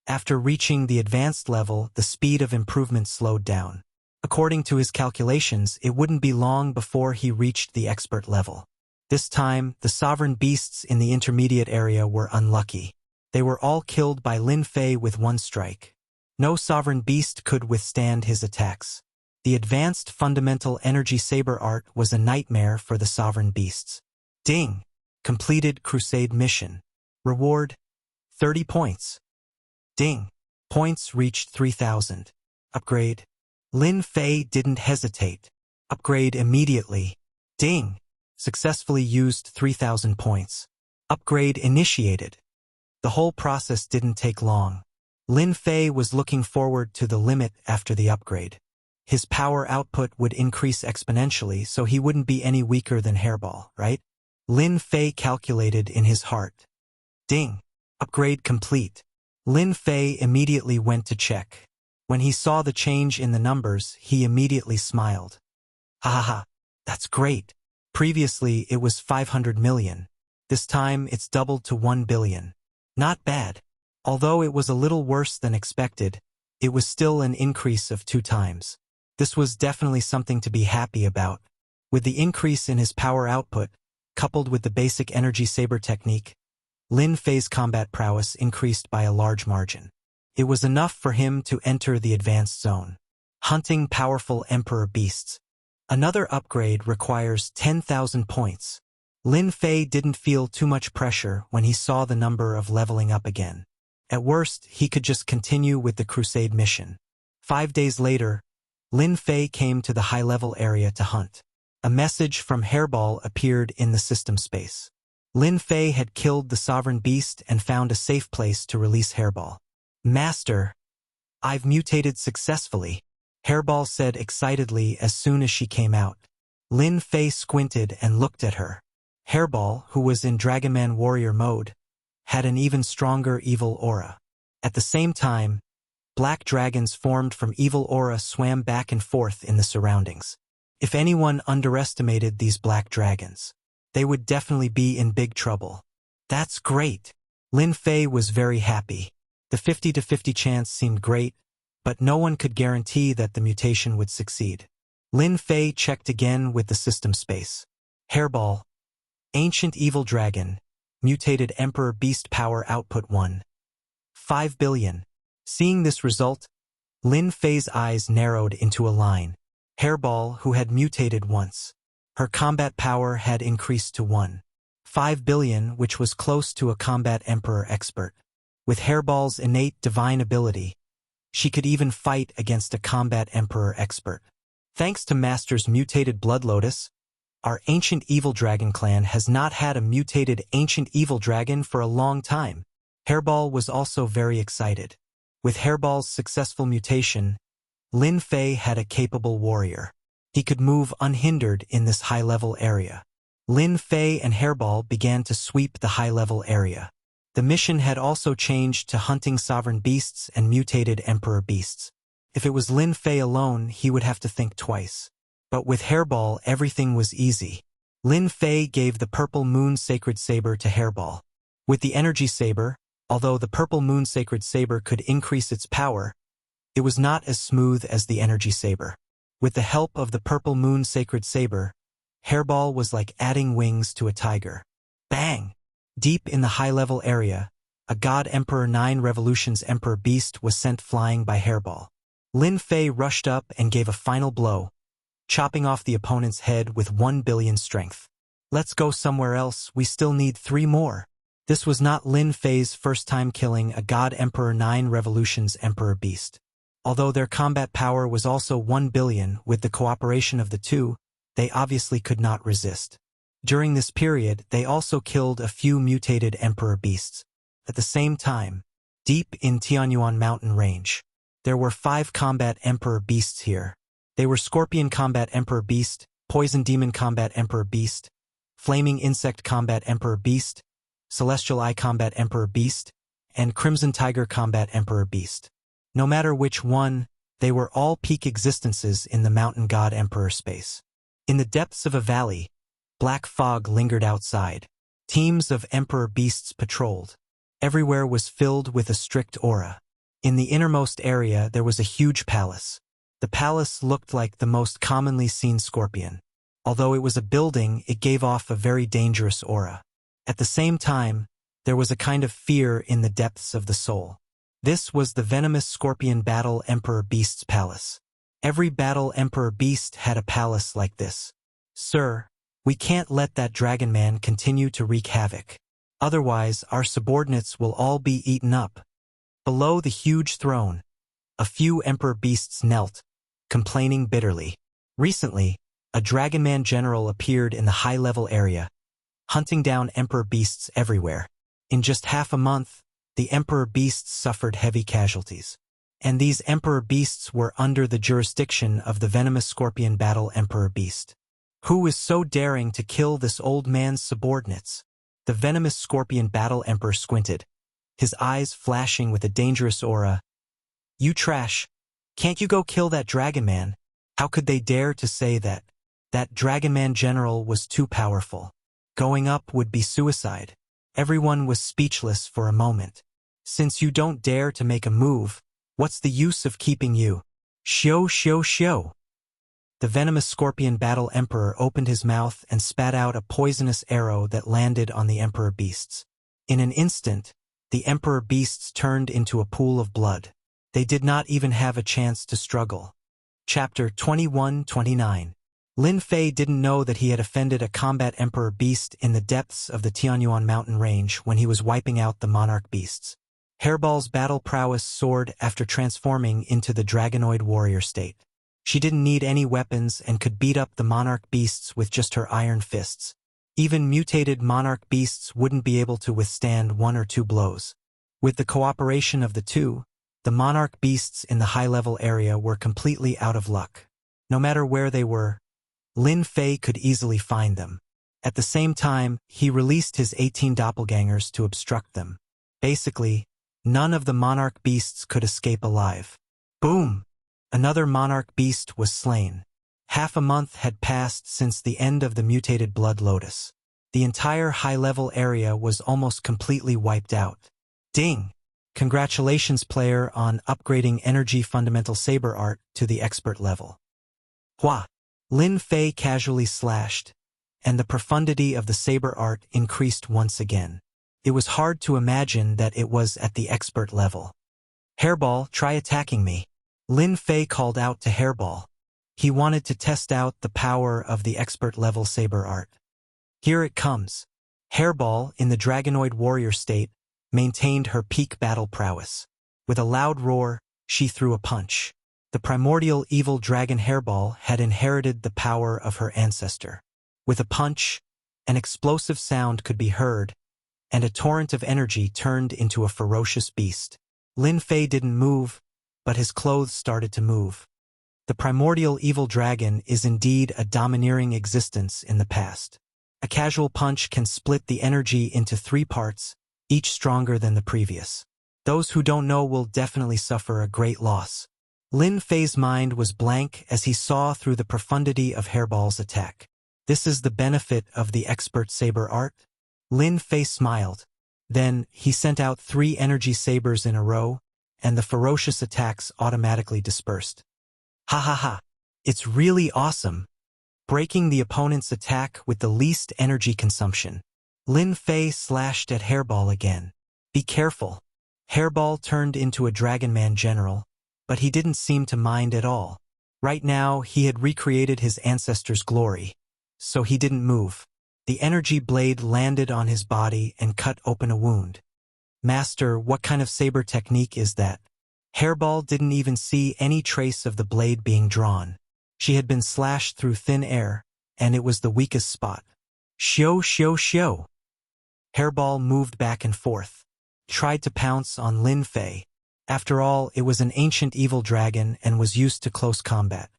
After reaching the advanced level, the speed of improvement slowed down. According to his calculations, it wouldn't be long before he reached the expert level. This time, the sovereign beasts in the intermediate area were unlucky. They were all killed by Lin Fei with one strike. No sovereign beast could withstand his attacks. The advanced fundamental energy saber art was a nightmare for the sovereign beasts. Ding! Completed Crusade mission. Reward: 30 points. Ding! Points reached 3,000. Upgrade. Lin Fei didn't hesitate. Upgrade immediately. Ding! Successfully used 3,000 points. Upgrade initiated. The whole process didn't take long. Lin Fei was looking forward to the limit after the upgrade. His power output would increase exponentially, so he wouldn't be any weaker than Hairball, right? Lin Fei calculated in his heart. Ding! Upgrade complete. Lin Fei immediately went to check. When he saw the change in the numbers, he immediately smiled. Ha ha ha, that's great. Previously, it was 500 million. This time, it's doubled to 1 billion. Not bad. Although it was a little worse than expected, it was still an increase of 2 times. This was definitely something to be happy about. With the increase in his power output, coupled with the basic energy saber technique, Lin Fei's combat prowess increased by a large margin. It was enough for him to enter the advanced zone. Hunting powerful emperor beasts. Another upgrade requires 10,000 points. Lin Fei didn't feel too much pressure when he saw the number of leveling up again. At worst, he could just continue with the Crusade mission. 5 days later, Lin Fei came to the high-level area to hunt. A message from Hairball appeared in the system space. Lin Fei had killed the sovereign beast and found a safe place to release Hairball. Master, I've mutated successfully, Hairball said excitedly as soon as she came out. Lin Fei squinted and looked at her. Hairball, who was in Dragonman warrior mode, had an even stronger evil aura. At the same time, black dragons formed from evil aura swam back and forth in the surroundings. If anyone underestimated these black dragons, they would definitely be in big trouble. That's great. Lin Fei was very happy. The 50-50 chance seemed great, but no one could guarantee that the mutation would succeed. Lin Fei checked again with the system space. Hairball, Ancient Evil Dragon, Mutated Emperor Beast Power Output 1.5 billion. Seeing this result, Lin Fei's eyes narrowed into a line. Hairball, who had mutated once. Her combat power had increased to 1.5 billion, which was close to a combat emperor expert. With Hairball's innate divine ability, she could even fight against a combat emperor expert. Thanks to Master's mutated Blood Lotus, our Ancient Evil Dragon clan has not had a mutated Ancient Evil Dragon for a long time. Hairball was also very excited. With Hairball's successful mutation, Lin Fei had a capable warrior. He could move unhindered in this high-level area. Lin Fei and Hairball began to sweep the high-level area. The mission had also changed to hunting sovereign beasts and mutated emperor beasts. If it was Lin Fei alone, he would have to think twice. But with Hairball, everything was easy. Lin Fei gave the Purple Moon Sacred Saber to Hairball. With the Energy Saber, although the Purple Moon Sacred Saber could increase its power, it was not as smooth as the Energy Saber. With the help of the Purple Moon Sacred Saber, Hairball was like adding wings to a tiger. Bang! Deep in the high-level area, a God Emperor 9 Revolutions Emperor Beast was sent flying by Hairball. Lin Fei rushed up and gave a final blow, chopping off the opponent's head with 1 billion strength. Let's go somewhere else, we still need 3 more. This was not Lin Fei's first time killing a God Emperor 9 Revolutions Emperor Beast. Although their combat power was also 1 billion, with the cooperation of the two, they obviously could not resist. During this period, they also killed a few mutated Emperor Beasts. At the same time, deep in Tianyuan mountain range, there were 5 combat Emperor Beasts here. They were Scorpion Combat Emperor Beast, Poison Demon Combat Emperor Beast, Flaming Insect Combat Emperor Beast, Celestial Eye Combat Emperor Beast, and Crimson Tiger Combat Emperor Beast. No matter which one, they were all peak existences in the Mountain God Emperor space. In the depths of a valley, black fog lingered outside. Teams of Emperor Beasts patrolled. Everywhere was filled with a strict aura. In the innermost area there was a huge palace. The palace looked like the most commonly seen scorpion. Although it was a building, it gave off a very dangerous aura. At the same time, there was a kind of fear in the depths of the soul. This was the venomous scorpion Battle Emperor Beast's palace. Every Battle Emperor Beast had a palace like this. Sir, we can't let that dragon man continue to wreak havoc. Otherwise, our subordinates will all be eaten up. Below the huge throne, a few Emperor Beasts knelt, complaining bitterly. Recently, a Dragonman general appeared in the high-level area, hunting down Emperor Beasts everywhere. In just half a month, the Emperor Beasts suffered heavy casualties. And these Emperor Beasts were under the jurisdiction of the venomous scorpion Battle Emperor Beast. Who is so daring to kill this old man's subordinates? The venomous scorpion Battle Emperor squinted, his eyes flashing with a dangerous aura. You trash! Can't you go kill that Dragon Man? How could they dare to say that? That Dragon Man general was too powerful. Going up would be suicide. Everyone was speechless for a moment. Since you don't dare to make a move, what's the use of keeping you? Shio. The venomous scorpion Battle Emperor opened his mouth and spat out a poisonous arrow that landed on the Emperor Beasts. In an instant, the Emperor Beasts turned into a pool of blood. They did not even have a chance to struggle. Chapter 21-29. Lin Fei didn't know that he had offended a combat Emperor Beast in the depths of the Tianyuan mountain range when he was wiping out the Monarch Beasts. Hairball's battle prowess soared after transforming into the Dragonoid warrior state. She didn't need any weapons and could beat up the Monarch Beasts with just her iron fists. Even mutated Monarch Beasts wouldn't be able to withstand 1 or 2 blows. With the cooperation of the two, the Monarch Beasts in the high-level area were completely out of luck. No matter where they were, Lin Fei could easily find them. At the same time, he released his 18 doppelgangers to obstruct them. Basically, none of the monarch beasts could escape alive. Boom! Another monarch beast was slain. Half a month had passed since the end of the mutated blood lotus. The entire high-level area was almost completely wiped out. Ding! Congratulations, player, on upgrading Energy Fundamental Saber Art to the expert level. Hua! Lin Fei casually slashed, and the profundity of the saber art increased once again. It was hard to imagine that it was at the expert level. Hairball, try attacking me. Lin Fei called out to Hairball. He wanted to test out the power of the expert level saber art. Here it comes. Hairball, in the dragonoid warrior state, maintained her peak battle prowess. With a loud roar, she threw a punch. The primordial evil dragon Hairball had inherited the power of her ancestor. With a punch, an explosive sound could be heard, and a torrent of energy turned into a ferocious beast. Lin Fei didn't move, but his clothes started to move. The primordial evil dragon is indeed a domineering existence in the past. A casual punch can split the energy into 3 parts, each stronger than the previous. Those who don't know will definitely suffer a great loss. Lin Fei's mind was blank as he saw through the profundity of Hairball's attack. This is the benefit of the expert saber art? Lin Fei smiled. Then, he sent out 3 energy sabers in a row, and the ferocious attacks automatically dispersed. Ha ha ha! It's really awesome! Breaking the opponent's attack with the least energy consumption. Lin Fei slashed at Hairball again. Be careful. Hairball turned into a Dragonman general, but he didn't seem to mind at all. Right now, he had recreated his ancestor's glory, so he didn't move. The energy blade landed on his body and cut open a wound. Master, what kind of saber technique is that? Hairball didn't even see any trace of the blade being drawn. She had been slashed through thin air, and it was the weakest spot. Shio, shio, shio. Hairball moved back and forth, tried to pounce on Lin Fei. After all, it was an ancient evil dragon and was used to close combat.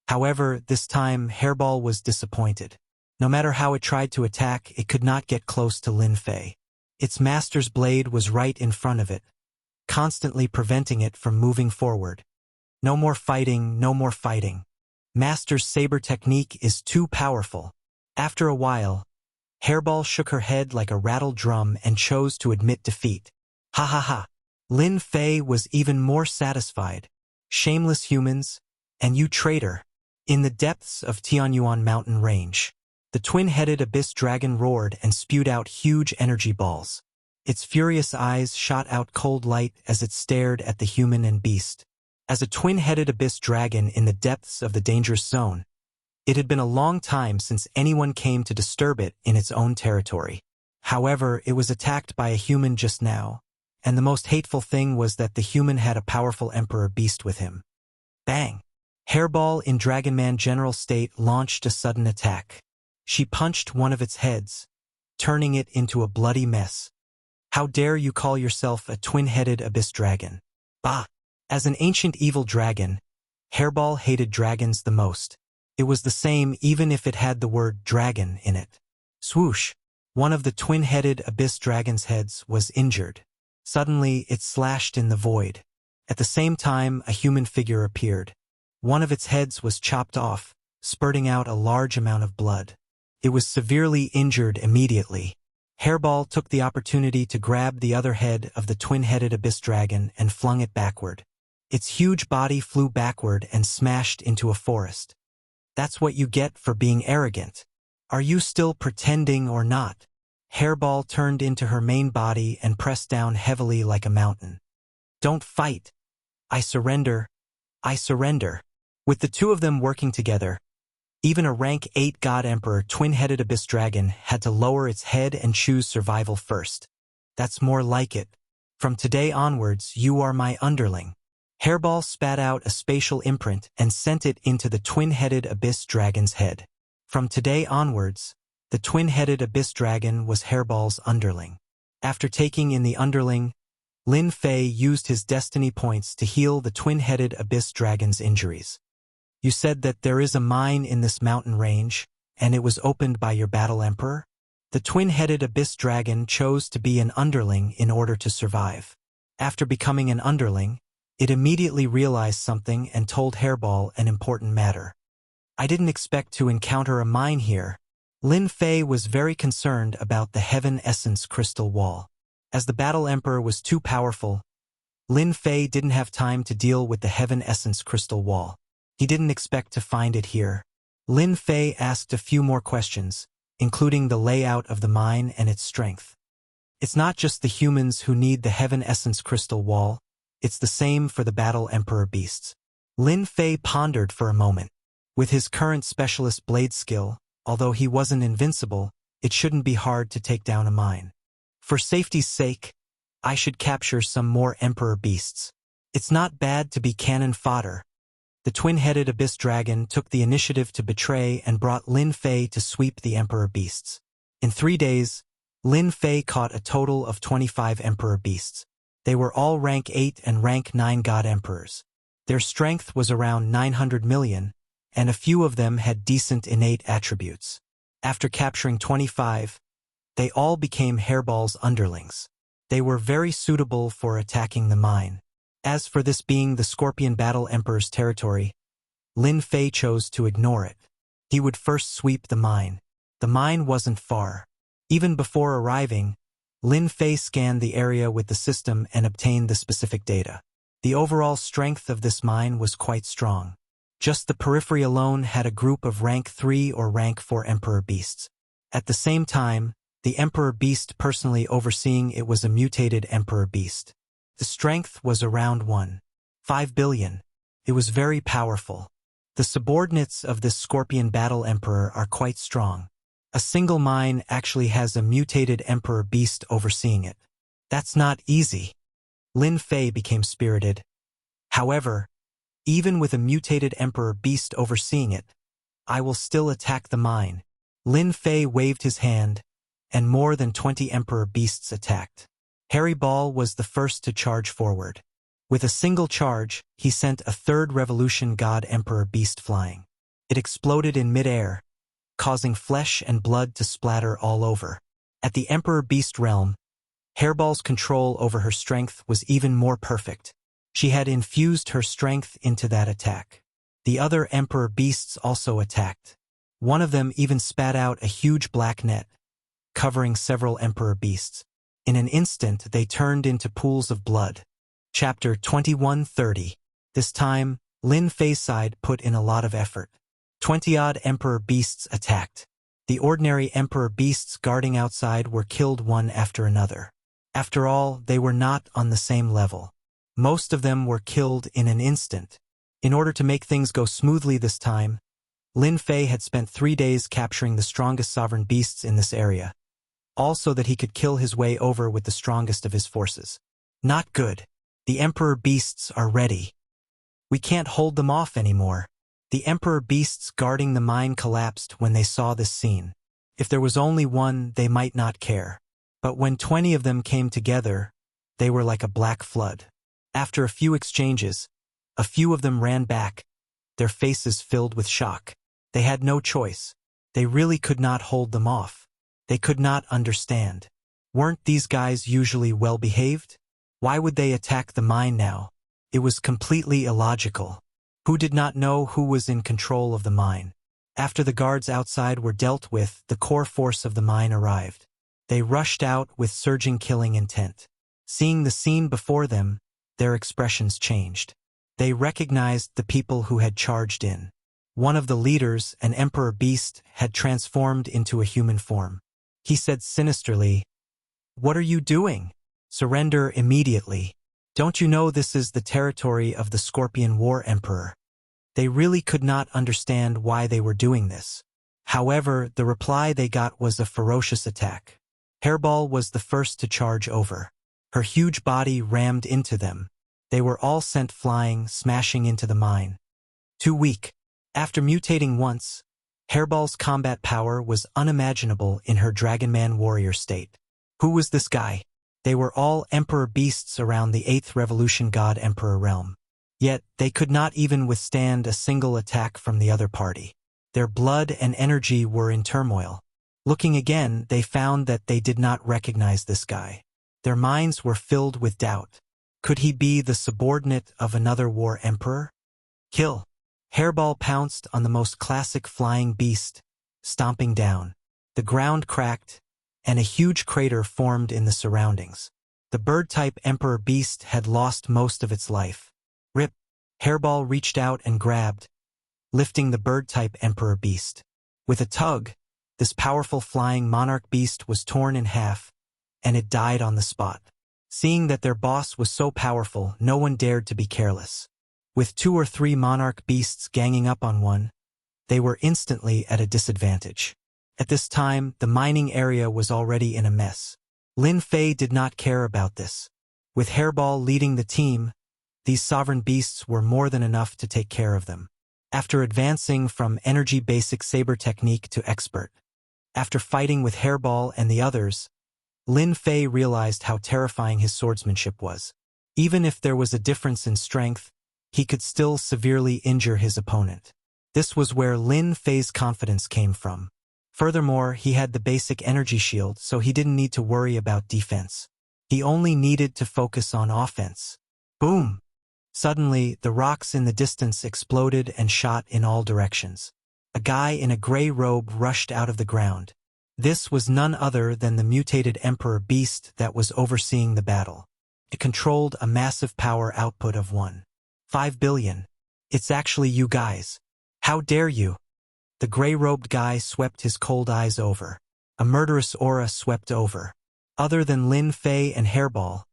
However, this time, Hairball was disappointed. No matter how it tried to attack, it could not get close to Lin Fei. Its master's blade was right in front of it, constantly preventing it from moving forward. No more fighting, no more fighting. Master's saber technique is too powerful. After a while, Hairball shook her head like a rattled drum and chose to admit defeat. Ha ha ha. Lin Fei was even more satisfied. Shameless humans, and you traitor. In the depths of Tianyuan mountain range, the twin-headed abyss dragon roared and spewed out huge energy balls. Its furious eyes shot out cold light as it stared at the human and beast. As a twin-headed abyss dragon in the depths of the dangerous zone, it had been a long time since anyone came to disturb it in its own territory. However, it was attacked by a human just now, and the most hateful thing was that the human had a powerful emperor beast with him. Bang! Hairball in Dragonman General State launched a sudden attack. She punched one of its heads, turning it into a bloody mess. How dare you call yourself a twin-headed abyss dragon? Bah! As an ancient evil dragon, Hairball hated dragons the most. It was the same even if it had the word dragon in it. Swoosh! One of the twin-headed abyss dragon's heads was injured. Suddenly, it slashed in the void. At the same time, a human figure appeared. One of its heads was chopped off, spurting out a large amount of blood. It was severely injured immediately. Hairball took the opportunity to grab the other head of the twin-headed abyss dragon and flung it backward. Its huge body flew backward and smashed into a forest. That's what you get for being arrogant. Are you still pretending or not? Hairball turned into her main body and pressed down heavily like a mountain. Don't fight. I surrender. I surrender. With the two of them working together, even a rank 8 God Emperor twin-headed abyss dragon had to lower its head and choose survival first. That's more like it. From today onwards, you are my underling. Hairball spat out a spatial imprint and sent it into the twin-headed abyss dragon's head. From today onwards, the twin-headed abyss dragon was Hairball's underling. After taking in the underling, Lin Fei used his destiny points to heal the twin-headed abyss dragon's injuries. You said that there is a mine in this mountain range. and it was opened by your battle emperor? The twin-headed abyss dragon chose to be an underling in order to survive. After becoming an underling, it immediately realized something and told Hairball an important matter. I didn't expect to encounter a mine here. Lin Fei was very concerned about the Heaven Essence crystal wall. As the battle emperor was too powerful, Lin Fei didn't have time to deal with the Heaven Essence crystal wall. He didn't expect to find it here. Lin Fei asked a few more questions, including the layout of the mine and its strength. It's not just the humans who need the Heaven Essence crystal wall, it's the same for the battle emperor beasts. Lin Fei pondered for a moment. With his current specialist blade skill, although he wasn't invincible, it shouldn't be hard to take down a mine. For safety's sake, I should capture some more emperor beasts. It's not bad to be cannon fodder. The twin-headed abyss dragon took the initiative to betray and brought Lin Fei to sweep the emperor beasts. In 3 days, Lin Fei caught a total of 25 emperor beasts. They were all rank 8 and rank 9 god emperors. Their strength was around 900 million, and a few of them had decent innate attributes. After capturing 25, they all became Hairball's underlings. They were very suitable for attacking the mine. As for this being the Scorpion Battle Emperor's territory, Lin Fei chose to ignore it. He would first sweep the mine. The mine wasn't far. Even before arriving, Lin Fei scanned the area with the system and obtained the specific data. The overall strength of this mine was quite strong. Just the periphery alone had a group of rank 3 or rank 4 Emperor Beasts. At the same time, the Emperor Beast personally overseeing it was a mutated Emperor Beast. The strength was around 1.5 billion. It was very powerful. The subordinates of this Scorpion Battle Emperor are quite strong. A single mine actually has a mutated Emperor Beast overseeing it. That's not easy. Lin Fei became spirited. However, even with a mutated Emperor Beast overseeing it, I will still attack the mine. Lin Fei waved his hand, and more than 20 Emperor Beasts attacked. Hairball was the first to charge forward. With a single charge, he sent a third Revolution God Emperor Beast flying. It exploded in mid-air, causing flesh and blood to splatter all over. At the Emperor Beast realm, Hairball's control over her strength was even more perfect. She had infused her strength into that attack. The other Emperor Beasts also attacked. One of them even spat out a huge black net, covering several Emperor Beasts. In an instant, they turned into pools of blood. Chapter 2130. This time, Lin Fei's side put in a lot of effort. 20-odd Emperor Beasts attacked. The ordinary Emperor Beasts guarding outside were killed one after another. After all, they were not on the same level. Most of them were killed in an instant. In order to make things go smoothly this time, Lin Fei had spent 3 days capturing the strongest sovereign beasts in this area, all so that he could kill his way over with the strongest of his forces. Not good. The Emperor Beasts are ready. We can't hold them off anymore. The Emperor Beasts guarding the mine collapsed when they saw this scene. If there was only one, they might not care. But when 20 of them came together, they were like a black flood. After a few exchanges, a few of them ran back, their faces filled with shock. They had no choice. They really could not hold them off. They could not understand. Weren't these guys usually well-behaved? Why would they attack the mine now? It was completely illogical. Who did not know who was in control of the mine? After the guards outside were dealt with, the core force of the mine arrived. They rushed out with surging killing intent. Seeing the scene before them, their expressions changed. They recognized the people who had charged in. One of the leaders, an Emperor Beast, had transformed into a human form. He said sinisterly, "What are you doing? Surrender immediately. Don't you know this is the territory of the Scorpion War Emperor?" They really could not understand why they were doing this. However, the reply they got was a ferocious attack. Hairball was the first to charge over. Her huge body rammed into them. They were all sent flying, smashing into the mine. Too weak. After mutating once, Hairball's combat power was unimaginable in her Dragonman warrior state. Who was this guy? They were all Emperor Beasts around the 8th Revolution God Emperor realm. Yet, they could not even withstand a single attack from the other party. Their blood and energy were in turmoil. Looking again, they found that they did not recognize this guy. Their minds were filled with doubt. Could he be the subordinate of another war emperor? Kill. Hairball pounced on the most classic flying beast, stomping down. The ground cracked, and a huge crater formed in the surroundings. The bird-type emperor beast had lost most of its life. Rip. Hairball reached out and grabbed, lifting the bird-type emperor beast. With a tug, this powerful flying monarch beast was torn in half, and it died on the spot. Seeing that their boss was so powerful, no one dared to be careless. With 2 or 3 monarch beasts ganging up on one, they were instantly at a disadvantage. At this time, the mining area was already in a mess. Lin Fei did not care about this. With Hairball leading the team, these sovereign beasts were more than enough to take care of them. After advancing from energy basic saber technique to expert, after fighting with Hairball and the others, Lin Fei realized how terrifying his swordsmanship was. Even if there was a difference in strength, he could still severely injure his opponent. This was where Lin Fei's confidence came from. Furthermore, he had the basic energy shield, so he didn't need to worry about defense. He only needed to focus on offense. Boom! Suddenly, the rocks in the distance exploded and shot in all directions. A guy in a gray robe rushed out of the ground. This was none other than the mutated emperor beast that was overseeing the battle. It controlled a massive power output of 1.5 billion. It's actually you guys. How dare you? The gray-robed guy swept his cold eyes over. A murderous aura swept over. Other than Lin Fei and Hairball,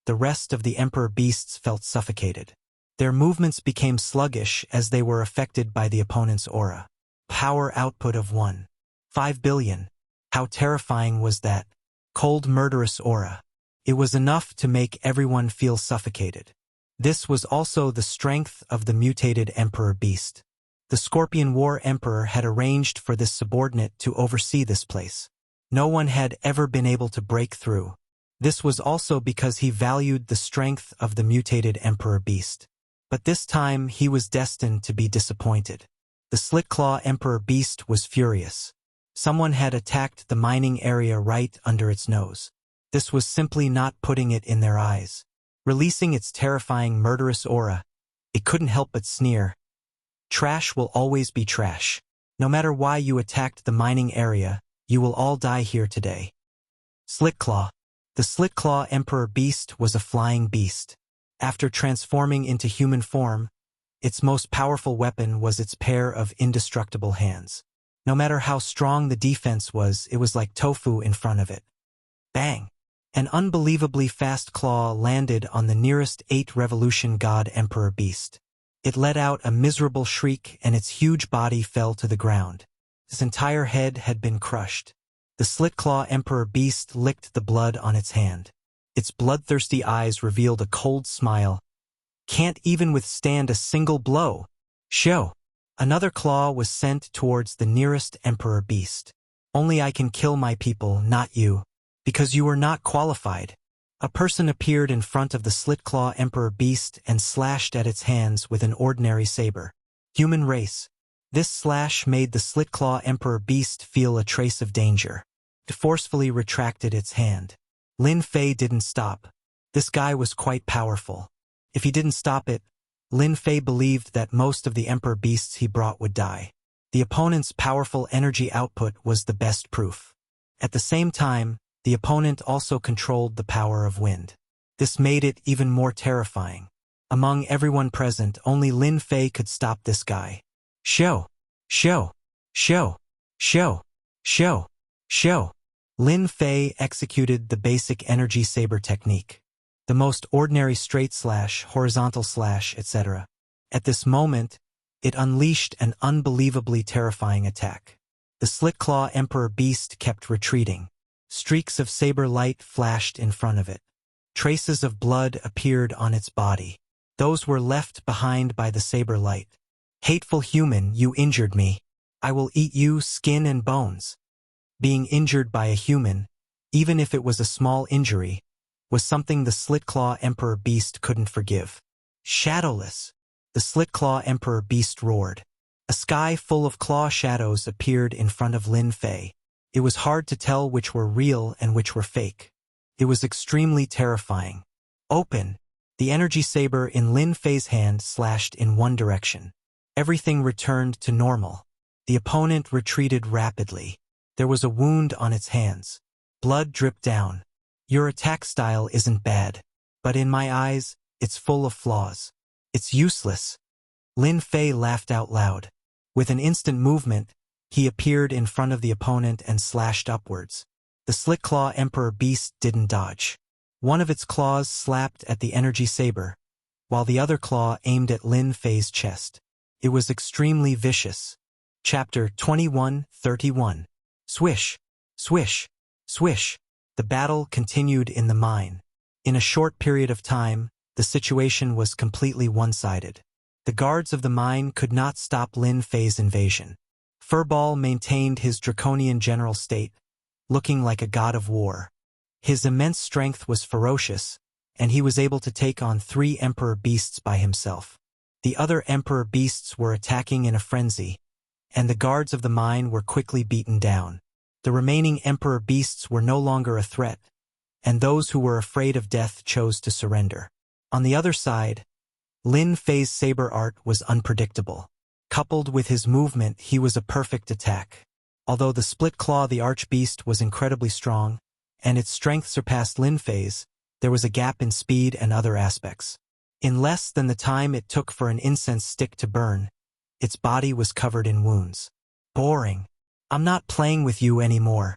the rest of the emperor beasts felt suffocated. Their movements became sluggish as they were affected by the opponent's aura. Power output of 1.5 billion. How terrifying was that? Cold murderous aura. It was enough to make everyone feel suffocated. This was also the strength of the mutated emperor beast. The Scorpion War Emperor had arranged for this subordinate to oversee this place. No one had ever been able to break through. This was also because he valued the strength of the mutated emperor beast. But this time he was destined to be disappointed. The Slit-Claw Emperor beast was furious. Someone had attacked the mining area right under its nose. This was simply not putting it in their eyes. Releasing its terrifying murderous aura, it couldn't help but sneer. Trash will always be trash. No matter why you attacked the mining area, you will all die here today. Slit-Claw. The Slit-Claw Emperor beast was a flying beast. After transforming into human form, its most powerful weapon was its pair of indestructible hands. No matter how strong the defense was, it was like tofu in front of it. Bang! An unbelievably fast claw landed on the nearest 8 Revolution God Emperor beast. It let out a miserable shriek and its huge body fell to the ground. Its entire head had been crushed. The Slit-Claw Emperor beast licked the blood on its hand. Its bloodthirsty eyes revealed a cold smile. Can't even withstand a single blow. Show! Another claw was sent towards the nearest emperor beast. Only I can kill my people, not you. Because you are not qualified. A person appeared in front of the Slit-Claw Emperor beast and slashed at its hands with an ordinary saber. Human race. This slash made the Slit-Claw Emperor beast feel a trace of danger. It forcefully retracted its hand. Lin Fei didn't stop. This guy was quite powerful. If he didn't stop it, Lin Fei believed that most of the emperor beasts he brought would die. The opponent's powerful energy output was the best proof. At the same time, the opponent also controlled the power of wind. This made it even more terrifying. Among everyone present, only Lin Fei could stop this guy. Show! Show! Show! Show! Show! Show! Lin Fei executed the basic energy saber technique. The most ordinary straight slash, horizontal slash, etc. At this moment, it unleashed an unbelievably terrifying attack. The Slit-Claw Emperor beast kept retreating. Streaks of saber light flashed in front of it. Traces of blood appeared on its body. Those were left behind by the saber light. Hateful human, you injured me. I will eat you, skin and bones. Being injured by a human, even if it was a small injury, was something the Slit-Claw Emperor beast couldn't forgive. Shadowless. The Slit-Claw Emperor beast roared. A sky full of claw shadows appeared in front of Lin Fei. It was hard to tell which were real and which were fake. It was extremely terrifying. Open! The energy saber in Lin Fei's hand slashed in one direction. Everything returned to normal. The opponent retreated rapidly. There was a wound on its hands. Blood dripped down. Your attack style isn't bad, but in my eyes, it's full of flaws. It's useless. Lin Fei laughed out loud. With an instant movement, he appeared in front of the opponent and slashed upwards. The Slit Claw Emperor Beast didn't dodge. One of its claws slapped at the energy saber, while the other claw aimed at Lin Fei's chest. It was extremely vicious. Chapter 21:31. Swish, swish, swish. The battle continued in the mine. In a short period of time, the situation was completely one-sided. The guards of the mine could not stop Lin Fei's invasion. Furball maintained his draconian general state, looking like a god of war. His immense strength was ferocious, and he was able to take on 3 Emperor Beasts by himself. The other Emperor Beasts were attacking in a frenzy, and the guards of the mine were quickly beaten down. The remaining Emperor Beasts were no longer a threat, and those who were afraid of death chose to surrender. On the other side, Lin Fei's saber art was unpredictable. Coupled with his movement, he was a perfect attack. Although the Split Claw the Archbeast was incredibly strong, and its strength surpassed Lin Fei's, there was a gap in speed and other aspects. In less than the time it took for an incense stick to burn, its body was covered in wounds. Boring. I'm not playing with you anymore.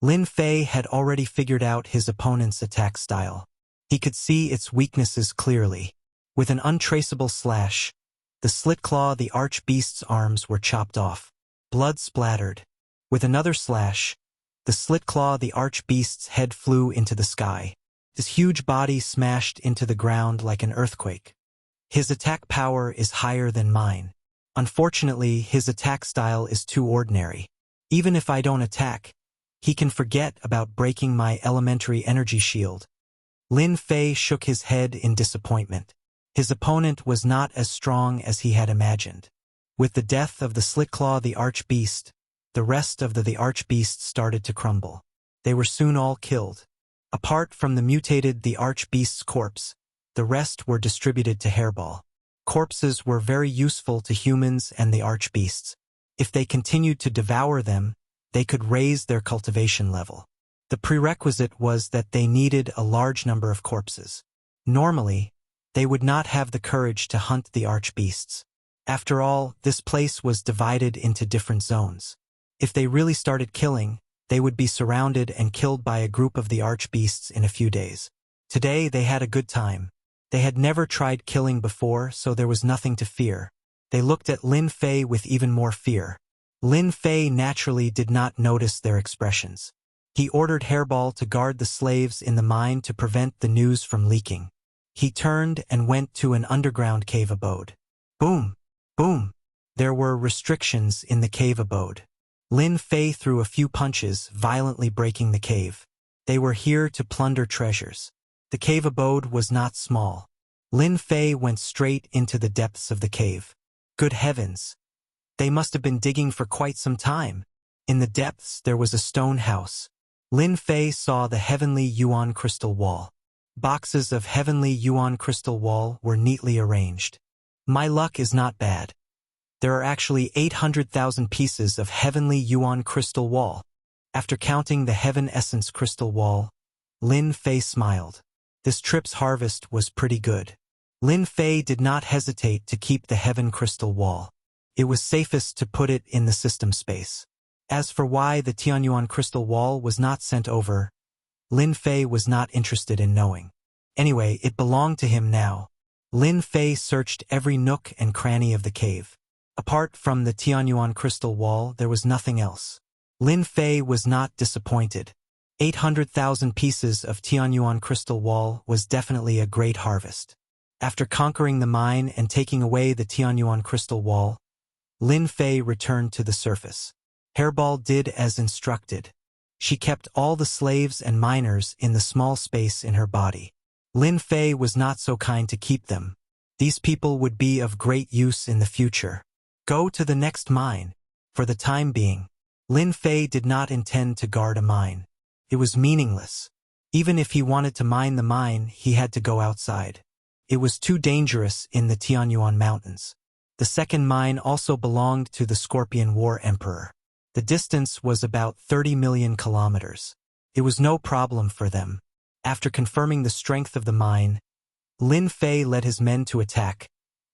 Lin Fei had already figured out his opponent's attack style. He could see its weaknesses clearly. With an untraceable slash, the Slit Claw the Archbeast's arms were chopped off. Blood splattered. With another slash, the Slit Claw the Archbeast's head flew into the sky. His huge body smashed into the ground like an earthquake. His attack power is higher than mine. Unfortunately, his attack style is too ordinary. Even if I don't attack, he can forget about breaking my elementary energy shield. Lin Fei shook his head in disappointment. His opponent was not as strong as he had imagined. With the death of the Slit Claw the Archbeast, the rest of the Archbeasts started to crumble. They were soon all killed. Apart from the mutated the Archbeast's corpse, the rest were distributed to Hairball. Corpses were very useful to humans and the Archbeasts. If they continued to devour them, they could raise their cultivation level. The prerequisite was that they needed a large number of corpses. Normally, they would not have the courage to hunt the Archbeasts. After all, this place was divided into different zones. If they really started killing, they would be surrounded and killed by a group of the Archbeasts in a few days. Today they had a good time. They had never tried killing before, so there was nothing to fear. They looked at Lin Fei with even more fear. Lin Fei naturally did not notice their expressions. He ordered Hairball to guard the slaves in the mine to prevent the news from leaking. He turned and went to an underground cave abode. Boom! Boom! There were restrictions in the cave abode. Lin Fei threw a few punches, violently breaking the cave. They were here to plunder treasures. The cave abode was not small. Lin Fei went straight into the depths of the cave. Good heavens! They must have been digging for quite some time. In the depths there was a stone house. Lin Fei saw the heavenly Yuan crystal wall. Boxes of heavenly Yuan crystal wall were neatly arranged. My luck is not bad. There are actually 800,000 pieces of heavenly Yuan crystal wall. After counting the heaven essence crystal wall, Lin Fei smiled. This trip's harvest was pretty good. Lin Fei did not hesitate to keep the heaven crystal wall. It was safest to put it in the system space. As for why the Tianyuan crystal wall was not sent over, Lin Fei was not interested in knowing. Anyway, it belonged to him now. Lin Fei searched every nook and cranny of the cave. Apart from the Tianyuan crystal wall, there was nothing else. Lin Fei was not disappointed. 800,000 pieces of Tianyuan crystal wall was definitely a great harvest. After conquering the mine and taking away the Tianyuan crystal wall, Lin Fei returned to the surface. Hairball did as instructed. She kept all the slaves and miners in the small space in her body. Lin Fei was not so kind to keep them. These people would be of great use in the future. Go to the next mine. For the time being, Lin Fei did not intend to guard a mine. It was meaningless. Even if he wanted to mine the mine, he had to go outside. It was too dangerous in the Tianyuan Mountains. The second mine also belonged to the Scorpion War Emperor. The distance was about 30 million kilometers. It was no problem for them. After confirming the strength of the mine, Lin Fei led his men to attack,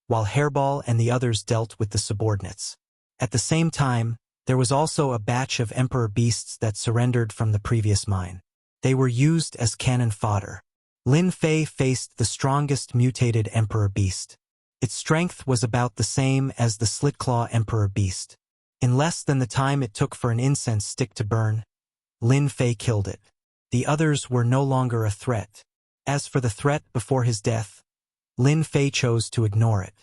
while Hairball and the others dealt with the subordinates. At the same time, there was also a batch of emperor beasts that surrendered from the previous mine. They were used as cannon fodder. Lin Fei faced the strongest mutated emperor beast. Its strength was about the same as the Slitclaw emperor beast. In less than the time it took for an incense stick to burn, Lin Fei killed it. The others were no longer a threat. As for the threat before his death, Lin Fei chose to ignore it.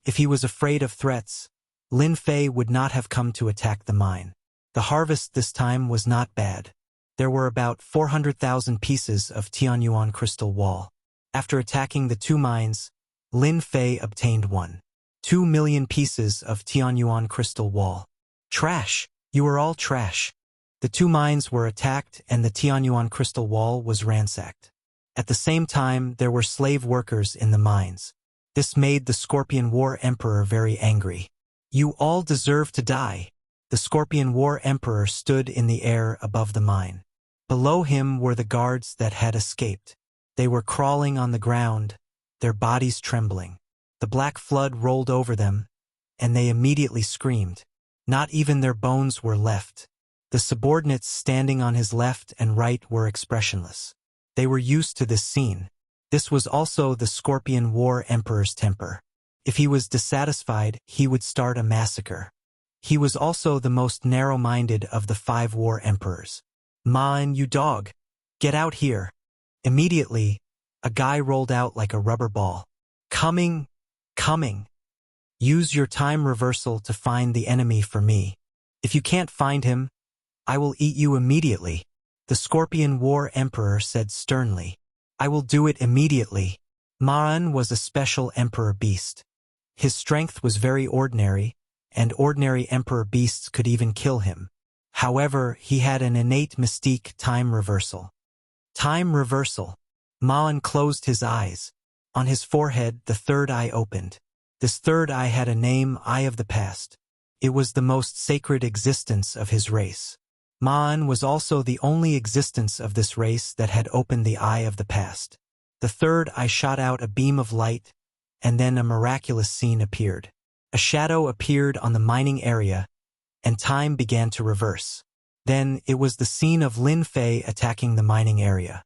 If he was afraid of threats, Lin Fei would not have come to attack the mine. The harvest this time was not bad. There were about 400,000 pieces of Tianyuan crystal wall. After attacking the two mines, Lin Fei obtained 1.2 million pieces of Tianyuan crystal wall. Trash! You are all trash. The two mines were attacked and the Tianyuan crystal wall was ransacked. At the same time, there were slave workers in the mines. This made the Scorpion War Emperor very angry. You all deserve to die. The Scorpion War Emperor stood in the air above the mine. Below him were the guards that had escaped. They were crawling on the ground, their bodies trembling. The black flood rolled over them, and they immediately screamed. Not even their bones were left. The subordinates standing on his left and right were expressionless. They were used to this scene. This was also the Scorpion War Emperor's temper. If he was dissatisfied, he would start a massacre. He was also the most narrow-minded of the 5 war emperors. "Man, you dog! Get out here!" Immediately, a guy rolled out like a rubber ball. "Coming! Coming! Use your time reversal to find the enemy for me. If you can't find him, I will eat you immediately," the Scorpion War Emperor said sternly. "I will do it immediately." Ma'an was a special emperor beast. His strength was very ordinary, and ordinary emperor beasts could even kill him. However, he had an innate mystique: time reversal. Time reversal. Ma'an closed his eyes. On his forehead, the third eye opened. This third eye had a name: Eye of the Past. It was the most sacred existence of his race. Ma'an was also the only existence of this race that had opened the Eye of the Past. The third eye shot out a beam of light, and then a miraculous scene appeared. A shadow appeared on the mining area, and time began to reverse. Then it was the scene of Lin Fei attacking the mining area.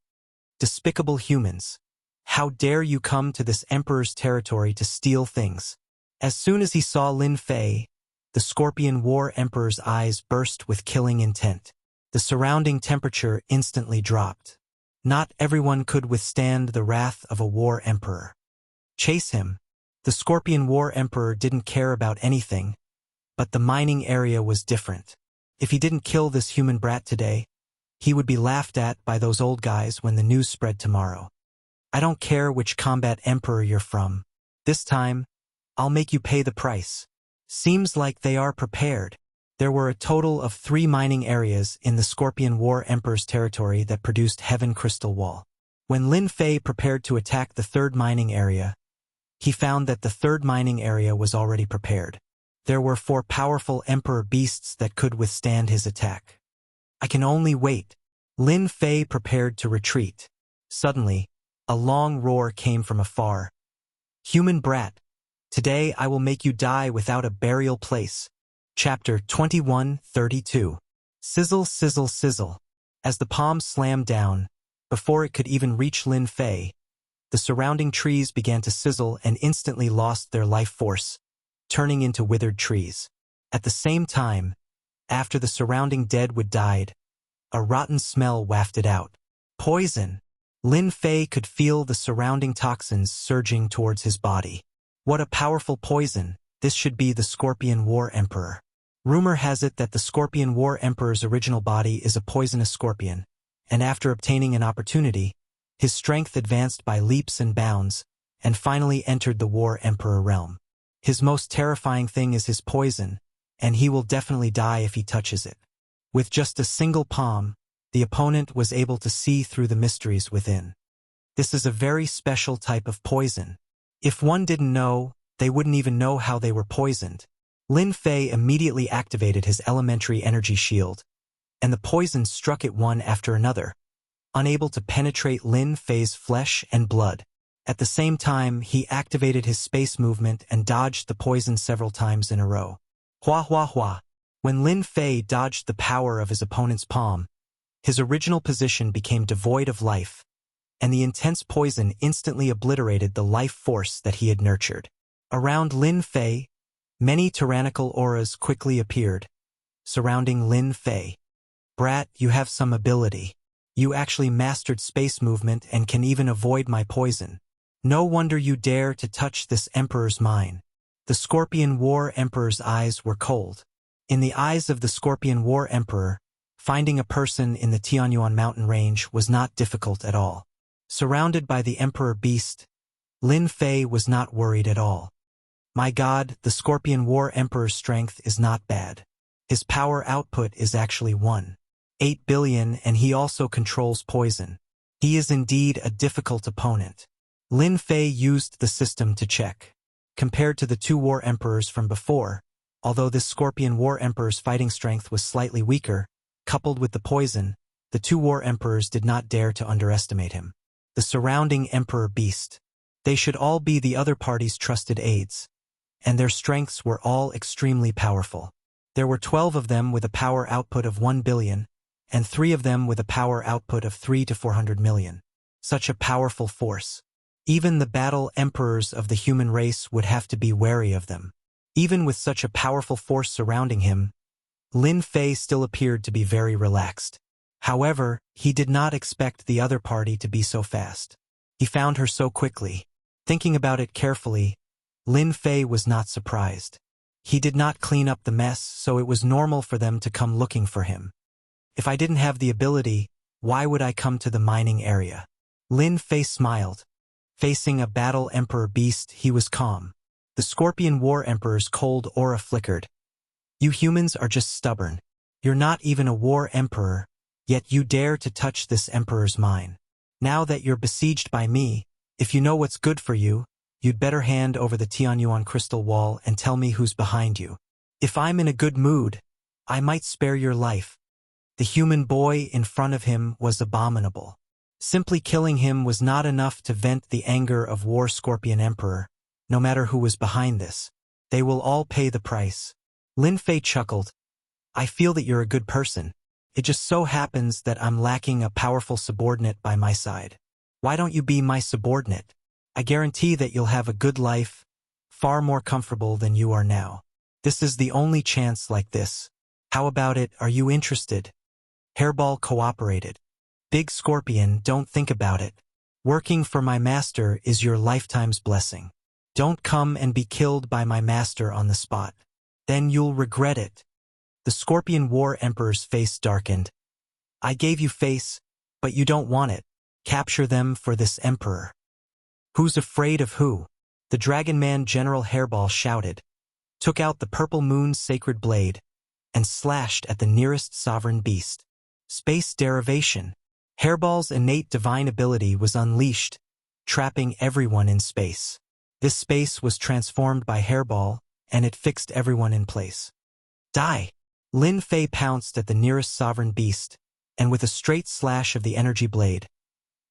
Despicable humans! How dare you come to this emperor's territory to steal things? As soon as he saw Lin Fei, the Scorpion War Emperor's eyes burst with killing intent. The surrounding temperature instantly dropped. Not everyone could withstand the wrath of a war emperor. Chase him. The Scorpion War Emperor didn't care about anything, but the mining area was different. If he didn't kill this human brat today, he would be laughed at by those old guys when the news spread tomorrow. I don't care which combat emperor you're from. This time, I'll make you pay the price. Seems like they are prepared. There were a total of 3 mining areas in the Scorpion War Emperor's territory that produced Heaven Crystal Wall. When Lin Fei prepared to attack the 3rd mining area, he found that the 3rd mining area was already prepared. There were 4 powerful emperor beasts that could withstand his attack. I can only wait. Lin Fei prepared to retreat. Suddenly, a long roar came from afar. "Human brat, today I will make you die without a burial place." Chapter 21:32. Sizzle, sizzle, sizzle. As the palm slammed down, before it could even reach Lin Fei, the surrounding trees began to sizzle and instantly lost their life force, turning into withered trees. At the same time, after the surrounding deadwood died, a rotten smell wafted out. Poison! Lin Fei could feel the surrounding toxins surging towards his body. What a powerful poison! This should be the Scorpion War Emperor. Rumor has it that the Scorpion War Emperor's original body is a poisonous scorpion, and after obtaining an opportunity, his strength advanced by leaps and bounds, and finally entered the War Emperor realm. His most terrifying thing is his poison, and he will definitely die if he touches it. With just a single palm, the opponent was able to see through the mysteries within. This is a very special type of poison. If one didn't know, they wouldn't even know how they were poisoned. Lin Fei immediately activated his elementary energy shield, and the poison struck it one after another, unable to penetrate Lin Fei's flesh and blood. At the same time, he activated his space movement and dodged the poison several times in a row. Hua hua hua. When Lin Fei dodged the power of his opponent's palm, his original position became devoid of life, and the intense poison instantly obliterated the life force that he had nurtured. Around Lin Fei, many tyrannical auras quickly appeared, surrounding Lin Fei. Brat, you have some ability. You actually mastered space movement and can even avoid my poison. No wonder you dare to touch this emperor's mine. The Scorpion War Emperor's eyes were cold. In the eyes of the Scorpion War Emperor, finding a person in the Tianyuan mountain range was not difficult at all. Surrounded by the Emperor Beast, Lin Fei was not worried at all. My god, the Scorpion War Emperor's strength is not bad. His power output is actually 1.8 billion, and he also controls poison. He is indeed a difficult opponent. Lin Fei used the system to check. Compared to the two War Emperors from before, although this Scorpion War Emperor's fighting strength was slightly weaker, coupled with the poison, the two War Emperors did not dare to underestimate him. The surrounding Emperor Beast. They should all be the other party's trusted aides, and their strengths were all extremely powerful. There were 12 of them with a power output of 1 billion, and 3 of them with a power output of 3 to 400 million. Such a powerful force. Even the battle emperors of the human race would have to be wary of them. Even with such a powerful force surrounding him, Lin Fei still appeared to be very relaxed. However, he did not expect the other party to be so fast. He found her so quickly. Thinking about it carefully, Lin Fei was not surprised. He did not clean up the mess, so it was normal for them to come looking for him. If I didn't have the ability, why would I come to the mining area? Lin Fei smiled. Facing a battle Emperor Beast, he was calm. The Scorpion War Emperor's cold aura flickered. You humans are just stubborn. You're not even a War Emperor, yet you dare to touch this Emperor's mine. Now that you're besieged by me, if you know what's good for you, you'd better hand over the Tianyuan crystal wall and tell me who's behind you. If I'm in a good mood, I might spare your life. The human boy in front of him was abominable. Simply killing him was not enough to vent the anger of War Scorpion Emperor. No matter who was behind this, they will all pay the price. Lin Fei chuckled. I feel that you're a good person. It just so happens that I'm lacking a powerful subordinate by my side. Why don't you be my subordinate? I guarantee that you'll have a good life, far more comfortable than you are now. This is the only chance like this. How about it, are you interested? Hairball cooperated. Big Scorpion, don't think about it. Working for my master is your lifetime's blessing. Don't come and be killed by my master on the spot. Then you'll regret it. The Scorpion War Emperor's face darkened. I gave you face, but you don't want it. Capture them for this emperor. Who's afraid of who? The Dragon Man General Hairball shouted, took out the Purple Moon's sacred blade, and slashed at the nearest sovereign beast. Space derivation. Hairball's innate divine ability was unleashed, trapping everyone in space. This space was transformed by Hairball, and it fixed everyone in place. Die! Lin Fei pounced at the nearest sovereign beast, and with a straight slash of the energy blade,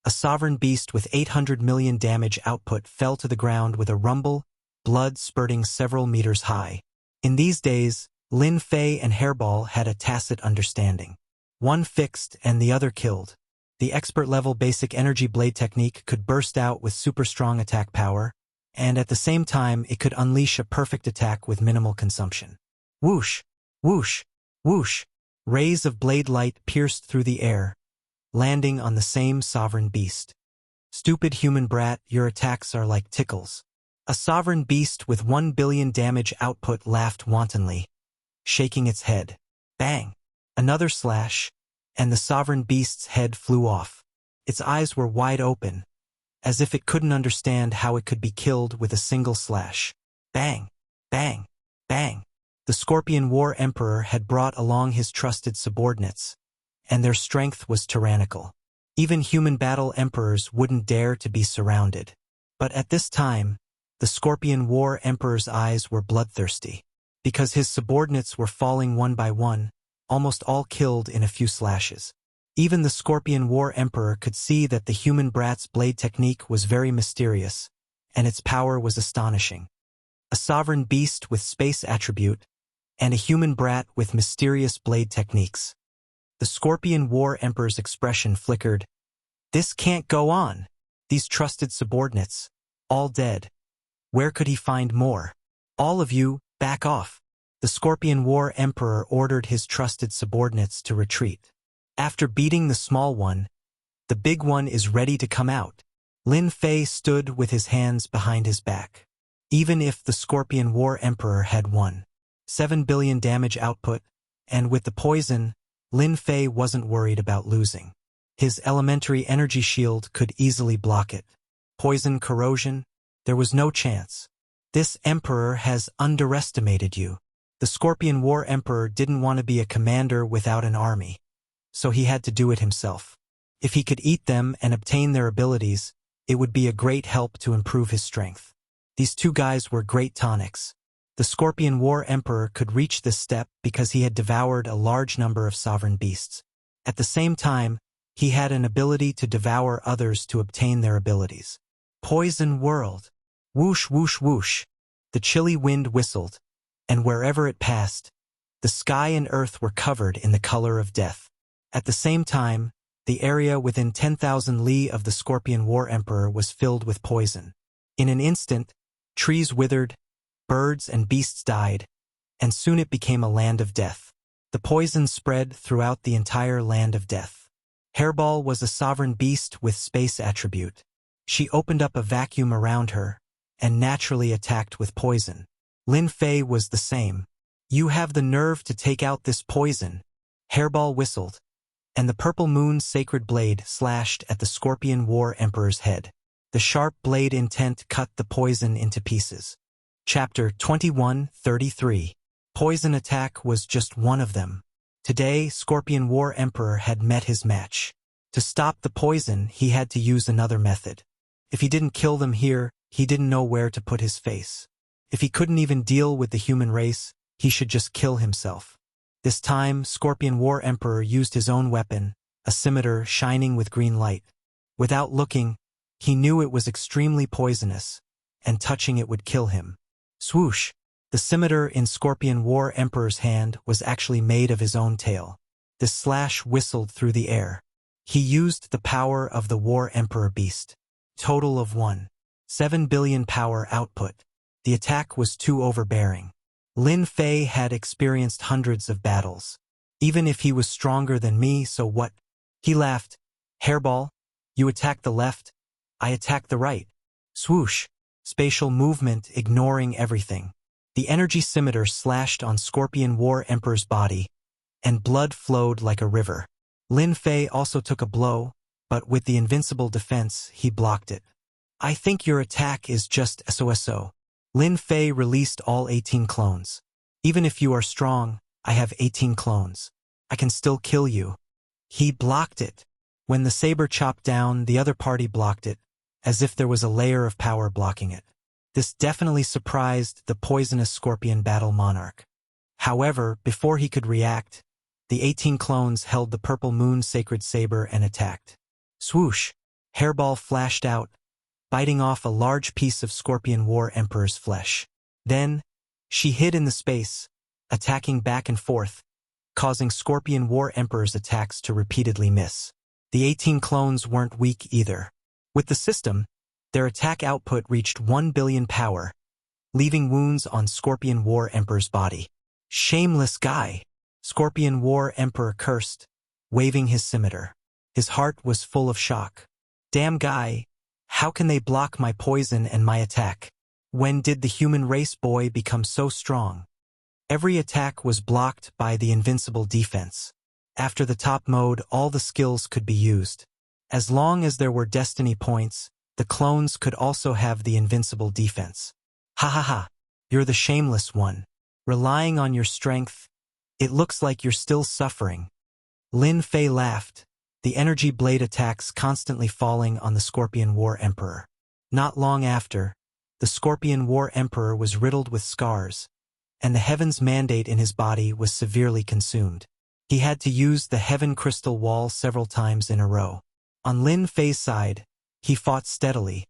a sovereign beast with 800 million damage output fell to the ground with a rumble, blood spurting several meters high. In these days, Lin Fei and Hairball had a tacit understanding. One fixed and the other killed. The expert-level basic energy blade technique could burst out with super strong attack power, and at the same time it could unleash a perfect attack with minimal consumption. Whoosh! Whoosh! Whoosh! Rays of blade light pierced through the air, landing on the same sovereign beast. Stupid human brat, your attacks are like tickles. A sovereign beast with 1 billion damage output laughed wantonly, shaking its head. Bang! Another slash, and the sovereign beast's head flew off. Its eyes were wide open, as if it couldn't understand how it could be killed with a single slash. Bang! Bang! Bang! The Scorpion War Emperor had brought along his trusted subordinates, and their strength was tyrannical. Even human battle emperors wouldn't dare to be surrounded. But at this time, the Scorpion War Emperor's eyes were bloodthirsty. Because his subordinates were falling one by one, almost all killed in a few slashes. Even the Scorpion War Emperor could see that the human brat's blade technique was very mysterious, and its power was astonishing. A sovereign beast with space attribute, and a human brat with mysterious blade techniques. The Scorpion War Emperor's expression flickered. This can't go on. These trusted subordinates, all dead. Where could he find more? All of you, back off. The Scorpion War Emperor ordered his trusted subordinates to retreat. After beating the small one, the big one is ready to come out. Lin Fei stood with his hands behind his back. Even if the Scorpion War Emperor had won 7 billion damage output, and with the poison, Lin Fei wasn't worried about losing. His elementary energy shield could easily block it. Poison corrosion? There was no chance. This emperor has underestimated you. The Scorpion War Emperor didn't want to be a commander without an army, so he had to do it himself. If he could eat them and obtain their abilities, it would be a great help to improve his strength. These two guys were great tonics. The Scorpion War Emperor could reach this step because he had devoured a large number of sovereign beasts. At the same time, he had an ability to devour others to obtain their abilities. Poison world. Whoosh, whoosh, whoosh. The chilly wind whistled, and wherever it passed, the sky and earth were covered in the color of death. At the same time, the area within 10,000 li of the Scorpion War Emperor was filled with poison. In an instant, trees withered, birds and beasts died, and soon it became a land of death. The poison spread throughout the entire land of death. Hairball was a sovereign beast with space attribute. She opened up a vacuum around her, and naturally attacked with poison. Lin Fei was the same. You have the nerve to take out this poison. Hairball whistled, and the purple moon's sacred blade slashed at the Scorpion War Emperor's head. The sharp blade intent cut the poison into pieces. Chapter 21:33. Poison attack was just one of them. Today, Scorpion War Emperor had met his match. To stop the poison, he had to use another method. If he didn't kill them here, he didn't know where to put his face. If he couldn't even deal with the human race, he should just kill himself. This time, Scorpion War Emperor used his own weapon, a scimitar shining with green light. Without looking, he knew it was extremely poisonous, and touching it would kill him. Swoosh! The scimitar in Scorpion War Emperor's hand was actually made of his own tail. The slash whistled through the air. He used the power of the War Emperor beast. Total of 1.7 billion power output. The attack was too overbearing. Lin Fei had experienced hundreds of battles. Even if he was stronger than me, so what? He laughed. Hairball, you attack the left, I attack the right. Swoosh! Spatial movement ignoring everything. The energy scimitar slashed on Scorpion War Emperor's body, and blood flowed like a river. Lin Fei also took a blow, but with the invincible defense, he blocked it. I think your attack is just SOSO. Lin Fei released all 18 clones. Even if you are strong, I have 18 clones. I can still kill you. He blocked it. When the saber chopped down, the other party blocked it, as if there was a layer of power blocking it. This definitely surprised the poisonous Scorpion Battle Monarch. However, before he could react, the 18 clones held the purple moon sacred saber and attacked. Swoosh! Hairball flashed out, biting off a large piece of Scorpion War Emperor's flesh. Then, she hid in the space, attacking back and forth, causing Scorpion War Emperor's attacks to repeatedly miss. The 18 clones weren't weak either. With the system, their attack output reached 1 billion power, leaving wounds on Scorpion War Emperor's body. Shameless guy! Scorpion War Emperor cursed, waving his scimitar. His heart was full of shock. Damn guy! How can they block my poison and my attack? When did the human race boy become so strong? Every attack was blocked by the invincible defense. After the top mode, all the skills could be used. As long as there were destiny points, the clones could also have the invincible defense. Ha ha ha! You're the shameless one. Relying on your strength, it looks like you're still suffering. Lin Fei laughed, the energy blade attacks constantly falling on the Scorpion War Emperor. Not long after, the Scorpion War Emperor was riddled with scars, and the Heaven's mandate in his body was severely consumed. He had to use the Heaven Crystal Wall several times in a row. On Lin Fei's side, he fought steadily,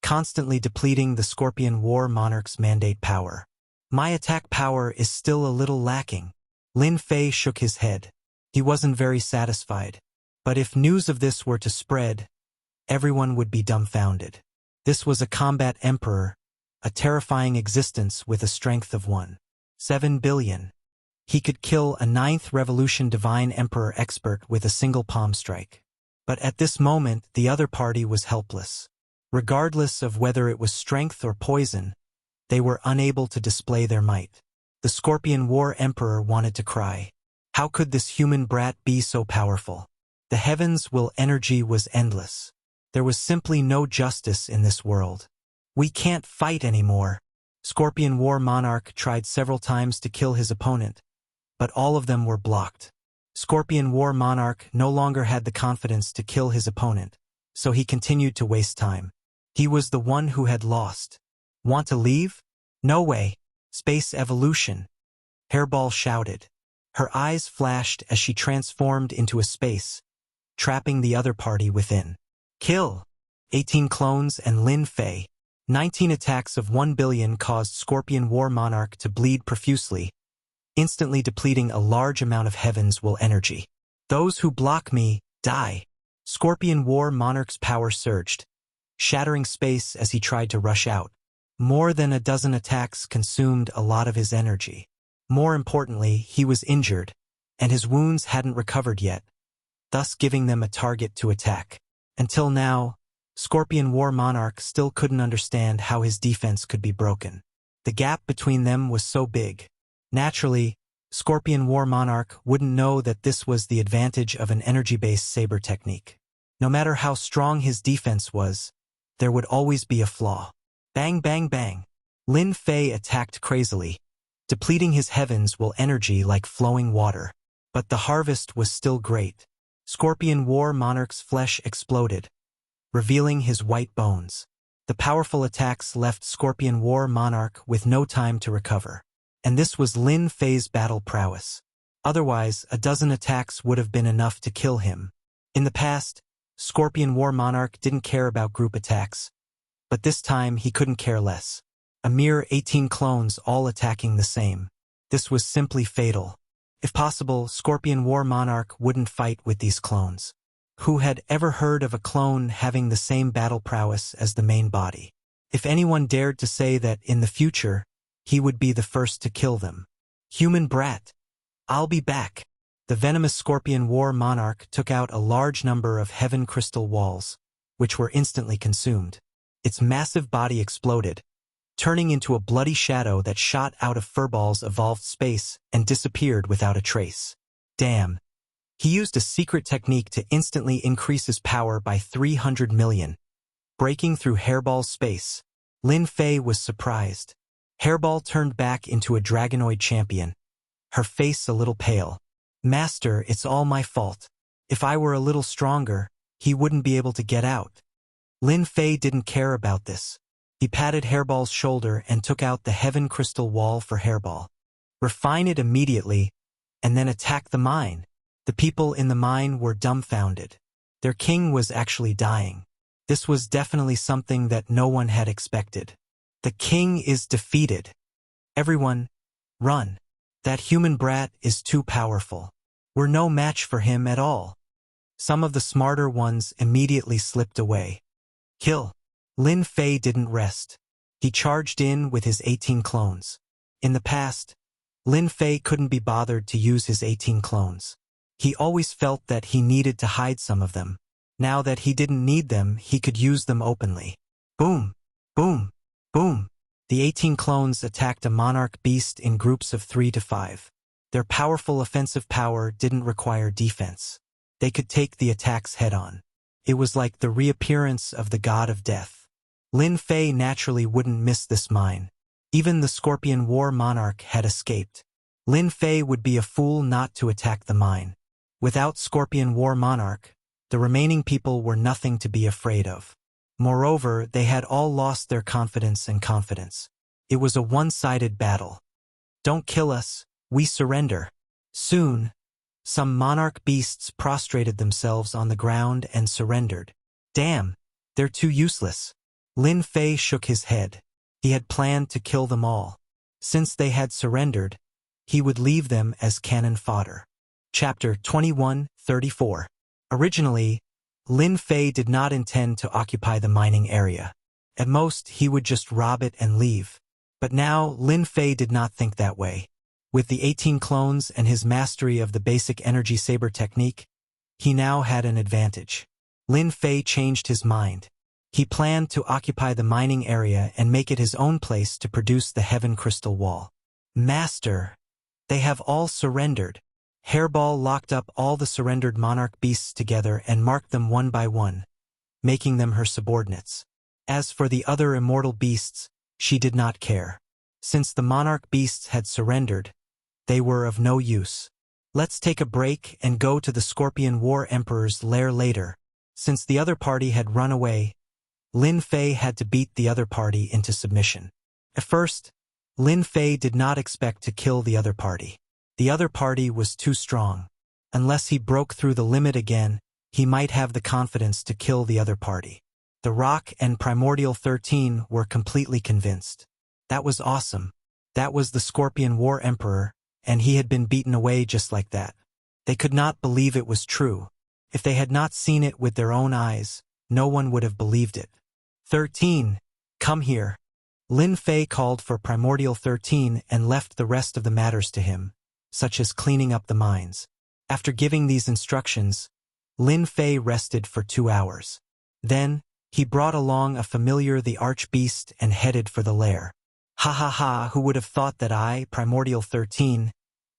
constantly depleting the Scorpion War Monarch's mandate power. My attack power is still a little lacking. Lin Fei shook his head. He wasn't very satisfied. But if news of this were to spread, everyone would be dumbfounded. This was a combat emperor, a terrifying existence with a strength of 1.7 billion. He could kill a 9th Revolution Divine Emperor expert with a single palm strike. But at this moment, the other party was helpless. Regardless of whether it was strength or poison, they were unable to display their might. The Scorpion War Emperor wanted to cry. How could this human brat be so powerful? The heavens' will energy was endless. There was simply no justice in this world. We can't fight anymore. Scorpion War Monarch tried several times to kill his opponent, but all of them were blocked. Scorpion War Monarch no longer had the confidence to kill his opponent, so he continued to waste time. He was the one who had lost. Want to leave? No way. Space evolution. Hairball shouted. Her eyes flashed as she transformed into a space, trapping the other party within. Kill! 18 clones and Lin Fei. 19 attacks of 1 billion caused Scorpion War Monarch to bleed profusely, instantly depleting a large amount of Heaven's will energy. Those who block me, die. Scorpion War Monarch's power surged, shattering space as he tried to rush out. More than a dozen attacks consumed a lot of his energy. More importantly, he was injured, and his wounds hadn't recovered yet, thus giving them a target to attack. Until now, Scorpion War Monarch still couldn't understand how his defense could be broken. The gap between them was so big. Naturally, Scorpion War Monarch wouldn't know that this was the advantage of an energy-based saber technique. No matter how strong his defense was, there would always be a flaw. Bang bang bang. Lin Fei attacked crazily, depleting his Heaven's will energy like flowing water. But the harvest was still great. Scorpion War Monarch's flesh exploded, revealing his white bones. The powerful attacks left Scorpion War Monarch with no time to recover. And this was Lin Fei's battle prowess. Otherwise, a dozen attacks would have been enough to kill him. In the past, Scorpion War Monarch didn't care about group attacks, but this time he couldn't care less. A mere 18 clones all attacking the same. This was simply fatal. If possible, Scorpion War Monarch wouldn't fight with these clones. Who had ever heard of a clone having the same battle prowess as the main body? If anyone dared to say that in the future, he would be the first to kill them. Human brat. I'll be back. The venomous Scorpion War Monarch took out a large number of Heaven Crystal Walls, which were instantly consumed. Its massive body exploded, turning into a bloody shadow that shot out of Furball's evolved space and disappeared without a trace. Damn. He used a secret technique to instantly increase his power by 300 million. Breaking through Hairball's space, Lin Fei was surprised. Hairball turned back into a dragonoid champion, her face a little pale. Master, it's all my fault. If I were a little stronger, he wouldn't be able to get out. Lin Fei didn't care about this. He patted Hairball's shoulder and took out the Heaven Crystal Wall for Hairball. Refine it immediately, and then attack the mine. The people in the mine were dumbfounded. Their king was actually dying. This was definitely something that no one had expected. The king is defeated. Everyone, run. That human brat is too powerful. We're no match for him at all. Some of the smarter ones immediately slipped away. Kill. Lin Fei didn't rest. He charged in with his 18 clones. In the past, Lin Fei couldn't be bothered to use his 18 clones. He always felt that he needed to hide some of them. Now that he didn't need them, he could use them openly. Boom, boom, boom. The 18 clones attacked a monarch beast in groups of 3 to 5. Their powerful offensive power didn't require defense. They could take the attacks head-on. It was like the reappearance of the god of death. Lin Fei naturally wouldn't miss this mine. Even the Scorpion War Monarch had escaped. Lin Fei would be a fool not to attack the mine. Without Scorpion War Monarch, the remaining people were nothing to be afraid of. Moreover, they had all lost their confidence and confidence. It was a one-sided battle. Don't kill us, we surrender. Soon, some monarch beasts prostrated themselves on the ground and surrendered. Damn, they're too useless. Lin Fei shook his head. He had planned to kill them all. Since they had surrendered, he would leave them as cannon fodder. Chapter 21:34. Originally, Lin Fei did not intend to occupy the mining area. At most, he would just rob it and leave. But now, Lin Fei did not think that way. With the 18 clones and his mastery of the basic energy saber technique, he now had an advantage. Lin Fei changed his mind. He planned to occupy the mining area and make it his own place to produce the Heaven Crystal Wall. Master, they have all surrendered. Hairball locked up all the surrendered monarch beasts together and marked them one by one, making them her subordinates. As for the other immortal beasts, she did not care. Since the monarch beasts had surrendered, they were of no use. Let's take a break and go to the Scorpion War Emperor's lair later. Since the other party had run away, Lin Fei had to beat the other party into submission. At first, Lin Fei did not expect to kill the other party. The other party was too strong. Unless he broke through the limit again, he might have the confidence to kill the other party. The Rock and Primordial 13 were completely convinced. That was awesome. That was the Scorpion War Emperor, and he had been beaten away just like that. They could not believe it was true. If they had not seen it with their own eyes, no one would have believed it. 13, come here. Lin Fei called for Primordial 13 and left the rest of the matters to him, such as cleaning up the mines. After giving these instructions, Lin Fei rested for 2 hours. Then, he brought along a familiar the Archbeast and headed for the lair. Ha ha ha, who would have thought that I, Primordial 13,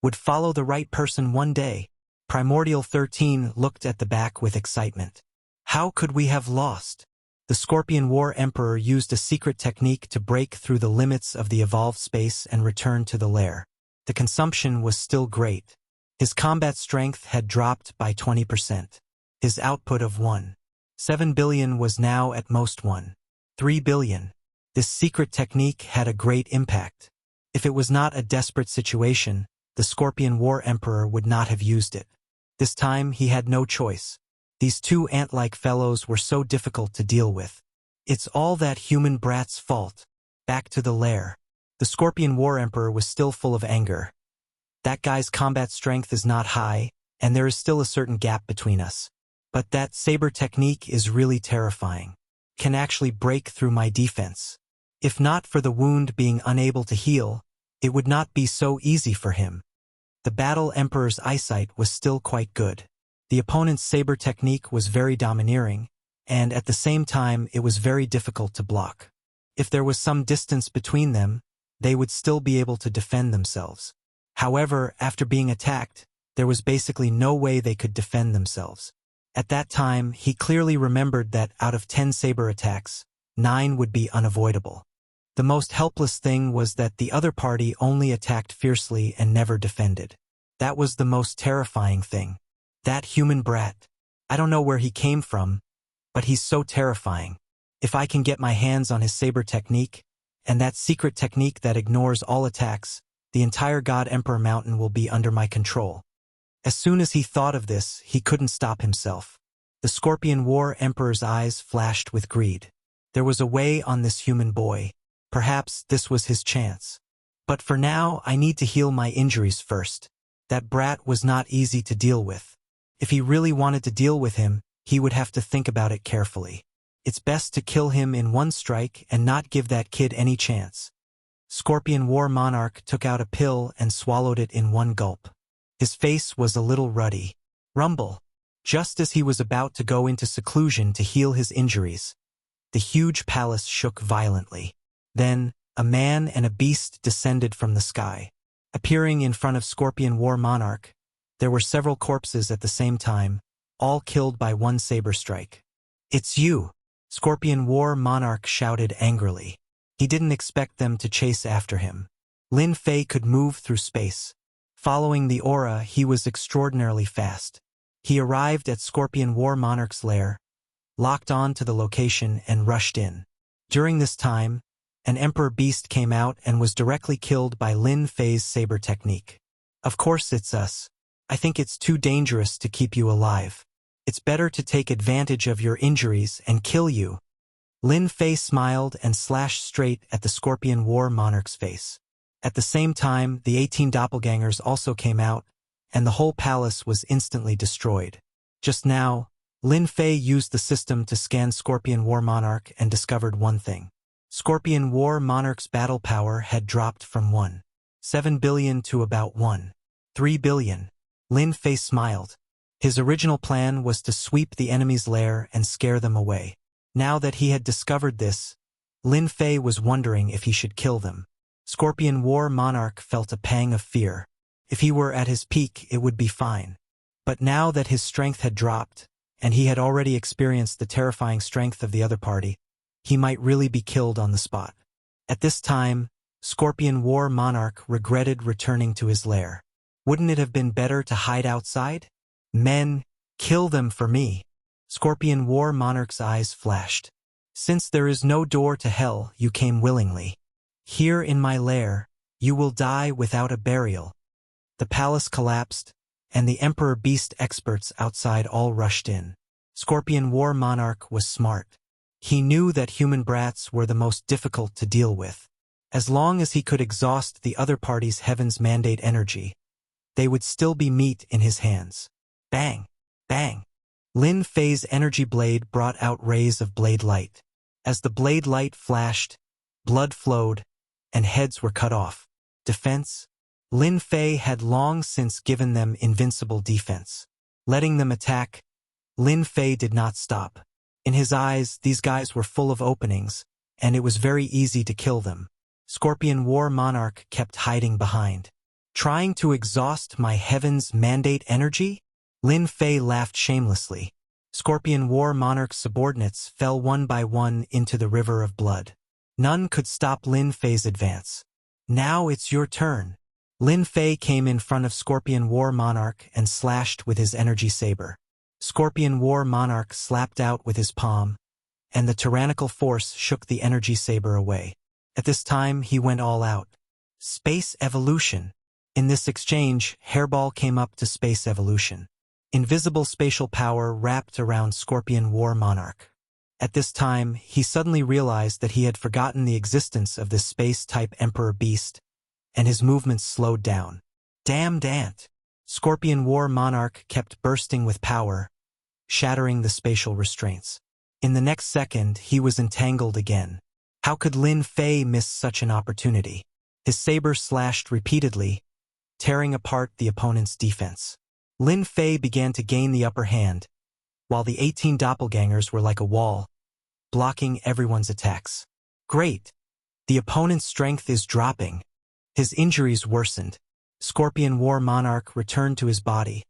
would follow the right person one day? Primordial 13 looked at the back with excitement. How could we have lost? The Scorpion War Emperor used a secret technique to break through the limits of the evolved space and return to the lair. The consumption was still great. His combat strength had dropped by 20%. His output of 1.7 billion was now at most 1.3 billion. This secret technique had a great impact. If it was not a desperate situation, the Scorpion War Emperor would not have used it. This time he had no choice. These two ant-like fellows were so difficult to deal with. It's all that human brat's fault. Back to the lair. The Scorpion War Emperor was still full of anger. That guy's combat strength is not high, and there is still a certain gap between us. But that saber technique is really terrifying. Can actually break through my defense. If not for the wound being unable to heal, it would not be so easy for him. The Battle Emperor's eyesight was still quite good. The opponent's saber technique was very domineering, and at the same time it was very difficult to block. If there was some distance between them, they would still be able to defend themselves. However, after being attacked, there was basically no way they could defend themselves. At that time, he clearly remembered that out of 10 saber attacks, 9 would be unavoidable. The most helpless thing was that the other party only attacked fiercely and never defended. That was the most terrifying thing. That human brat. I don't know where he came from, but he's so terrifying. If I can get my hands on his saber technique, and that secret technique that ignores all attacks, the entire God Emperor Mountain will be under my control. As soon as he thought of this, he couldn't stop himself. The Scorpion War Emperor's eyes flashed with greed. There was a way on this human boy. Perhaps this was his chance. But for now, I need to heal my injuries first. That brat was not easy to deal with. If he really wanted to deal with him, he would have to think about it carefully. It's best to kill him in one strike and not give that kid any chance. Scorpion War Monarch took out a pill and swallowed it in one gulp. His face was a little ruddy. Rumble. Just as he was about to go into seclusion to heal his injuries, the huge palace shook violently. Then, a man and a beast descended from the sky. Appearing in front of Scorpion War Monarch, there were several corpses at the same time, all killed by one saber strike. It's you! Scorpion War Monarch shouted angrily. He didn't expect them to chase after him. Lin Fei could move through space. Following the aura, he was extraordinarily fast. He arrived at Scorpion War Monarch's lair, locked on to the location and rushed in. During this time, an Emperor Beast came out and was directly killed by Lin Fei's saber technique. Of course it's us. I think it's too dangerous to keep you alive. It's better to take advantage of your injuries and kill you. Lin Fei smiled and slashed straight at the Scorpion War Monarch's face. At the same time, the 18 doppelgangers also came out, and the whole palace was instantly destroyed. Just now, Lin Fei used the system to scan Scorpion War Monarch and discovered one thing. Scorpion War Monarch's battle power had dropped from 1.7 billion to about 1.3 billion. Lin Fei smiled. His original plan was to sweep the enemy's lair and scare them away. Now that he had discovered this, Lin Fei was wondering if he should kill them. Scorpion War Monarch felt a pang of fear. If he were at his peak, it would be fine. But now that his strength had dropped, and he had already experienced the terrifying strength of the other party, he might really be killed on the spot. At this time, Scorpion War Monarch regretted returning to his lair. Wouldn't it have been better to hide outside? Men, kill them for me. Scorpion War Monarch's eyes flashed. Since there is no door to hell, you came willingly. Here in my lair, you will die without a burial. The palace collapsed, and the Emperor Beast experts outside all rushed in. Scorpion War Monarch was smart. He knew that human brats were the most difficult to deal with. As long as he could exhaust the other party's Heaven's Mandate energy, they would still be meat in his hands. Bang! Bang! Lin Fei's energy blade brought out rays of blade light. As the blade light flashed, blood flowed, and heads were cut off. Defense? Lin Fei had long since given them invincible defense. Letting them attack, Lin Fei did not stop. In his eyes, these guys were full of openings, and it was very easy to kill them. Scorpion War Monarch kept hiding behind. Trying to exhaust my Heaven's Mandate energy? Lin Fei laughed shamelessly. Scorpion War Monarch's subordinates fell one by one into the river of blood. None could stop Lin Fei's advance. Now it's your turn. Lin Fei came in front of Scorpion War Monarch and slashed with his energy saber. Scorpion War Monarch slapped out with his palm, and the tyrannical force shook the energy saber away. At this time, he went all out. Space evolution. In this exchange, Hairball came up to space evolution. Invisible spatial power wrapped around Scorpion War Monarch. At this time, he suddenly realized that he had forgotten the existence of this space-type Emperor Beast, and his movements slowed down. Damned ant! Scorpion War Monarch kept bursting with power, shattering the spatial restraints. In the next second, he was entangled again. How could Lin Fei miss such an opportunity? His saber slashed repeatedly, tearing apart the opponent's defense. Lin Fei began to gain the upper hand, while the 18 doppelgangers were like a wall, blocking everyone's attacks. Great! The opponent's strength is dropping. His injuries worsened. Scorpion War Monarch returned to his body,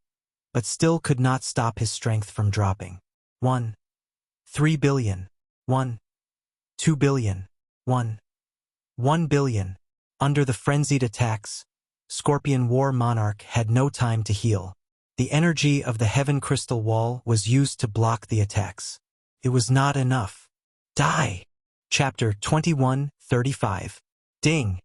but still could not stop his strength from dropping. 1.3 billion. 1.2 billion. 1 billion. Under the frenzied attacks, Scorpion War Monarch had no time to heal. The energy of the Heaven Crystal Wall was used to block the attacks. It was not enough. Die! Chapter 21:35. Ding!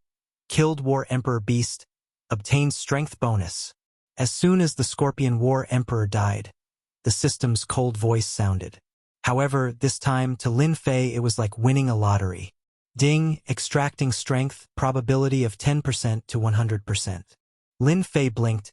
Killed War Emperor Beast, obtained strength bonus. As soon as the Scorpion War Emperor died, the system's cold voice sounded. However, this time to Lin Fei it was like winning a lottery. Ding! Extracting strength, probability of 10% to 100%. Lin Fei blinked.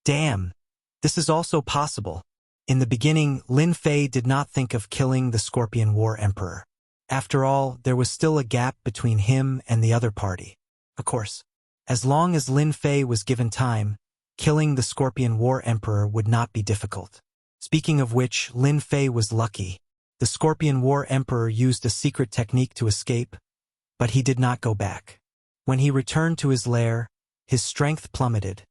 Damn! This is also possible. In the beginning, Lin Fei did not think of killing the Scorpion War Emperor. After all, there was still a gap between him and the other party. Of course, as long as Lin Fei was given time, killing the Scorpion War Emperor would not be difficult. Speaking of which, Lin Fei was lucky. The Scorpion War Emperor used a secret technique to escape, but he did not go back. When he returned to his lair, his strength plummeted,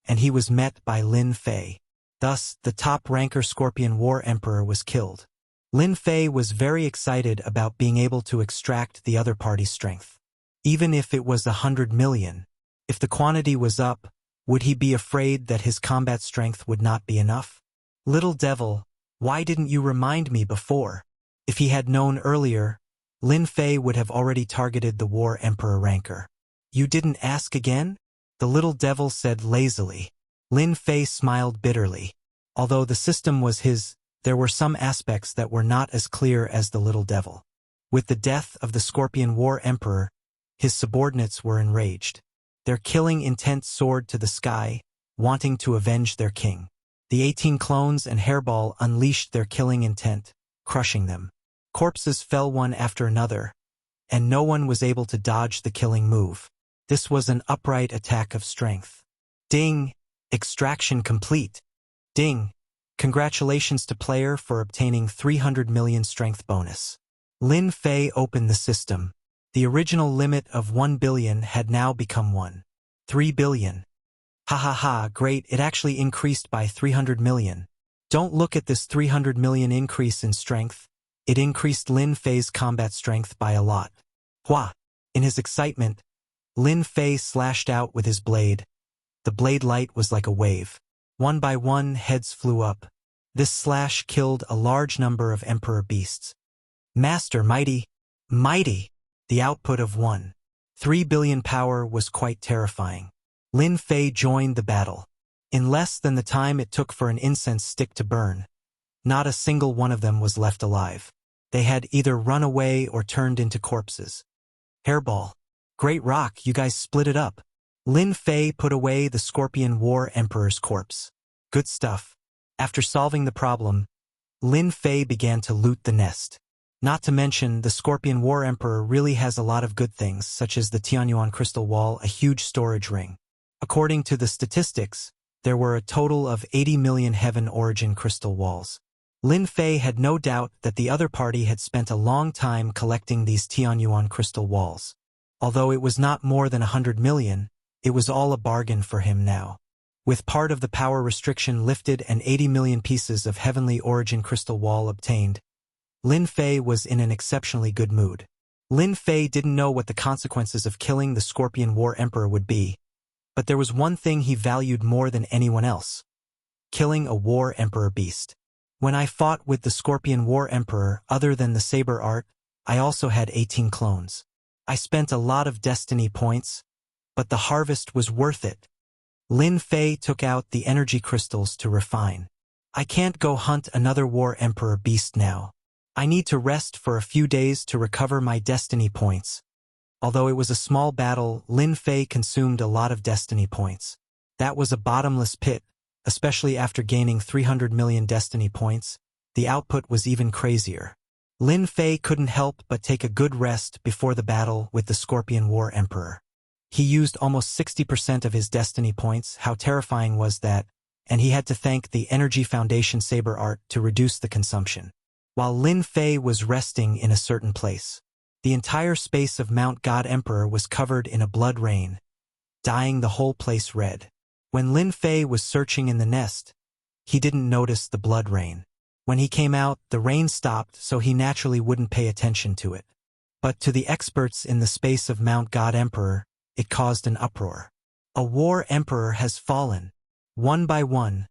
and he was met by Lin Fei. Thus, the top-ranker Scorpion War Emperor was killed. Lin Fei was very excited about being able to extract the other party's strength. Even if it was 100 million, if the quantity was up, would he be afraid that his combat strength would not be enough? Little devil, why didn't you remind me before? If he had known earlier, Lin Fei would have already targeted the War Emperor rancor. You didn't ask again? The little devil said lazily. Lin Fei smiled bitterly. Although the system was his, there were some aspects that were not as clear as the little devil. With the death of the Scorpion War Emperor, his subordinates were enraged. Their killing intent soared to the sky, wanting to avenge their king. The 18 clones and Hairball unleashed their killing intent, crushing them. Corpses fell one after another, and no one was able to dodge the killing move. This was an upright attack of strength. Ding! Extraction complete. Ding! Congratulations to player for obtaining 300 million strength bonus. Lin Fei opened the system. The original limit of 1 billion had now become 3 billion. Ha ha ha, great, it actually increased by 300 million. Don't look at this 300 million increase in strength. It increased Lin Fei's combat strength by a lot. Hua! In his excitement, Lin Fei slashed out with his blade. The blade light was like a wave. One by one, heads flew up. This slash killed a large number of Emperor beasts. Master, mighty! Mighty! The output of 3 billion power was quite terrifying. Lin Fei joined the battle. In less than the time it took for an incense stick to burn, not a single one of them was left alive. They had either run away or turned into corpses. Hairball. Great rock, you guys split it up. Lin Fei put away the Scorpion War Emperor's corpse. Good stuff. After solving the problem, Lin Fei began to loot the nest. Not to mention, the Scorpion War Emperor really has a lot of good things, such as the Tianyuan crystal wall, a huge storage ring. According to the statistics, there were a total of 80 million heaven origin crystal walls. Lin Fei had no doubt that the other party had spent a long time collecting these Tianyuan crystal walls. Although it was not more than 100 million, it was all a bargain for him now. With part of the power restriction lifted and 80 million pieces of heavenly origin crystal wall obtained, Lin Fei was in an exceptionally good mood. Lin Fei didn't know what the consequences of killing the Scorpion War Emperor would be, but there was one thing he valued more than anyone else: killing a War Emperor beast. When I fought with the Scorpion War Emperor, other than the saber art, I also had 18 clones. I spent a lot of destiny points, but the harvest was worth it. Lin Fei took out the energy crystals to refine. I can't go hunt another War Emperor beast now. I need to rest for a few days to recover my destiny points. Although it was a small battle, Lin Fei consumed a lot of destiny points. That was a bottomless pit, especially after gaining 300 million destiny points. The output was even crazier. Lin Fei couldn't help but take a good rest before the battle with the Scorpion War Emperor. He used almost 60% of his destiny points. How terrifying was that? And he had to thank the Energy Foundation saber art to reduce the consumption. While Lin Fei was resting in a certain place, the entire space of Mount God Emperor was covered in a blood rain, dyeing the whole place red. When Lin Fei was searching in the nest, he didn't notice the blood rain. When he came out, the rain stopped, so he naturally wouldn't pay attention to it. But to the experts in the space of Mount God Emperor, it caused an uproar. A War Emperor has fallen. One by one,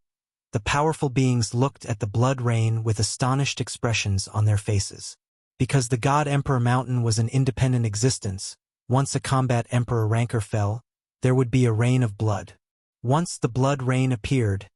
the powerful beings looked at the blood rain with astonished expressions on their faces. Because the God Emperor Mountain was an independent existence, once a combat Emperor rancor fell, there would be a rain of blood. Once the blood rain appeared,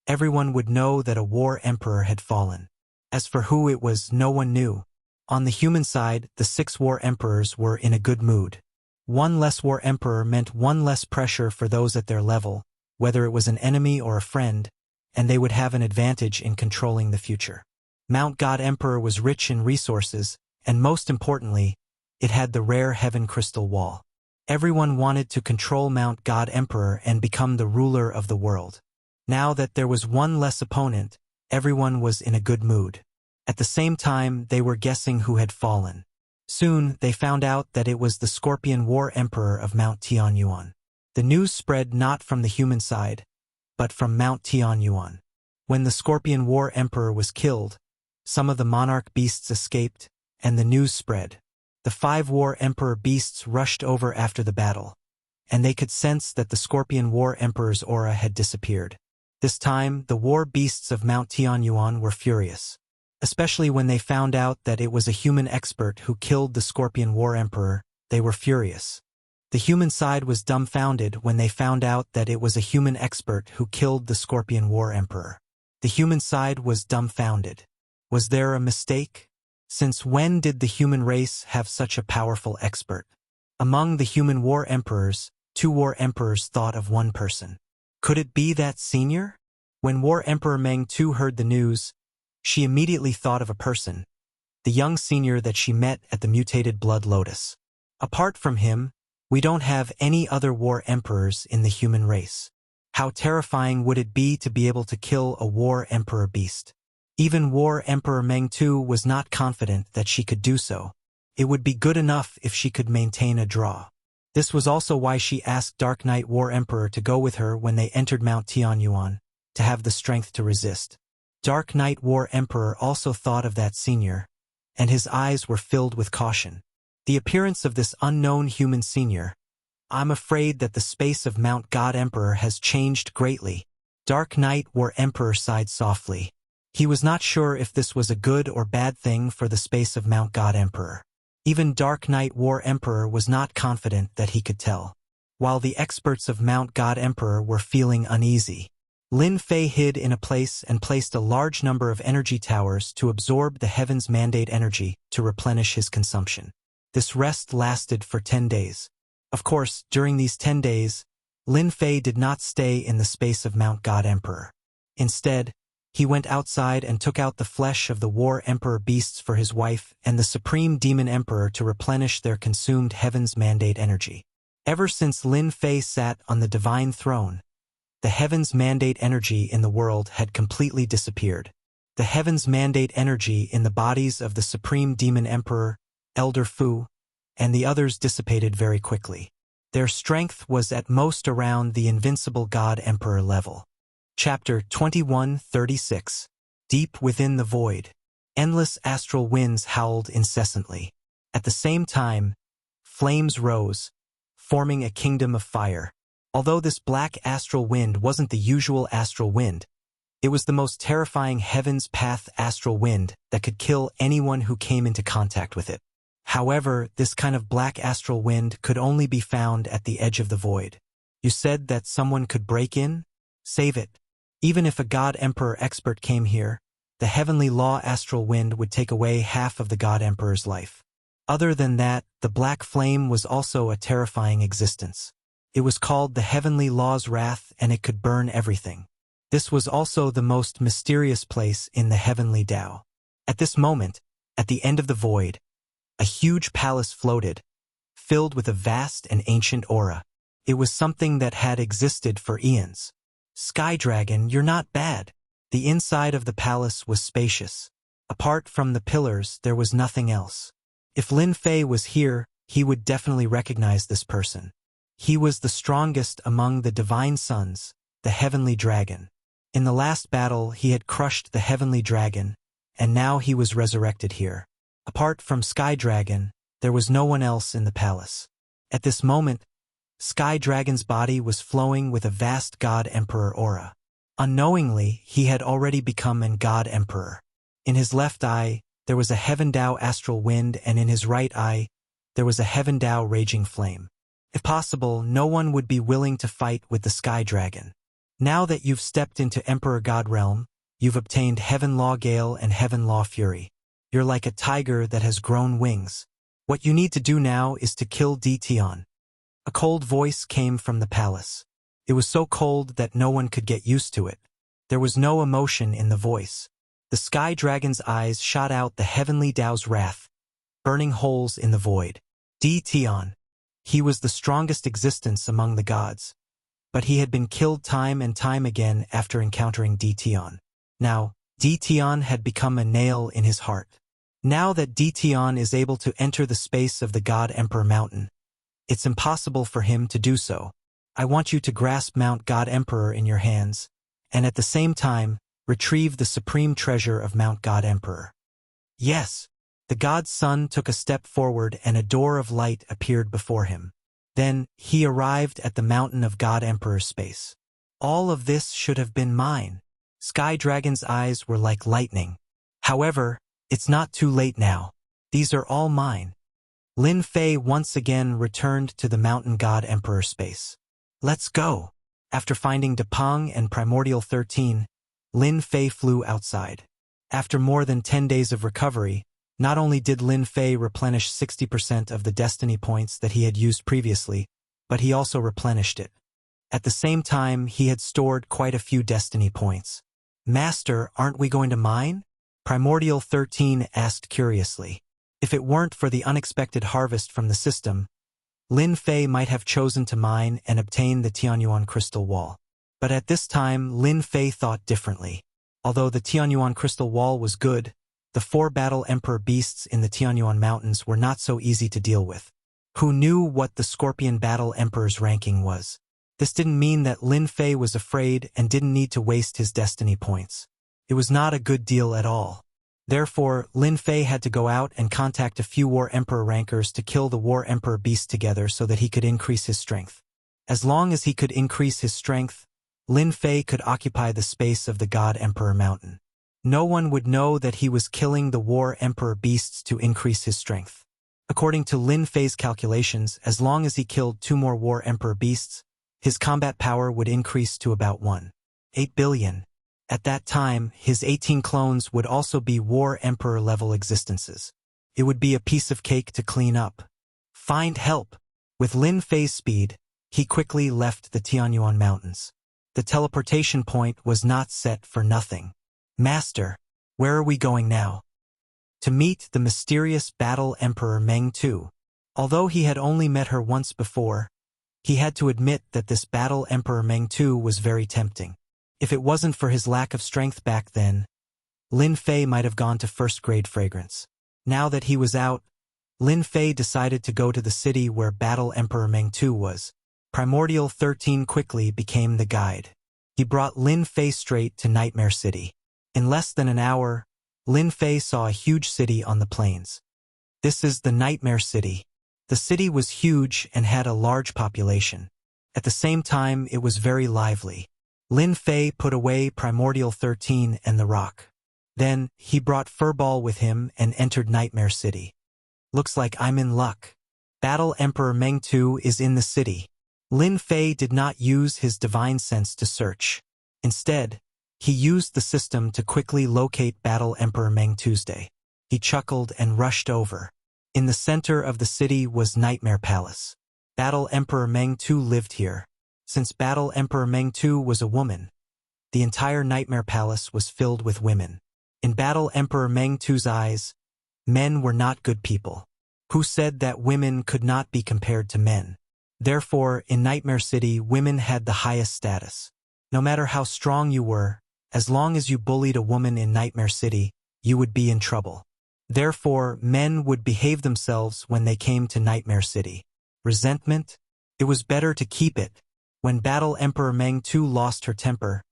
everyone would know that a War Emperor had fallen. As for who it was, no one knew. On the human side, the 6 War Emperors were in a good mood. One less War Emperor meant one less pressure for those at their level, whether it was an enemy or a friend, and they would have an advantage in controlling the future. Mount God Emperor was rich in resources, and most importantly, it had the rare Heaven Crystal Wall. Everyone wanted to control Mount God Emperor and become the ruler of the world. Now that there was one less opponent, everyone was in a good mood. At the same time, they were guessing who had fallen. Soon, they found out that it was the Scorpion War Emperor of Mount Tianyuan. The news spread not from the human side, but from Mount Tianyuan. When the Scorpion War Emperor was killed, some of the monarch beasts escaped, and the news spread. The 5 War Emperor beasts rushed over after the battle, and they could sense that the Scorpion War Emperor's aura had disappeared. This time, the war beasts of Mount Tianyuan were furious, especially when they found out that it was a human expert who killed the Scorpion War Emperor. They were furious. The human side was dumbfounded when they found out that it was a human expert who killed the Scorpion War Emperor. The human side was dumbfounded. Was there a mistake? Since when did the human race have such a powerful expert? Among the human war emperors, 2 war emperors thought of one person. Could it be that senior? When War Emperor Meng Tu heard the news, she immediately thought of a person, the young senior that she met at the mutated blood lotus. Apart from him, we don't have any other war emperors in the human race. How terrifying would it be to be able to kill a war emperor beast? Even War Emperor Meng Tu was not confident that she could do so. It would be good enough if she could maintain a draw. This was also why she asked Dark Knight War Emperor to go with her when they entered Mount Tianyuan, to have the strength to resist. Dark Knight War Emperor also thought of that senior, and his eyes were filled with caution. The appearance of this unknown human senior. I'm afraid that the space of Mount God Emperor has changed greatly. Dark Knight War Emperor sighed softly. He was not sure if this was a good or bad thing for the space of Mount God Emperor. Even Dark Knight War Emperor was not confident that he could tell. While the experts of Mount God Emperor were feeling uneasy, Lin Fei hid in a place and placed a large number of energy towers to absorb the heaven's mandate energy to replenish his consumption. This rest lasted for 10 days. Of course, during these 10 days, Lin Fei did not stay in the space of Mount God Emperor. Instead, he went outside and took out the flesh of the War Emperor beasts for his wife and the Supreme Demon Emperor to replenish their consumed heaven's mandate energy. Ever since Lin Fei sat on the divine throne, the heaven's mandate energy in the world had completely disappeared. The heaven's mandate energy in the bodies of the Supreme Demon Emperor, Elder Fu, and the others dissipated very quickly. Their strength was at most around the invincible God Emperor level. Chapter 21:36. Deep within the void, endless astral winds howled incessantly. At the same time, flames rose, forming a kingdom of fire. Although this black astral wind wasn't the usual astral wind, it was the most terrifying Heaven's Path astral wind that could kill anyone who came into contact with it. However, this kind of black astral wind could only be found at the edge of the void. You said that someone could break in? Save it. Even if a God Emperor expert came here, the heavenly law astral wind would take away half of the God Emperor's life. Other than that, the black flame was also a terrifying existence. It was called the heavenly law's wrath and it could burn everything. This was also the most mysterious place in the heavenly Tao. At this moment, at the end of the void, a huge palace floated, filled with a vast and ancient aura. It was something that had existed for eons. Sky Dragon, you're not bad. The inside of the palace was spacious. Apart from the pillars, there was nothing else. If Lin Fei was here, he would definitely recognize this person. He was the strongest among the divine sons, the heavenly dragon. In the last battle, he had crushed the heavenly dragon, and now he was resurrected here. Apart from Sky Dragon, there was no one else in the palace. At this moment, Sky Dragon's body was flowing with a vast God Emperor aura. Unknowingly, he had already become an God Emperor. In his left eye, there was a Heaven Tao astral wind, and in his right eye, there was a Heaven Tao raging flame. If possible, no one would be willing to fight with the Sky Dragon. Now that you've stepped into Emperor God Realm, you've obtained Heaven Law Gale and Heaven Law Fury. You're like a tiger that has grown wings. What you need to do now is to kill Tion. A cold voice came from the palace. It was so cold that no one could get used to it. There was no emotion in the voice. The Sky Dragon's eyes shot out the heavenly Tao's wrath, burning holes in the void. Tion. He was the strongest existence among the gods, but he had been killed time and time again after encountering Tion. Now, Tion had become a nail in his heart. Now that Tion is able to enter the space of the God Emperor Mountain, it's impossible for him to do so. I want you to grasp Mount God Emperor in your hands, and at the same time, retrieve the supreme treasure of Mount God Emperor. Yes, The god's son took a step forward and a door of light appeared before him. Then, he arrived at the mountain of God Emperor's space. All of this should have been mine. Sky Dragon's eyes were like lightning. However, it's not too late now. These are all mine. Lin Fei once again returned to the mountain god Emperor space. Let's go. After finding Depeng and Primordial 13, Lin Fei flew outside. After more than 10 days of recovery, not only did Lin Fei replenish 60% of the destiny points that he had used previously, but he also replenished it. At the same time, he had stored quite a few destiny points. Master, aren't we going to mine? Primordial 13 asked curiously. If it weren't for the unexpected harvest from the system, Lin Fei might have chosen to mine and obtain the Tianyuan crystal wall. But at this time, Lin Fei thought differently. Although the Tianyuan crystal wall was good, the 4 battle emperor beasts in the Tianyuan mountains were not so easy to deal with. Who knew what the Scorpion battle emperor's ranking was? This didn't mean that Lin Fei was afraid and didn't need to waste his destiny points. It was not a good deal at all. Therefore, Lin Fei had to go out and contact a few War Emperor rankers to kill the War Emperor beast together so that he could increase his strength. As long as he could increase his strength, Lin Fei could occupy the space of the God Emperor mountain. No one would know that he was killing the War Emperor beasts to increase his strength. According to Lin Fei's calculations, as long as he killed 2 more War Emperor beasts, his combat power would increase to about 1.8 billion. At that time, his 18 clones would also be War Emperor level existences. It would be a piece of cake to clean up. Find help. With Lin Fei's speed, he quickly left the Tianyuan mountains. The teleportation point was not set for nothing. Master, where are we going now? To meet the mysterious battle emperor Meng Tu. Although he had only met her once before, he had to admit that this battle emperor Meng Tu was very tempting. If it wasn't for his lack of strength back then, Lin Fei might have gone to first-grade fragrance. Now that he was out, Lin Fei decided to go to the city where Battle Emperor Meng Tu was. Primordial 13 quickly became the guide. He brought Lin Fei straight to Nightmare City. In less than an hour, Lin Fei saw a huge city on the plains. This is the Nightmare City. The city was huge and had a large population. At the same time, it was very lively. Lin Fei put away Primordial 13 and the rock. Then, he brought Furball with him and entered Nightmare City. Looks like I'm in luck. Battle Emperor Meng Tu is in the city. Lin Fei did not use his divine sense to search. Instead, he used the system to quickly locate Battle Emperor Meng Tuesday. He chuckled and rushed over. In the center of the city was Nightmare Palace. Battle Emperor Meng Tu lived here. Since Battle Emperor Meng Tu was a woman, the entire Nightmare Palace was filled with women. In Battle Emperor Meng Tu's eyes, men were not good people. Who said that women could not be compared to men? Therefore, in Nightmare City, women had the highest status. No matter how strong you were, as long as you bullied a woman in Nightmare City, you would be in trouble. Therefore, men would behave themselves when they came to Nightmare City. Resentment? It was better to keep it. When Battle Emperor Meng Tu lost her temper,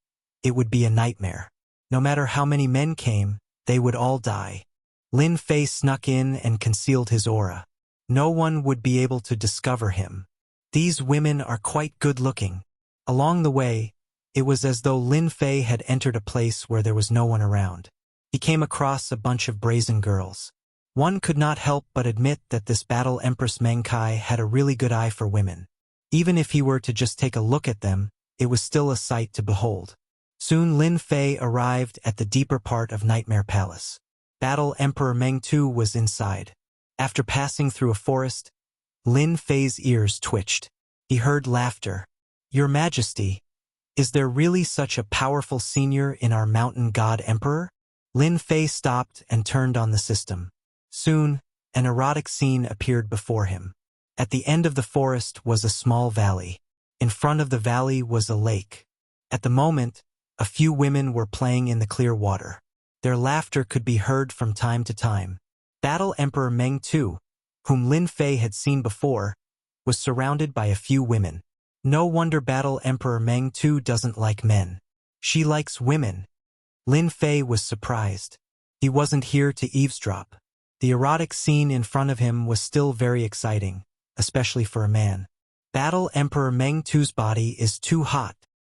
it would be a nightmare. No matter how many men came, they would all die. Lin Fei snuck in and concealed his aura. No one would be able to discover him. These women are quite good-looking. Along the way, it was as though Lin Fei had entered a place where there was no one around. He came across a bunch of brazen girls. One could not help but admit that this Battle Empress Meng Kai had a really good eye for women. Even if he were to just take a look at them, it was still a sight to behold. Soon Lin Fei arrived at the deeper part of Nightmare Palace. Battle Emperor Meng Tu was inside. After passing through a forest, Lin Fei's ears twitched. He heard laughter. Your Majesty, is there really such a powerful senior in our mountain god emperor? Lin Fei stopped and turned on the system. Soon, an erotic scene appeared before him. At the end of the forest was a small valley. In front of the valley was a lake. At the moment, a few women were playing in the clear water. Their laughter could be heard from time to time. Battle Emperor Meng Tu, whom Lin Fei had seen before, was surrounded by a few women. No wonder Battle Emperor Meng Tu doesn't like men. She likes women. Lin Fei was surprised. He wasn't here to eavesdrop. The erotic scene in front of him was still very exciting, especially for a man. Battle Emperor Meng Tu's body is too hot.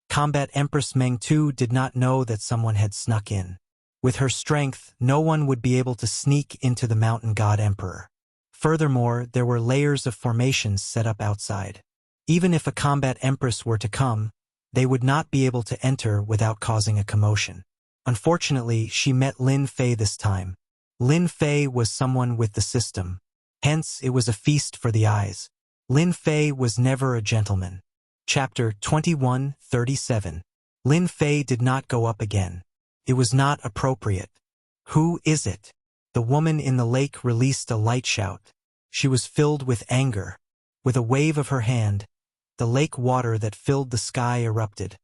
Combat Empress Meng Tu did not know that someone had snuck in. With her strength, no one would be able to sneak into the Mountain God Emperor. Furthermore, there were layers of formations set up outside. Even if a combat empress were to come, they would not be able to enter without causing a commotion. Unfortunately, she met Lin Fei this time. Lin Fei was someone with the system. Hence, it was a feast for the eyes. Lin Fei was never a gentleman. Chapter 21:37. Lin Fei did not go up again. It was not appropriate. Who is it? The woman in the lake released a light shout. She was filled with anger. With a wave of her hand, the lake water that filled the sky erupted,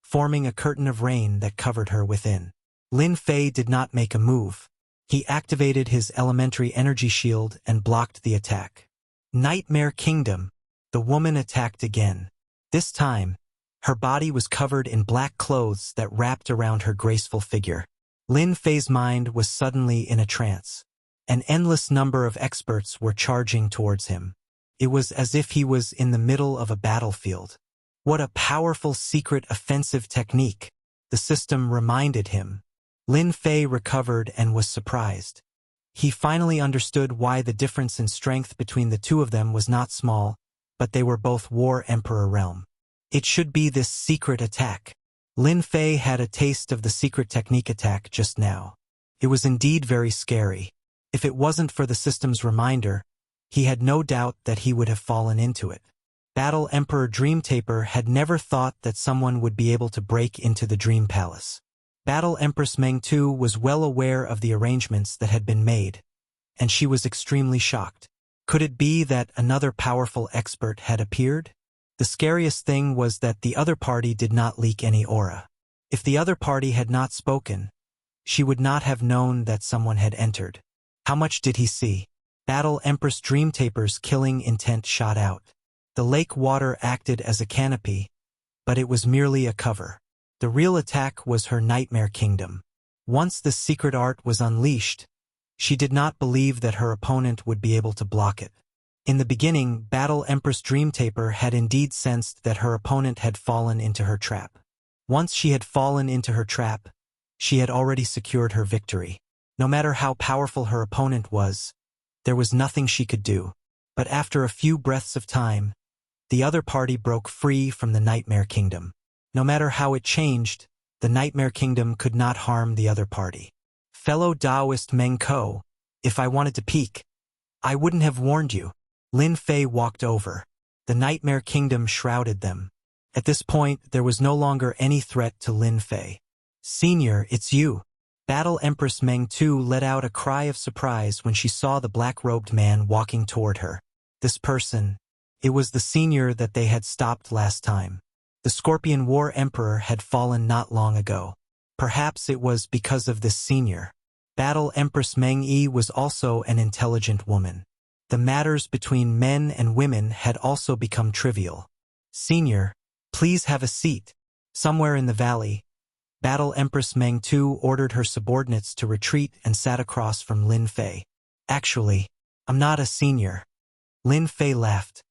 forming a curtain of rain that covered her within. Lin Fei did not make a move. He activated his elementary energy shield and blocked the attack. Nightmare Kingdom. The woman attacked again. This time, her body was covered in black clothes that wrapped around her graceful figure. Lin Fei's mind was suddenly in a trance. An endless number of experts were charging towards him. It was as if he was in the middle of a battlefield. What a powerful secret offensive technique, the system reminded him. Lin Fei recovered and was surprised. He finally understood why the difference in strength between the two of them was not small, but they were both War Emperor realm. It should be this secret attack. Lin Fei had a taste of the secret technique attack just now. It was indeed very scary. If it wasn't for the system's reminder, he had no doubt that he would have fallen into it. Battle Emperor Dream Taper had never thought that someone would be able to break into the Dream Palace. Battle Empress Meng Tu was well aware of the arrangements that had been made, and she was extremely shocked. Could it be that another powerful expert had appeared? The scariest thing was that the other party did not leak any aura. If the other party had not spoken, she would not have known that someone had entered. How much did he see? Battle Empress Dream Taper's killing intent shot out. The lake water acted as a canopy, but it was merely a cover. The real attack was her Nightmare Kingdom. Once the secret art was unleashed, she did not believe that her opponent would be able to block it. In the beginning, Battle Empress Dream Taper had indeed sensed that her opponent had fallen into her trap. Once she had fallen into her trap, she had already secured her victory. No matter how powerful her opponent was, there was nothing she could do. But after a few breaths of time, the other party broke free from the Nightmare Kingdom. No matter how it changed, the Nightmare Kingdom could not harm the other party. Fellow Taoist Meng Ko, if I wanted to peek, I wouldn't have warned you. Lin Fei walked over. The Nightmare Kingdom shrouded them. At this point, there was no longer any threat to Lin Fei. Senior, it's you. Battle Empress Meng Tu let out a cry of surprise when she saw the black-robed man walking toward her. This person, it was the senior that they had stopped last time. The Scorpion War Emperor had fallen not long ago. Perhaps it was because of this senior. Battle Empress Meng Yi was also an intelligent woman. The matters between men and women had also become trivial. Senior, please have a seat. Somewhere in the valley, Battle Empress Meng Tu ordered her subordinates to retreat and sat across from Lin Fei. Actually, I'm not a senior. Lin Fei laughed.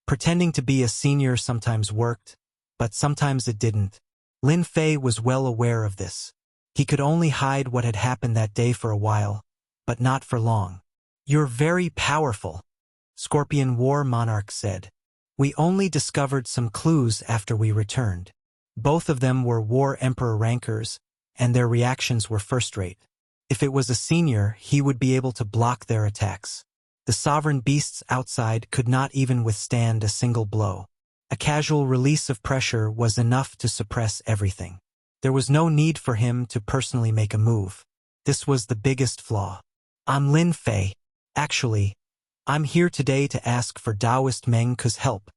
Pretending to be a senior sometimes worked, but sometimes it didn't. Lin Fei was well aware of this. He could only hide what had happened that day for a while, but not for long. You're very powerful, Scorpion War Monarch said. We only discovered some clues after we returned. Both of them were War Emperor rankers, and their reactions were first-rate. If it was a senior, he would be able to block their attacks. The sovereign beasts outside could not even withstand a single blow. A casual release of pressure was enough to suppress everything. There was no need for him to personally make a move. This was the biggest flaw. I'm Lin Fei. Actually, I'm here today to ask for Taoist Meng Ke's help.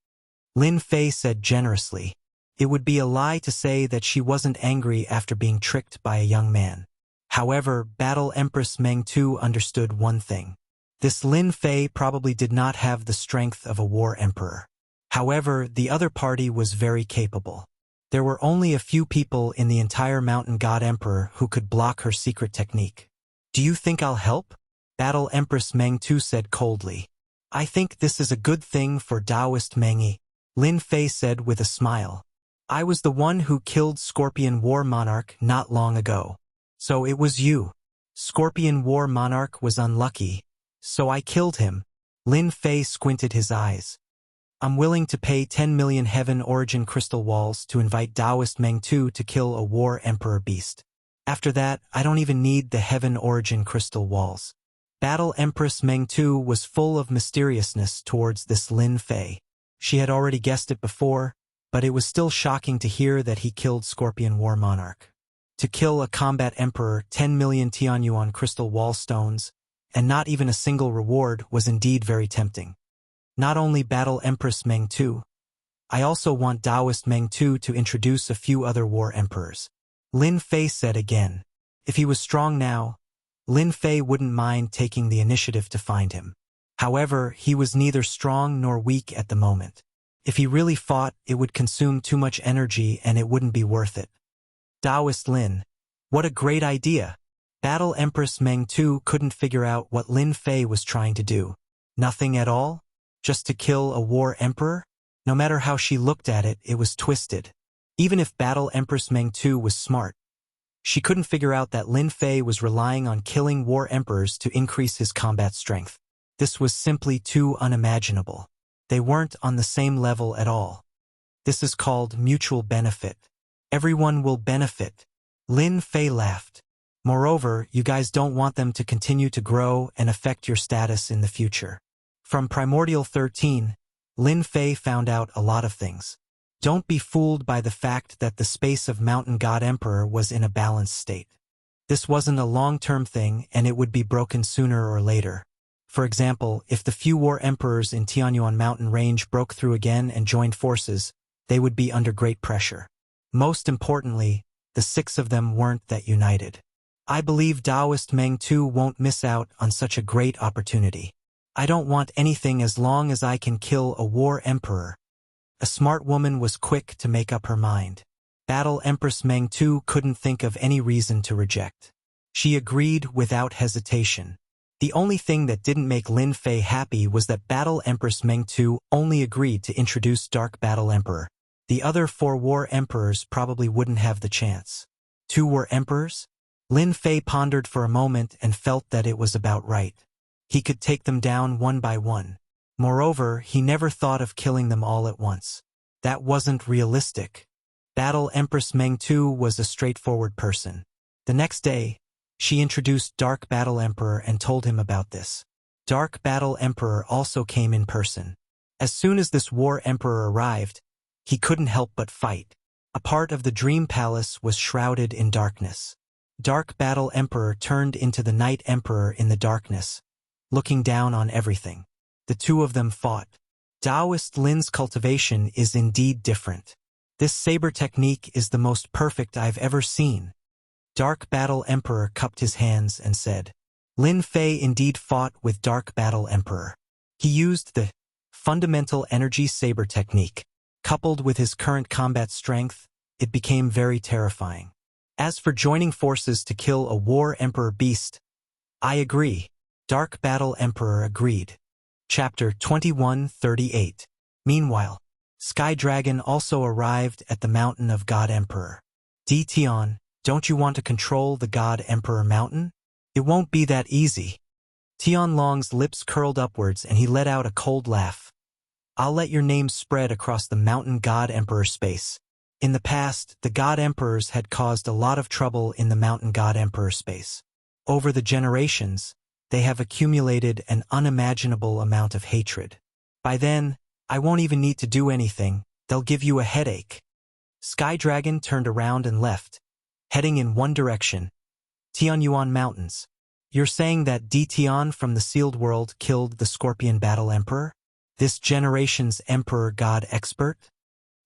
Lin Fei said generously. It would be a lie to say that she wasn't angry after being tricked by a young man. However, Battle Empress Meng Tu understood one thing. This Lin Fei probably did not have the strength of a war emperor. However, the other party was very capable. There were only a few people in the entire Mountain God Emperor who could block her secret technique. Do you think I'll help? Battle Empress Meng Tu said coldly. I think this is a good thing for Taoist Mengi, Lin Fei said with a smile. I was the one who killed Scorpion War Monarch not long ago. So it was you. Scorpion War Monarch was unlucky. So I killed him. Lin Fei squinted his eyes. I'm willing to pay 10 million Heaven Origin Crystal Walls to invite Taoist Meng Tu to kill a War Emperor Beast. After that, I don't even need the Heaven Origin Crystal Walls. Battle Empress Meng Tu was full of mysteriousness towards this Lin Fei. She had already guessed it before, but it was still shocking to hear that he killed Scorpion War Monarch. To kill a combat emperor, 10 million Tianyuan crystal wall stones, and not even a single reward was indeed very tempting. Not only Battle Empress Meng Tu, I also want Taoist Meng Tu to introduce a few other war emperors. Lin Fei said again. If he was strong now, Lin Fei wouldn't mind taking the initiative to find him. However, he was neither strong nor weak at the moment. If he really fought, it would consume too much energy and it wouldn't be worth it. Taoist Lin. What a great idea! Battle Empress Meng Tu couldn't figure out what Lin Fei was trying to do. Nothing at all? Just to kill a war emperor? No matter how she looked at it, it was twisted. Even if Battle Empress Meng Tu was smart, she couldn't figure out that Lin Fei was relying on killing war emperors to increase his combat strength. This was simply too unimaginable. They weren't on the same level at all. This is called mutual benefit. Everyone will benefit. Lin Fei laughed. Moreover, you guys don't want them to continue to grow and affect your status in the future. From Primordial 13, Lin Fei found out a lot of things. Don't be fooled by the fact that the space of Mountain God Emperor was in a balanced state. This wasn't a long-term thing and it would be broken sooner or later. For example, if the few war emperors in Tianyuan mountain range broke through again and joined forces, they would be under great pressure. Most importantly, the 6 of them weren't that united. I believe Taoist Meng Tu won't miss out on such a great opportunity. I don't want anything as long as I can kill a war emperor. A smart woman was quick to make up her mind. Battle Empress Meng Tu couldn't think of any reason to reject. She agreed without hesitation. The only thing that didn't make Lin Fei happy was that Battle Empress Meng Tu only agreed to introduce Dark Battle Emperor. The other 4 war emperors probably wouldn't have the chance. 2 war emperors? Lin Fei pondered for a moment and felt that it was about right. He could take them down one by one. Moreover, he never thought of killing them all at once. That wasn't realistic. Battle Empress Meng Tu was a straightforward person. The next day, she introduced Dark Battle Emperor and told him about this. Dark Battle Emperor also came in person. As soon as this war emperor arrived, he couldn't help but fight. A part of the Dream Palace was shrouded in darkness. Dark Battle Emperor turned into the Night Emperor in the darkness, looking down on everything. The 2 of them fought. Taoist Lin's cultivation is indeed different. This saber technique is the most perfect I've ever seen. Dark Battle Emperor cupped his hands and said, Lin Fei indeed fought with Dark Battle Emperor. He used the fundamental energy saber technique. Coupled with his current combat strength, it became very terrifying. As for joining forces to kill a war emperor beast, I agree. Dark Battle Emperor agreed. Chapter 2138. Meanwhile, Sky Dragon also arrived at the Mountain of God Emperor. Tian, don't you want to control the God Emperor Mountain? It won't be that easy. Tianlong's lips curled upwards and he let out a cold laugh. I'll let your name spread across the Mountain God Emperor space. In the past, the God Emperors had caused a lot of trouble in the Mountain God Emperor space. Over the generations, they have accumulated an unimaginable amount of hatred. By then, I won't even need to do anything, they'll give you a headache. Sky Dragon turned around and left, heading in one direction. Tianyuan Mountains. You're saying that Tian from the Sealed World killed the Scorpion Battle Emperor? This generation's Emperor God expert?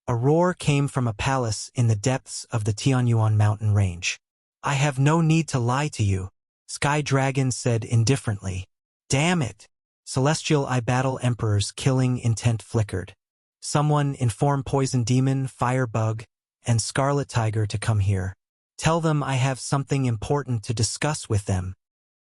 A roar came from a palace in the depths of the Tianyuan mountain range. I have no need to lie to you, Sky Dragon said indifferently. Damn it! Celestial Eye Battle Emperor's killing intent flickered. Someone inform Poison Demon, Firebug, and Scarlet Tiger to come here. Tell them I have something important to discuss with them.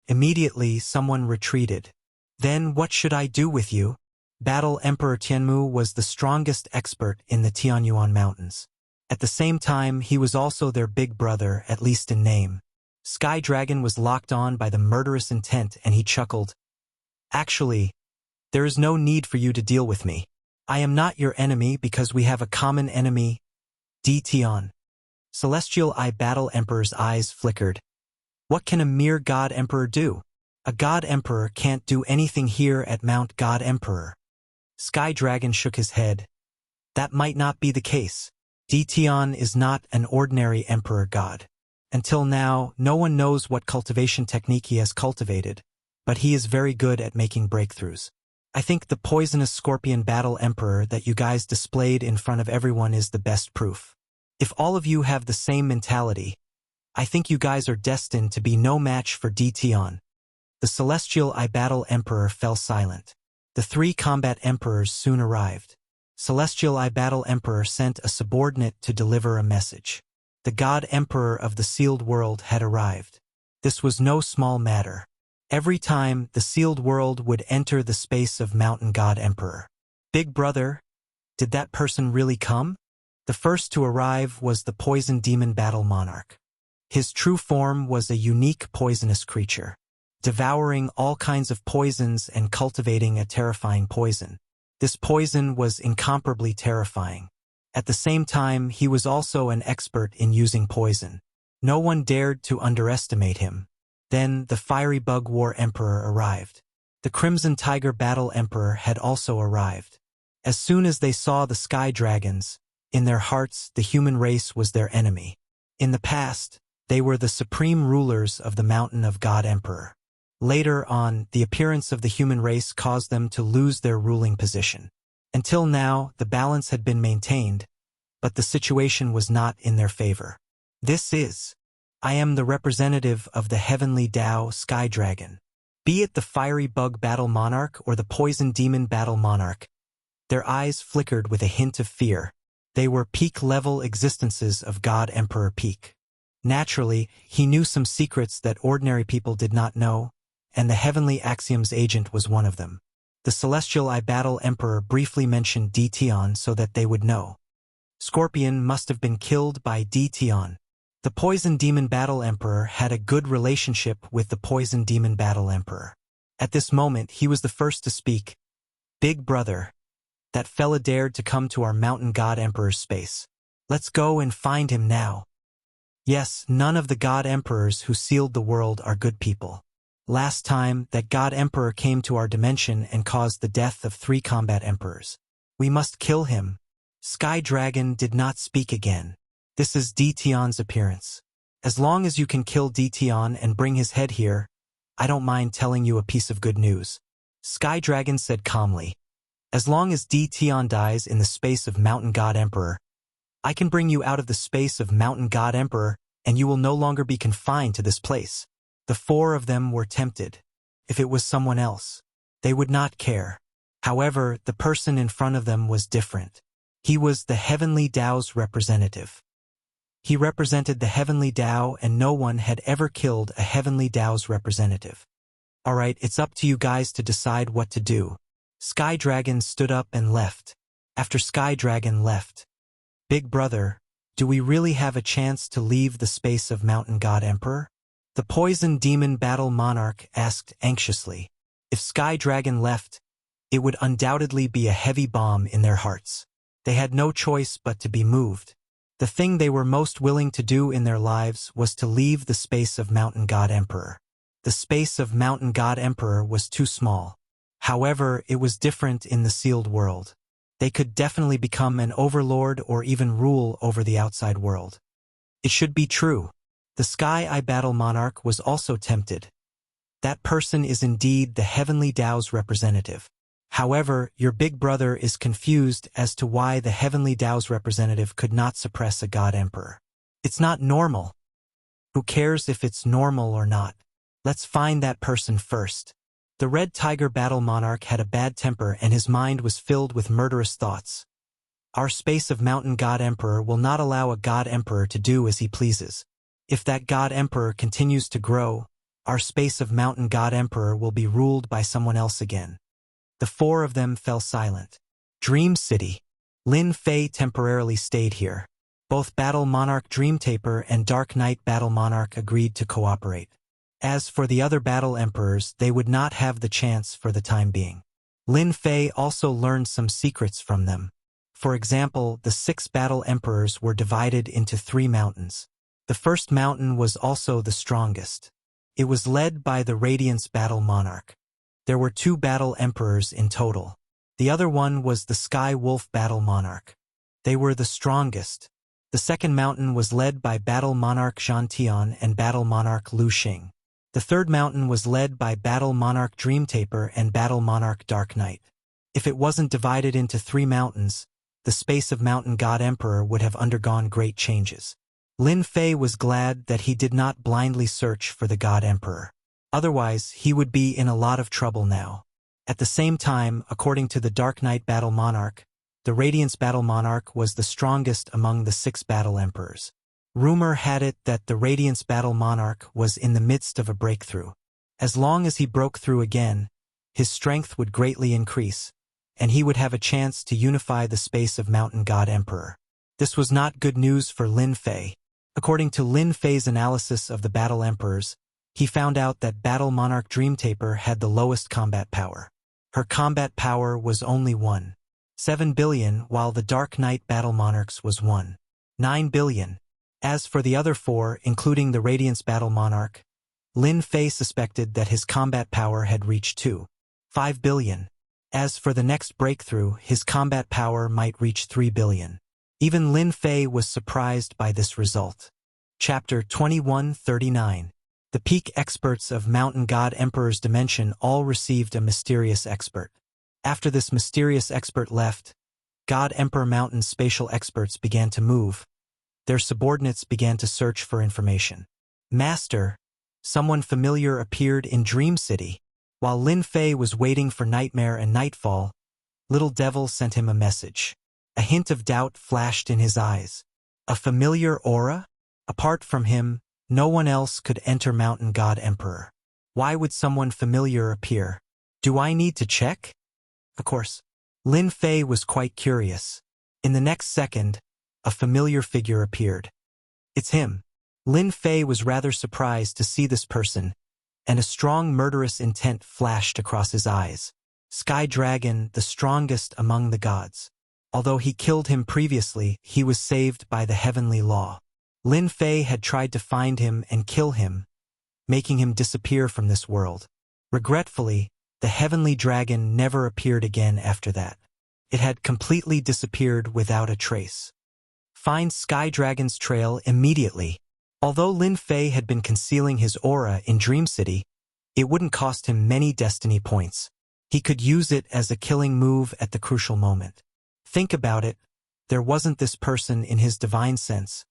Immediately, someone retreated. Then what should I do with you? Battle Emperor Tianmu was the strongest expert in the Tianyuan Mountains. At the same time, he was also their big brother, at least in name. Sky Dragon was locked on by the murderous intent, and he chuckled. Actually, there is no need for you to deal with me. I am not your enemy because we have a common enemy, Tian. Celestial Eye Battle Emperor's eyes flickered. What can a mere God Emperor do? A God Emperor can't do anything here at Mount God Emperor. Sky Dragon shook his head. That might not be the case. Tian is not an ordinary Emperor God. Until now, no one knows what cultivation technique he has cultivated, but he is very good at making breakthroughs. I think the poisonous scorpion Battle Emperor that you guys displayed in front of everyone is the best proof. If all of you have the same mentality, I think you guys are destined to be no match for Tian. The Celestial Eye Battle Emperor fell silent. The 3 combat emperors soon arrived. Celestial Eye Battle Emperor sent a subordinate to deliver a message. The God Emperor of the Sealed World had arrived. This was no small matter. Every time, the Sealed World would enter the space of Mountain God Emperor. Big brother, did that person really come? The first to arrive was the Poison Demon Battle Monarch. His true form was a unique poisonous creature, devouring all kinds of poisons and cultivating a terrifying poison. This poison was incomparably terrifying. At the same time, he was also an expert in using poison. No one dared to underestimate him. Then the Fiery Bug War Emperor arrived. The Crimson Tiger Battle Emperor had also arrived. As soon as they saw the Sky Dragons, in their hearts the human race was their enemy. In the past, they were the supreme rulers of the Mountain of God Emperor. Later on, the appearance of the human race caused them to lose their ruling position. Until now, the balance had been maintained, but the situation was not in their favor. I am the representative of the Heavenly Tao Sky Dragon. Be it the Fiery Bug Battle Monarch or the Poison Demon Battle Monarch, their eyes flickered with a hint of fear. They were peak-level existences of God Emperor Peak. Naturally, he knew some secrets that ordinary people did not know, and the Heavenly Axioms agent was one of them. The Celestial Eye Battle Emperor briefly mentioned Tian so that they would know. Scorpion must have been killed by Tian. The Poison Demon Battle Emperor had a good relationship with the Poison Demon Battle Emperor. At this moment, he was the first to speak. Big brother, that fella dared to come to our Mountain God Emperor's space. Let's go and find him now. Yes, none of the God Emperors who sealed the world are good people. Last time, that God Emperor came to our dimension and caused the death of 3 combat emperors. We must kill him. Sky Dragon did not speak again. This is Tian's appearance. As long as you can kill Tian and bring his head here, I don't mind telling you a piece of good news. Sky Dragon said calmly. As long as Tian dies in the space of Mountain God Emperor, I can bring you out of the space of Mountain God Emperor, and you will no longer be confined to this place. The 4 of them were tempted. If it was someone else, they would not care. However, the person in front of them was different. He was the Heavenly Tao's representative. He represented the Heavenly Tao, and no one had ever killed a Heavenly Tao's representative. Alright, it's up to you guys to decide what to do. Sky Dragon stood up and left. After Sky Dragon left, Big brother, do we really have a chance to leave the space of Mountain God Emperor? The Poison Demon Battle Monarch asked anxiously. If Sky Dragon left, it would undoubtedly be a heavy bomb in their hearts. They had no choice but to be moved. The thing they were most willing to do in their lives was to leave the space of Mountain God Emperor. The space of Mountain God Emperor was too small. However, it was different in the sealed world. They could definitely become an overlord or even rule over the outside world. It should be true. The Sky Eye Battle Monarch was also tempted. That person is indeed the Heavenly Tao's representative. However, your big brother is confused as to why the Heavenly Tao's representative could not suppress a God Emperor. It's not normal. Who cares if it's normal or not? Let's find that person first. The Red Tiger Battle Monarch had a bad temper and his mind was filled with murderous thoughts. Our space of Mountain God Emperor will not allow a God Emperor to do as he pleases. If that God Emperor continues to grow, Our space of Mountain God Emperor will be ruled by someone else again. The four of them fell silent. Dream City. Lin Fei temporarily stayed here. Both Battle Monarch Dream Taper and Dark Knight Battle Monarch agreed to cooperate. As for the other Battle Emperors, they would not have the chance for the time being. Lin Fei also learned some secrets from them. For example, the 6 Battle Emperors were divided into 3 mountains. The first mountain was also the strongest. It was led by the Radiance Battle Monarch. There were 2 Battle Emperors in total. The other one was the Sky Wolf Battle Monarch. They were the strongest. The second mountain was led by Battle Monarch Zhan Tian and Battle Monarch Lu Xing. The third mountain was led by Battle Monarch Dream Taper and Battle Monarch Dark Knight. If it wasn't divided into 3 mountains, the space of Mountain God Emperor would have undergone great changes. Lin Fei was glad that he did not blindly search for the God Emperor. Otherwise, he would be in a lot of trouble now. At the same time, according to the Dark Knight Battle Monarch, the Radiance Battle Monarch was the strongest among the 6 Battle Emperors. Rumor had it that the Radiance Battle Monarch was in the midst of a breakthrough. As long as he broke through again, his strength would greatly increase, and he would have a chance to unify the space of Mountain God Emperor. This was not good news for Lin Fei. According to Lin Fei's analysis of the Battle Emperors, he found out that Battle Monarch Dream Taper had the lowest combat power. Her combat power was only 1.7 billion, while the Dark Knight Battle Monarch's was 1.9 billion. As for the other 4, including the Radiance Battle Monarch, Lin Fei suspected that his combat power had reached 2.5 billion. As for the next breakthrough, his combat power might reach 3 billion. Even Lin Fei was surprised by this result. Chapter 2139. The peak experts of Mountain God Emperor's dimension all received a mysterious expert. After this mysterious expert left, God Emperor Mountain's spatial experts began to move. Their subordinates began to search for information. Master, someone familiar appeared in Dream City. While Lin Fei was waiting for Nightmare and Nightfall, Little Devil sent him a message. A hint of doubt flashed in his eyes. A familiar aura? Apart from him, no one else could enter Mountain God Emperor. Why would someone familiar appear? Do I need to check? Of course. Lin Fei was quite curious. In the next second, a familiar figure appeared. It's him. Lin Fei was rather surprised to see this person, and a strong murderous intent flashed across his eyes. Sky Dragon, the strongest among the gods. Although he killed him previously, he was saved by the heavenly law. Lin Fei had tried to find him and kill him, making him disappear from this world. Regretfully, the heavenly dragon never appeared again after that. It had completely disappeared without a trace. Find Sky Dragon's trail immediately. Although Lin Fei had been concealing his aura in Dream City, it wouldn't cost him many destiny points. He could use it as a killing move at the crucial moment. Think about it, there wasn't this person in his divine sense,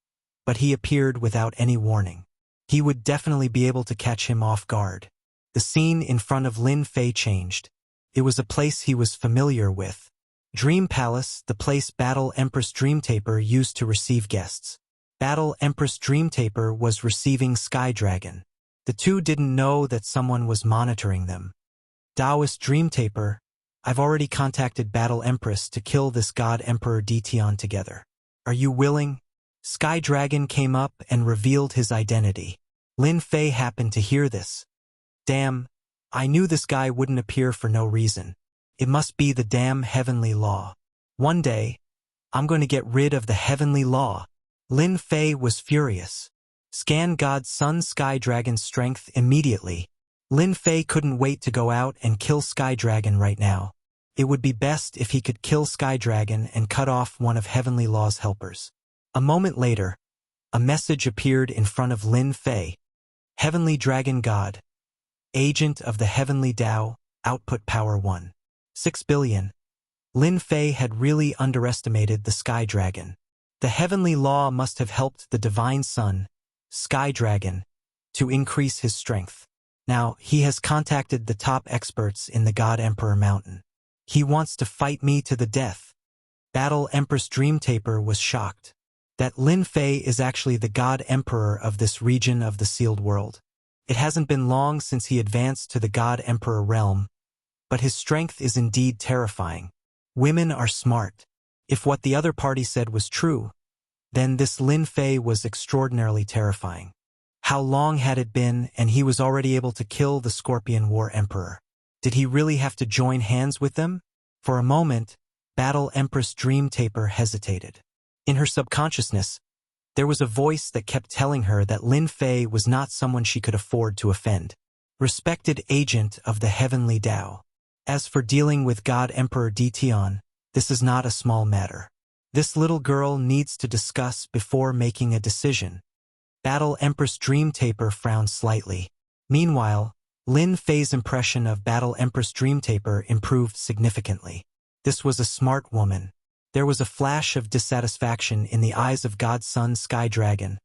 but he appeared without any warning. He would definitely be able to catch him off guard. The scene in front of Lin Fei changed. It was a place he was familiar with. Dream Palace, the place Battle Empress Dream Taper used to receive guests. Battle Empress Dream Taper was receiving Sky Dragon. The two didn't know that someone was monitoring them. Taoist Dream Taper, I've already contacted Battle Empress to kill this God Emperor Detian together. Are you willing? Sky Dragon came up and revealed his identity. Lin Fei happened to hear this. Damn, I knew this guy wouldn't appear for no reason. It must be the damn heavenly law. One day, I'm going to get rid of the heavenly law. Lin Fei was furious. Scan God's Son Sky Dragon's strength immediately. Lin Fei couldn't wait to go out and kill Sky Dragon right now. It would be best if he could kill Sky Dragon and cut off one of Heavenly Law's helpers. A moment later, a message appeared in front of Lin Fei. Heavenly Dragon God. Agent of the Heavenly Tao, output power 1.6 billion. Lin Fei had really underestimated the Sky Dragon. The Heavenly Law must have helped the Divine Son, Sky Dragon, to increase his strength. Now, he has contacted the top experts in the God Emperor Mountain. He wants to fight me to the death. Battle Empress Dream Taper was shocked. That Lin Fei is actually the God Emperor of this region of the sealed world. It hasn't been long since he advanced to the God Emperor realm, but his strength is indeed terrifying. Women are smart. If what the other party said was true, then this Lin Fei was extraordinarily terrifying. How long had it been, and he was already able to kill the Scorpion War Emperor? Did he really have to join hands with them? For a moment, Battle Empress Dream Taper hesitated. In her subconsciousness, there was a voice that kept telling her that Lin Fei was not someone she could afford to offend. Respected agent of the Heavenly Tao. As for dealing with God Emperor Ditian, this is not a small matter. This little girl needs to discuss before making a decision. Battle Empress Dream Taper frowned slightly. Meanwhile, Lin Fei's impression of Battle Empress Dream Taper improved significantly. This was a smart woman. There was a flash of dissatisfaction in the eyes of God's son Sky Dragon,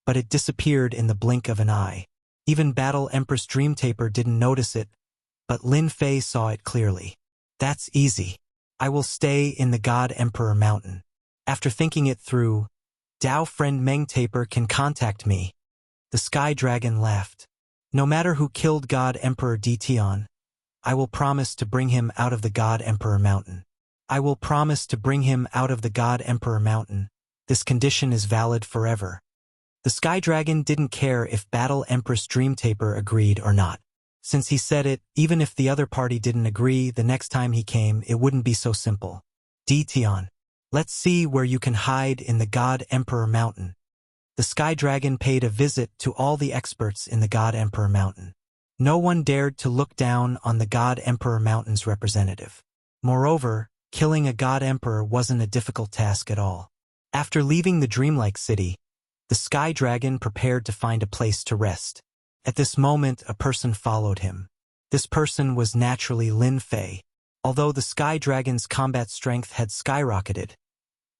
but it disappeared in the blink of an eye. Even Battle Empress Dream Taper didn't notice it, but Lin Fei saw it clearly. That's easy. I will stay in the God Emperor Mountain. After thinking it through, Dao friend Meng Taper can contact me. The Sky Dragon laughed. No matter who killed God Emperor Ditian, I will promise to bring him out of the God Emperor Mountain. I will promise to bring him out of the God Emperor Mountain. This condition is valid forever. The Sky Dragon didn't care if Battle Empress Dream Taper agreed or not. Since he said it, even if the other party didn't agree, the next time he came, it wouldn't be so simple. Ditian, let's see where you can hide in the God Emperor Mountain. The Sky Dragon paid a visit to all the experts in the God Emperor Mountain. No one dared to look down on the God Emperor Mountain's representative. Moreover, killing a God Emperor wasn't a difficult task at all. After leaving the dreamlike city, the Sky Dragon prepared to find a place to rest. At this moment, a person followed him. This person was naturally Lin Fei, although the Sky Dragon's combat strength had skyrocketed,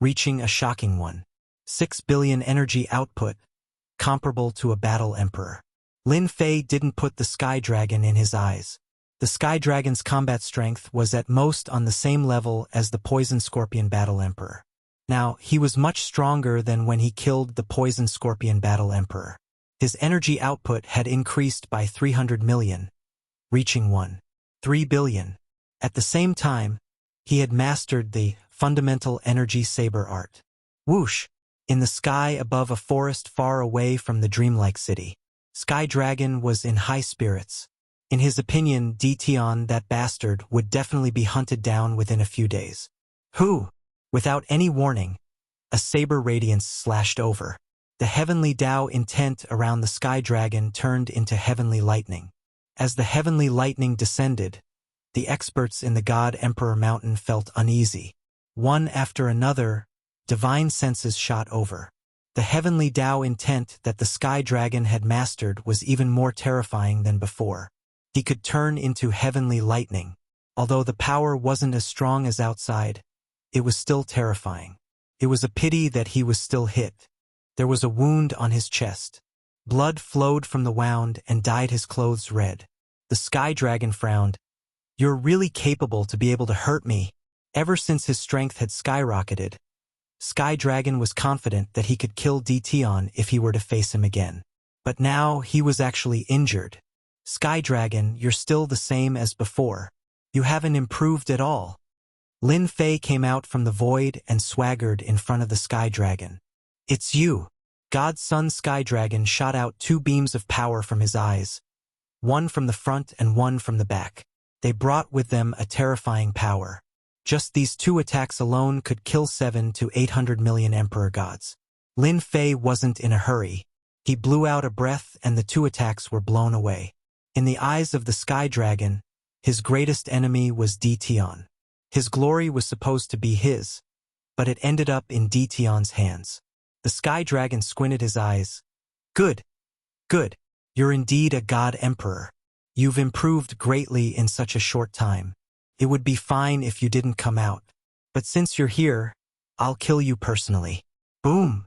reaching a shocking 1.6 billion energy output, comparable to a battle emperor. Lin Fei didn't put the Sky Dragon in his eyes. The Sky Dragon's combat strength was at most on the same level as the Poison Scorpion Battle Emperor. Now, he was much stronger than when he killed the Poison Scorpion Battle Emperor. His energy output had increased by 300 million, reaching 1.3 billion. At the same time, he had mastered the fundamental energy saber art. Whoosh! In the sky above a forest far away from the dreamlike city, Sky Dragon was in high spirits. In his opinion, Ditian, that bastard, would definitely be hunted down within a few days. Who? Without any warning, a saber radiance slashed over. The heavenly Tao intent around the Sky Dragon turned into heavenly lightning. As the heavenly lightning descended, the experts in the God Emperor Mountain felt uneasy. One after another, divine senses shot over. The heavenly Tao intent that the Sky Dragon had mastered was even more terrifying than before. He could turn into heavenly lightning. Although the power wasn't as strong as outside, it was still terrifying. It was a pity that he was still hit. There was a wound on his chest. Blood flowed from the wound and dyed his clothes red. The Sky Dragon frowned. You're really capable to be able to hurt me. Ever since his strength had skyrocketed, Sky Dragon was confident that he could kill Ditian if he were to face him again. But now he was actually injured. Sky Dragon, you're still the same as before. You haven't improved at all. Lin Fei came out from the void and swaggered in front of the Sky Dragon. It's you. God's son Sky Dragon shot out 2 beams of power from his eyes, one from the front and one from the back. They brought with them a terrifying power. Just these 2 attacks alone could kill 7 to 800 million Emperor Gods. Lin Fei wasn't in a hurry. He blew out a breath and the 2 attacks were blown away. In the eyes of the Sky Dragon, his greatest enemy was Ditian. His glory was supposed to be his, but it ended up in Ditian's hands. The Sky Dragon squinted his eyes. Good. Good. You're indeed a God Emperor. You've improved greatly in such a short time. It would be fine if you didn't come out. But since you're here, I'll kill you personally. Boom!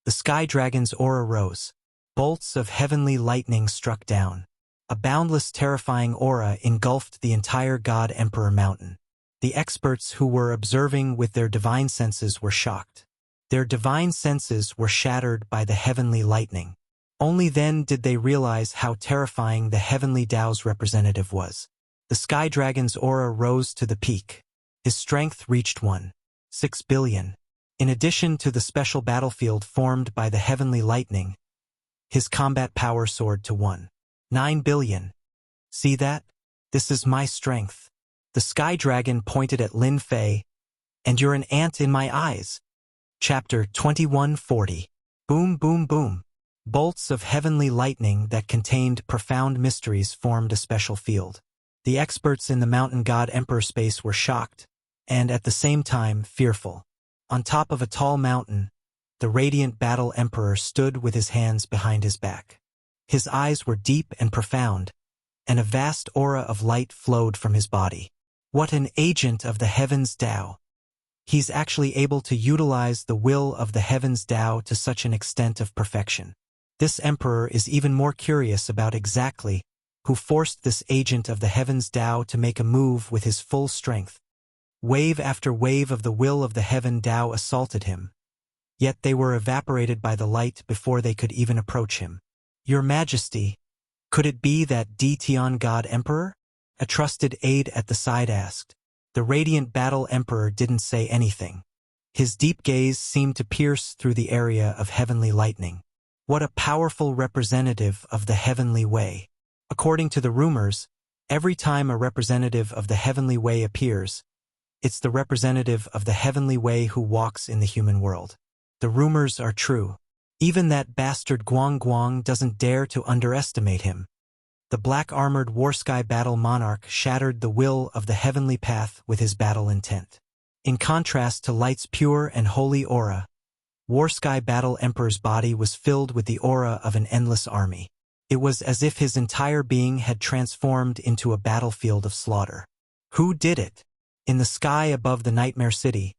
The Sky Dragon's aura rose. Bolts of heavenly lightning struck down. A boundless, terrifying aura engulfed the entire God Emperor Mountain. The experts who were observing with their divine senses were shocked. Their divine senses were shattered by the heavenly lightning. Only then did they realize how terrifying the heavenly Tao's representative was. The Sky Dragon's aura rose to the peak. His strength reached 1.6 billion. In addition to the special battlefield formed by the heavenly lightning, his combat power soared to 1.9 billion. See that? This is my strength. The Sky Dragon pointed at Lin Fei. And you're an ant in my eyes. Chapter 2140. Boom, boom, boom. Bolts of heavenly lightning that contained profound mysteries formed a special field. The experts in the Mountain God Emperor space were shocked, and at the same time fearful. On top of a tall mountain, the radiant Battle Emperor stood with his hands behind his back. His eyes were deep and profound, and a vast aura of light flowed from his body. What an agent of the heavens Tao! He's actually able to utilize the will of the heavens Tao to such an extent of perfection. This emperor is even more curious about exactly who forced this agent of the heavens Tao to make a move with his full strength. Wave after wave of the will of the heaven Tao assaulted him, yet they were evaporated by the light before they could even approach him. Your Majesty, could it be that Tian God Emperor? A trusted aide at the side asked. The radiant Battle Emperor didn't say anything. His deep gaze seemed to pierce through the area of heavenly lightning. What a powerful representative of the heavenly way. According to the rumors, every time a representative of the heavenly way appears, it's the representative of the heavenly way who walks in the human world. The rumors are true. Even that bastard Guang Guang doesn't dare to underestimate him. The black-armored Warsky Battle Monarch shattered the will of the heavenly path with his battle intent. In contrast to Light's pure and holy aura, Warsky Battle Emperor's body was filled with the aura of an endless army. It was as if his entire being had transformed into a battlefield of slaughter. Who did it? In the sky above the Nightmare City,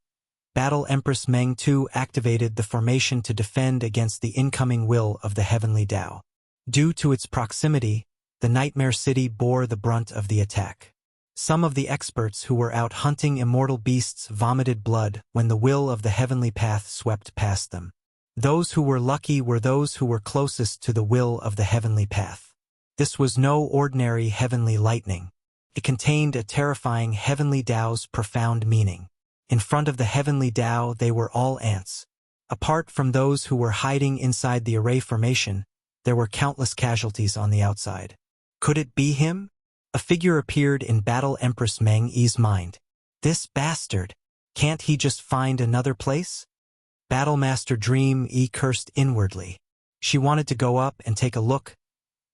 Battle Empress Meng Tu activated the formation to defend against the incoming will of the heavenly Tao. Due to its proximity, the Nightmare City bore the brunt of the attack. Some of the experts who were out hunting immortal beasts vomited blood when the will of the heavenly path swept past them. Those who were lucky were those who were closest to the will of the heavenly path. This was no ordinary heavenly lightning. It contained a terrifying heavenly Tao's profound meaning. In front of the heavenly Tao, they were all ants. Apart from those who were hiding inside the array formation, there were countless casualties on the outside. Could it be him? A figure appeared in Battle Empress Meng Yi's mind. This bastard! Can't he just find another place? Battlemaster Dream Yi cursed inwardly. She wanted to go up and take a look,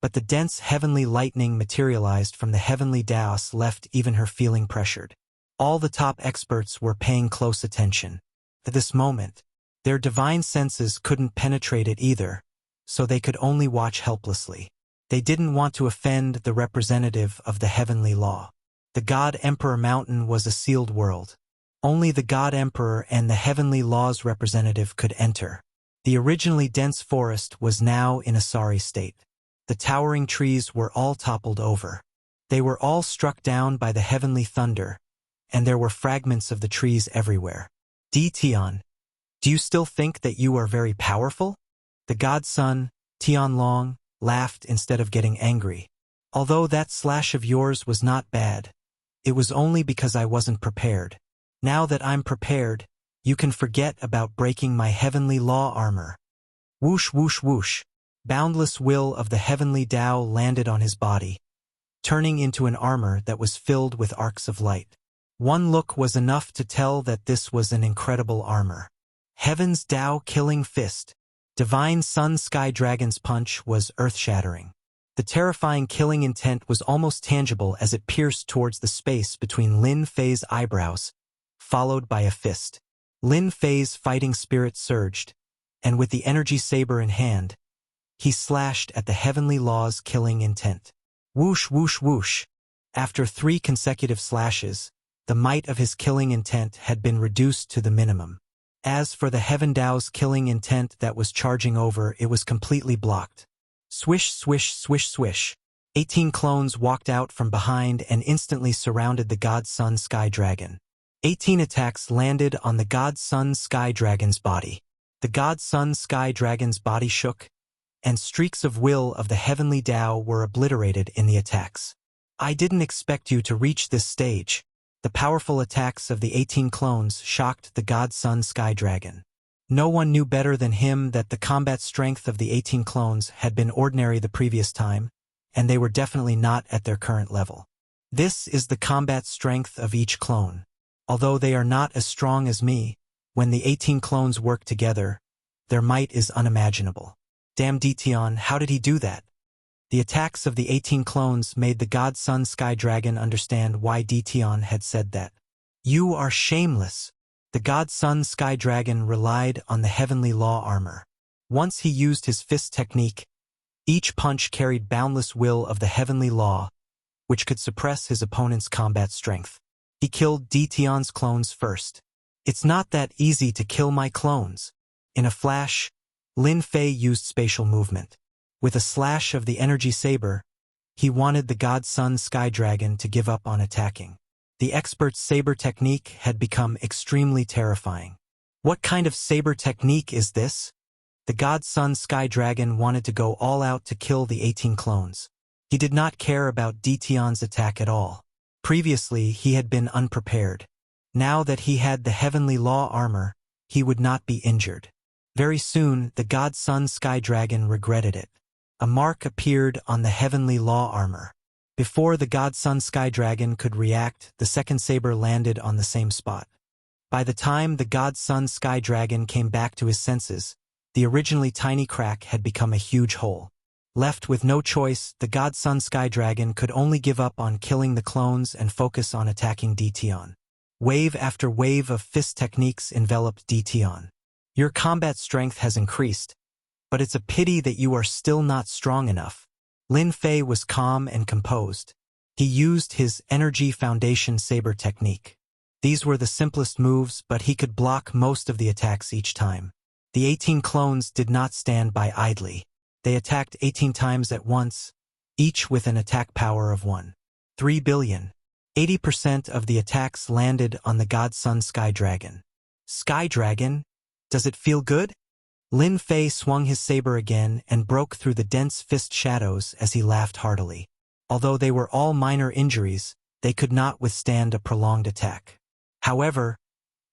but the dense heavenly lightning materialized from the heavenly Taos left even her feeling pressured. All the top experts were paying close attention. At this moment, their divine senses couldn't penetrate it either, so they could only watch helplessly. They didn't want to offend the representative of the heavenly law. The God Emperor Mountain was a sealed world. Only the God Emperor and the heavenly law's representative could enter. The originally dense forest was now in a sorry state. The towering trees were all toppled over. They were all struck down by the heavenly thunder, and there were fragments of the trees everywhere. Tian, do you still think that you are very powerful? The godson, Tianlong, laughed instead of getting angry. Although that slash of yours was not bad, it was only because I wasn't prepared. Now that I'm prepared, you can forget about breaking my heavenly law armor. Whoosh whoosh whoosh. Boundless will of the heavenly Tao landed on his body, turning into an armor that was filled with arcs of light. One look was enough to tell that this was an incredible armor. Heaven's Tao Killing Fist. Divine Sun Sky Dragon's punch was earth-shattering. The terrifying killing intent was almost tangible as it pierced towards the space between Lin Fei's eyebrows, followed by a fist. Lin Fei's fighting spirit surged, and with the energy saber in hand, he slashed at the heavenly law's killing intent. Whoosh whoosh whoosh. After 3 consecutive slashes, the might of his killing intent had been reduced to the minimum. As for the Heaven Tao's killing intent that was charging over, it was completely blocked. Swish, swish, swish, swish. 18 clones walked out from behind and instantly surrounded the God Sun Sky Dragon. 18 attacks landed on the God Sun Sky Dragon's body. The God Sun Sky Dragon's body shook, and streaks of will of the heavenly Tao were obliterated in the attacks. I didn't expect you to reach this stage. The powerful attacks of the 18 clones shocked the God Sun Sky Dragon. No one knew better than him that the combat strength of the 18 clones had been ordinary the previous time, and they were definitely not at their current level. This is the combat strength of each clone. Although they are not as strong as me, when the 18 clones work together, their might is unimaginable. Damn Detion, how did he do that? The attacks of the 18 clones made the God Sun Sky Dragon understand why Detion had said that. You are shameless. The God Sun Sky Dragon relied on the heavenly law armor. Once he used his fist technique, each punch carried boundless will of the heavenly law, which could suppress his opponent's combat strength. He killed Detion's clones first. It's not that easy to kill my clones. In a flash, Lin Fei used spatial movement. With a slash of the energy saber, he wanted the God Sun Sky Dragon to give up on attacking. The expert's saber technique had become extremely terrifying. What kind of saber technique is this? The God Sun Sky Dragon wanted to go all out to kill the 18 clones. He did not care about Detion's attack at all. Previously, he had been unprepared. Now that he had the heavenly law armor, he would not be injured. Very soon, the God Sun Sky Dragon regretted it. A mark appeared on the heavenly law armor. Before the God Sun Sky Dragon could react, the second saber landed on the same spot. By the time the God Sun Sky Dragon came back to his senses, the originally tiny crack had become a huge hole. Left with no choice, the God Sun Sky Dragon could only give up on killing the clones and focus on attacking Detion. Wave after wave of fist techniques enveloped Detion. Your combat strength has increased, but it's a pity that you are still not strong enough. Lin Fei was calm and composed. He used his energy foundation saber technique. These were the simplest moves, but he could block most of the attacks each time. The 18 clones did not stand by idly. They attacked 18 times at once, each with an attack power of 1.3 billion. 80% of the attacks landed on the God Sun Sky Dragon. Sky Dragon? Does it feel good? Lin Fei swung his saber again and broke through the dense fist shadows as he laughed heartily. Although they were all minor injuries, they could not withstand a prolonged attack. However,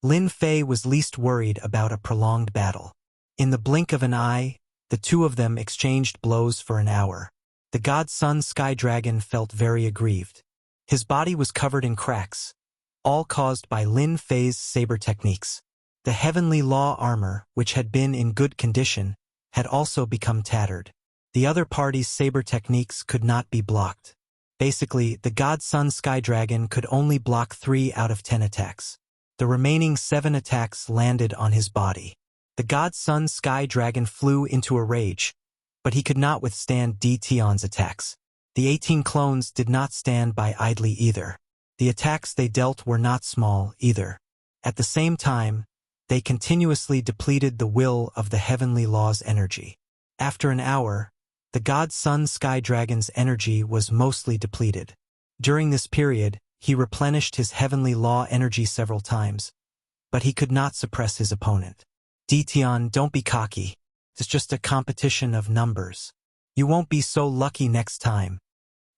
Lin Fei was least worried about a prolonged battle. In the blink of an eye, the two of them exchanged blows for an hour. The God Sun Sky Dragon felt very aggrieved. His body was covered in cracks, all caused by Lin Fei's saber techniques. The heavenly law armor, which had been in good condition, had also become tattered. The other party's saber techniques could not be blocked. Basically, the God Sun Sky Dragon could only block 3 out of 10 attacks. The remaining 7 attacks landed on his body. The God Sun Sky Dragon flew into a rage, but he could not withstand Detion's attacks. The 18 clones did not stand by idly either. The attacks they dealt were not small either. At the same time, they continuously depleted the will of the heavenly law's energy. After an hour, the God Sun Sky Dragon's energy was mostly depleted. During this period, he replenished his heavenly law energy several times, but he could not suppress his opponent. Detion, don't be cocky. It's just a competition of numbers. You won't be so lucky next time.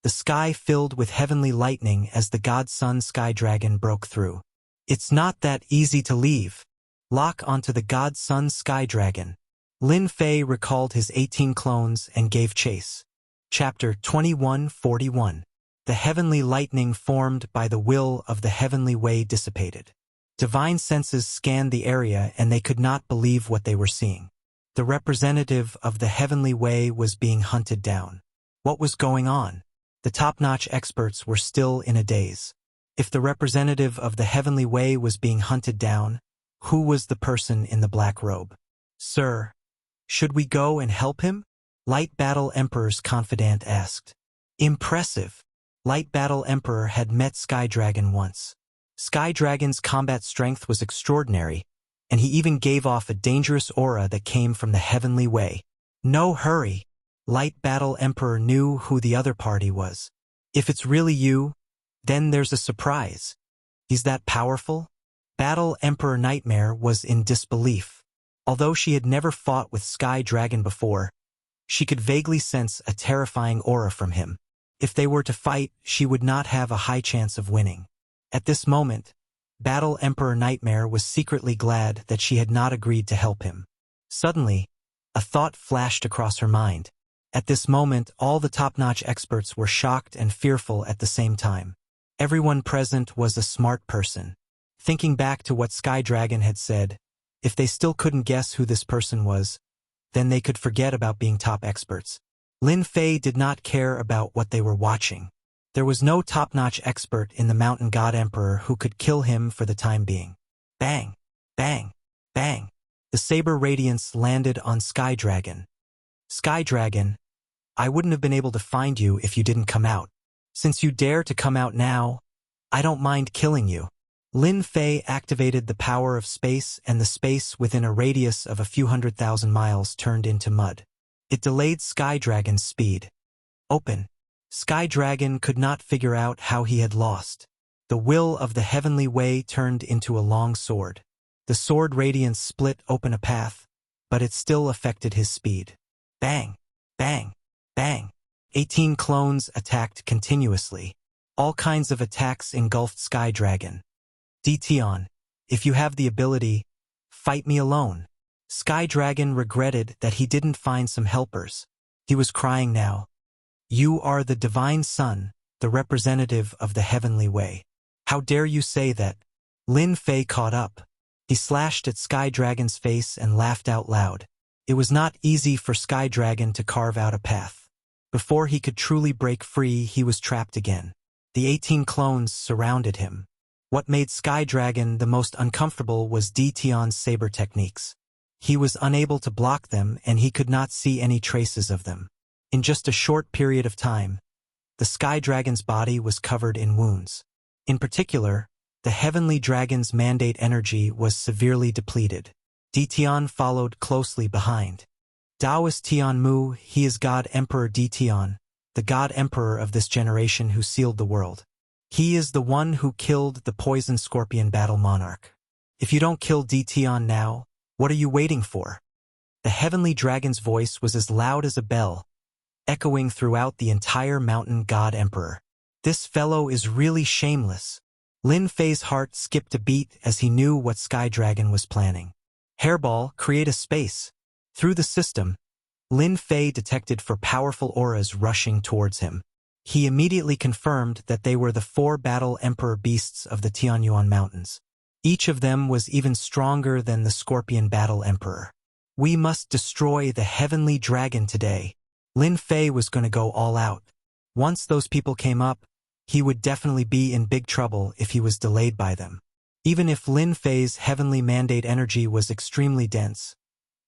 The sky filled with heavenly lightning as the God Sun Sky Dragon broke through. It's not that easy to leave. Lock onto the God Sun Sky Dragon. Lin Fei recalled his 18 clones and gave chase. Chapter 2141. The heavenly lightning formed by the will of the heavenly way dissipated. Divine senses scanned the area and they could not believe what they were seeing. The representative of the heavenly way was being hunted down. What was going on? The top-notch experts were still in a daze. If the representative of the heavenly way was being hunted down, who was the person in the black robe? Sir, should we go and help him? Light Battle Emperor's confidant asked. Impressive. Light Battle Emperor had met Sky Dragon once. Sky Dragon's combat strength was extraordinary, and he even gave off a dangerous aura that came from the heavenly way. No hurry. Light Battle Emperor knew who the other party was. If it's really you, then there's a surprise. He's that powerful? Battle Emperor Nightmare was in disbelief. Although she had never fought with Sky Dragon before, She could vaguely sense a terrifying aura from him. If they were to fight, she would not have a high chance of winning. At this moment, Battle Emperor Nightmare was secretly glad that she had not agreed to help him. Suddenly, a thought flashed across her mind. At this moment, all the top-notch experts were shocked and fearful at the same time. Everyone present was a smart person. Thinking back to what Sky Dragon had said, if they still couldn't guess who this person was, then they could forget about being top experts. Lin Fei did not care about what they were watching. There was no top-notch expert in the Mountain God Emperor who could kill him for the time being. Bang! Bang! Bang! The saber radiance landed on Sky Dragon. Sky Dragon, I wouldn't have been able to find you if you didn't come out. Since you dare to come out now, I don't mind killing you. Lin Fei activated the power of space, and the space within a radius of a few 100,000 miles turned into mud. It delayed Sky Dragon's speed. Open. Sky Dragon could not figure out how he had lost. The will of the heavenly way turned into a long sword. The sword radiance split open a path, but it still affected his speed. Bang! Bang! Bang! 18 clones attacked continuously. All kinds of attacks engulfed Sky Dragon. Detion, if you have the ability, fight me alone. Sky Dragon regretted that he didn't find some helpers. He was crying now. You are the divine son, the representative of the heavenly way. How dare you say that? Lin Fei caught up. He slashed at Sky Dragon's face and laughed out loud. It was not easy for Sky Dragon to carve out a path. Before he could truly break free, he was trapped again. The 18 clones surrounded him. What made Sky Dragon the most uncomfortable was Detion's saber techniques. He was unable to block them, and he could not see any traces of them. In just a short period of time, the Sky Dragon's body was covered in wounds. In particular, the Heavenly Dragon's mandate energy was severely depleted. Detion followed closely behind. Taoist Tianmu, he is God Emperor Detion, the God Emperor of this generation who sealed the world. He is the one who killed the Poison Scorpion Battle Monarch. If you don't kill Detion now, what are you waiting for? The Heavenly Dragon's voice was as loud as a bell, echoing throughout the entire Mountain God Emperor. This fellow is really shameless. Lin Fei's heart skipped a beat as he knew what Sky Dragon was planning. Hairball, create a space. Through the system, Lin Fei detected four powerful auras rushing towards him. He immediately confirmed that they were the 4 Battle Emperor beasts of the Tianyuan Mountains. Each of them was even stronger than the Scorpion Battle Emperor. We must destroy the Heavenly Dragon today. Lin Fei was going to go all out. Once those people came up, he would definitely be in big trouble if he was delayed by them. Even if Lin Fei's heavenly mandate energy was extremely dense,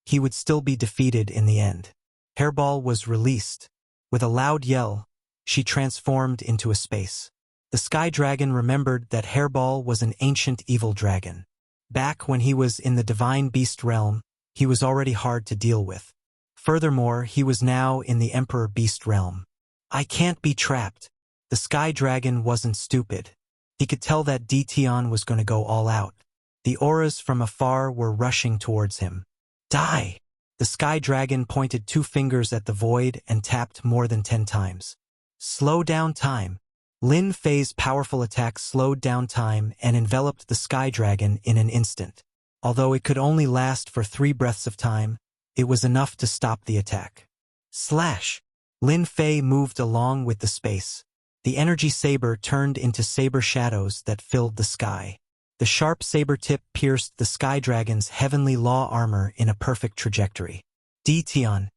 he would still be defeated in the end. Hairball was released. With a loud yell, she transformed into a space. The Sky Dragon remembered that Hairball was an ancient evil dragon. Back when he was in the Divine Beast realm, he was already hard to deal with. Furthermore, he was now in the Emperor Beast realm. I can't be trapped. The Sky Dragon wasn't stupid. He could tell that Detion was going to go all out. The auras from afar were rushing towards him. Die! The Sky Dragon pointed 2 fingers at the void and tapped more than 10 times. Slow down time. Lin Fei's powerful attack slowed down time and enveloped the Sky Dragon in an instant. Although it could only last for 3 breaths of time, it was enough to stop the attack. Slash! Lin Fei moved along with the space. The energy saber turned into saber shadows that filled the sky. The sharp saber tip pierced the Sky Dragon's heavenly law armor in a perfect trajectory. Detion,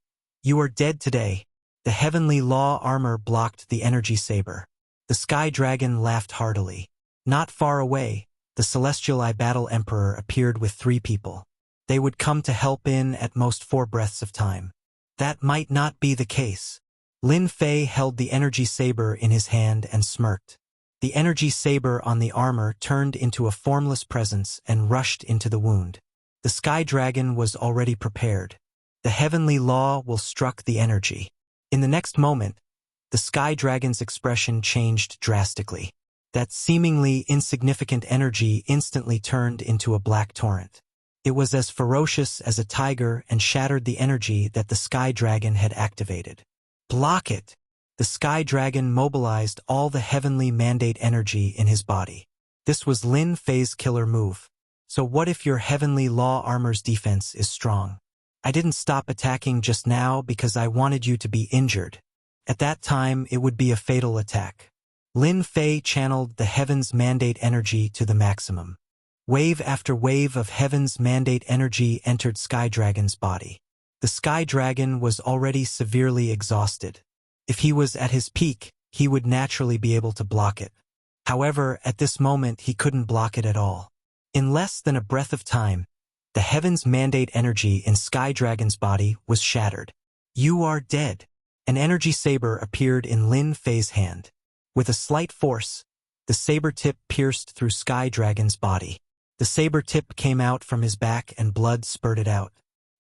you are dead today. The heavenly law armor blocked the energy saber. The Sky Dragon laughed heartily. Not far away, the Celestial Eye Battle Emperor appeared with 3 people. They would come to help in at most 4 breaths of time. That might not be the case. Lin Fei held the energy saber in his hand and smirked. The energy saber on the armor turned into a formless presence and rushed into the wound. The Sky Dragon was already prepared. The heavenly law will struck the energy. In the next moment, the Sky Dragon's expression changed drastically. That seemingly insignificant energy instantly turned into a black torrent. It was as ferocious as a tiger and shattered the energy that the Sky Dragon had activated. Block it! The Sky Dragon mobilized all the heavenly mandate energy in his body. This was Lin Fei's killer move. So what if your heavenly law armor's defense is strong? I didn't stop attacking just now because I wanted you to be injured. At that time, it would be a fatal attack. Lin Fei channeled the heaven's mandate energy to the maximum. Wave after wave of heaven's mandate energy entered Sky Dragon's body. The Sky Dragon was already severely exhausted. If he was at his peak, he would naturally be able to block it. However, at this moment he couldn't block it at all. In less than a breath of time, the heaven's mandate energy in Sky Dragon's body was shattered. You are dead. An energy saber appeared in Lin Fei's hand. With a slight force, the saber tip pierced through Sky Dragon's body. The saber tip came out from his back and blood spurted out.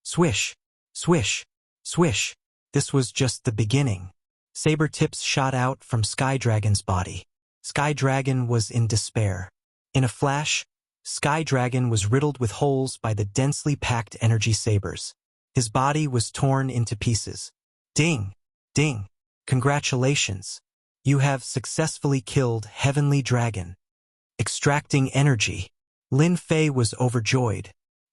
Swish, swish, swish. This was just the beginning. Saber tips shot out from Sky Dragon's body. Sky Dragon was in despair. In a flash, Sky Dragon was riddled with holes by the densely packed energy sabers. His body was torn into pieces. Ding! Ding! Congratulations! You have successfully killed Heavenly Dragon. Extracting energy. Lin Fei was overjoyed.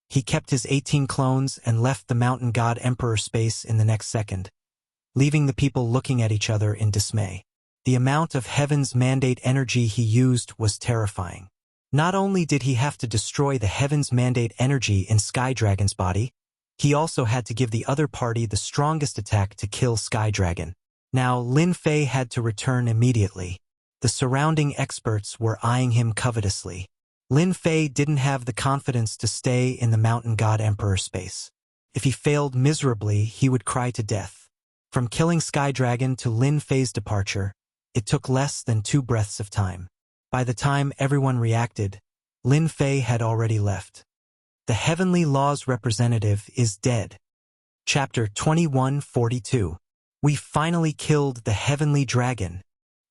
He kept his 18 clones and left the Mountain God Emperor space in the next second, leaving the people looking at each other in dismay. The amount of Heaven's mandate energy he used was terrifying. Not only did he have to destroy the Heaven's mandate energy in Sky Dragon's body, he also had to give the other party the strongest attack to kill Sky Dragon. Now, Lin Fei had to return immediately. The surrounding experts were eyeing him covetously. Lin Fei didn't have the confidence to stay in the Mountain God Emperor space. If he failed miserably, he would cry to death. From killing Sky Dragon to Lin Fei's departure, it took less than 2 breaths of time. By the time everyone reacted, Lin Fei had already left. The Heavenly Law's representative is dead. Chapter 2142. We finally killed the Heavenly Dragon.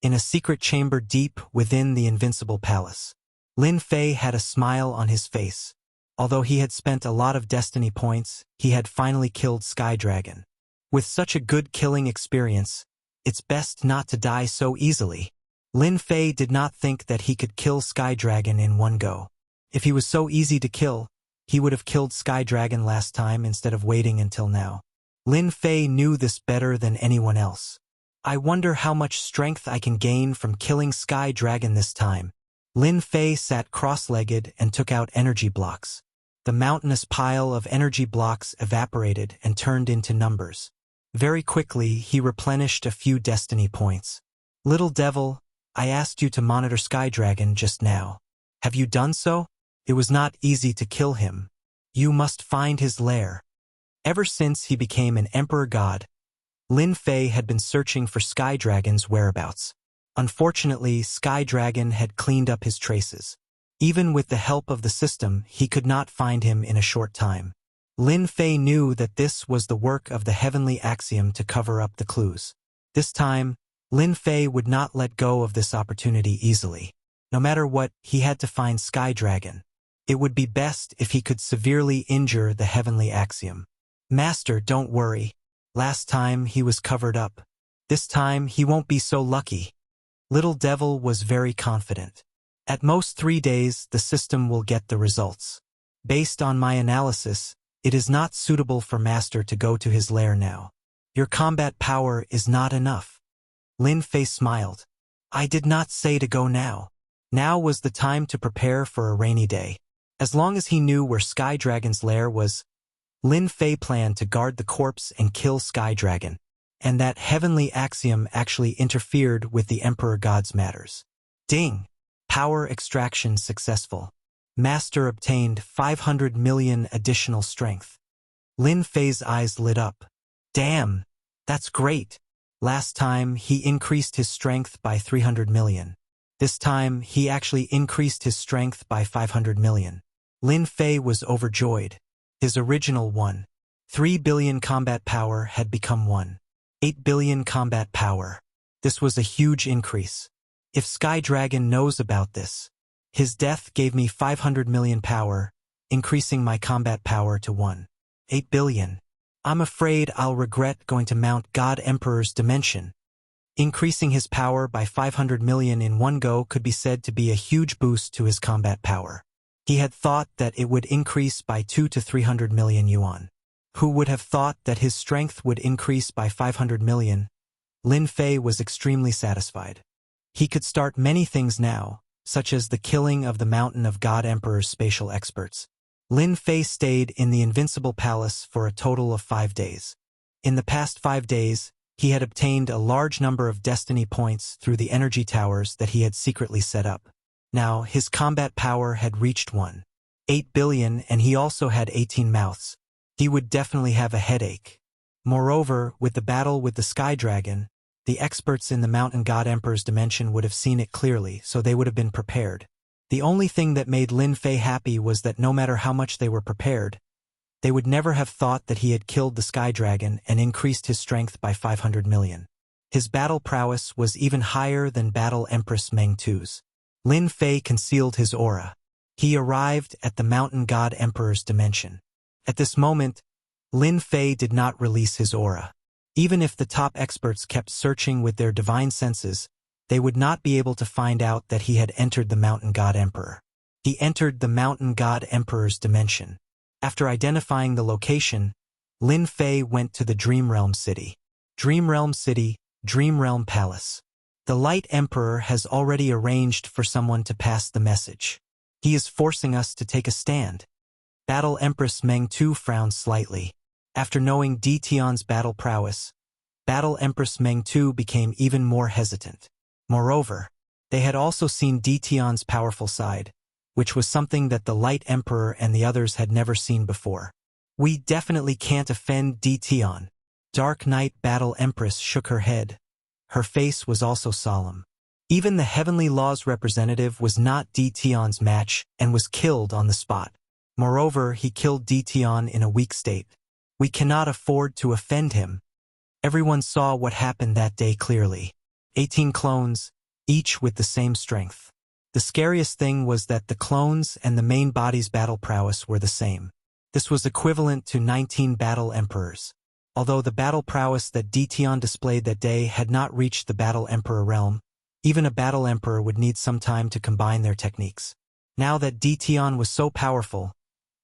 In a secret chamber deep within the Invincible Palace, Lin Fei had a smile on his face. Although he had spent a lot of destiny points, he had finally killed Sky Dragon. With such a good killing experience, it's best not to die so easily. Lin Fei did not think that he could kill Sky Dragon in one go. If he was so easy to kill, he would have killed Sky Dragon last time instead of waiting until now. Lin Fei knew this better than anyone else. I wonder how much strength I can gain from killing Sky Dragon this time. Lin Fei sat cross-legged and took out energy blocks. The mountainous pile of energy blocks evaporated and turned into numbers. Very quickly, he replenished a few destiny points. Little devil, I asked you to monitor Sky Dragon just now. Have you done so? It was not easy to kill him. You must find his lair. Ever since he became an Emperor God, Lin Fei had been searching for Sky Dragon's whereabouts. Unfortunately, Sky Dragon had cleaned up his traces. Even with the help of the system, he could not find him in a short time. Lin Fei knew that this was the work of the heavenly axiom to cover up the clues. This time, Lin Fei would not let go of this opportunity easily. No matter what, he had to find Sky Dragon. It would be best if he could severely injure the heavenly axiom. Master, don't worry. Last time he was covered up. This time he won't be so lucky. Little Devil was very confident. At most 3 days, the system will get the results. Based on my analysis, it is not suitable for Master to go to his lair now. Your combat power is not enough. Lin Fei smiled. I did not say to go now. Now was the time to prepare for a rainy day. As long as he knew where Sky Dragon's lair was, Lin Fei planned to guard the corpse and kill Sky Dragon. And that heavenly axiom actually interfered with the Emperor God's matters. Ding! Power extraction successful. Master obtained 500 million additional strength. Lin Fei's eyes lit up. Damn! That's great! Last time, he increased his strength by 300 million. This time, he actually increased his strength by 500 million. Lin Fei was overjoyed. His original 1.3 billion combat power had become 1.8 billion combat power. This was a huge increase. If Sky Dragon knows about this, his death gave me 500 million power, increasing my combat power to 1.8 billion. I'm afraid I'll regret going to Mount God Emperor's dimension. Increasing his power by 500 million in one go could be said to be a huge boost to his combat power. He had thought that it would increase by 2 to 300 million yuan. Who would have thought that his strength would increase by 500 million? Lin Fei was extremely satisfied. He could start many things now, such as the killing of the Mountain of God Emperor's spatial experts. Lin Fei stayed in the Invincible Palace for a total of 5 days. In the past 5 days, he had obtained a large number of destiny points through the energy towers that he had secretly set up. Now, his combat power had reached 1.8 billion, and he also had 18 mouths. He would definitely have a headache. Moreover, with the battle with the Sky Dragon, the experts in the Mountain God Emperor's dimension would have seen it clearly, so they would have been prepared. The only thing that made Lin Fei happy was that no matter how much they were prepared, they would never have thought that he had killed the Sky Dragon and increased his strength by 500 million. His battle prowess was even higher than Battle Empress Meng Tu's. Lin Fei concealed his aura. He arrived at the Mountain God Emperor's dimension. At this moment, Lin Fei did not release his aura. Even if the top experts kept searching with their divine senses, they would not be able to find out that he had entered the Mountain God Emperor. He entered the Mountain God Emperor's dimension. After identifying the location, Lin Fei went to the Dream Realm City. Dream Realm City, Dream Realm Palace. The Light Emperor has already arranged for someone to pass the message. He is forcing us to take a stand. Battle Empress Meng Tu frowned slightly. After knowing Di Tian's battle prowess, Battle Empress Meng Tu became even more hesitant. Moreover, they had also seen Di Tian's powerful side, which was something that the Light Emperor and the others had never seen before. We definitely can't offend Di Tian. Dark Knight Battle Empress shook her head. Her face was also solemn. Even the Heavenly Law's representative was not Di Tian's match and was killed on the spot. Moreover, he killed Di Tian in a weak state. We cannot afford to offend him. Everyone saw what happened that day clearly. 18 clones, each with the same strength. The scariest thing was that the clones and the main body's battle prowess were the same. This was equivalent to 19 battle emperors. Although the battle prowess that Di Tian displayed that day had not reached the battle emperor realm, even a battle emperor would need some time to combine their techniques. Now that Di Tian was so powerful,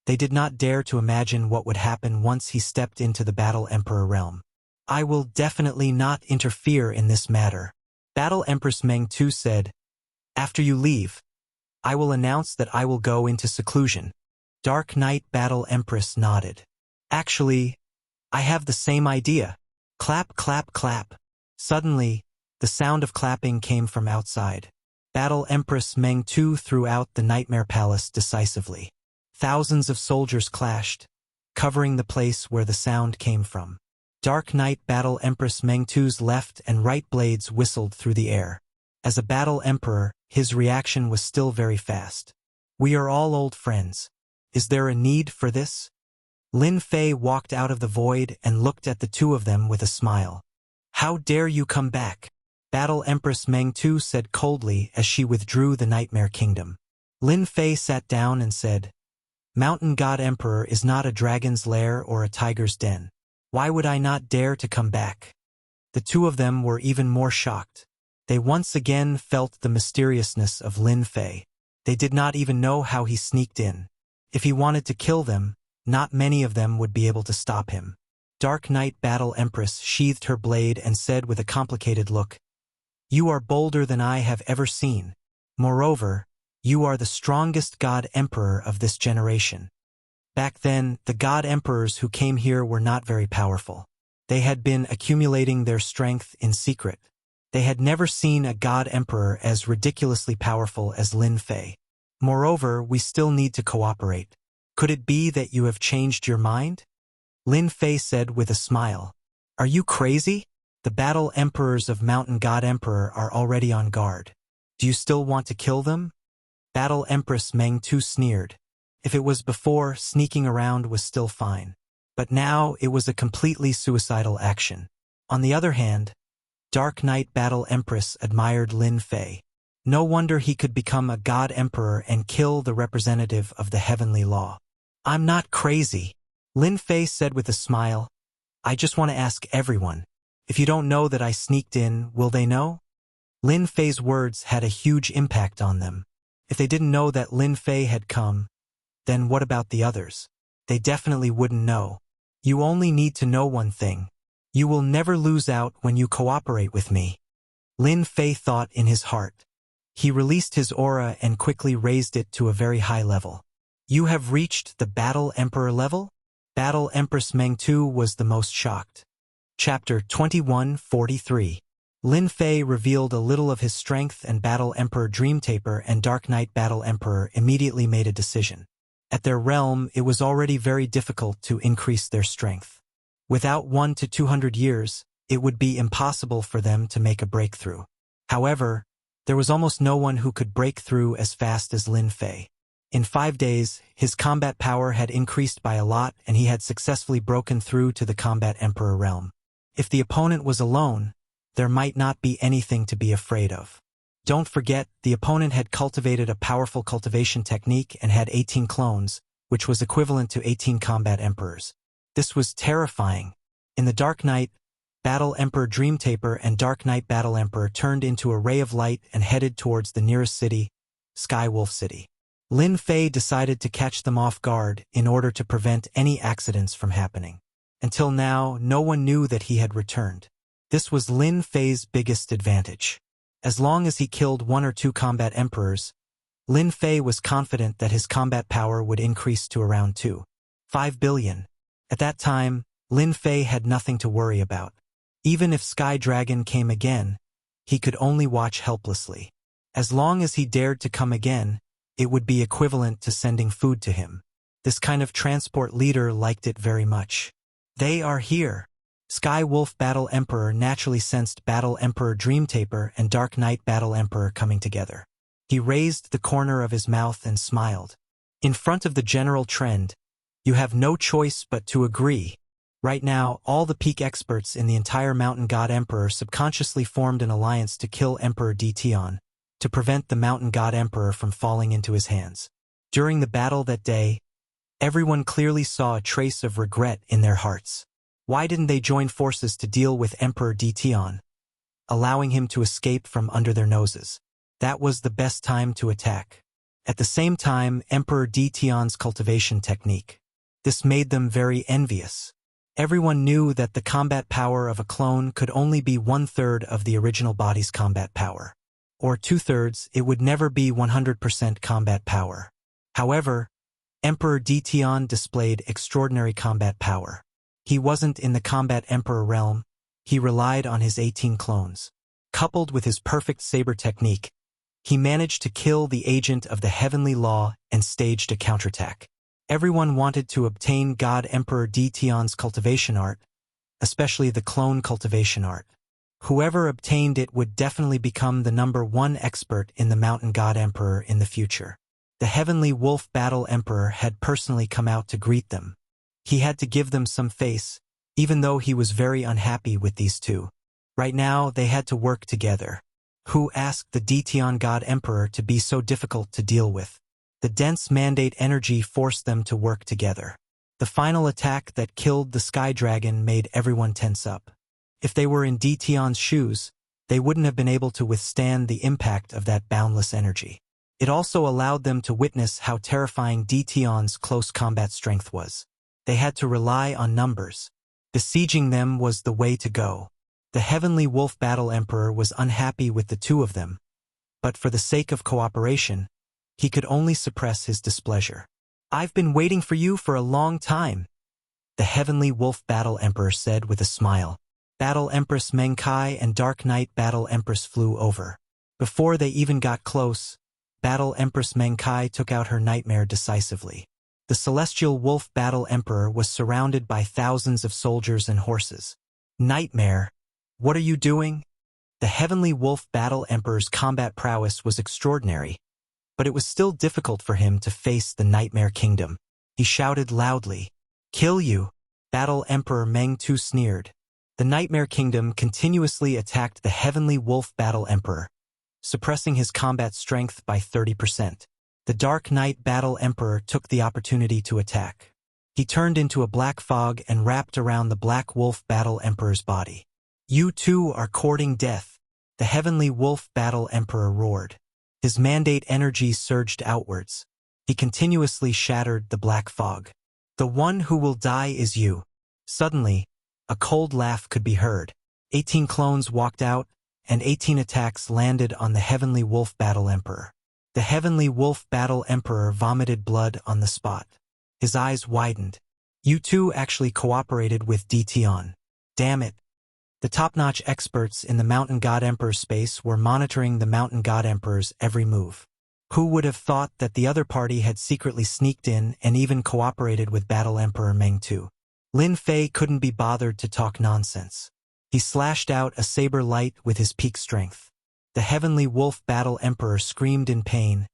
they did not dare to imagine what would happen once he stepped into the battle emperor realm. I will definitely not interfere in this matter. Battle Empress Meng Tu said, after you leave, I will announce that I will go into seclusion. Dark Knight Battle Empress nodded. Actually, I have the same idea. Clap, clap, clap. Suddenly, the sound of clapping came from outside. Battle Empress Meng Tu threw out the Nightmare Palace decisively. Thousands of soldiers clashed, covering the place where the sound came from. Dark Knight Battle Empress Meng Tu's left and right blades whistled through the air. As a battle emperor, his reaction was still very fast. We are all old friends. Is there a need for this? Lin Fei walked out of the void and looked at the two of them with a smile. How dare you come back? Battle Empress Meng Tu said coldly as she withdrew the Nightmare Kingdom. Lin Fei sat down and said, Mountain God Emperor is not a dragon's lair or a tiger's den. Why would I not dare to come back? The two of them were even more shocked. They once again felt the mysteriousness of Lin Fei. They did not even know how he sneaked in. If he wanted to kill them, not many of them would be able to stop him. Dark Knight Battle Empress sheathed her blade and said with a complicated look, You are bolder than I have ever seen. Moreover, you are the strongest God Emperor of this generation. Back then, the God Emperors who came here were not very powerful. They had been accumulating their strength in secret. They had never seen a God Emperor as ridiculously powerful as Lin Fei. Moreover, we still need to cooperate. Could it be that you have changed your mind? Lin Fei said with a smile. Are you crazy? The battle emperors of Mountain God Emperor are already on guard. Do you still want to kill them? Battle Empress Meng Tu sneered. If it was before, sneaking around was still fine. But now it was a completely suicidal action. On the other hand, Dark Knight Battle Empress admired Lin Fei. No wonder he could become a God Emperor and kill the representative of the Heavenly Law. I'm not crazy, Lin Fei said with a smile. I just want to ask everyone. If you don't know that I sneaked in, will they know? Lin Fei's words had a huge impact on them. If they didn't know that Lin Fei had come, then what about the others? They definitely wouldn't know. You only need to know one thing. You will never lose out when you cooperate with me. Lin Fei thought in his heart. He released his aura and quickly raised it to a very high level. You have reached the Battle Emperor level? Battle Empress Meng Tu was the most shocked. Chapter 21:43. Lin Fei revealed a little of his strength, and Battle Emperor Dreamtaper and Dark Knight Battle Emperor immediately made a decision. At their realm, it was already very difficult to increase their strength. Without 1 to 200 years, it would be impossible for them to make a breakthrough. However, there was almost no one who could break through as fast as Lin Fei. In 5 days, his combat power had increased by a lot, and he had successfully broken through to the Combat Emperor realm. If the opponent was alone, there might not be anything to be afraid of. Don't forget, the opponent had cultivated a powerful cultivation technique and had 18 clones, which was equivalent to 18 combat emperors. This was terrifying. In the Dark Knight, Battle Emperor Dreamtaper and Dark Knight Battle Emperor turned into a ray of light and headed towards the nearest city, Sky Wolf City. Lin Fei decided to catch them off guard in order to prevent any accidents from happening. Until now, no one knew that he had returned. This was Lin Fei's biggest advantage. As long as he killed 1 or 2 combat emperors, Lin Fei was confident that his combat power would increase to around 2.5 billion. At that time, Lin Fei had nothing to worry about. Even if Sky Dragon came again, he could only watch helplessly. As long as he dared to come again, it would be equivalent to sending food to him. This kind of transport leader liked it very much. They are here. Sky Wolf Battle Emperor naturally sensed Battle Emperor Dreamtaper and Dark Knight Battle Emperor coming together. He raised the corner of his mouth and smiled. In front of the general trend, you have no choice but to agree. Right now, all the peak experts in the entire Mountain God Emperor subconsciously formed an alliance to kill Emperor Detion, to prevent the Mountain God Emperor from falling into his hands. During the battle that day, everyone clearly saw a trace of regret in their hearts. Why didn't they join forces to deal with Emperor Detion, allowing him to escape from under their noses? That was the best time to attack. At the same time, Emperor Detion's cultivation technique. This made them very envious. Everyone knew that the combat power of a clone could only be 1/3 of the original body's combat power. Or 2/3, it would never be 100% combat power. However, Emperor Detion displayed extraordinary combat power. He wasn't in the Combat Emperor realm, he relied on his 18 clones. Coupled with his perfect saber technique, he managed to kill the agent of the Heavenly Law and staged a counterattack. Everyone wanted to obtain God Emperor Detion's cultivation art, especially the clone cultivation art. Whoever obtained it would definitely become the #1 expert in the Mountain God Emperor in the future. The Heavenly Wolf Battle Emperor had personally come out to greet them. He had to give them some face, even though he was very unhappy with these two. Right now, they had to work together. Who asked the Detion God Emperor to be so difficult to deal with? The dense mandate energy forced them to work together. The final attack that killed the Sky Dragon made everyone tense up. If they were in Detion's shoes, they wouldn't have been able to withstand the impact of that boundless energy. It also allowed them to witness how terrifying Detion's close combat strength was. They had to rely on numbers. Besieging them was the way to go. The Heavenly Wolf Battle Emperor was unhappy with the two of them, but for the sake of cooperation, he could only suppress his displeasure. I've been waiting for you for a long time, the Heavenly Wolf Battle Emperor said with a smile. Battle Empress Meng Kai and Dark Knight Battle Empress flew over. Before they even got close, Battle Empress Meng Kai took out her nightmare decisively. The Celestial Wolf Battle Emperor was surrounded by thousands of soldiers and horses. Nightmare, what are you doing? The Heavenly Wolf Battle Emperor's combat prowess was extraordinary, but it was still difficult for him to face the Nightmare Kingdom. He shouted loudly, "Kill you!" Battle Emperor Meng Tu sneered. The Nightmare Kingdom continuously attacked the Heavenly Wolf Battle Emperor, suppressing his combat strength by 30%. The Dark Knight Battle Emperor took the opportunity to attack. He turned into a black fog and wrapped around the Black Wolf Battle Emperor's body. "You two are courting death," the Heavenly Wolf Battle Emperor roared. His mandate energy surged outwards. He continuously shattered the black fog. "The one who will die is you." Suddenly, a cold laugh could be heard. 18 clones walked out, and 18 attacks landed on the Heavenly Wolf Battle Emperor. The Heavenly Wolf Battle Emperor vomited blood on the spot. His eyes widened. "You two actually cooperated with DTON. Damn it." The top-notch experts in the Mountain God Emperor's space were monitoring the Mountain God Emperor's every move. Who would have thought that the other party had secretly sneaked in and even cooperated with Battle Emperor Meng Tu? Lin Fei couldn't be bothered to talk nonsense. He slashed out a saber light with his peak strength. The Heavenly Wolf Battle Emperor screamed in pain,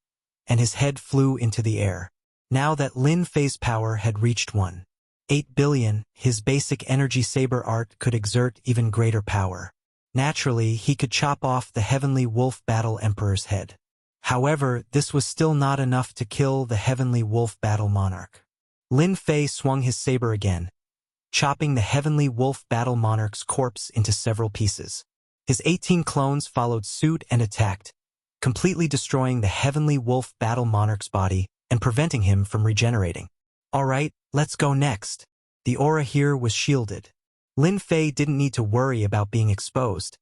and his head flew into the air. Now that Lin Fei's power had reached 1.8 billion, his basic energy saber art could exert even greater power. Naturally, he could chop off the Heavenly Wolf Battle Emperor's head. However, this was still not enough to kill the Heavenly Wolf Battle Monarch. Lin Fei swung his saber again, chopping the Heavenly Wolf Battle Monarch's corpse into several pieces. His 18 clones followed suit and attacked, completely destroying the Heavenly Wolf Battle Monarch's body and preventing him from regenerating. "Alright, let's go next." The aura here was shielded. Lin Fei didn't need to worry about being exposed,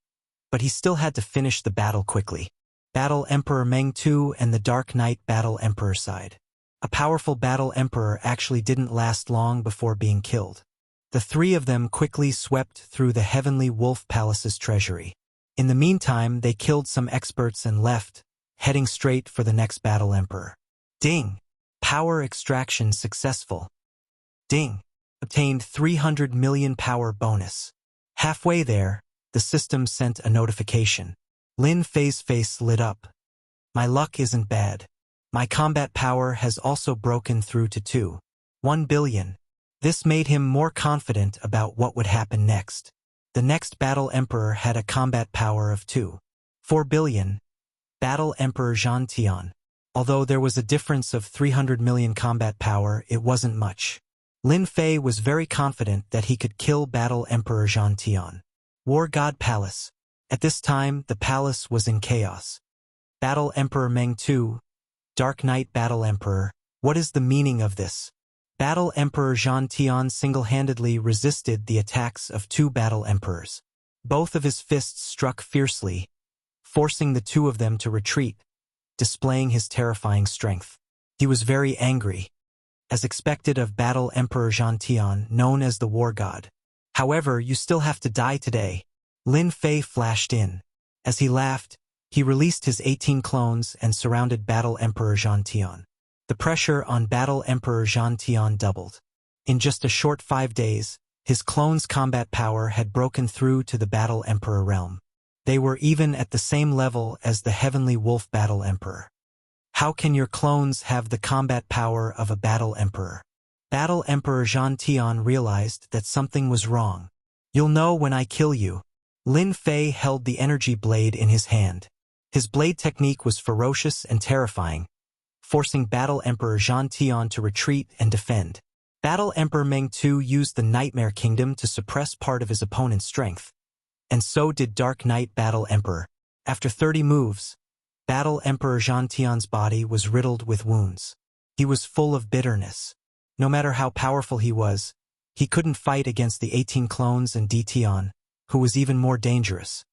but he still had to finish the battle quickly. Battle Emperor Meng Tu and the Dark Knight Battle Emperor side. A powerful Battle Emperor actually didn't last long before being killed. The three of them quickly swept through the Heavenly Wolf Palace's treasury. In the meantime, they killed some experts and left, heading straight for the next Battle Emperor. Ding! Power extraction successful. Ding! Obtained 300 million power bonus. Halfway there, the system sent a notification. Lin Fei's face lit up. "My luck isn't bad. My combat power has also broken through to 2.1 billion. This made him more confident about what would happen next. The next Battle Emperor had a combat power of 2.4 billion. Battle Emperor Zhan Tian. Although there was a difference of 300 million combat power, it wasn't much. Lin Fei was very confident that he could kill Battle Emperor Zhan Tian. War God Palace. At this time, the palace was in chaos. Battle Emperor Meng Tu, Dark Knight Battle Emperor. What is the meaning of this? Battle Emperor Zhan Tian single-handedly resisted the attacks of two Battle Emperors. Both of his fists struck fiercely, forcing the two of them to retreat, displaying his terrifying strength. He was very angry, as expected of Battle Emperor Zhan Tian, known as the War God. "However, you still have to die today." Lin Fei flashed in. As he laughed, he released his 18 clones and surrounded Battle Emperor Zhan Tian. The pressure on Battle Emperor Zhan Tian doubled. In just a short 5 days, his clones' combat power had broken through to the Battle Emperor realm. They were even at the same level as the Heavenly Wolf Battle Emperor. How can your clones have the combat power of a Battle Emperor? Battle Emperor Zhan Tian realized that something was wrong. "You'll know when I kill you." Lin Fei held the energy blade in his hand. His blade technique was ferocious and terrifying, forcing Battle Emperor Zhan Tian to retreat and defend. Battle Emperor Meng Tu used the Nightmare Kingdom to suppress part of his opponent's strength, and so did Dark Knight Battle Emperor. After 30 moves, Battle Emperor Zhan Tian's body was riddled with wounds. He was full of bitterness. No matter how powerful he was, he couldn't fight against the 18 clones and DTON, who was even more dangerous.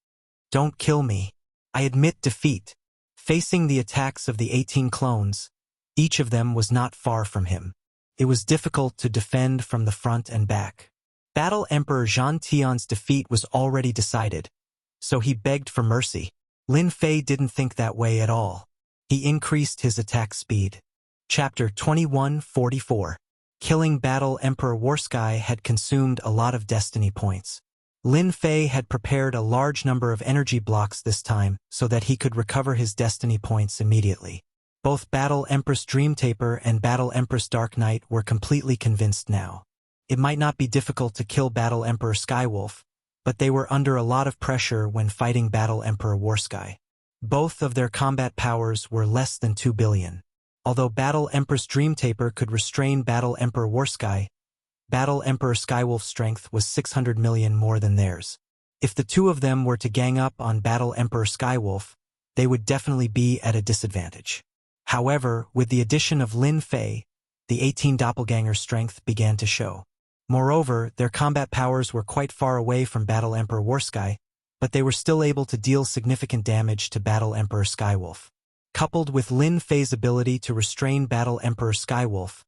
"Don't kill me. I admit defeat." Facing the attacks of the 18 clones, each of them was not far from him. It was difficult to defend from the front and back. Battle Emperor Zhan Tian's defeat was already decided, so he begged for mercy. Lin Fei didn't think that way at all. He increased his attack speed. Chapter 2144. Killing Battle Emperor Warsky had consumed a lot of destiny points. Lin Fei had prepared a large number of energy blocks this time so that he could recover his destiny points immediately. Both Battle Empress Dreamtaper and Battle Empress Dark Knight were completely convinced now. It might not be difficult to kill Battle Emperor Skywolf, but they were under a lot of pressure when fighting Battle Emperor Warsky. Both of their combat powers were less than 2 billion. Although Battle Empress Dream Taper could restrain Battle Emperor Warsky, Battle Emperor Skywolf's strength was 600 million more than theirs. If the two of them were to gang up on Battle Emperor Skywolf, they would definitely be at a disadvantage. However, with the addition of Lin Fei, the 18 doppelgangers' strength began to show. Moreover, their combat powers were quite far away from Battle Emperor Warsky, but they were still able to deal significant damage to Battle Emperor Skywolf. Coupled with Lin Fei's ability to restrain Battle Emperor Skywolf,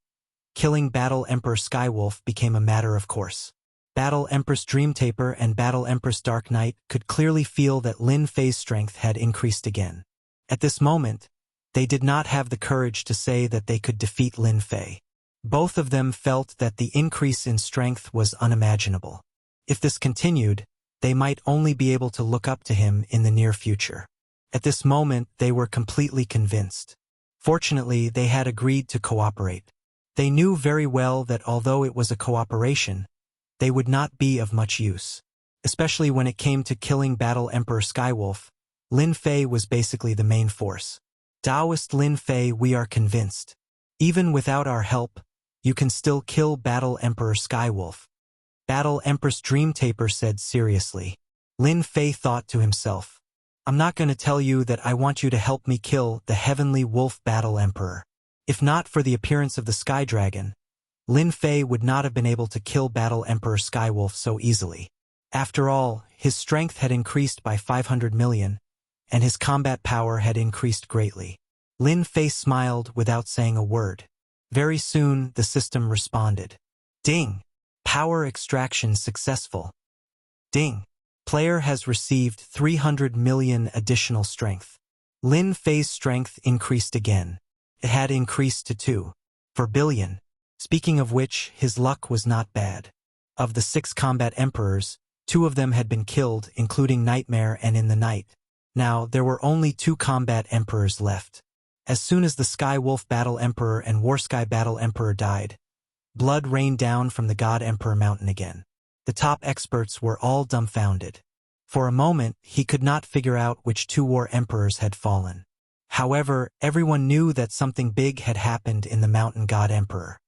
killing Battle Emperor Skywolf became a matter of course. Battle Empress Dream Taper and Battle Empress Dark Knight could clearly feel that Lin Fei's strength had increased again. At this moment, they did not have the courage to say that they could defeat Lin Fei. Both of them felt that the increase in strength was unimaginable. If this continued, they might only be able to look up to him in the near future. At this moment, they were completely convinced. Fortunately, they had agreed to cooperate. They knew very well that although it was a cooperation, they would not be of much use. Especially when it came to killing Battle Emperor Skywolf, Lin Fei was basically the main force. Taoist Lin Fei, we are convinced. Even without our help, you can still kill Battle Emperor Skywolf. Battle Empress Dream Taper said seriously. Lin Fei thought to himself, I'm not going to tell you that I want you to help me kill the Heavenly Wolf Battle Emperor. If not for the appearance of the Sky Dragon, Lin Fei would not have been able to kill Battle Emperor Skywolf so easily. After all, his strength had increased by 500 million, and his combat power had increased greatly. Lin Fei smiled without saying a word. Very soon, the system responded. Ding! Power extraction successful. Ding! Player has received 300 million additional strength. Lin Fei's strength increased again. It had increased to 2.4 billion. Speaking of which, his luck was not bad. Of the 6 combat emperors, 2 of them had been killed, including Nightmare and In the Night. Now, there were only 2 combat emperors left. As soon as the Sky Wolf Battle Emperor and Warsky Battle Emperor died, blood rained down from the God Emperor mountain again. The top experts were all dumbfounded. For a moment, he could not figure out which 2 war emperors had fallen. However, everyone knew that something big had happened in the Mountain God Emperor.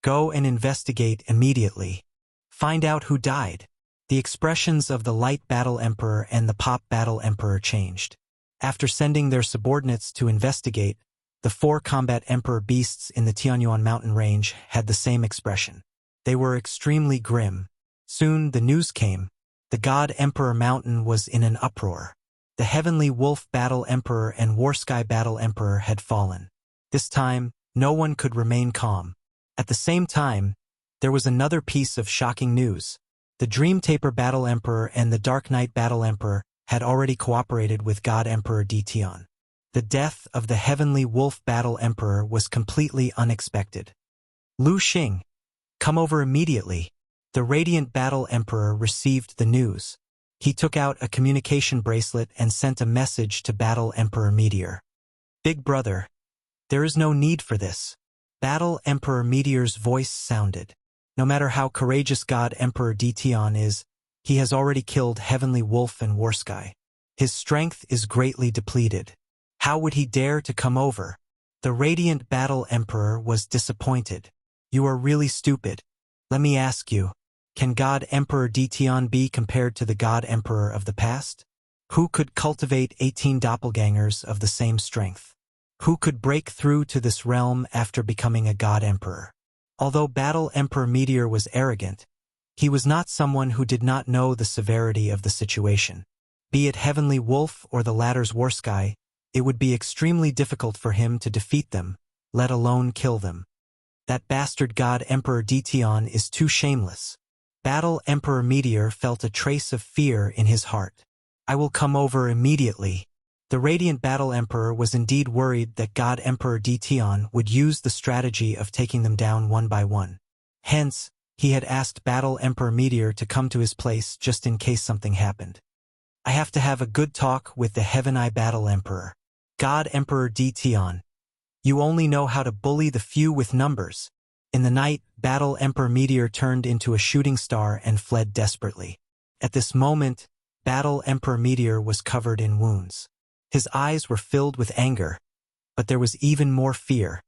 Go and investigate immediately. Find out who died. The expressions of the Light Battle Emperor and the Pop Battle Emperor changed. After sending their subordinates to investigate, the 4 combat emperor beasts in the Tianyuan mountain range had the same expression. They were extremely grim. Soon the news came. The God Emperor mountain was in an uproar. The Heavenly Wolf Battle Emperor and Warsky Battle Emperor had fallen. This time, no one could remain calm. At the same time, there was another piece of shocking news. The Dream Taper Battle Emperor and the Dark Knight Battle Emperor had already cooperated with God Emperor Dition. The death of the Heavenly Wolf Battle Emperor was completely unexpected. Lu Xing, come over immediately. The Radiant Battle Emperor received the news. He took out a communication bracelet and sent a message to Battle Emperor Meteor. Big brother, there is no need for this. Battle Emperor Meteor's voice sounded. No matter how courageous God Emperor Dition is, he has already killed Heavenly Wolf and Warsky. His strength is greatly depleted. How would he dare to come over? The Radiant Battle Emperor was disappointed. You are really stupid. Let me ask you, can God Emperor Dition be compared to the God Emperor of the past? Who could cultivate 18 doppelgangers of the same strength? Who could break through to this realm after becoming a God Emperor? Although Battle Emperor Meteor was arrogant, he was not someone who did not know the severity of the situation. Be it Heavenly Wolf or the latter's Warsky, it would be extremely difficult for him to defeat them, let alone kill them. That bastard God Emperor Dition is too shameless. Battle Emperor Meteor felt a trace of fear in his heart. I will come over immediately. The Radiant Battle Emperor was indeed worried that God Emperor Dition would use the strategy of taking them down one by one. Hence, he had asked Battle Emperor Meteor to come to his place just in case something happened. I have to have a good talk with the Heaven Eye Battle Emperor. God Emperor Dition, you only know how to bully the few with numbers. In the night, Battle Emperor Meteor turned into a shooting star and fled desperately. At this moment, Battle Emperor Meteor was covered in wounds. His eyes were filled with anger, but there was even more fear.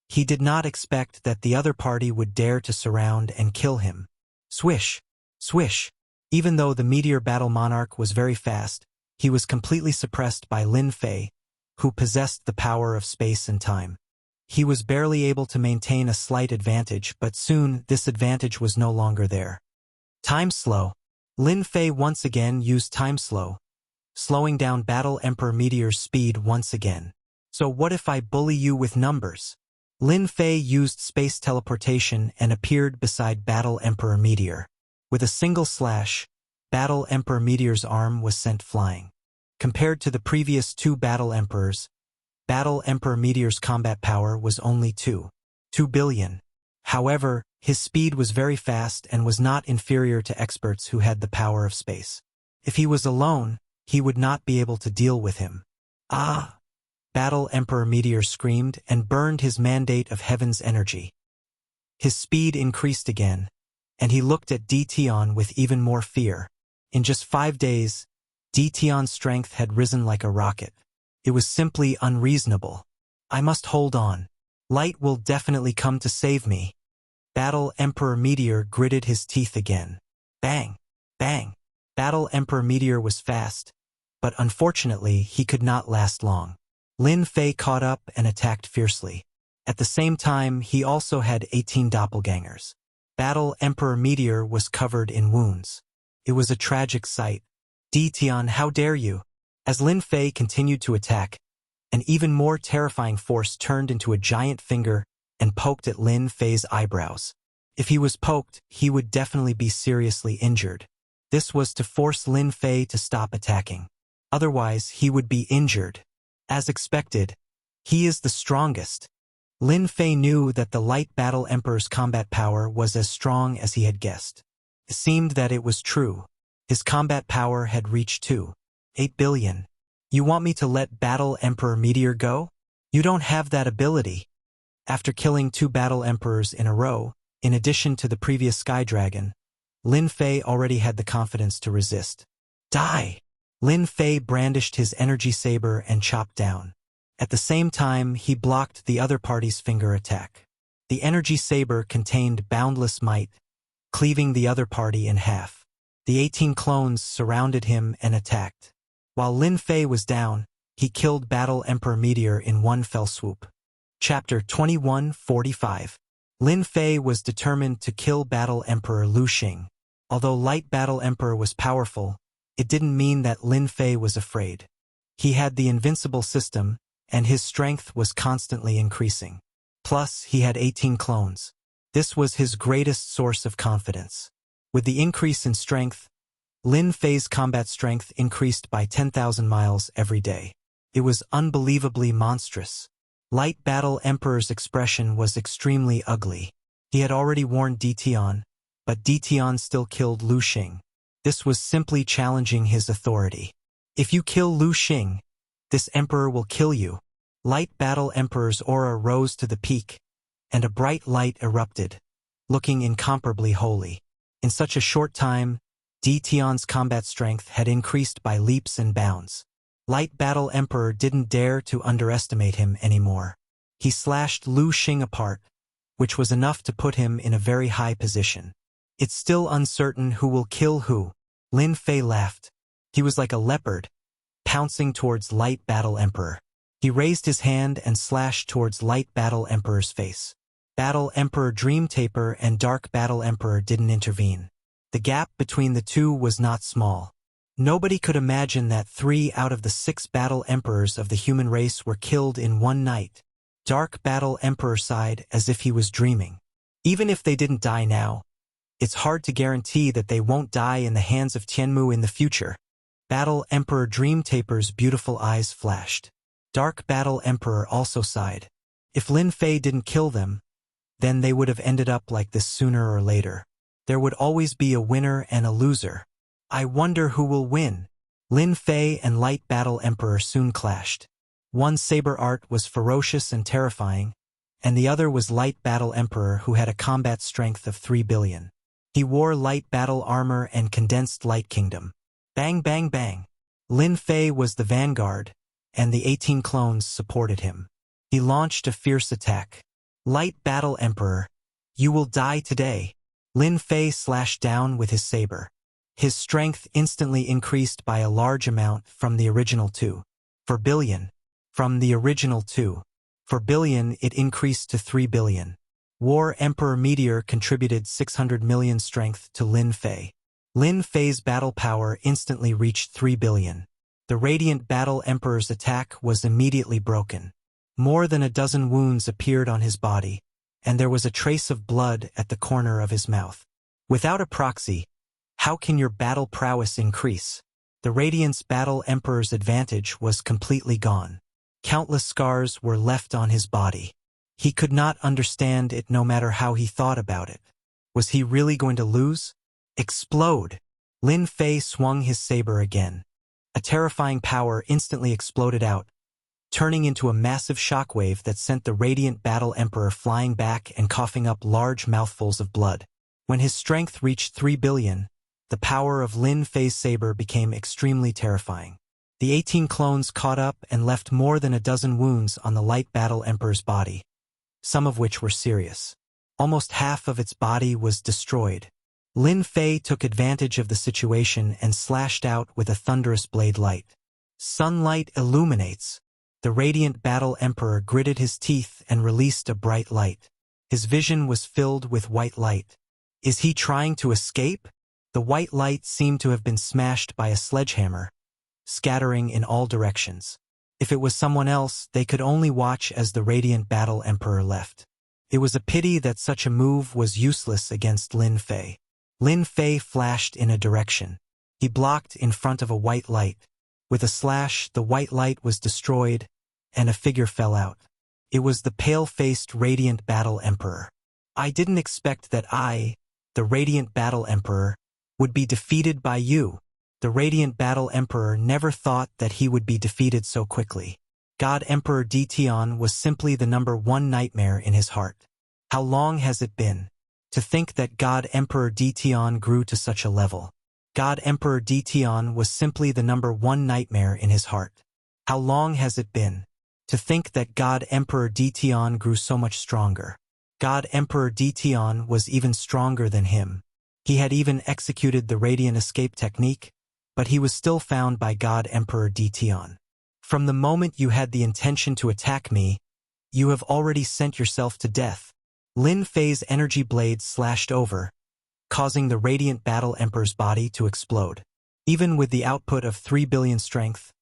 He did not expect that the other party would dare to surround and kill him. Swish! Swish! Even though the Meteor Battle Monarch was very fast, he was completely suppressed by Lin Fei, who possessed the power of space and time. He was barely able to maintain a slight advantage, but soon this advantage was no longer there. Time slow. Lin Fei once again used time slow, slowing down Battle Emperor Meteor's speed once again. So what if I bully you with numbers? Lin Fei used space teleportation and appeared beside Battle Emperor Meteor. With a single slash, Battle Emperor Meteor's arm was sent flying. Compared to the previous two Battle Emperors, Battle Emperor Meteor's combat power was only 2 billion. However, his speed was very fast and was not inferior to experts who had the power of space. If he was alone, he would not be able to deal with him. Ah! Battle Emperor Meteor screamed and burned his mandate of heaven's energy. His speed increased again, and he looked at Dtion with even more fear. In just 5 days, Dtion's strength had risen like a rocket. It was simply unreasonable. I must hold on. Light will definitely come to save me. Battle Emperor Meteor gritted his teeth again. Bang! Bang! Battle Emperor Meteor was fast, but unfortunately he could not last long. Lin Fei caught up and attacked fiercely. At the same time, he also had 18 doppelgangers. Battle Emperor Meteor was covered in wounds. It was a tragic sight. Dtion, how dare you? As Lin Fei continued to attack, an even more terrifying force turned into a giant finger and poked at Lin Fei's eyebrows. If he was poked, he would definitely be seriously injured. This was to force Lin Fei to stop attacking. Otherwise, he would be injured. As expected, he is the strongest. Lin Fei knew that the Light Battle Emperor's combat power was as strong as he had guessed. It seemed that it was true. His combat power had reached 8 billion. You want me to let Battle Emperor Meteor go? You don't have that ability. After killing 2 Battle Emperors in a row, in addition to the previous Sky Dragon, Lin Fei already had the confidence to resist. Die! Lin Fei brandished his energy saber and chopped down. At the same time, he blocked the other party's finger attack. The energy saber contained boundless might, cleaving the other party in half. The 18 clones surrounded him and attacked. While Lin Fei was down, he killed Battle Emperor Meteor in one fell swoop. Chapter 2145. Lin Fei was determined to kill Battle Emperor Lu Xing. Although Light Battle Emperor was powerful, it didn't mean that Lin Fei was afraid. He had the invincible system, and his strength was constantly increasing. Plus, he had 18 clones. This was his greatest source of confidence. With the increase in strength, Lin Fei's combat strength increased by 10,000 miles every day. It was unbelievably monstrous. Light Battle Emperor's expression was extremely ugly. He had already warned Dtion, but Dtion still killed Lu Xing. This was simply challenging his authority. If you kill Lu Xing, this emperor will kill you. Light Battle Emperor's aura rose to the peak, and a bright light erupted, looking incomparably holy. In such a short time, Dtion's combat strength had increased by leaps and bounds. Light Battle Emperor didn't dare to underestimate him anymore. He slashed Lu Xing apart, which was enough to put him in a very high position. It's still uncertain who will kill who. Lin Fei laughed. He was like a leopard, pouncing towards Light Battle Emperor. He raised his hand and slashed towards Light Battle Emperor's face. Battle Emperor Dream Taper and Dark Battle Emperor didn't intervene. The gap between the two was not small. Nobody could imagine that 3 out of the 6 Battle Emperors of the human race were killed in one night. Dark Battle Emperor sighed as if he was dreaming. Even if they didn't die now, it's hard to guarantee that they won't die in the hands of Tianmu in the future. Battle Emperor Dream Taper's beautiful eyes flashed. Dark Battle Emperor also sighed. If Lin Fei didn't kill them, then they would have ended up like this sooner or later. There would always be a winner and a loser. I wonder who will win. Lin Fei and Light Battle Emperor soon clashed. One saber art was ferocious and terrifying, and the other was Light Battle Emperor, who had a combat strength of 3 billion. He wore light battle armor and condensed light kingdom. Bang bang bang. Lin Fei was the vanguard, and the 18 clones supported him. He launched a fierce attack. Light Battle Emperor, you will die today. Lin Fei slashed down with his saber. His strength instantly increased by a large amount from the original 2.4 billion. From the original 2.4 billion, it increased to 3 billion. War Emperor Meteor contributed 600 million strength to Lin Fei. Lin Fei's battle power instantly reached 3 billion. The Radiant Battle Emperor's attack was immediately broken. More than a dozen wounds appeared on his body, and there was a trace of blood at the corner of his mouth. Without a proxy, how can your battle prowess increase? The Radiance Battle Emperor's advantage was completely gone. Countless scars were left on his body. He could not understand it no matter how he thought about it. Was he really going to lose? Explode! Lin Fei swung his saber again. A terrifying power instantly exploded out, turning into a massive shockwave that sent the Radiant Battle Emperor flying back and coughing up large mouthfuls of blood. When his strength reached 3 billion, the power of Lin Fei's saber became extremely terrifying. The 18 clones caught up and left more than a dozen wounds on the Light Battle Emperor's body, some of which were serious. Almost half of its body was destroyed. Lin Fei took advantage of the situation and slashed out with a thunderous blade light. Sunlight illuminates. The Radiant Battle Emperor gritted his teeth and released a bright light. His vision was filled with white light. Is he trying to escape? The white light seemed to have been smashed by a sledgehammer, scattering in all directions. If it was someone else, they could only watch as the Radiant Battle Emperor left. It was a pity that such a move was useless against Lin Fei. Lin Fei flashed in a direction. He blocked in front of a white light. With a slash, the white light was destroyed, and a figure fell out. It was the pale-faced Radiant Battle Emperor. I didn't expect that I, the Radiant Battle Emperor, would be defeated by you. The Radiant Battle Emperor never thought that he would be defeated so quickly. God Emperor Detian was simply the #1 nightmare in his heart. How long has it been? To think that God Emperor Detian grew to such a level. God Emperor Detian was simply the #1 nightmare in his heart. How long has it been? To think that God Emperor Detian grew so much stronger. God Emperor Detian was even stronger than him. He had even executed the Radiant Escape technique, but he was still found by God Emperor Detian. From the moment you had the intention to attack me, you have already sent yourself to death. Lin Fei's energy blade slashed over, causing the Radiant Battle Emperor's body to explode. Even with the output of 3 billion strength,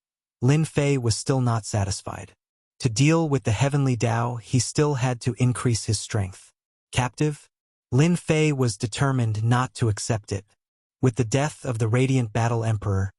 Lin Fei was still not satisfied. To deal with the heavenly Tao, he still had to increase his strength. Captive? Lin Fei was determined not to accept it. With the death of the Radiant Battle Emperor,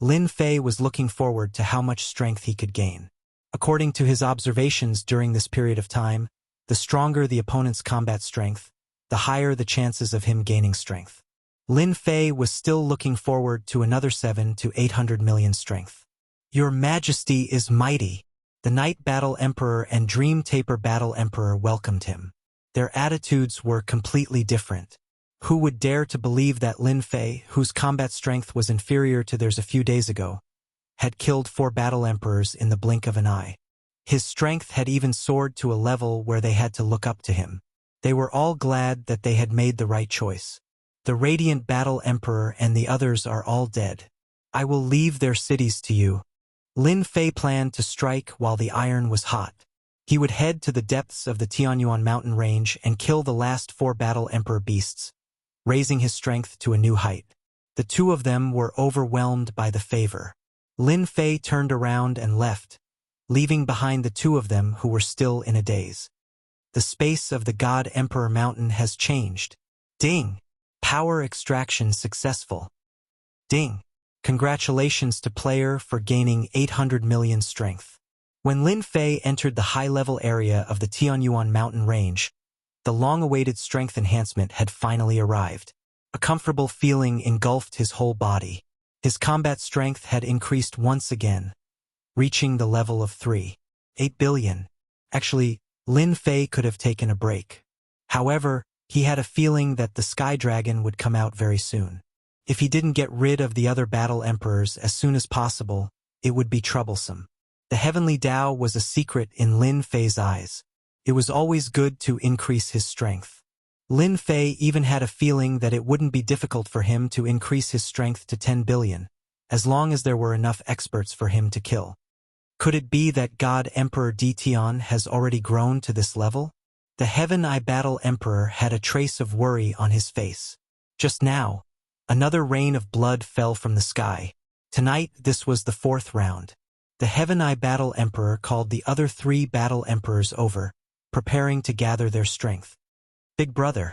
Lin Fei was looking forward to how much strength he could gain. According to his observations during this period of time, the stronger the opponent's combat strength, the higher the chances of him gaining strength. Lin Fei was still looking forward to another 7 to 800 million strength. Your Majesty is mighty. The Night Battle Emperor and Dream Taper Battle Emperor welcomed him. Their attitudes were completely different. Who would dare to believe that Lin Fei, whose combat strength was inferior to theirs a few days ago, had killed 4 battle emperors in the blink of an eye? His strength had even soared to a level where they had to look up to him. They were all glad that they had made the right choice. The Radiant Battle Emperor and the others are all dead. I will leave their cities to you. Lin Fei planned to strike while the iron was hot. He would head to the depths of the Tianyuan mountain range and kill the last 4 battle emperor beasts, raising his strength to a new height. The 2 of them were overwhelmed by the favor. Lin Fei turned around and left, leaving behind the 2 of them who were still in a daze. The space of the God Emperor Mountain has changed. Ding! Power extraction successful. Ding! Congratulations to player for gaining 800 million strength. When Lin Fei entered the high-level area of the Tianyuan mountain range, the long-awaited strength enhancement had finally arrived. A comfortable feeling engulfed his whole body. His combat strength had increased once again, reaching the level of 3.8 billion. Actually, Lin Fei could have taken a break. However, he had a feeling that the Sky Dragon would come out very soon. If he didn't get rid of the other battle emperors as soon as possible, it would be troublesome. The Heavenly Tao was a secret in Lin Fei's eyes. It was always good to increase his strength. Lin Fei even had a feeling that it wouldn't be difficult for him to increase his strength to 10 billion, as long as there were enough experts for him to kill. Could it be that God Emperor Ditian has already grown to this level? The Heaven I Battle Emperor had a trace of worry on his face. Just now, another rain of blood fell from the sky. Tonight, this was the 4th round. The Heaven I Battle Emperor called the other 3 Battle Emperors over, preparing to gather their strength. Big brother,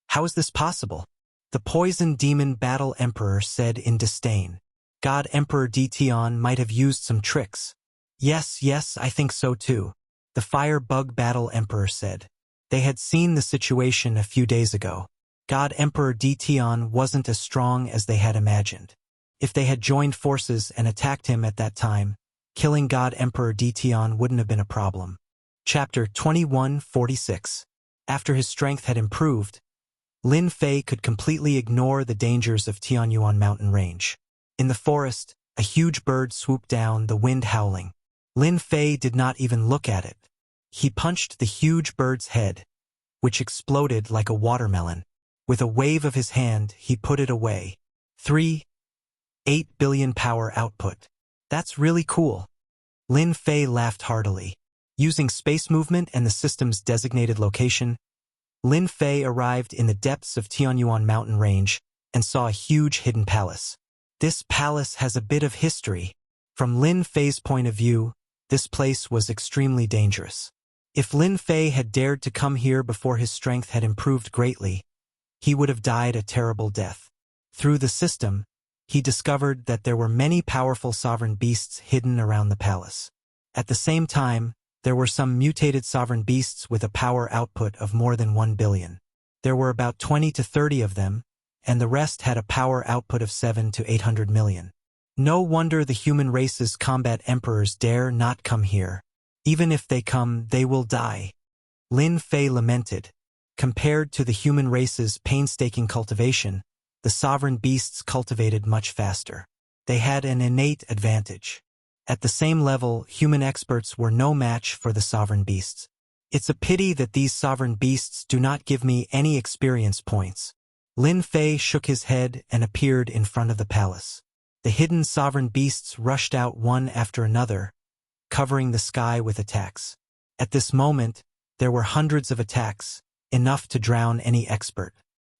how is this possible? The Poison Demon Battle Emperor said in disdain. God Emperor Ditian might have used some tricks. Yes, I think so too, the Fire Bug Battle Emperor said. They had seen the situation a few days ago. God Emperor Ditian wasn't as strong as they had imagined. If they had joined forces and attacked him at that time, killing God Emperor Ditian wouldn't have been a problem. Chapter 2146. After his strength had improved, Lin Fei could completely ignore the dangers of Tianyuan mountain range. In the forest, a huge bird swooped down, the wind howling. Lin Fei did not even look at it. He punched the huge bird's head, which exploded like a watermelon. With a wave of his hand, he put it away. 8 billion power output. That's really cool. Lin Fei laughed heartily. Using space movement and the system's designated location, Lin Fei arrived in the depths of Tianyuan mountain range and saw a huge hidden palace. This palace has a bit of history. From Lin Fei's point of view, this place was extremely dangerous. If Lin Fei had dared to come here before his strength had improved greatly, he would have died a terrible death. Through the system, he discovered that there were many powerful sovereign beasts hidden around the palace. At the same time, there were some mutated sovereign beasts with a power output of more than 1 billion. There were about 20 to 30 of them, and the rest had a power output of 7 to 800 million. No wonder the human race's combat emperors dare not come here. Even if they come, they will die. Lin Fei lamented. Compared to the human race's painstaking cultivation, the sovereign beasts cultivated much faster. They had an innate advantage. At the same level, human experts were no match for the sovereign beasts. It's a pity that these sovereign beasts do not give me any experience points. Lin Fei shook his head and appeared in front of the palace. The hidden sovereign beasts rushed out one after another, covering the sky with attacks. At this moment, there were hundreds of attacks, enough to drown any expert.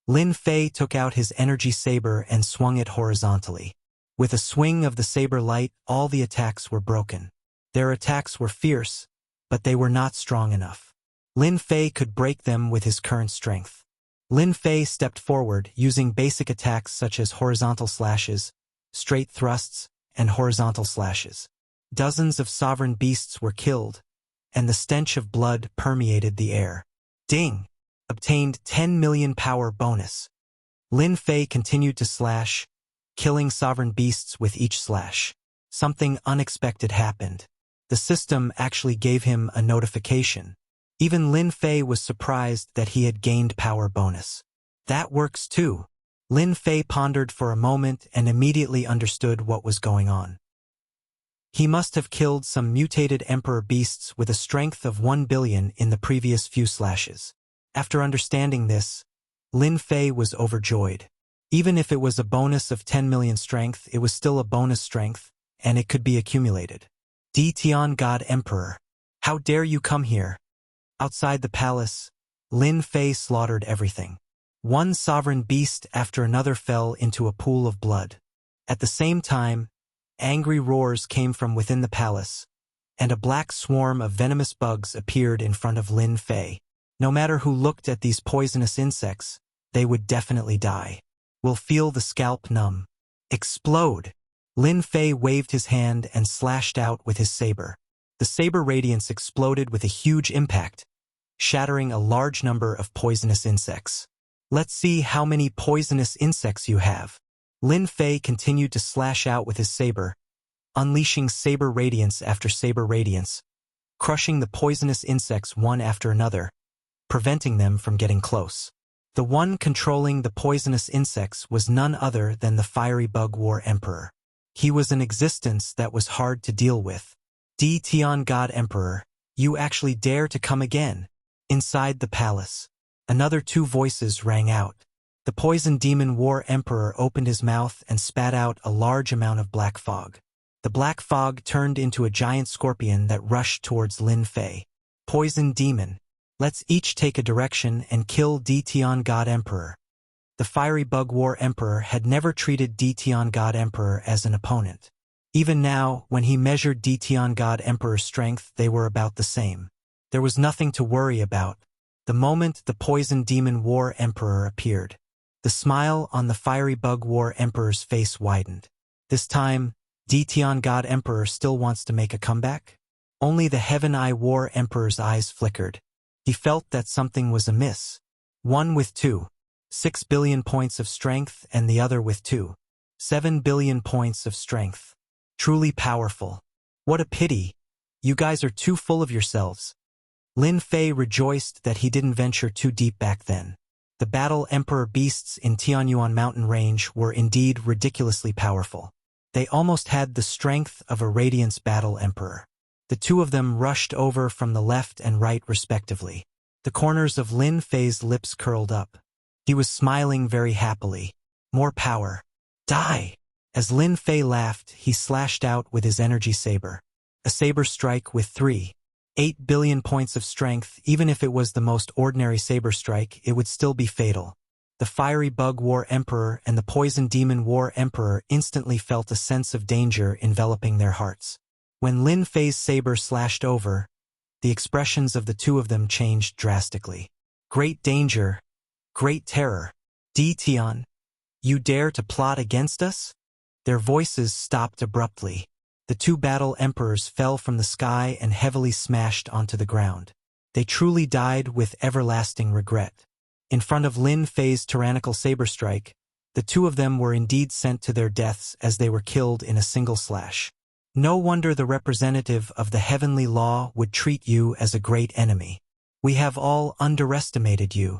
Lin Fei took out his energy saber and swung it horizontally. With a swing of the saber light, all the attacks were broken. Their attacks were fierce, but they were not strong enough. Lin Fei could break them with his current strength. Lin Fei stepped forward, using basic attacks such as horizontal slashes, straight thrusts, and horizontal slashes. Dozens of sovereign beasts were killed, and the stench of blood permeated the air. Ding! Obtained 10 million power bonus. Lin Fei continued to slash, killing sovereign beasts with each slash. Something unexpected happened. The system actually gave him a notification. Even Lin Fei was surprised that he had gained power bonus. That works too. Lin Fei pondered for a moment and immediately understood what was going on. He must have killed some mutated emperor beasts with a strength of 1 billion in the previous few slashes. After understanding this, Lin Fei was overjoyed. Even if it was a bonus of 10 million strength, it was still a bonus strength, and it could be accumulated. Ditian God Emperor, how dare you come here? Outside the palace, Lin Fei slaughtered everything. One sovereign beast after another fell into a pool of blood. At the same time, angry roars came from within the palace, and a black swarm of venomous bugs appeared in front of Lin Fei. No matter who looked at these poisonous insects, they would definitely die. Will feel the scalp numb. Explode! Lin Fei waved his hand and slashed out with his saber. The saber radiance exploded with a huge impact, shattering a large number of poisonous insects. Let's see how many poisonous insects you have. Lin Fei continued to slash out with his saber, unleashing saber radiance after saber radiance, crushing the poisonous insects one after another, preventing them from getting close. The one controlling the poisonous insects was none other than the fiery bug war emperor. He was an existence that was hard to deal with. Ditian God Emperor, you actually dare to come again. Inside the palace, another two voices rang out. The poison demon war emperor opened his mouth and spat out a large amount of black fog. The black fog turned into a giant scorpion that rushed towards Lin Fei. Poison demon. Let's each take a direction and kill Detian God Emperor. The fiery bug war emperor had never treated Detian God Emperor as an opponent. Even now, when he measured Detian God Emperor's strength, they were about the same. There was nothing to worry about. The moment the poison demon war emperor appeared, the smile on the fiery bug war emperor's face widened. This time, Detian God Emperor still wants to make a comeback? Only the Heaven Eye war emperor's eyes flickered. He felt that something was amiss. One with 6 billion points of strength and the other with 7 billion points of strength. Truly powerful. What a pity. You guys are too full of yourselves. Lin Fei rejoiced that he didn't venture too deep back then. The battle emperor beasts in Tianyuan mountain range were indeed ridiculously powerful. They almost had the strength of a Radiance battle emperor. The two of them rushed over from the left and right respectively. The corners of Lin Fei's lips curled up. He was smiling very happily. More power. Die! As Lin Fei laughed, he slashed out with his energy saber. A saber strike with 8 billion points of strength. Even if it was the most ordinary saber strike, it would still be fatal. The fiery bug war emperor and the poison demon war emperor instantly felt a sense of danger enveloping their hearts. When Lin Fei's saber slashed over, the expressions of the two of them changed drastically. Great danger. Great terror. Detian, you dare to plot against us? Their voices stopped abruptly. The two battle emperors fell from the sky and heavily smashed onto the ground. They truly died with everlasting regret. In front of Lin Fei's tyrannical saber strike, the two of them were indeed sent to their deaths as they were killed in a single slash. No wonder the representative of the heavenly law would treat you as a great enemy. We have all underestimated you.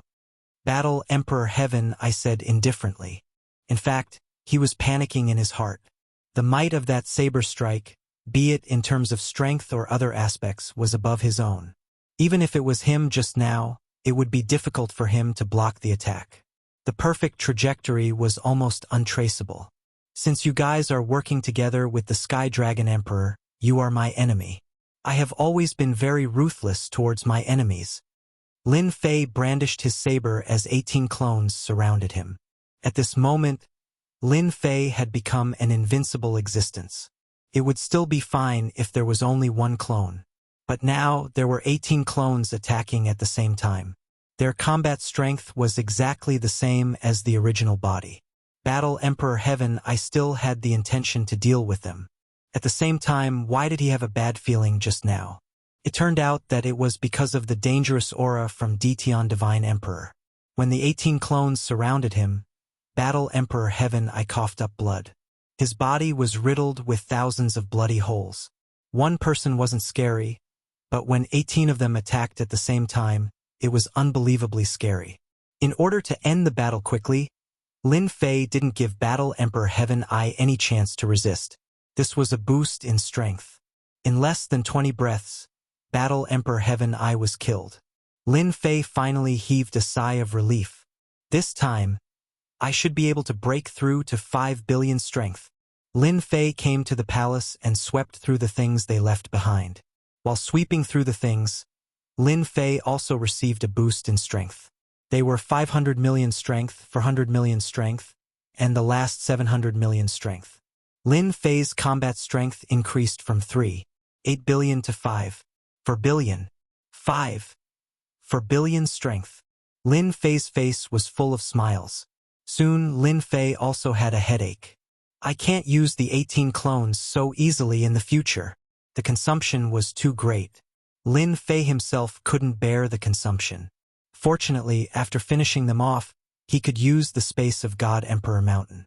Battle Emperor Heaven, I said indifferently. In fact, he was panicking in his heart. The might of that saber strike, be it in terms of strength or other aspects, was above his own. Even if it was him just now, it would be difficult for him to block the attack. The perfect trajectory was almost untraceable. Since you guys are working together with the Sky Dragon Emperor, you are my enemy. I have always been very ruthless towards my enemies. Lin Fei brandished his saber as 18 clones surrounded him. At this moment, Lin Fei had become an invincible existence. It would still be fine if there was only one clone. But now there were 18 clones attacking at the same time. Their combat strength was exactly the same as the original body. Battle Emperor Heaven, I still had the intention to deal with them. At the same time, why did he have a bad feeling just now? It turned out that it was because of the dangerous aura from Detian Divine Emperor. When the 18 clones surrounded him, Battle Emperor Heaven, I coughed up blood. His body was riddled with thousands of bloody holes. One person wasn't scary, but when 18 of them attacked at the same time, it was unbelievably scary. In order to end the battle quickly, Lin Fei didn't give Battle Emperor Heaven Eye any chance to resist. This was a boost in strength. In less than 20 breaths, Battle Emperor Heaven Eye was killed. Lin Fei finally heaved a sigh of relief. This time, I should be able to break through to 5 billion strength. Lin Fei came to the palace and swept through the things they left behind. While sweeping through the things, Lin Fei also received a boost in strength. They were 500 million strength, 400 million strength, and the last 700 million strength. Lin Fei's combat strength increased from 8 billion to 4 billion. 4 billion strength. Lin Fei's face was full of smiles. Soon, Lin Fei also had a headache. I can't use the 18 clones so easily in the future. The consumption was too great. Lin Fei himself couldn't bear the consumption. Fortunately, after finishing them off, he could use the space of God Emperor Mountain.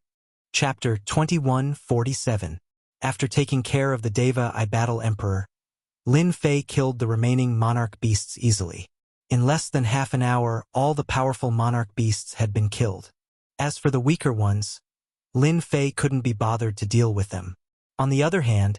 Chapter 2147. After taking care of the Deva I Battle Emperor, Lin Fei killed the remaining monarch beasts easily. In less than half an hour, all the powerful monarch beasts had been killed. As for the weaker ones, Lin Fei couldn't be bothered to deal with them. On the other hand,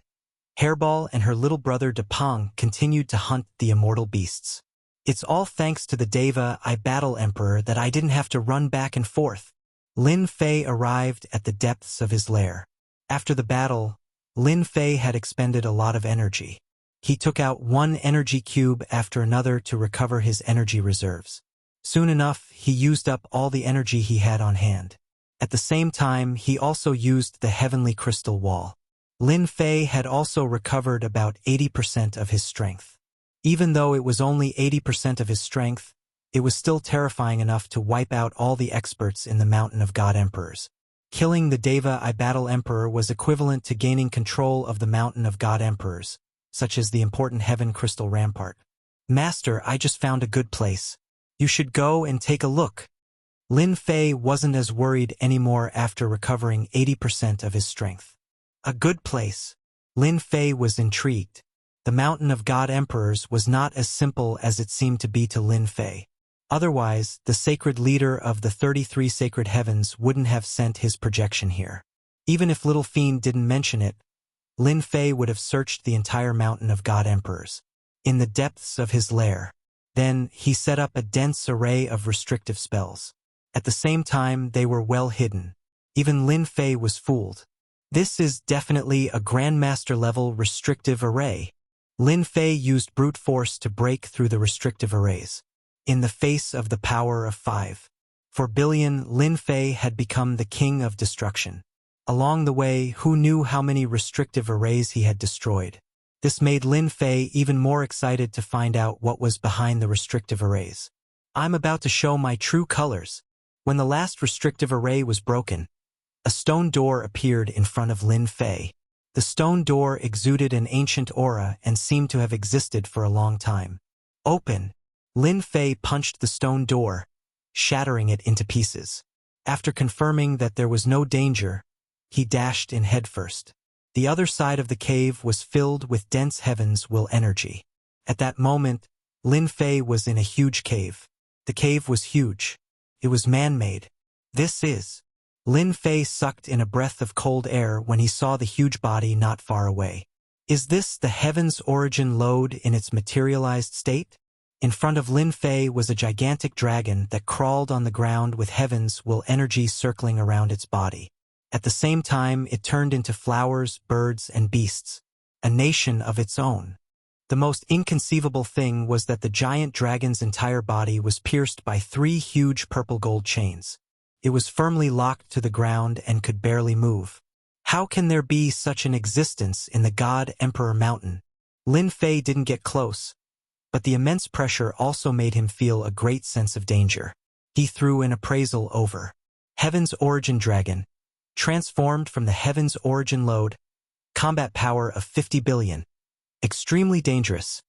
Hairball and her little brother Depang continued to hunt the immortal beasts. It's all thanks to the Deva I Battle Emperor that I didn't have to run back and forth. Lin Fei arrived at the depths of his lair. After the battle, Lin Fei had expended a lot of energy. He took out one energy cube after another to recover his energy reserves. Soon enough, he used up all the energy he had on hand. At the same time, he also used the heavenly crystal wall. Lin Fei had also recovered about 80% of his strength. Even though it was only 80% of his strength, it was still terrifying enough to wipe out all the experts in the Mountain of God Emperors. Killing the Deva I Battle Emperor was equivalent to gaining control of the Mountain of God Emperors, such as the important Heaven Crystal Rampart. Master, I just found a good place. You should go and take a look. Lin Fei wasn't as worried anymore after recovering 80% of his strength. A good place. Lin Fei was intrigued. The Mountain of God Emperors was not as simple as it seemed to be to Lin Fei. Otherwise, the sacred leader of the 33 sacred heavens wouldn't have sent his projection here. Even if Little Fiend didn't mention it, Lin Fei would have searched the entire Mountain of God Emperors. In the depths of his lair. Then, he set up a dense array of restrictive spells. At the same time, they were well hidden. Even Lin Fei was fooled. This is definitely a Grandmaster-level restrictive array. Lin Fei used brute force to break through the restrictive arrays. In the face of the power of 5. For billion, Lin Fei had become the king of destruction. Along the way, who knew how many restrictive arrays he had destroyed? This made Lin Fei even more excited to find out what was behind the restrictive arrays. I'm about to show my true colors. When the last restrictive array was broken, a stone door appeared in front of Lin Fei. The stone door exuded an ancient aura and seemed to have existed for a long time. Open! Lin Fei punched the stone door, shattering it into pieces. After confirming that there was no danger, he dashed in headfirst. The other side of the cave was filled with dense heaven's will energy. At that moment, Lin Fei was in a huge cave. The cave was huge. It was man-made. This is... Lin Fei sucked in a breath of cold air when he saw the huge body not far away. Is this the heaven's origin lode in its materialized state? In front of Lin Fei was a gigantic dragon that crawled on the ground with heaven's will energy circling around its body. At the same time, it turned into flowers, birds, and beasts, a nation of its own. The most inconceivable thing was that the giant dragon's entire body was pierced by 3 huge purple gold chains. It was firmly locked to the ground and could barely move. How can there be such an existence in the God Emperor Mountain? Lin Fei didn't get close, but the immense pressure also made him feel a great sense of danger. He threw an appraisal over. Heaven's Origin Dragon, transformed from the Heaven's Origin Lode, combat power of 50 billion. Extremely dangerous.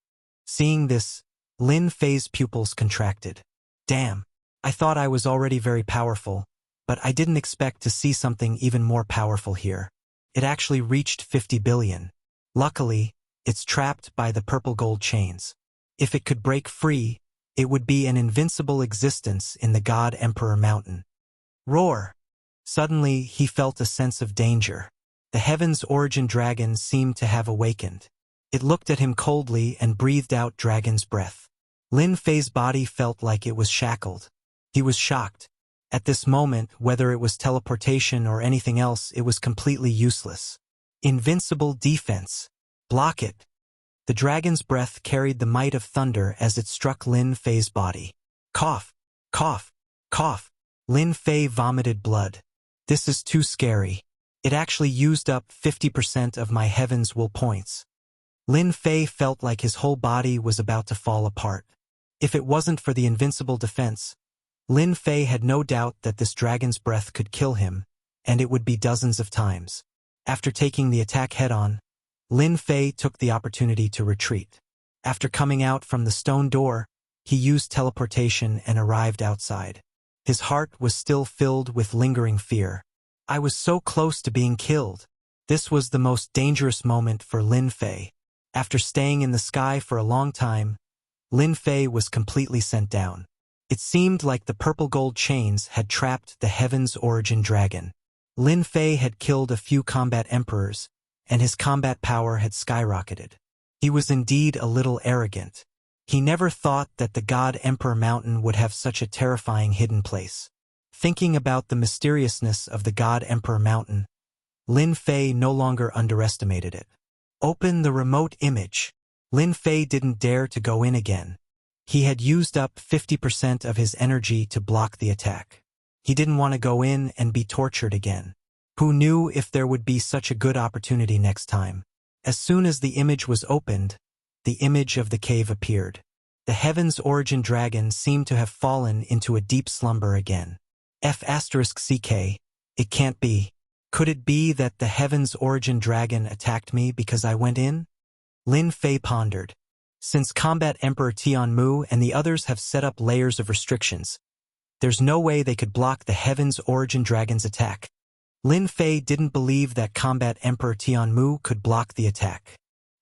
Seeing this, Lin Fei's pupils contracted. Damn. I thought I was already very powerful, but I didn't expect to see something even more powerful here. It actually reached 50 billion. Luckily, it's trapped by the purple gold chains. If it could break free, it would be an invincible existence in the God Emperor Mountain. Roar! Suddenly, he felt a sense of danger. The Heaven's Origin Dragon seemed to have awakened. It looked at him coldly and breathed out dragon's breath. Lin Fei's body felt like it was shackled. He was shocked. At this moment, whether it was teleportation or anything else, it was completely useless. Invincible defense. Block it. The dragon's breath carried the might of thunder as it struck Lin Fei's body. Cough, cough, cough. Lin Fei vomited blood. This is too scary. It actually used up 50% of my Heaven's Will points. Lin Fei felt like his whole body was about to fall apart. If it wasn't for the invincible defense, Lin Fei had no doubt that this dragon's breath could kill him, and it would be dozens of times. After taking the attack head-on, Lin Fei took the opportunity to retreat. After coming out from the stone door, he used teleportation and arrived outside. His heart was still filled with lingering fear. I was so close to being killed. This was the most dangerous moment for Lin Fei. After staying in the sky for a long time, Lin Fei was completely sent down. It seemed like the purple gold chains had trapped the Heaven's Origin Dragon. Lin Fei had killed a few combat emperors, and his combat power had skyrocketed. He was indeed a little arrogant. He never thought that the God Emperor Mountain would have such a terrifying hidden place. Thinking about the mysteriousness of the God Emperor Mountain, Lin Fei no longer underestimated it. Open the remote image. Lin Fei didn't dare to go in again. He had used up 50% of his energy to block the attack. He didn't want to go in and be tortured again. Who knew if there would be such a good opportunity next time? As soon as the image was opened, the image of the cave appeared. The Heaven's Origin Dragon seemed to have fallen into a deep slumber again. F***CK, it can't be. Could it be that the Heaven's Origin Dragon attacked me because I went in? Lin Fei pondered. Since Combat Emperor Tianmu and the others have set up layers of restrictions, there's no way they could block the Heaven's Origin Dragon's attack. Lin Fei didn't believe that Combat Emperor Tianmu could block the attack.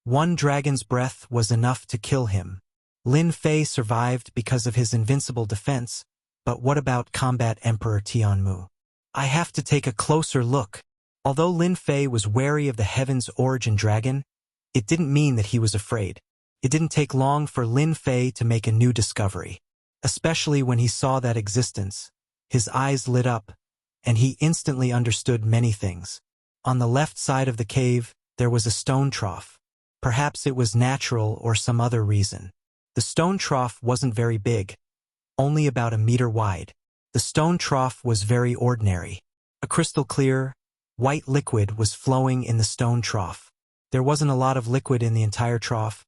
One dragon's breath was enough to kill him. Lin Fei survived because of his invincible defense, but what about Combat Emperor Tianmu? I have to take a closer look. Although Lin Fei was wary of the Heaven's Origin Dragon, it didn't mean that he was afraid. It didn't take long for Lin Fei to make a new discovery. Especially when he saw that existence, his eyes lit up, and he instantly understood many things. On the left side of the cave, there was a stone trough. Perhaps it was natural or some other reason. The stone trough wasn't very big, only about a meter wide. The stone trough was very ordinary. A crystal clear, white liquid was flowing in the stone trough. There wasn't a lot of liquid in the entire trough,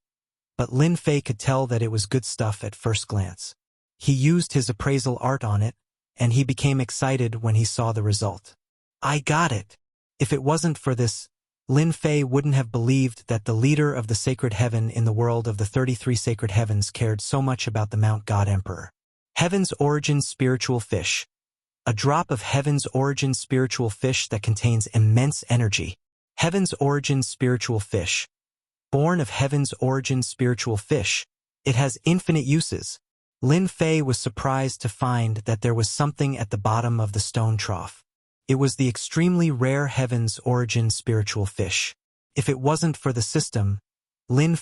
but Lin Fei could tell that it was good stuff at first glance. He used his appraisal art on it, and he became excited when he saw the result. I got it. If it wasn't for this, Lin Fei wouldn't have believed that the leader of the sacred heaven in the world of the 33 sacred heavens cared so much about the Mount God Emperor. Heaven's Origin Spiritual Fish. A drop of Heaven's Origin Spiritual Fish that contains immense energy. Heaven's Origin Spiritual Fish. Born of Heaven's Origin Spiritual Fish, it has infinite uses. Lin Fei was surprised to find that there was something at the bottom of the stone trough. It was the extremely rare Heaven's Origin Spiritual Fish. If it wasn't for the system, Lin